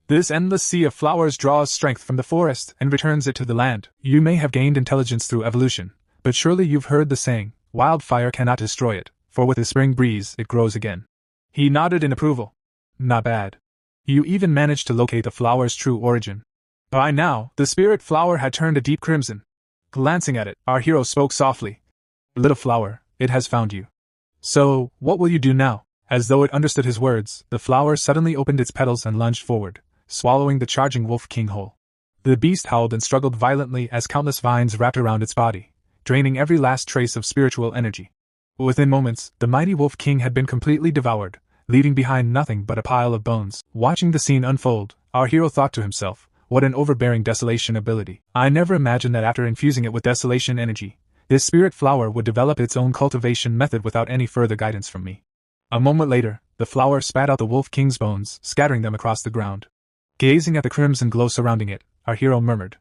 This endless sea of flowers draws strength from the forest and returns it to the land. You may have gained intelligence through evolution, but surely you've heard the saying, wildfire cannot destroy it, for with a spring breeze it grows again. He nodded in approval. Not bad. You even managed to locate the flower's true origin. By now, the spirit flower had turned a deep crimson. Glancing at it, our hero spoke softly. Little flower, it has found you. So, what will you do now? As though it understood his words, the flower suddenly opened its petals and lunged forward, swallowing the charging Wolf King whole. The beast howled and struggled violently as countless vines wrapped around its body, draining every last trace of spiritual energy. Within moments, the mighty Wolf King had been completely devoured, leaving behind nothing but a pile of bones. Watching the scene unfold, our hero thought to himself, what an overbearing desolation ability. I never imagined that after infusing it with desolation energy, this spirit flower would develop its own cultivation method without any further guidance from me. A moment later, the flower spat out the Wolf King's bones, scattering them across the ground. Gazing at the crimson glow surrounding it, our hero murmured,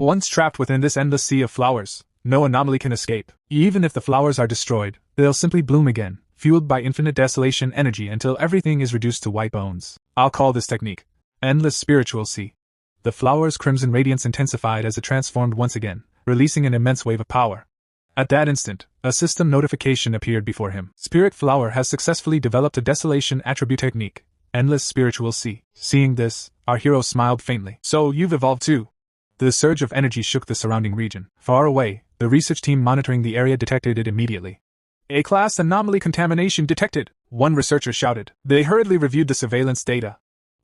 Once trapped within this endless sea of flowers, no anomaly can escape. Even if the flowers are destroyed, they'll simply bloom again, fueled by infinite desolation energy until everything is reduced to white bones. I'll call this technique Endless Spiritual Sea. The flower's crimson radiance intensified as it transformed once again, releasing an immense wave of power. At that instant, a system notification appeared before him. Spirit Flower has successfully developed a desolation attribute technique, Endless Spiritual Sea. Seeing this, our hero smiled faintly. So you've evolved too. The surge of energy shook the surrounding region. Far away, the research team monitoring the area detected it immediately. A-class anomaly contamination detected, one researcher shouted. They hurriedly reviewed the surveillance data.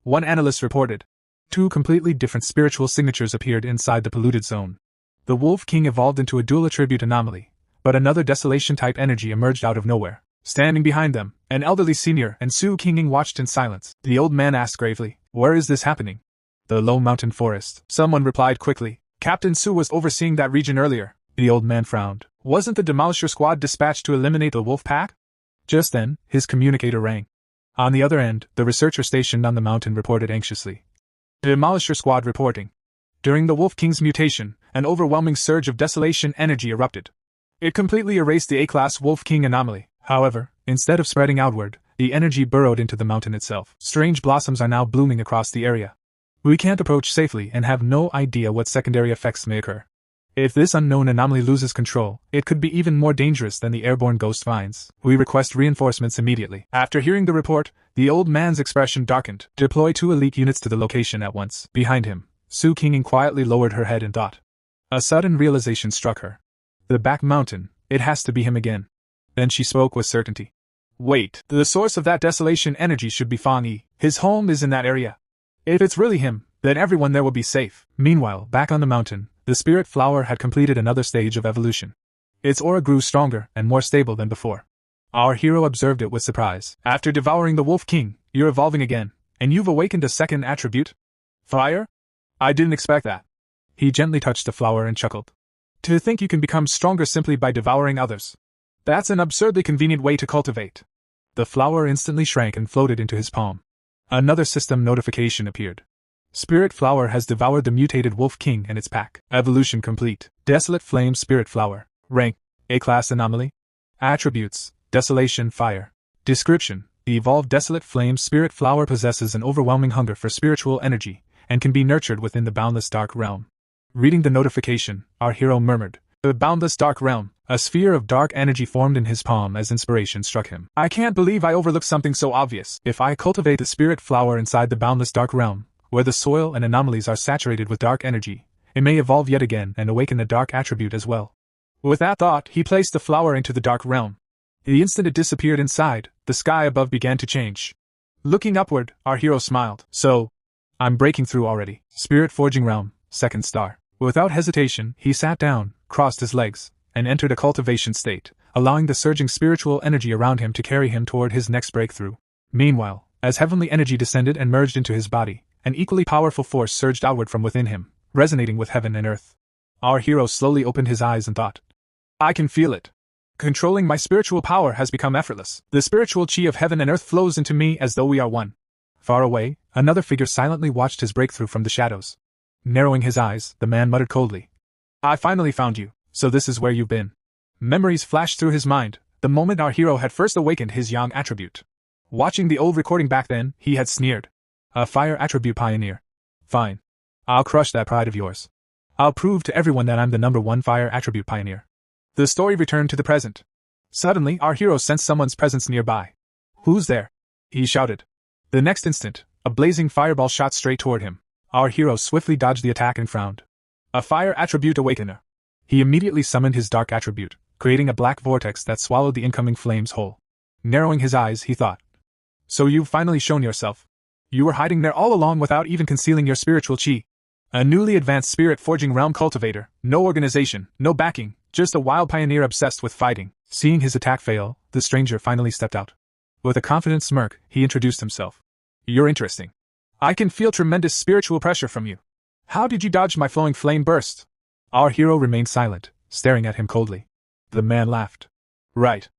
One analyst reported. 2 completely different spiritual signatures appeared inside the polluted zone. The Wolf King evolved into a dual attribute anomaly, but another desolation-type energy emerged out of nowhere. Standing behind them, an elderly senior and Su Kinging watched in silence. The old man asked gravely, Where is this happening? The low mountain forest. Someone replied quickly. Captain Su was overseeing that region earlier. The old man frowned. Wasn't the Demolisher squad dispatched to eliminate the wolf pack? Just then, his communicator rang. On the other end, the researcher stationed on the mountain reported anxiously. Demolisher squad reporting. During the Wolf King's mutation, an overwhelming surge of desolation energy erupted. It completely erased the A-class Wolf King anomaly. However, instead of spreading outward, the energy burrowed into the mountain itself. Strange blossoms are now blooming across the area. We can't approach safely and have no idea what secondary effects may occur. If this unknown anomaly loses control, it could be even more dangerous than the airborne ghost vines. We request reinforcements immediately. After hearing the report, the old man's expression darkened. Deploy 2 elite units to the location at once. Behind him, Su King quietly lowered her head in thought. A sudden realization struck her. The back mountain, it has to be him again. Then she spoke with certainty. Wait, the source of that desolation energy should be Fang Yi. His home is in that area. If it's really him, then everyone there will be safe. Meanwhile, back on the mountain, the spirit flower had completed another stage of evolution. Its aura grew stronger and more stable than before. Our hero observed it with surprise. After devouring the Wolf King, you're evolving again, and you've awakened a second attribute? Fire? I didn't expect that. He gently touched the flower and chuckled. To think you can become stronger simply by devouring others. That's an absurdly convenient way to cultivate. The flower instantly shrank and floated into his palm. Another system notification appeared. Spirit Flower has devoured the mutated Wolf King and its pack. Evolution complete. Desolate Flame Spirit Flower. Rank: A-class anomaly. Attributes: Desolation Fire. Description: The evolved Desolate Flame Spirit Flower possesses an overwhelming hunger for spiritual energy, and can be nurtured within the boundless dark realm. Reading the notification, our hero murmured, "The boundless dark realm." A sphere of dark energy formed in his palm as inspiration struck him. I can't believe I overlooked something so obvious. If I cultivate the spirit flower inside the boundless dark realm, where the soil and anomalies are saturated with dark energy, it may evolve yet again and awaken a dark attribute as well. With that thought, he placed the flower into the dark realm. The instant it disappeared inside, the sky above began to change. Looking upward, our hero smiled. So, I'm breaking through already. Spirit Forging Realm, 2nd star. Without hesitation, he sat down, crossed his legs, and entered a cultivation state, allowing the surging spiritual energy around him to carry him toward his next breakthrough. Meanwhile, as heavenly energy descended and merged into his body, an equally powerful force surged outward from within him, resonating with heaven and earth. Our hero slowly opened his eyes and thought, I can feel it. Controlling my spiritual power has become effortless. The spiritual chi of heaven and earth flows into me as though we are one. Far away, another figure silently watched his breakthrough from the shadows. Narrowing his eyes, the man muttered coldly, I finally found you. So this is where you've been. Memories flashed through his mind, the moment our hero had first awakened his yang attribute. Watching the old recording back then, he had sneered. A fire attribute pioneer. Fine. I'll crush that pride of yours. I'll prove to everyone that I'm the #1 fire attribute pioneer. The story returned to the present. Suddenly, our hero sensed someone's presence nearby. Who's there? He shouted. The next instant, a blazing fireball shot straight toward him. Our hero swiftly dodged the attack and frowned. A fire attribute awakener. He immediately summoned his dark attribute, creating a black vortex that swallowed the incoming flames whole. Narrowing his eyes, he thought. So you've finally shown yourself. You were hiding there all along without even concealing your spiritual chi. A newly advanced spirit forging realm cultivator, no organization, no backing, just a wild pioneer obsessed with fighting. Seeing his attack fail, the stranger finally stepped out. With a confident smirk, he introduced himself. You're interesting. I can feel tremendous spiritual pressure from you. How did you dodge my flowing flame burst? Our hero remained silent, staring at him coldly. The man laughed. Right.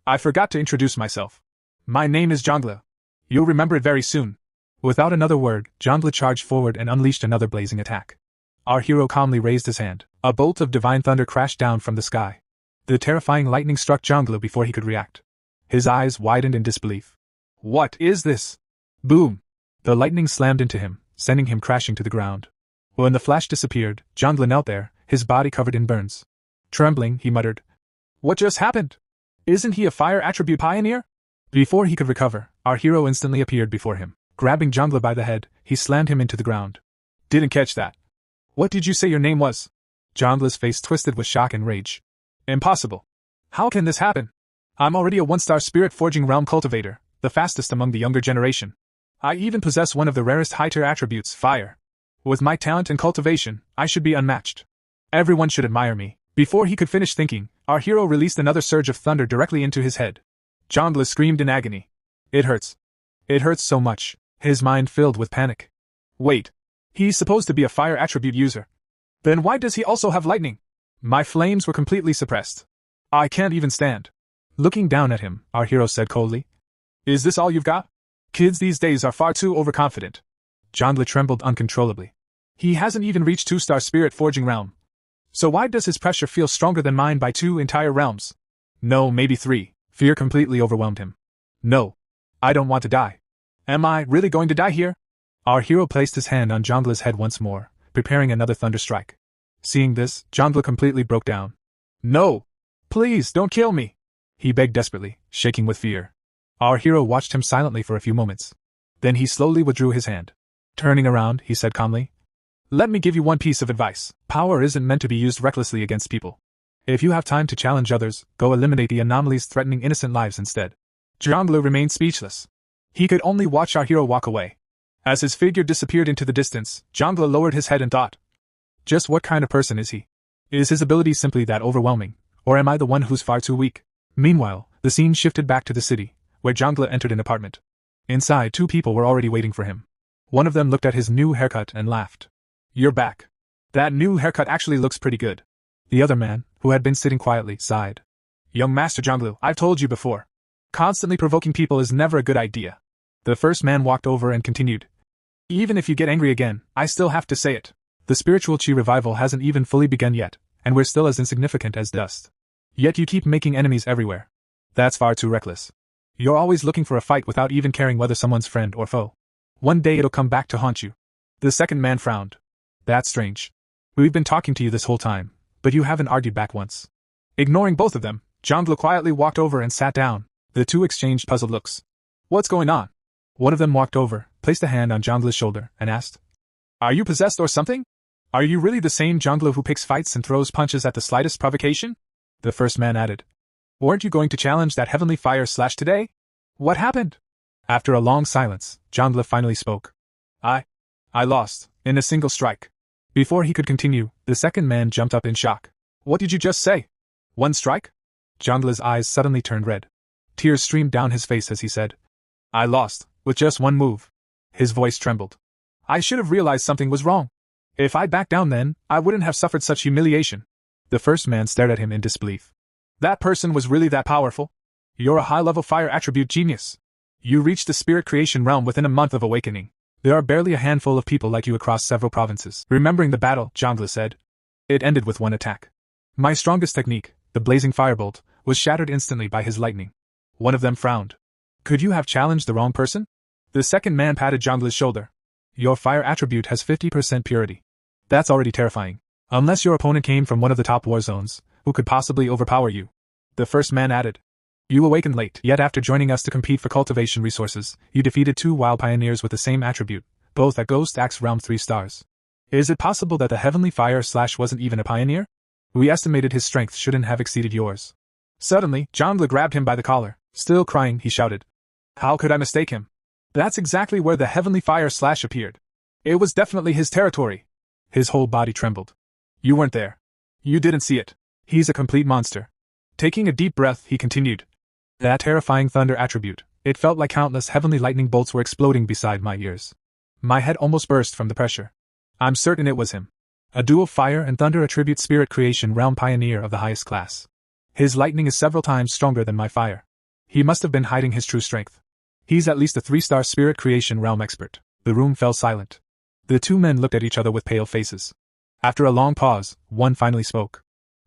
I forgot to introduce myself. My name is Zhongli. You'll remember it very soon. Without another word, Zhongli charged forward and unleashed another blazing attack. Our hero calmly raised his hand. A bolt of divine thunder crashed down from the sky. The terrifying lightning struck Zhongli before he could react. His eyes widened in disbelief. What is this? Boom! The lightning slammed into him, sending him crashing to the ground. When the flash disappeared, Zhongli knelt there, his body covered in burns. Trembling, he muttered, What just happened? Isn't he a fire attribute pioneer? Before he could recover, our hero instantly appeared before him. Grabbing Zhongli by the head, he slammed him into the ground. Didn't catch that. What did you say your name was? Zhongli's face twisted with shock and rage. Impossible. How can this happen? I'm already a 1-star spirit forging realm cultivator, the fastest among the younger generation. I even possess one of the rarest high-tier attributes, fire. With my talent and cultivation, I should be unmatched. Everyone should admire me. Before he could finish thinking, our hero released another surge of thunder directly into his head. Zhongli screamed in agony. It hurts. It hurts so much. His mind filled with panic. Wait. He's supposed to be a fire attribute user. Then why does he also have lightning? My flames were completely suppressed. I can't even stand. Looking down at him, our hero said coldly. Is this all you've got? Kids these days are far too overconfident. Zhongli trembled uncontrollably. He hasn't even reached 2-star spirit forging realm. So why does his pressure feel stronger than mine by 2 entire realms? No, maybe 3. Fear completely overwhelmed him. No. I don't want to die. Am I really going to die here? Our hero placed his hand on Jongle's head once more, preparing another thunder strike. Seeing this, Jongle completely broke down. No! Please, don't kill me! He begged desperately, shaking with fear. Our hero watched him silently for a few moments. Then he slowly withdrew his hand. Turning around, he said calmly, "Let me give you one piece of advice. Power isn't meant to be used recklessly against people. If you have time to challenge others, go eliminate the anomalies threatening innocent lives instead." Jongle remained speechless. He could only watch our hero walk away. As his figure disappeared into the distance, Jongle lowered his head and thought, just what kind of person is he? Is his ability simply that overwhelming, or am I the one who's far too weak? Meanwhile, the scene shifted back to the city, where Jongle entered an apartment. Inside, 2 people were already waiting for him. One of them looked at his new haircut and laughed. "You're back. That new haircut actually looks pretty good." The other man, who had been sitting quietly, sighed. "Young Master Jongle, I've told you before. Constantly provoking people is never a good idea." The first man walked over and continued. "Even if you get angry again, I still have to say it. The spiritual chi revival hasn't even fully begun yet, and we're still as insignificant as dust. Yet you keep making enemies everywhere. That's far too reckless. You're always looking for a fight without even caring whether someone's friend or foe. One day it'll come back to haunt you." The second man frowned. "That's strange. We've been talking to you this whole time, but you haven't argued back once." Ignoring both of them, Jongle quietly walked over and sat down. The 2 exchanged puzzled looks. "What's going on?" One of them walked over, placed a hand on Jongle's shoulder, and asked, "Are you possessed or something? Are you really the same Jongle who picks fights and throws punches at the slightest provocation?" The first man added, "Weren't you going to challenge that heavenly fire slash today? What happened?" After a long silence, Jongle finally spoke. I lost, in a single strike." Before he could continue, the second man jumped up in shock. "What did you just say? 1 strike?" Jongle's eyes suddenly turned red. Tears streamed down his face as he said, "I lost, with just 1 move." His voice trembled. "I should have realized something was wrong. If I'd backed down then, I wouldn't have suffered such humiliation." The first man stared at him in disbelief. "That person was really that powerful? You're a high-level fire attribute genius. You reached the spirit creation realm within a month of awakening. There are barely a handful of people like you across several provinces." Remembering the battle, Jongle said, "It ended with 1 attack. My strongest technique, the blazing firebolt, was shattered instantly by his lightning." One of them frowned. "Could you have challenged the wrong person?" The second man patted Jongle's shoulder. "Your fire attribute has 50% purity. That's already terrifying. Unless your opponent came from one of the top war zones, who could possibly overpower you." The first man added, "You awakened late, yet after joining us to compete for cultivation resources, you defeated 2 wild pioneers with the same attribute, both at Ghost Axe Realm 3 stars. Is it possible that the heavenly fire slash wasn't even a pioneer? We estimated his strength shouldn't have exceeded yours." Suddenly, Jongle grabbed him by the collar. Still crying, he shouted, "How could I mistake him? That's exactly where the heavenly fire slash appeared. It was definitely his territory." His whole body trembled. "You weren't there. You didn't see it. He's a complete monster." Taking a deep breath, he continued, "That terrifying thunder attribute, it felt like countless heavenly lightning bolts were exploding beside my ears. My head almost burst from the pressure. I'm certain it was him. A dual fire and thunder attribute spirit creation realm pioneer of the highest class. His lightning is several times stronger than my fire. He must have been hiding his true strength. He's at least a 3-star spirit creation realm expert." The room fell silent. The 2 men looked at each other with pale faces. After a long pause, one finally spoke.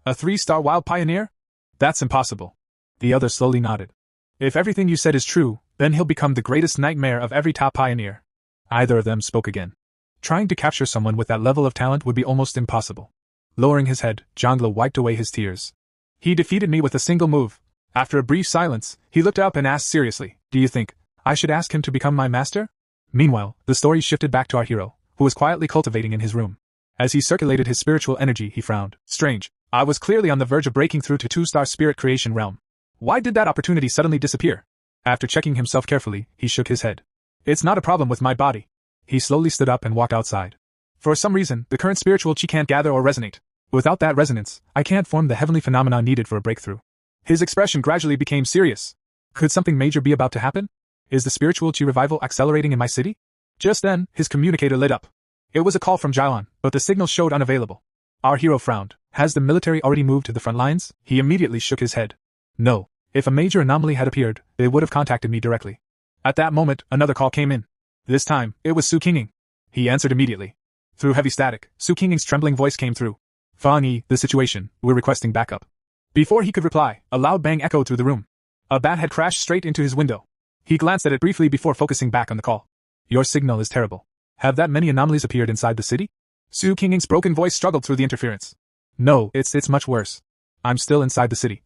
"A 3-star wild pioneer? That's impossible." The other slowly nodded. "If everything you said is true, then he'll become the greatest nightmare of every top pioneer." Either of them spoke again. Trying to capture someone with that level of talent would be almost impossible. Lowering his head, Jongle wiped away his tears. "He defeated me with a single move." After a brief silence, he looked up and asked seriously, "Do you think I should ask him to become my master?" Meanwhile, the story shifted back to our hero, who was quietly cultivating in his room. As he circulated his spiritual energy, he frowned. "Strange. I was clearly on the verge of breaking through to 2-star spirit creation realm. Why did that opportunity suddenly disappear?" After checking himself carefully, he shook his head. "It's not a problem with my body." He slowly stood up and walked outside. "For some reason, the current spiritual chi can't gather or resonate. Without that resonance, I can't form the heavenly phenomena needed for a breakthrough." His expression gradually became serious. Could something major be about to happen? Is the spiritual chi revival accelerating in my city? Just then, his communicator lit up. It was a call from Jylon, but the signal showed unavailable. Our hero frowned. Has the military already moved to the front lines? He immediately shook his head. No. If a major anomaly had appeared, they would have contacted me directly. At that moment, another call came in. This time, it was Su Qinging. He answered immediately. Through heavy static, Su Qinging's trembling voice came through. Fanny, the situation, we're requesting backup. Before he could reply, a loud bang echoed through the room. A bat had crashed straight into his window. He glanced at it briefly before focusing back on the call. Your signal is terrible. Have that many anomalies appeared inside the city? Su Qingying's broken voice struggled through the interference. No, it's much worse. I'm still inside the city.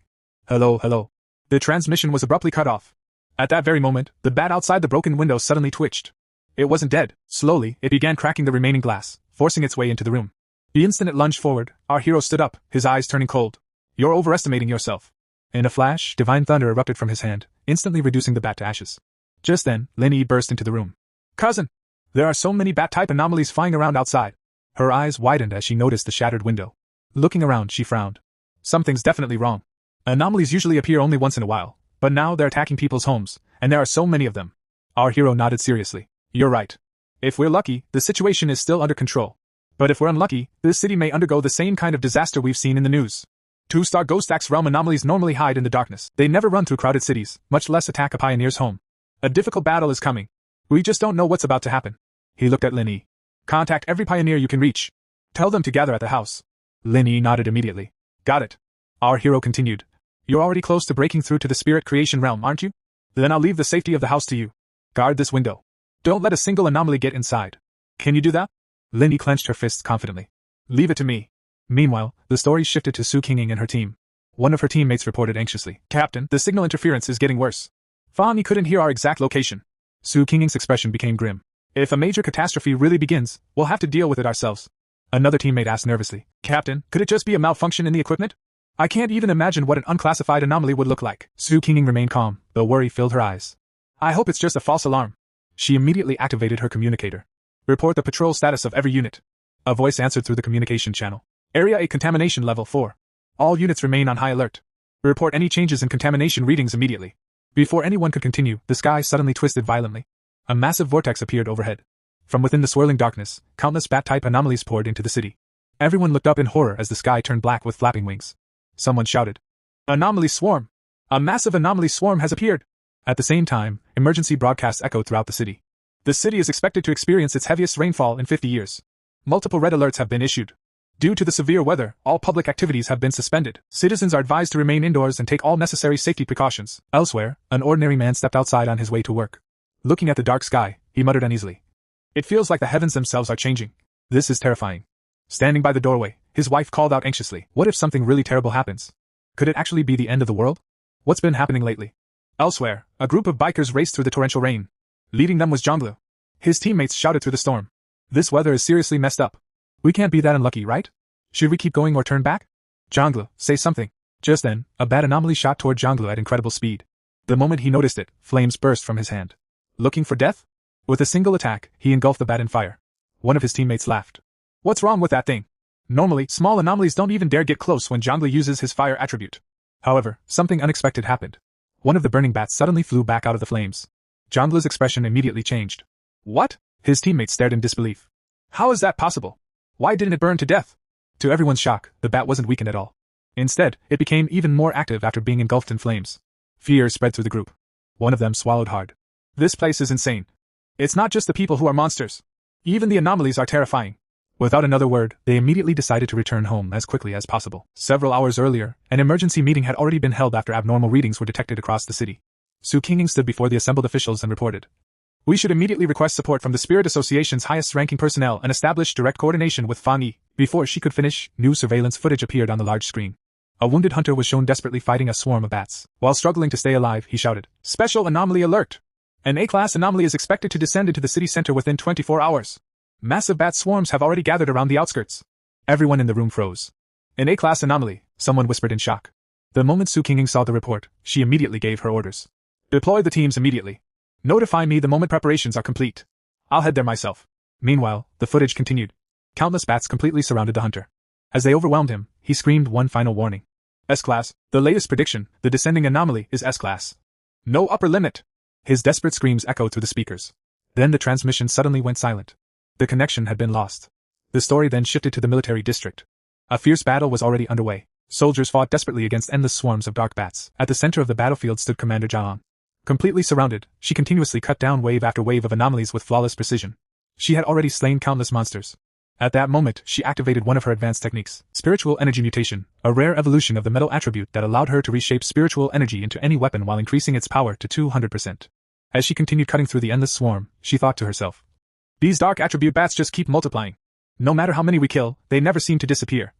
Hello. The transmission was abruptly cut off. At that very moment, the bat outside the broken window suddenly twitched. It wasn't dead. Slowly, it began cracking the remaining glass, forcing its way into the room. The instant it lunged forward, our hero stood up, his eyes turning cold. You're overestimating yourself. In a flash, divine thunder erupted from his hand, instantly reducing the bat to ashes. Just then, Lin Yi burst into the room. Cousin! There are so many bat-type anomalies flying around outside. Her eyes widened as she noticed the shattered window. Looking around, she frowned. Something's definitely wrong. Anomalies usually appear only once in a while, but now they're attacking people's homes, and there are so many of them. Our hero nodded seriously. You're right. If we're lucky, the situation is still under control. But if we're unlucky, this city may undergo the same kind of disaster we've seen in the news. Two-star Ghost Axe realm anomalies normally hide in the darkness. They never run through crowded cities, much less attack a pioneer's home. A difficult battle is coming. We just don't know what's about to happen. He looked at Lin Yi. Contact every pioneer you can reach. Tell them to gather at the house. Lin Yi nodded immediately. Got it. Our hero continued. You're already close to breaking through to the spirit creation realm, aren't you? Then I'll leave the safety of the house to you. Guard this window. Don't let a single anomaly get inside. Can you do that? Lin Yi clenched her fists confidently. Leave it to me. Meanwhile, the story shifted to Su Qingying and her team. One of her teammates reported anxiously. Captain, the signal interference is getting worse. Fanny couldn't hear our exact location. Su Qingying's expression became grim. If a major catastrophe really begins, we'll have to deal with it ourselves. Another teammate asked nervously. Captain, could it just be a malfunction in the equipment? I can't even imagine what an unclassified anomaly would look like. Su Qingying remained calm, though worry filled her eyes. I hope it's just a false alarm. She immediately activated her communicator. Report the patrol status of every unit. A voice answered through the communication channel. Area 8 contamination level 4. All units remain on high alert. Report any changes in contamination readings immediately. Before anyone could continue, the sky suddenly twisted violently. A massive vortex appeared overhead. From within the swirling darkness, countless bat-type anomalies poured into the city. Everyone looked up in horror as the sky turned black with flapping wings. Someone shouted. Anomaly swarm! A massive anomaly swarm has appeared! At the same time, emergency broadcasts echoed throughout the city. The city is expected to experience its heaviest rainfall in 50 years. Multiple red alerts have been issued. Due to the severe weather, all public activities have been suspended. Citizens are advised to remain indoors and take all necessary safety precautions. Elsewhere, an ordinary man stepped outside on his way to work. Looking at the dark sky, he muttered uneasily. It feels like the heavens themselves are changing. This is terrifying. Standing by the doorway, his wife called out anxiously. What if something really terrible happens? Could it actually be the end of the world? What's been happening lately? Elsewhere, a group of bikers raced through the torrential rain. Leading them was Zhonglu. His teammates shouted through the storm. This weather is seriously messed up. We can't be that unlucky, right? Should we keep going or turn back? Zhonglu, say something. Just then, a bad anomaly shot toward Zhonglu at incredible speed. The moment he noticed it, flames burst from his hand. Looking for death? With a single attack, he engulfed the bat in fire. One of his teammates laughed. What's wrong with that thing? Normally, small anomalies don't even dare get close when Zhonglu uses his fire attribute. However, something unexpected happened. One of the burning bats suddenly flew back out of the flames. Zhonglu's expression immediately changed. What? His teammates stared in disbelief. How is that possible? Why didn't it burn to death? To everyone's shock, the bat wasn't weakened at all. Instead, it became even more active after being engulfed in flames. Fear spread through the group. One of them swallowed hard. This place is insane. It's not just the people who are monsters. Even the anomalies are terrifying. Without another word, they immediately decided to return home as quickly as possible. Several hours earlier, an emergency meeting had already been held after abnormal readings were detected across the city. Su Qingying stood before the assembled officials and reported. We should immediately request support from the Spirit Association's highest-ranking personnel and establish direct coordination with Fan Yi. Before she could finish, new surveillance footage appeared on the large screen. A wounded hunter was shown desperately fighting a swarm of bats. While struggling to stay alive, he shouted, Special Anomaly Alert! An A-class anomaly is expected to descend into the city center within 24 hours. Massive bat swarms have already gathered around the outskirts. Everyone in the room froze. An A-class anomaly, someone whispered in shock. The moment Su Qingying saw the report, she immediately gave her orders. Deploy the teams immediately. Notify me the moment preparations are complete. I'll head there myself. Meanwhile, the footage continued. Countless bats completely surrounded the hunter. As they overwhelmed him, he screamed one final warning. S-Class, the latest prediction, the descending anomaly is S-Class. No upper limit! His desperate screams echoed through the speakers. Then the transmission suddenly went silent. The connection had been lost. The story then shifted to the military district. A fierce battle was already underway. Soldiers fought desperately against endless swarms of dark bats. At the center of the battlefield stood Commander Zhang. Completely surrounded, she continuously cut down wave after wave of anomalies with flawless precision. She had already slain countless monsters. At that moment, she activated one of her advanced techniques, Spiritual Energy Mutation, a rare evolution of the metal attribute that allowed her to reshape spiritual energy into any weapon while increasing its power to 200%. As she continued cutting through the endless swarm, she thought to herself, "These dark attribute bats just keep multiplying. No matter how many we kill, they never seem to disappear.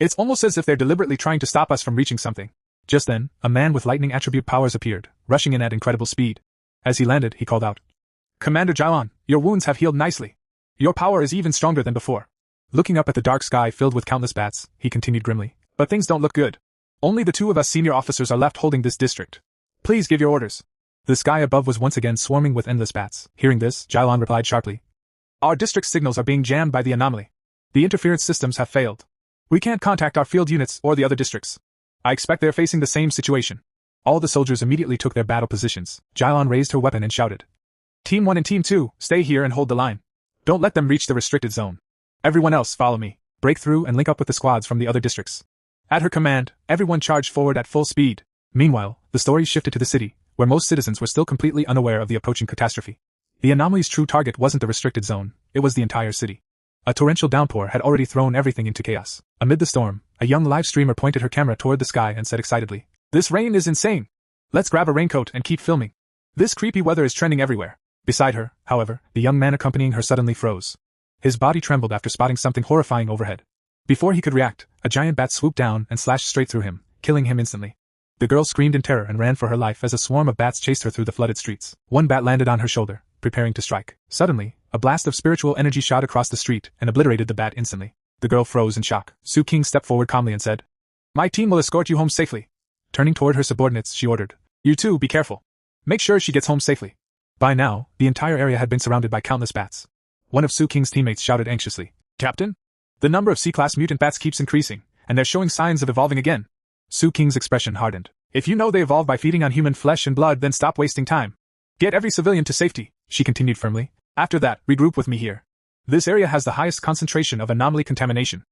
It's almost as if they're deliberately trying to stop us from reaching something." Just then, a man with lightning attribute powers appeared, rushing in at incredible speed. As he landed, he called out, "Commander Jailon, your wounds have healed nicely. Your power is even stronger than before." Looking up at the dark sky filled with countless bats, he continued grimly, "But things don't look good. Only the two of us senior officers are left holding this district. Please give your orders." The sky above was once again swarming with endless bats. Hearing this, Jailon replied sharply, "Our district's signals are being jammed by the anomaly. The interference systems have failed. We can't contact our field units or the other districts. I expect they're facing the same situation." All the soldiers immediately took their battle positions. Jailon raised her weapon and shouted, "Team 1 and Team 2, stay here and hold the line. Don't let them reach the restricted zone. Everyone else follow me. Break through and link up with the squads from the other districts." At her command, everyone charged forward at full speed. Meanwhile, the story shifted to the city, where most citizens were still completely unaware of the approaching catastrophe. The anomaly's true target wasn't the restricted zone, it was the entire city. A torrential downpour had already thrown everything into chaos. Amid the storm, a young live streamer pointed her camera toward the sky and said excitedly, "This rain is insane. Let's grab a raincoat and keep filming. This creepy weather is trending everywhere." Beside her, however, the young man accompanying her suddenly froze. His body trembled after spotting something horrifying overhead. Before he could react, a giant bat swooped down and slashed straight through him, killing him instantly. The girl screamed in terror and ran for her life as a swarm of bats chased her through the flooded streets. One bat landed on her shoulder, preparing to strike. Suddenly, a blast of spiritual energy shot across the street and obliterated the bat instantly. The girl froze in shock. Su King stepped forward calmly and said, "My team will escort you home safely." Turning toward her subordinates, she ordered, "You two, be careful. Make sure she gets home safely." By now, the entire area had been surrounded by countless bats. One of Su King's teammates shouted anxiously, "Captain? The number of C-class mutant bats keeps increasing, and they're showing signs of evolving again." Su King's expression hardened. "If you know they evolve by feeding on human flesh and blood, then stop wasting time. Get every civilian to safety," she continued firmly. "After that, regroup with me here. This area has the highest concentration of anomaly contamination.